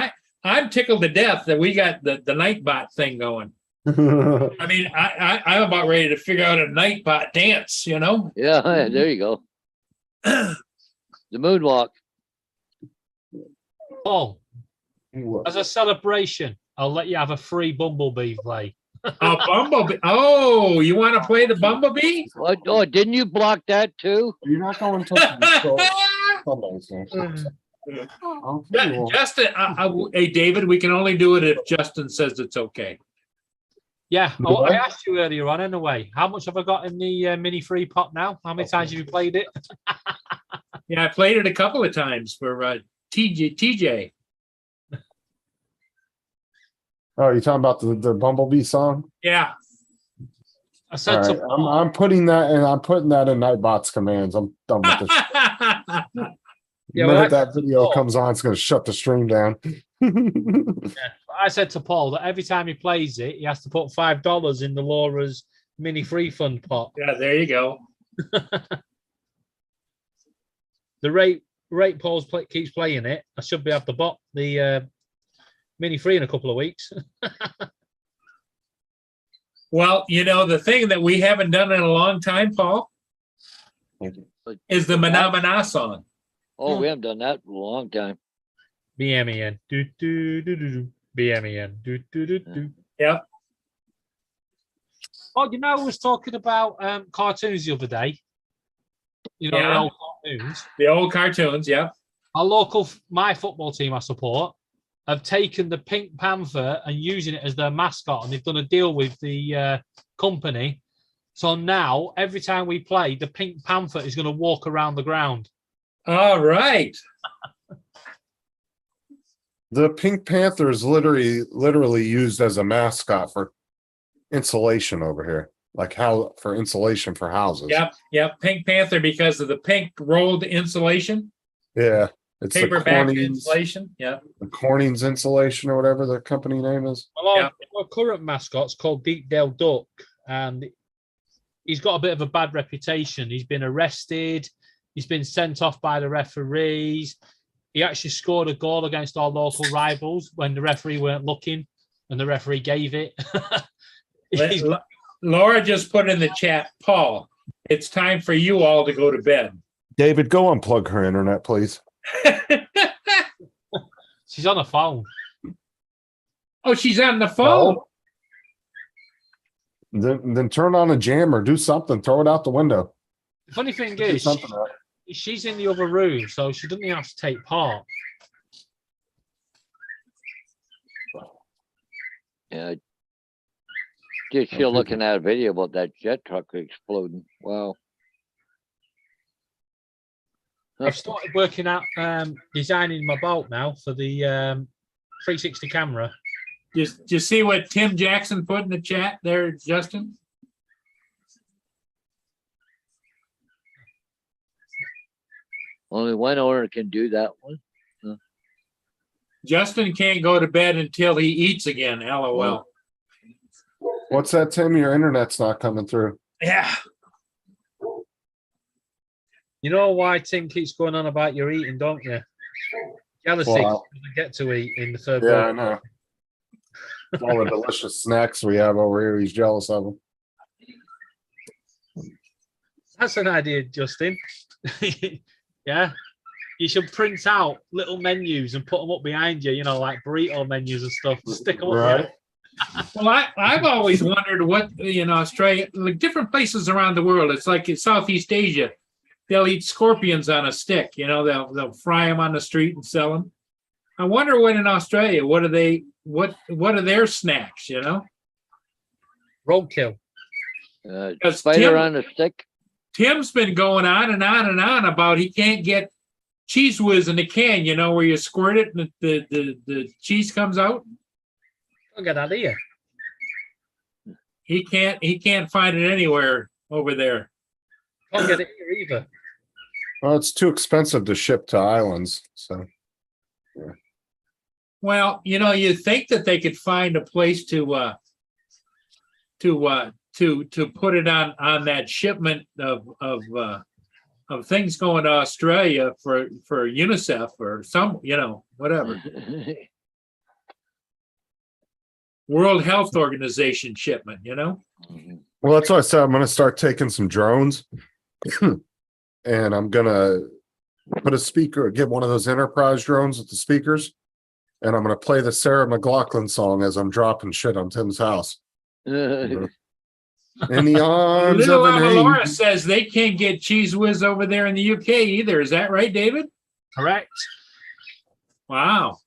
I'm tickled to death that we got the Nightbot thing going. I mean, I'm about ready to figure out a Nightbot dance, you know? Yeah, there you go. The moonwalk. Paul, as a celebration, I'll let you have a free Bumblebee play. A Bumblebee. Oh, you want to play the Bumblebee? What? Oh, didn't you block that too? You're not going to. Justin, hey, David, we can only do it if Justin says it's okay. Yeah, I asked you earlier on anyway. How much have I got in the mini free pot now? How many times have you played it? Yeah, I played it a couple of times for TJ. Oh, you're talking about the Bumblebee song? Yeah. I said All to right, Paul, I'm putting that in Nightbot's commands. I'm done with this. Yeah, The minute well, that video Paul. comes on, it's going to shut the stream down. I said to Paul that every time he plays it, he has to put $5 in the Laura's mini free fund pot. Yeah, there you go. The rate Paul's keeps playing it, I should be able to bot the mini free in a couple of weeks. Well, you know, the thing that we haven't done in a long time, Paul, is the Manamana song. Oh, we haven't done that in a long time. BMEN. Do, do, do, do, do. BMEN. Do, do, do, do. Yep. Oh, you know, I was talking about cartoons the other day. You know, Yeah. the old cartoons. The old cartoons, yep. Our local, my football team I support, have taken the Pink Panther and using it as their mascot, and they've done a deal with the company. So now, every time we play, the Pink Panther is going to walk around the ground. All right. The Pink Panther is literally used as a mascot for insulation over here, like how for insulation for houses. Yep. Pink Panther because of the pink rolled insulation, Yeah, it's the paperback Cornings, insulation. Yep. the Cornings insulation or whatever the company name is. Well, Yeah. our current mascot's called Deepdale Duck, and he's got a bit of a bad reputation. He's been arrested. He's been sent off by the referees. he actually scored a goal against our local rivals when the referee weren't looking, and the referee gave it. He's- Laura just put in the chat, Paul, it's time for you all to go to bed. David, go unplug her internet, please. She's on a phone. Oh, she's on the phone. Then turn on a jammer, do something, throw it out the window. The funny thing Do is, something right. she's in the other room, so she doesn't even have to take part. Yeah. Just still looking at a video about that jet truck exploding. Wow. I've started working out designing my boat now for the 360 camera. Just you see what Tim Jackson put in the chat there, Justin? Only one owner can do that one. Justin can't go to bed until he eats again, LOL. What's that, Tim? Your internet's not coming through. Yeah. You know why Tim keeps going on about your eating, don't you? Jealousy Wow. doesn't get to eat in the third Yeah, I world. know. All the delicious snacks we have over here, he's jealous of them. That's an idea, Justin. Yeah. You should print out little menus and put them up behind you, you know, like burrito menus and stuff. Stick them up Right. Well, I've always wondered what, Australia, like different places around the world, it's like in Southeast Asia, they'll eat scorpions on a stick, they'll fry them on the street and sell them. I wonder what in Australia, what are their snacks, Roadkill. Because Spider Tim- on a stick. Tim's been going on and on and on about he can't get Cheese Whiz in the can, where you squirt it and the cheese comes out. Don't get that here. He can't find it anywhere over there. Can't get it here either. Well, it's too expensive to ship to islands, so. Well, you think that they could find a place to put it on that shipment of things going to Australia for UNICEF or some, whatever. World Health Organization shipment, Well, that's why I said I'm gonna start taking some drones. And I'm gonna put a speaker, get one of those enterprise drones with the speakers. And I'm gonna play the Sarah McLaughlin song as I'm dropping shit on Tim's house. In the arms of Little an Laura angel. says they can't get Cheese Whiz over there in the UK either. Is that right, David? Correct. Wow.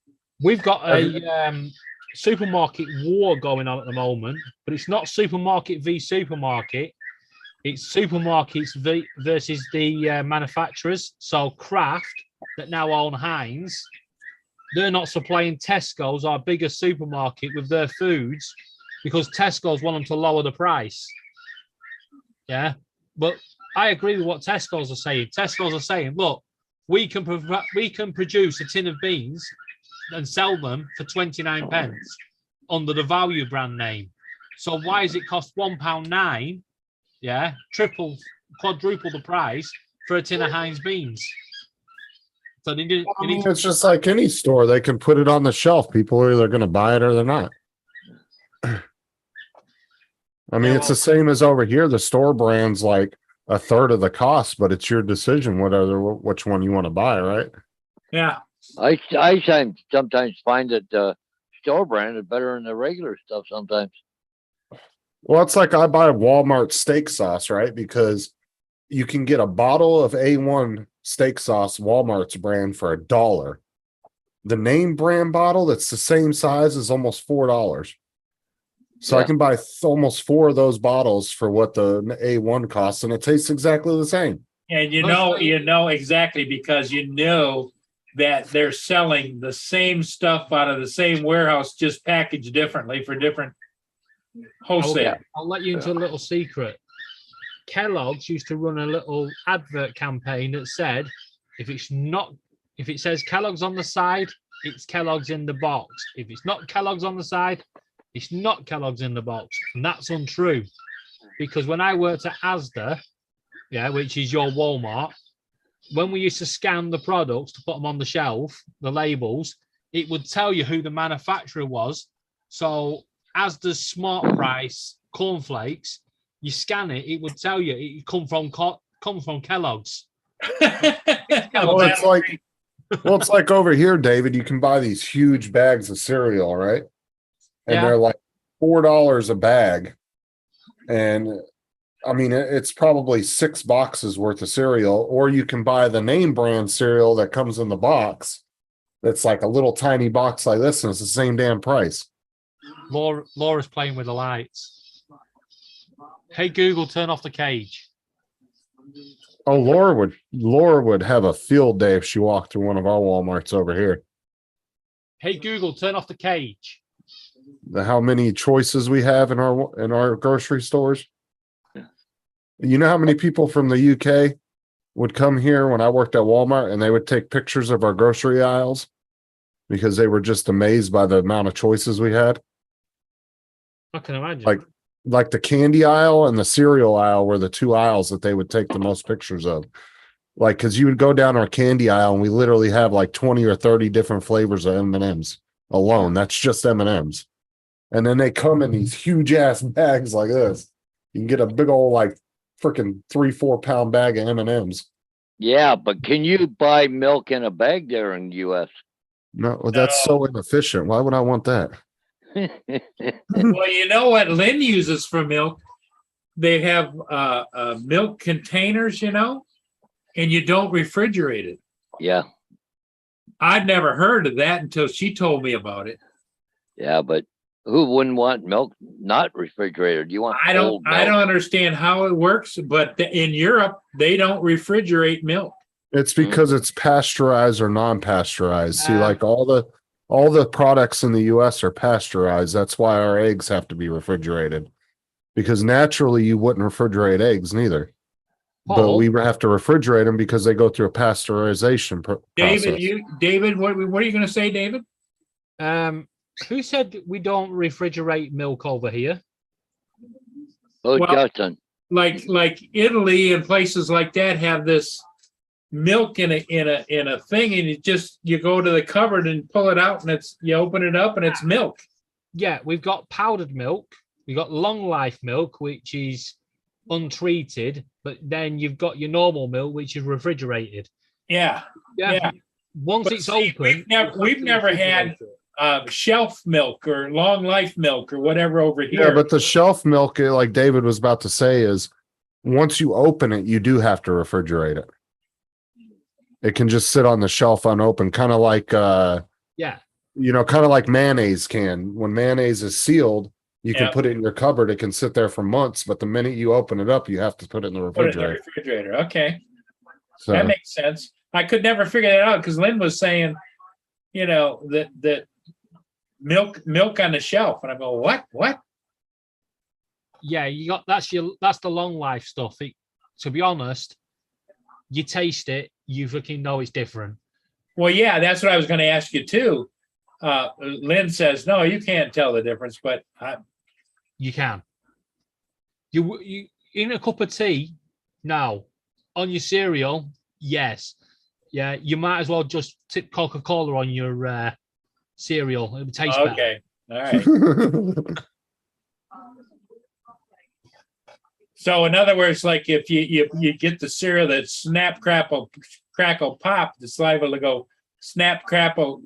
We've got a supermarket war going on at the moment, but it's not supermarket v supermarket. It's supermarkets versus the manufacturers. So Kraft, that now own Heinz, they're not supplying Tesco's, our biggest supermarket, with their foods because Tesco's want them to lower the price. Yeah, but I agree with what Tesco's are saying. Tesco's are saying, look, we can produce a tin of beans and sell them for 29 pence under the Value brand name. So why does it cost £1.9? Yeah, quadruple the price for a tin of Heinz beans. So they need, I mean, it's just like any store. They can put it on the shelf. People are either going to buy it or they're not. I mean, it's the same as over here. The store brand's like a third of the cost, but it's your decision which one you want to buy, right? Yeah. I sometimes find that store brand is better than the regular stuff sometimes. Well, it's like I buy Walmart steak sauce, right? Because you can get a bottle of A1 steak sauce, Walmart's brand, for $1. The name brand bottle that's the same size is almost $4. So I Yeah. can buy almost 4 of those bottles for what the A1 costs, and it tastes exactly the same. And you know exactly because you know that they're selling the same stuff out of the same warehouse, just packaged differently for different wholesale. I'll let you into a little secret. Kellogg's used to run a little advert campaign that said, if it says Kellogg's on the side, it's Kellogg's in the box. If it's not Kellogg's on the side, it's not Kellogg's in the box. And that's untrue. Because when I worked at Asda, yeah, which is your Walmart, when we used to scan the products to put them on the shelf, the labels, it would tell you who the manufacturer was. So as the Smart Price cornflakes, you scan it, it would tell you it come from Kellogg's. Well, it's like, well, it's like over here, David, you can buy these huge bags of cereal, right? And Yeah. they're like $4 a bag. And I mean, it's probably 6 boxes worth of cereal, or you can buy the name brand cereal that comes in the box. That's like a little tiny box like this, and it's the same damn price. Laura's playing with the lights. Hey Google, turn off the cage. Oh, Laura would have a field day if she walked through one of our Walmarts over here. Hey Google, turn off the cage. How many choices we have in our grocery stores. You know how many people from the UK would come here when I worked at Walmart and they would take pictures of our grocery aisles because they were just amazed by the amount of choices we had. I can imagine. Like the candy aisle and the cereal aisle were the 2 aisles that they would take the most pictures of. Like, because you would go down our candy aisle and we literally have like 20 or 30 different flavors of M&Ms alone. That's just M&Ms. And then they come in these huge ass bags like this. You can get a big old like freaking 3-4 pound bag of M&Ms. Yeah, but can you buy milk in a bag there in the US? No, that's so inefficient. Why would I want that? Well, you know what Lynn uses for milk? They have milk containers, you know, and you don't refrigerate it. Yeah, I'd never heard of that until she told me about it. yeah, but who wouldn't want milk not refrigerated? You want I don't cold milk. understand how it works, but in Europe they don't refrigerate milk. It's because it's pasteurized or non-pasteurized. See, like all the products in the US are pasteurized. That's why our eggs have to be refrigerated. Because naturally you wouldn't refrigerate eggs neither. But Paul? we have to refrigerate them because they go through a pasteurization process. David, what are you going to say, David? Who said we don't refrigerate milk over here? Oh, Well- Justin. Like Italy and places like that have this milk in a thing, and you go to the cupboard and pull it out, and you open it up and it's milk. Yeah, we've got powdered milk. We've got long life milk, which is untreated, but then you've got your normal milk, which is refrigerated. Yeah. Yeah. Once But it's see, open, we've never had shelf milk or long life milk or whatever over here. Yeah, but the shelf milk, like David was about to say, is once you open it, you do have to refrigerate it. It can just sit on the shelf unopened, kind of like yeah. kind of like mayonnaise can. When mayonnaise is sealed, you can Yeah. put it in your cupboard. It can sit there for months, but the minute you open it up, you have to put it in the Put it in the refrigerator. refrigerator. Okay. So That makes sense. I could never figure that out because Lynn was saying, that milk on the shelf, and I go, what? Yeah, you got that's the long life stuff. To be honest, you taste it, you fucking know it's different. Well, yeah, that's what I was going to ask you too. Lynn says, no, you can't tell the difference, but You can. You in a cup of tea now, on your cereal, yes. Yeah, you might as well just tip Coca-Cola on your cereal. It would taste better. okay, all right. So in other words, like if you get the cereal that snap, crackle, pop, the saliva will go snap, crackle,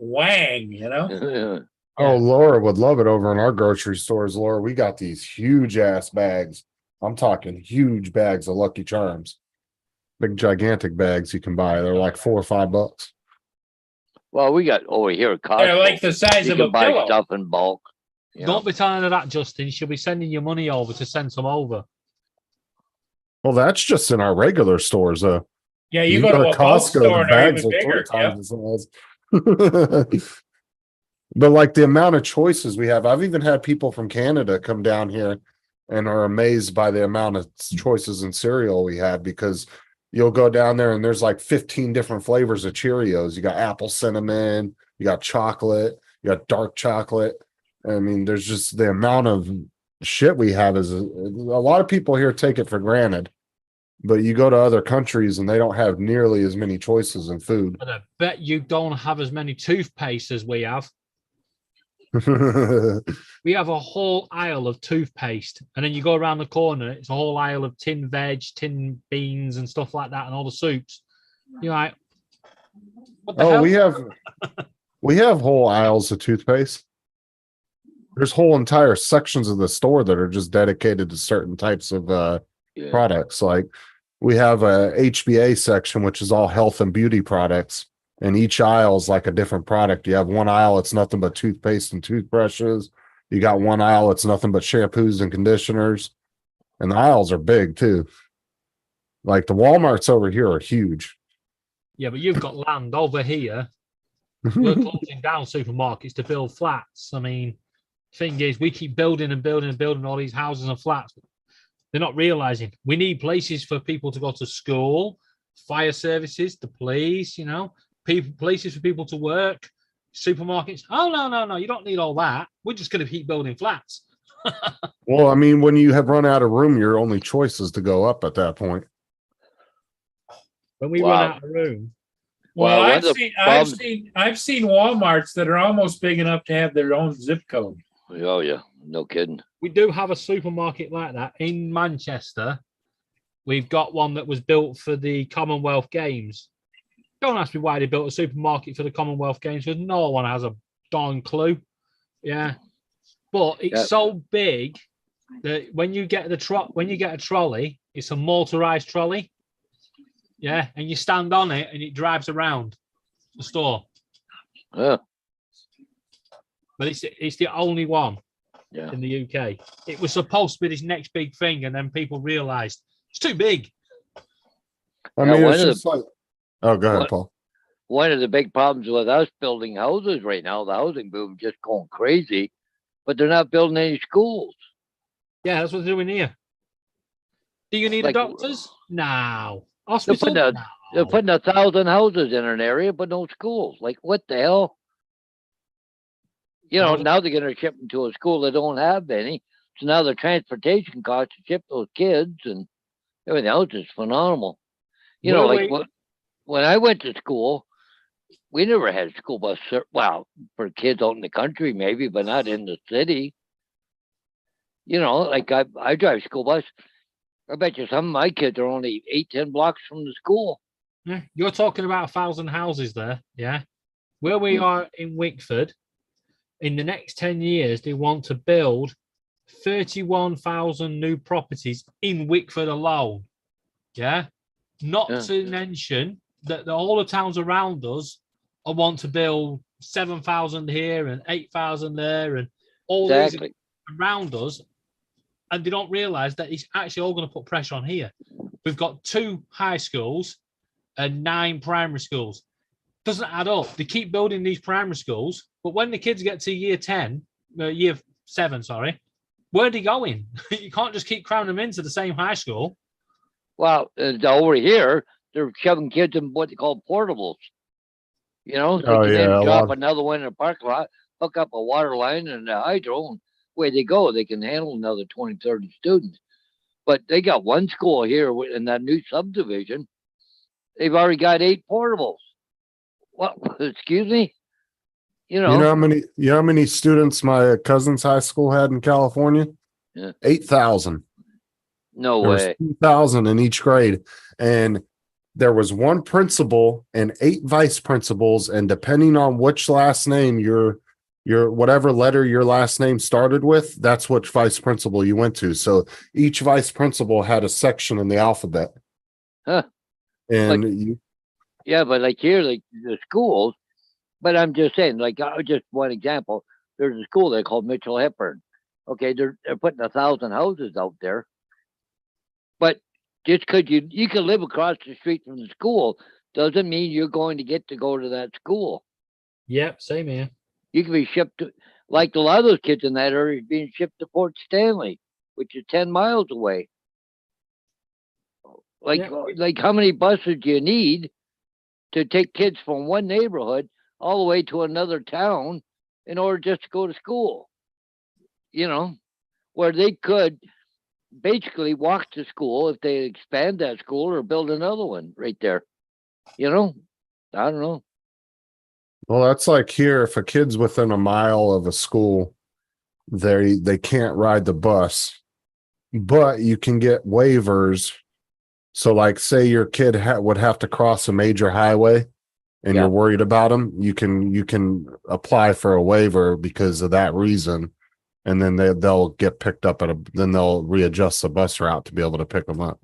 wang, Oh, Laura would love it over in our grocery stores. Laura, we got these huge ass bags. I'm talking huge bags of Lucky Charms. Big gigantic bags you can buy. They're like $4 or $5. Well, we got over here at Costco. They're like the size you of can a buy pillow. stuff in bulk. you know. Don't be telling her that, Justin. She'll be sending you money over to send some over. Well, that's just in our regular stores, though. Yeah, you go to a bulk store and they're even are bigger. 3 Yep. times the size. But like the amount of choices we have, I've even had people from Canada come down here and are amazed by the amount of choices in cereal we have, because you'll go down there and there's like 15 different flavors of Cheerios. You got apple cinnamon, you got chocolate, you got dark chocolate. I mean, there's just the amount of shit we have is a lot of people here take it for granted. but you go to other countries and they don't have nearly as many choices in food. But I bet you don't have as many toothpaste as we have. We have a whole aisle of toothpaste, and then you go around the corner, it's a whole aisle of tin veg, tin beans, and stuff like that, and all the soups. You're like, what the Oh, hell? we have whole aisles of toothpaste. There's whole entire sections of the store that are just dedicated to certain types of Yeah. products. Like we have a HBA section, which is all health and beauty products, and each aisle is like a different product. You have one aisle, it's nothing but toothpaste and toothbrushes. You got one aisle, it's nothing but shampoos and conditioners. And the aisles are big too. Like the Walmarts over here are huge. Yeah, but you've got land over here. We're closing down supermarkets to build flats. I mean, thing is, we keep building and building and building all these houses and flats. They're not realizing we need places for people to go to school, fire services, the police, you know, places for people to work, supermarkets. Oh, no, you don't need all that. We're just going to keep building flats. Well, I mean, when you have run out of room, your only choice is to go up at that point. When we Wow. run out of room, Well, one I've of the seen, problems- I've seen Walmarts that are almost big enough to have their own zip code. Oh yeah, no kidding. we do have a supermarket like that in Manchester. We've got one that was built for the Commonwealth Games. Don't ask me why they built a supermarket for the Commonwealth Games, because no one has a darn clue. Yeah, but it's Yeah. so big that when you get a trolley, it's a motorized trolley. Yeah, and you stand on it and it drives around the store. Yeah, But it's the only one yeah. in the UK. It was supposed to be this next big thing, and then people realized it's too big. I Yeah, mean, one it's of the- just like, oh, go ahead, What- Paul. One of the big problems with us building houses right now, the housing boom just going crazy, but they're not building any schools. Yeah, that's what they're doing here. Do you need Like- doctors? No. They're Hospital? putting, a, No. they're putting 1,000 houses in an area, but no schools. Like, what the hell? You know, Houses- now they're going to ship them to a school that don't have any. So now the transportation costs to ship those kids and everything else is phenomenal. You know, Well, like wait. when I went to school, we never had a school bus. Well, for kids out in the country, maybe, but not in the city. You know, like I drive school bus. I bet you some of my kids are only 8-10 blocks from the school. Yeah, you're talking about 1,000 houses there. Yeah. Where we are in Wickford, in the next 10 years, they want to build 31,000 new properties in Wickford alone. Yeah. Not Yeah. to mention that all the towns around us want to build 7,000 here and 8,000 there and all these Exactly. around us, and they don't realize that it's actually all going to put pressure on here. We've got 2 high schools and 9 primary schools. Doesn't add up. They keep building these primary schools, but when the kids get to year 7, sorry, where are they going? You can't just keep cramming them into the same high school. Well, over here, they're shoving kids in what they call portables. You know, they Oh, can yeah, then a drop lot. another one in a parking lot, hook up a water line and a hydro, and away they go. They can handle another 20, 30 students. But they got one school here in that new subdivision. They've already got 8 portables. What? Excuse me? You know, You know how many students my cousin's high school had in California? Yeah. 8,000. no There was way. 2,000 in each grade. And there was one principal and 8 vice principals. And depending on which last name your whatever letter your last name started with, that's which vice principal you went to. So each vice principal had a section in the alphabet. Huh. And Like- you, Yeah, but like here, like the schools, but I'm just saying, like just one example, there's a school they call Mitchell Hepburn. Okay, they're putting 1,000 houses out there. But just because you can live across the street from the school doesn't mean you're going to get to go to that school. Yep, same here. You can be shipped to, like a lot of those kids in that area is being shipped to Port Stanley, which is 10 miles away. Like, Yeah. like how many buses do you need to take kids from one neighborhood all the way to another town in order just to go to school? You know, where they could basically walk to school if they expand that school or build another one right there. You know, I don't know. Well, that's like here, if a kid's within a mile of a school, they can't ride the bus, but you can get waivers. So like say your kid would have to cross a major highway and Yeah. you're worried about them, you can apply for a waiver because of that reason. And then they'll get picked up then they'll readjust the bus route to be able to pick them up.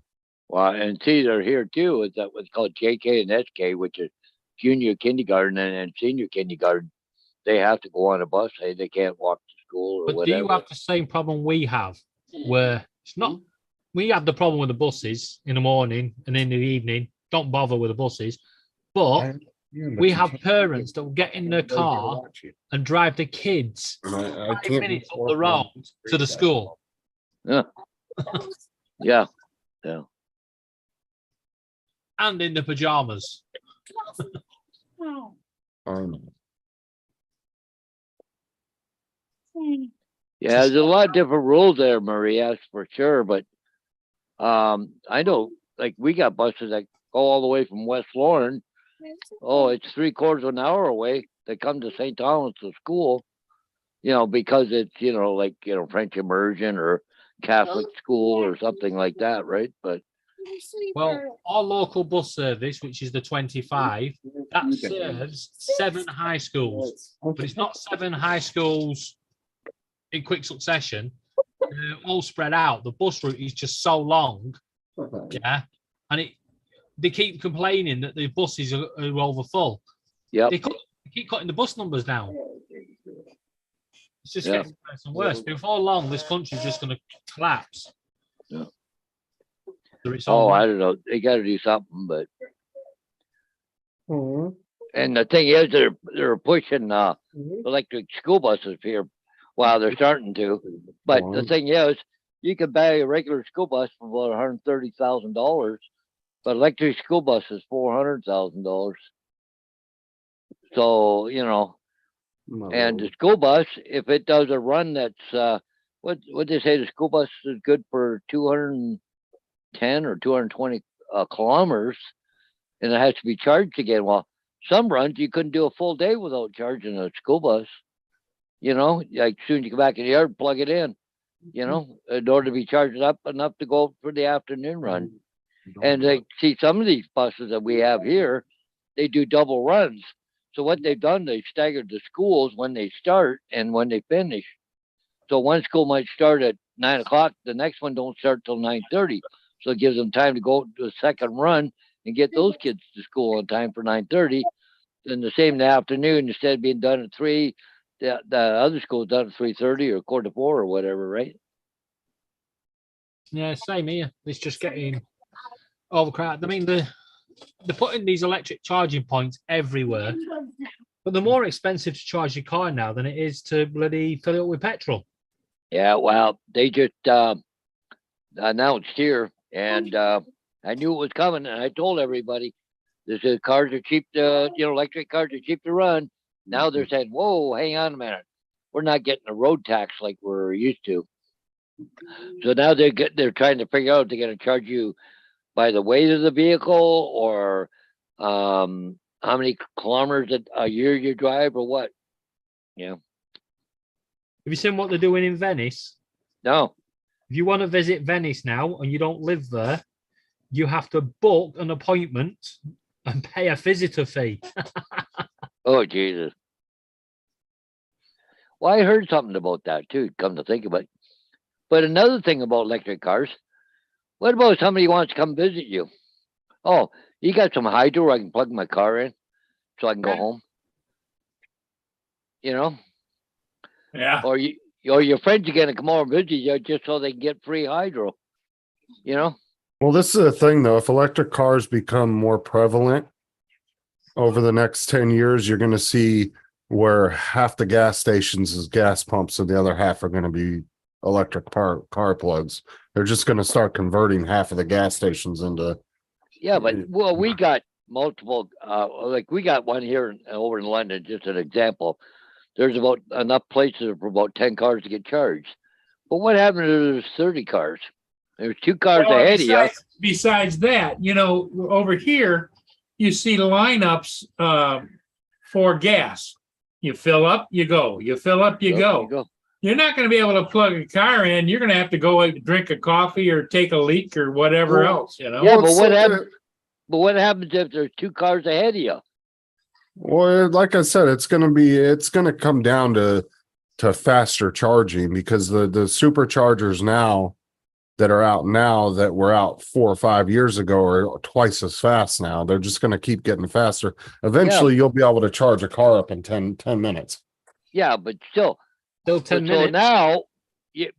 Well, and see, they're here too. Is that what's called JK and SK, which is junior kindergarten and senior kindergarten. They have to go on a bus. They can't walk to school or But do whatever. you have the same problem we have, where it's not? We have the problem with the buses in the morning and in the evening. Don't bother with the buses, but we have parents that will get in their car and drive the kids 5 minutes up the road to the school. Yeah. Yeah. And in the pajamas. Yeah, there's a lot of different rules there, Maria, that's for sure. But I know, like, we got buses that go all the way from West Lauren. Oh, it's 3/4 of an hour away. They come to St. Thomas to school, because it's, like, French immersion or Catholic school or something like that, right? But Well, our local bus service, which is the 25, that serves 7 high schools, but it's not 7 high schools in quick succession. They're all spread out. The bus route is just so long, yeah, and they keep complaining that the buses are over full. yeah, They keep cutting the bus numbers down. It's just Yeah. getting worse and worse. Before long, this country's just going to collapse. Yeah. So it's all I don't know. They got to do something, but Mhm. and the thing is, they're pushing electric school buses here. Well, they're starting to, but the thing is, you can buy a regular school bus for about $130,000, but electric school bus is $400,000. So and the school bus, if it does a run that's what they say, the school bus is good for 210 or 220 kilometers, and it has to be charged again. Well, some runs you couldn't do a full day without charging a school bus. Like soon as you come back in the yard, plug it in. In order to be charged up enough to go for the afternoon run. And they see some of these buses that we have here, they do double runs. So what they've done, they've staggered the schools when they start and when they finish. So one school might start at 9 o'clock, the next one don't start till 9:30. So it gives them time to go to a second run and get those kids to school on time for 9:30. Then the same in the afternoon, instead of being done at 3, the other school done at 3:30 or 3:45 or whatever, right? Yeah, same here. It's just getting overcrowded. I mean, they're putting these electric charging points everywhere, but they're more expensive to charge your car now than it is to bloody fill it up with petrol. Yeah, well, they just announced here, and I knew it was coming, and I told everybody, this is cars are cheap to, electric cars are cheap to run. Now they're saying, whoa, hang on a minute. We're not getting a road tax like we're used to. So now they're trying to figure out if they're going to charge you by the weight of the vehicle or how many kilometers a year you drive or what. Yeah. Have you seen what they're doing in Venice? No. If you want to visit Venice now and you don't live there, you have to book an appointment and pay a visitor fee. Oh, Jesus. Well, I heard something about that too, come to think of it. But another thing about electric cars, what about somebody who wants to come visit you? Oh, you got some hydro where I can plug my car in so I can go home? Yeah. Or your friends are going to come over and visit you just so they can get free hydro, Well, this is the thing though. If electric cars become more prevalent over the next 10 years, you're going to see where half the gas stations is gas pumps and the other half are going to be electric car plugs. They're just going to start converting half of the gas stations into. Yeah, but we got multiple, like we got one here over in London, just an example. There's about enough places for about 10 cars to get charged. But what happened to those 30 cars? There's two cars Well, ahead of you. besides that, you know, over here, you see lineups for gas. You fill up, you go. You fill up, you go. You're not going to be able to plug a car in. You're going to have to go and drink a coffee or take a leak or whatever Well, else, you know? Yeah, Well, but it's what like happens? But what happens if there's two cars ahead of you? Well, like I said, it's gonna come down to faster charging because the superchargers now that are out now that were out 4 or 5 years ago are twice as fast now. They're just gonna keep getting faster. Eventually, you'll be able to charge a car up in 10 minutes. Yeah, but still. Still 10 So minutes. now,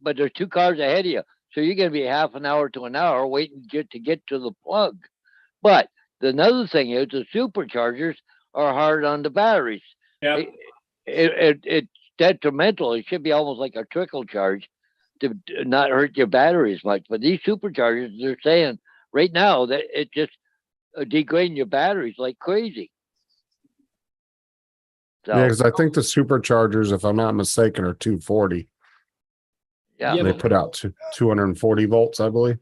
but there's two cars ahead of you. So you're going to be half an hour to an hour waiting to get to the plug. But another thing is the superchargers are hard on the batteries. Yeah. It's detrimental. It should be almost like a trickle charge to not hurt your battery as much. But these superchargers, they're saying right now that it just degrading your batteries like crazy. So, Yeah, because I think the superchargers, if I'm not mistaken, are 240. yeah, Yeah, They but- put out 240 volts, I believe.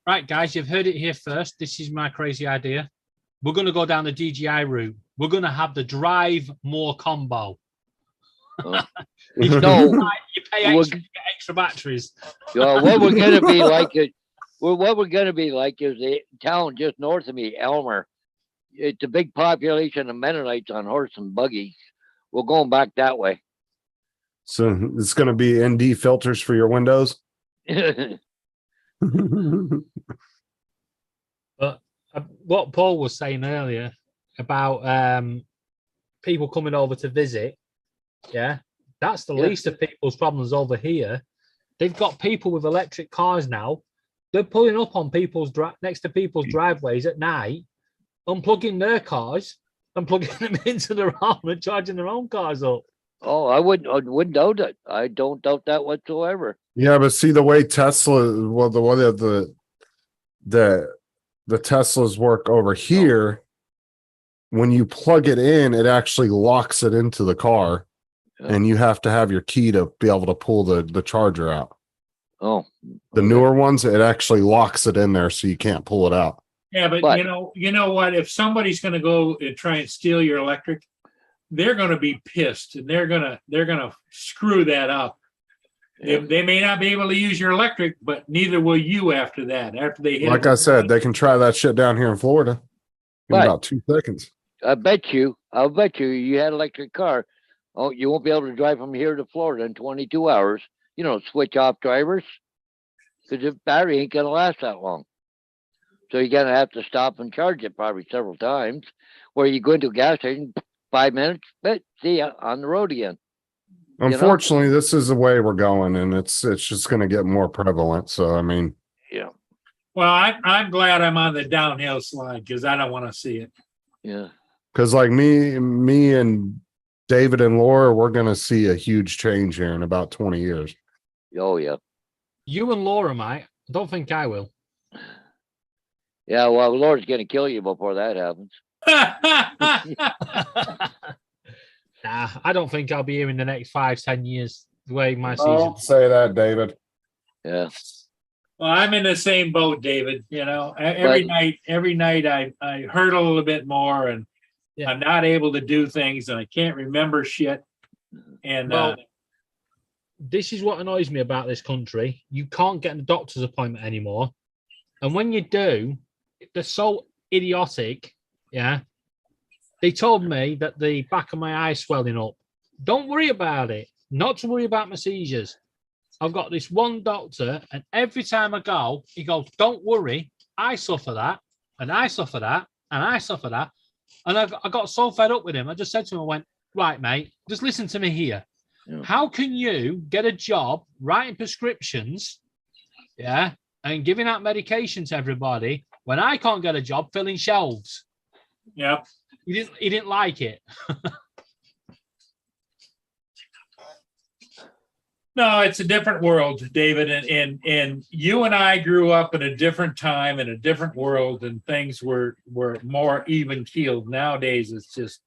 Right, guys, you've heard it here first. This is my crazy idea. We're going to go down the DJI route. We're going to have the drive more combo. Oh. If you, No. you pay We're- extra, you get extra batteries. what we're gonna be like is, what we're gonna be like is the town just north of me, Elmer. It's a big population of Mennonites on horse and buggies. We're going back that way. So it's going to be ND filters for your windows. But what Paul was saying earlier about people coming over to visit, yeah, that's the Yeah. least of people's problems over here. They've got people with electric cars now. They're pulling up on people's next to people's driveways at night, unplugging their cars and plugging them into their own and charging their own cars up. Oh, I wouldn't doubt it. I don't doubt that whatsoever. Yeah, but see the way Tesla, well, the way that the Teslas work over here, when you plug it in, it actually locks it into the car, Yeah. and you have to have your key to be able to pull the charger out. Oh, The newer ones, it actually locks it in there, so you can't pull it out. Yeah, but But- you know what? If somebody's going to go and try and steal your electric, they're going to be pissed and they're going to screw that up. Yeah. They may not be able to use your electric, but neither will you after that. After they hit Like it. I said, they can try that shit down here in Florida in But- about 2 seconds. I'll bet you you had an electric car. Oh, you won't be able to drive from here to Florida in 22 hours. Switch off drivers because the battery ain't gonna last that long. So you're gonna have to stop and charge it probably several times. Where you go into a gas station, 5 minutes, but see ya on the road again. know? Unfortunately, this is the way we're going, and it's just going to get more prevalent. So, I mean, Yeah, Well, I'm glad I'm on the downhill slide because I don't want to see it. yeah. because like me and David and Laura, we're going to see a huge change here in about 20 years. Oh yeah. You and Laura might. I don't think I will. Yeah, well, the Lord's gonna kill you before that happens. Nah, I don't think I'll be here in the next 5-10 years. The way my season. Don't say that, David. Yeah. Well, I'm in the same boat, David. Every But- night I hurt a little bit more and Yeah. I'm not able to do things and I can't remember shit. And Well, this is what annoys me about this country. You can't get a doctor's appointment anymore. And when you do, they're so idiotic. Yeah. They told me that the back of my eye is swelling up. Don't worry about it. Not to worry about my seizures. I've got this one doctor, and every time I go, he goes, "Don't worry, I suffer that, and I suffer that, and I suffer that." And I got so fed up with him. I just said to him, I went, "Right, mate, just listen to me here. Yeah. How can you get a job writing prescriptions, yeah, and giving out medication to everybody when I can't get a job filling shelves?" yeah. He didn't like it. No, it's a different world, David, and you and I grew up in a different time in a different world, and things were more even keeled. Nowadays, it's just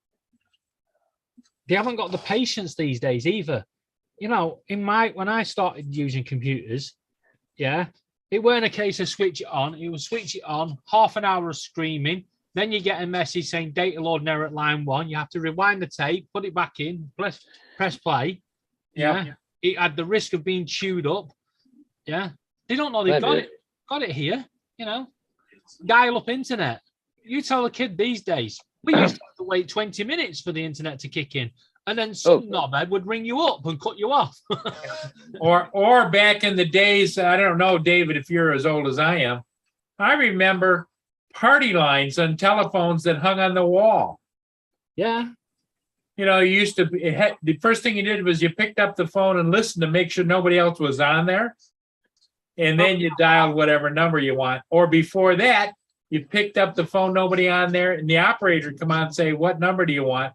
They haven't got the patience these days either. When I started using computers, yeah, it weren't a case of switch it on. It was switch it on, half an hour of screaming. Then you get a message saying data loading error at line 1. You have to rewind the tape, put it back in, press play. Yeah. It had the risk of being chewed up. Yeah. They don't know they've got it here, you know. Dial up internet. You tell a kid these days, we used to have to wait 20 minutes for the internet to kick in. And then some knobhead would ring you up and cut you off. Or back in the days, I don't know, David, if you're as old as I am, I remember party lines on telephones that hung on the wall. Yeah. You know, you used to, the first thing you did was you picked up the phone and listened to make sure nobody else was on there. And then you dialed whatever number you want. Or before that, you picked up the phone, nobody on there, and the operator would come on and say, what number do you want?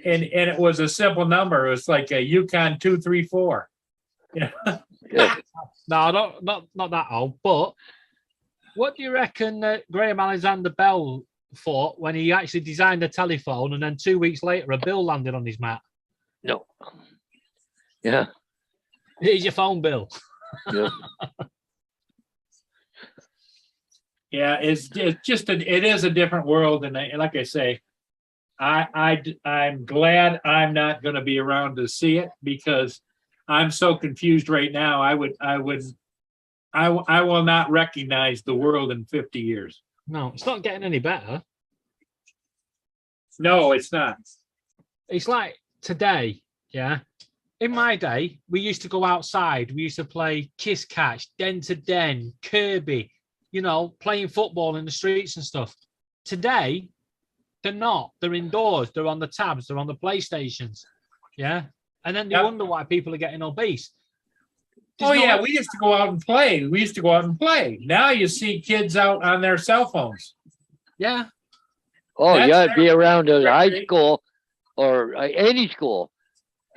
And it was a simple number. It was like a Yukon 234. Yeah. No, not that old. But what do you reckon Graham Alexander Bell thought when he actually designed the telephone and then 2 weeks later a bill landed on his mat? No. Yeah. Here's your phone bill. Yeah. Yeah, it's just it is a different world, and like I say, I'm glad I'm not going to be around to see it because I'm so confused right now. I will not recognize the world in 50 years. No, it's not getting any better. No, it's not. It's like today, yeah. In my day, we used to go outside. We used to play kiss catch, den to den, Kirby, you know, playing football in the streets and stuff. Today, they're not. They're indoors. They're on the tabs. They're on the PlayStations. Yeah. And then they wonder why people are getting obese. We used to go out and play. Now you see kids out on their cell phones. Yeah. Oh, you got to be around a high school or any school.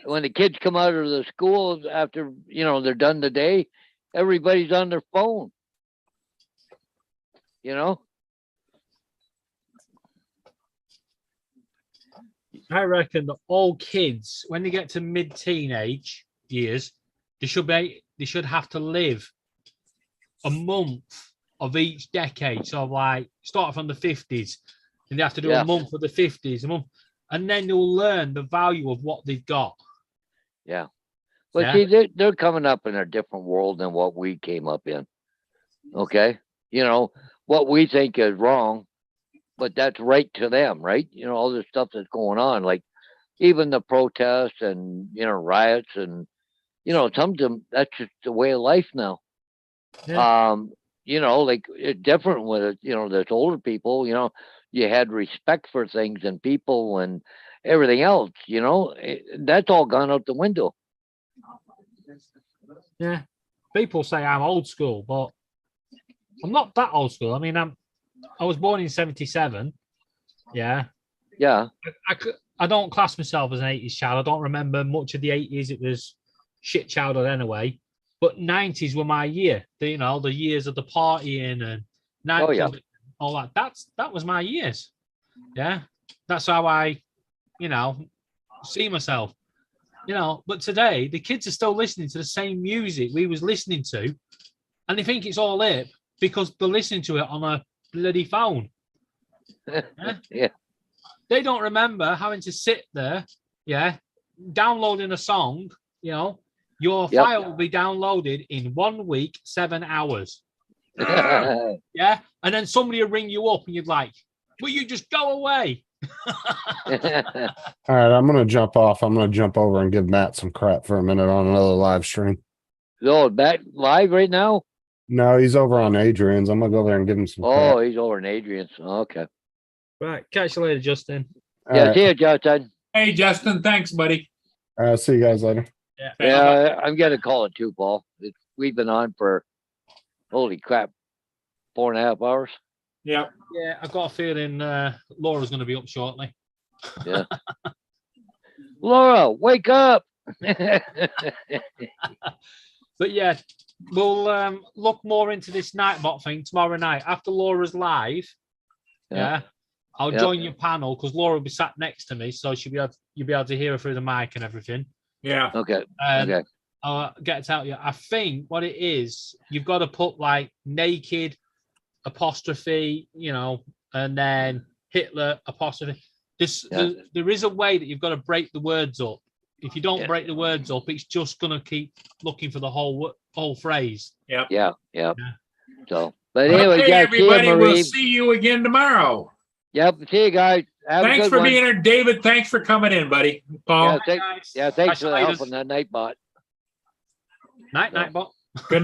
When the kids come out of the school after, you know, they're done the day, everybody's on their phone. You know? I reckon that all kids, when they get to mid-teenage years, they should have to live a month of each decade. So like start from the 50s, and they have to do a month of the 50s, a month, and then they'll learn the value of what they've got. Yeah. But see, they're coming up in a different world than what we came up in. Okay. You know, what we think is wrong, but that's right to them, right? You know, all this stuff that's going on, like even the protests and, you know, riots and, you know, some of them, that's just the way of life now. Yeah. You know, like it's different with it, you know, there's older people, you know, you had respect for things and people and everything else, you know, that's all gone out the window. Yeah. People say I'm old school, but I'm not that old school. I mean, I was born in 77. Yeah. Yeah. I don't class myself as an 80s child. I don't remember much of the 80s. It was shit childhood anyway. But 90s were my year. You know, the years of the partying and nightclub, all that. That was my years. Yeah. That's how I, you know, see myself. You know, but today the kids are still listening to the same music we was listening to, and they think it's all hip because they're listening to it on a bloody phone. Yeah. They don't remember having to sit there, downloading a song, you know, your file will be downloaded in 1 week, 7 hours. Yeah. And then somebody will ring you up and you're like, will you just go away? All right, I'm gonna jump off. I'm gonna jump over and give Matt some crap for a minute on another live stream. So back live right now? No, he's over on Adrian's. I'm gonna go there and give him some crap. Oh, he's over in Adrian's. Okay. Right. Catch you later, Justin. Yeah, see you, Justin. Hey, Justin. Thanks, buddy. See you guys later. Yeah, I'm gonna call it too, Paul. We've been on for holy crap, 4.5 hours. Yeah. Yeah, I've got a feeling Laura's going to be up shortly. Yeah. Laura, wake up. But yeah, we'll look more into this Nightbot thing tomorrow night after Laura's live. Yeah. I'll join your panel because Laura will be sat next to me, so you'll be able to hear her through the mic and everything. Yeah. Okay. Okay. I'll get it out. Yeah, I think what it is, you've got to put like naked apostrophe, and then Hitler apostrophe. There is a way that you've got to break the words up. If you don't break the words up, it's just gonna keep looking for the whole phrase. Yeah. So, but anyway, Okay, guys, see you, everybody, we'll Marie. see you again tomorrow. Yep, see you guys. Have a Thanks good for one. being here, David. Thanks for coming in, buddy. Paul. Thanks for the help on that night bot. Night, bot. Good night.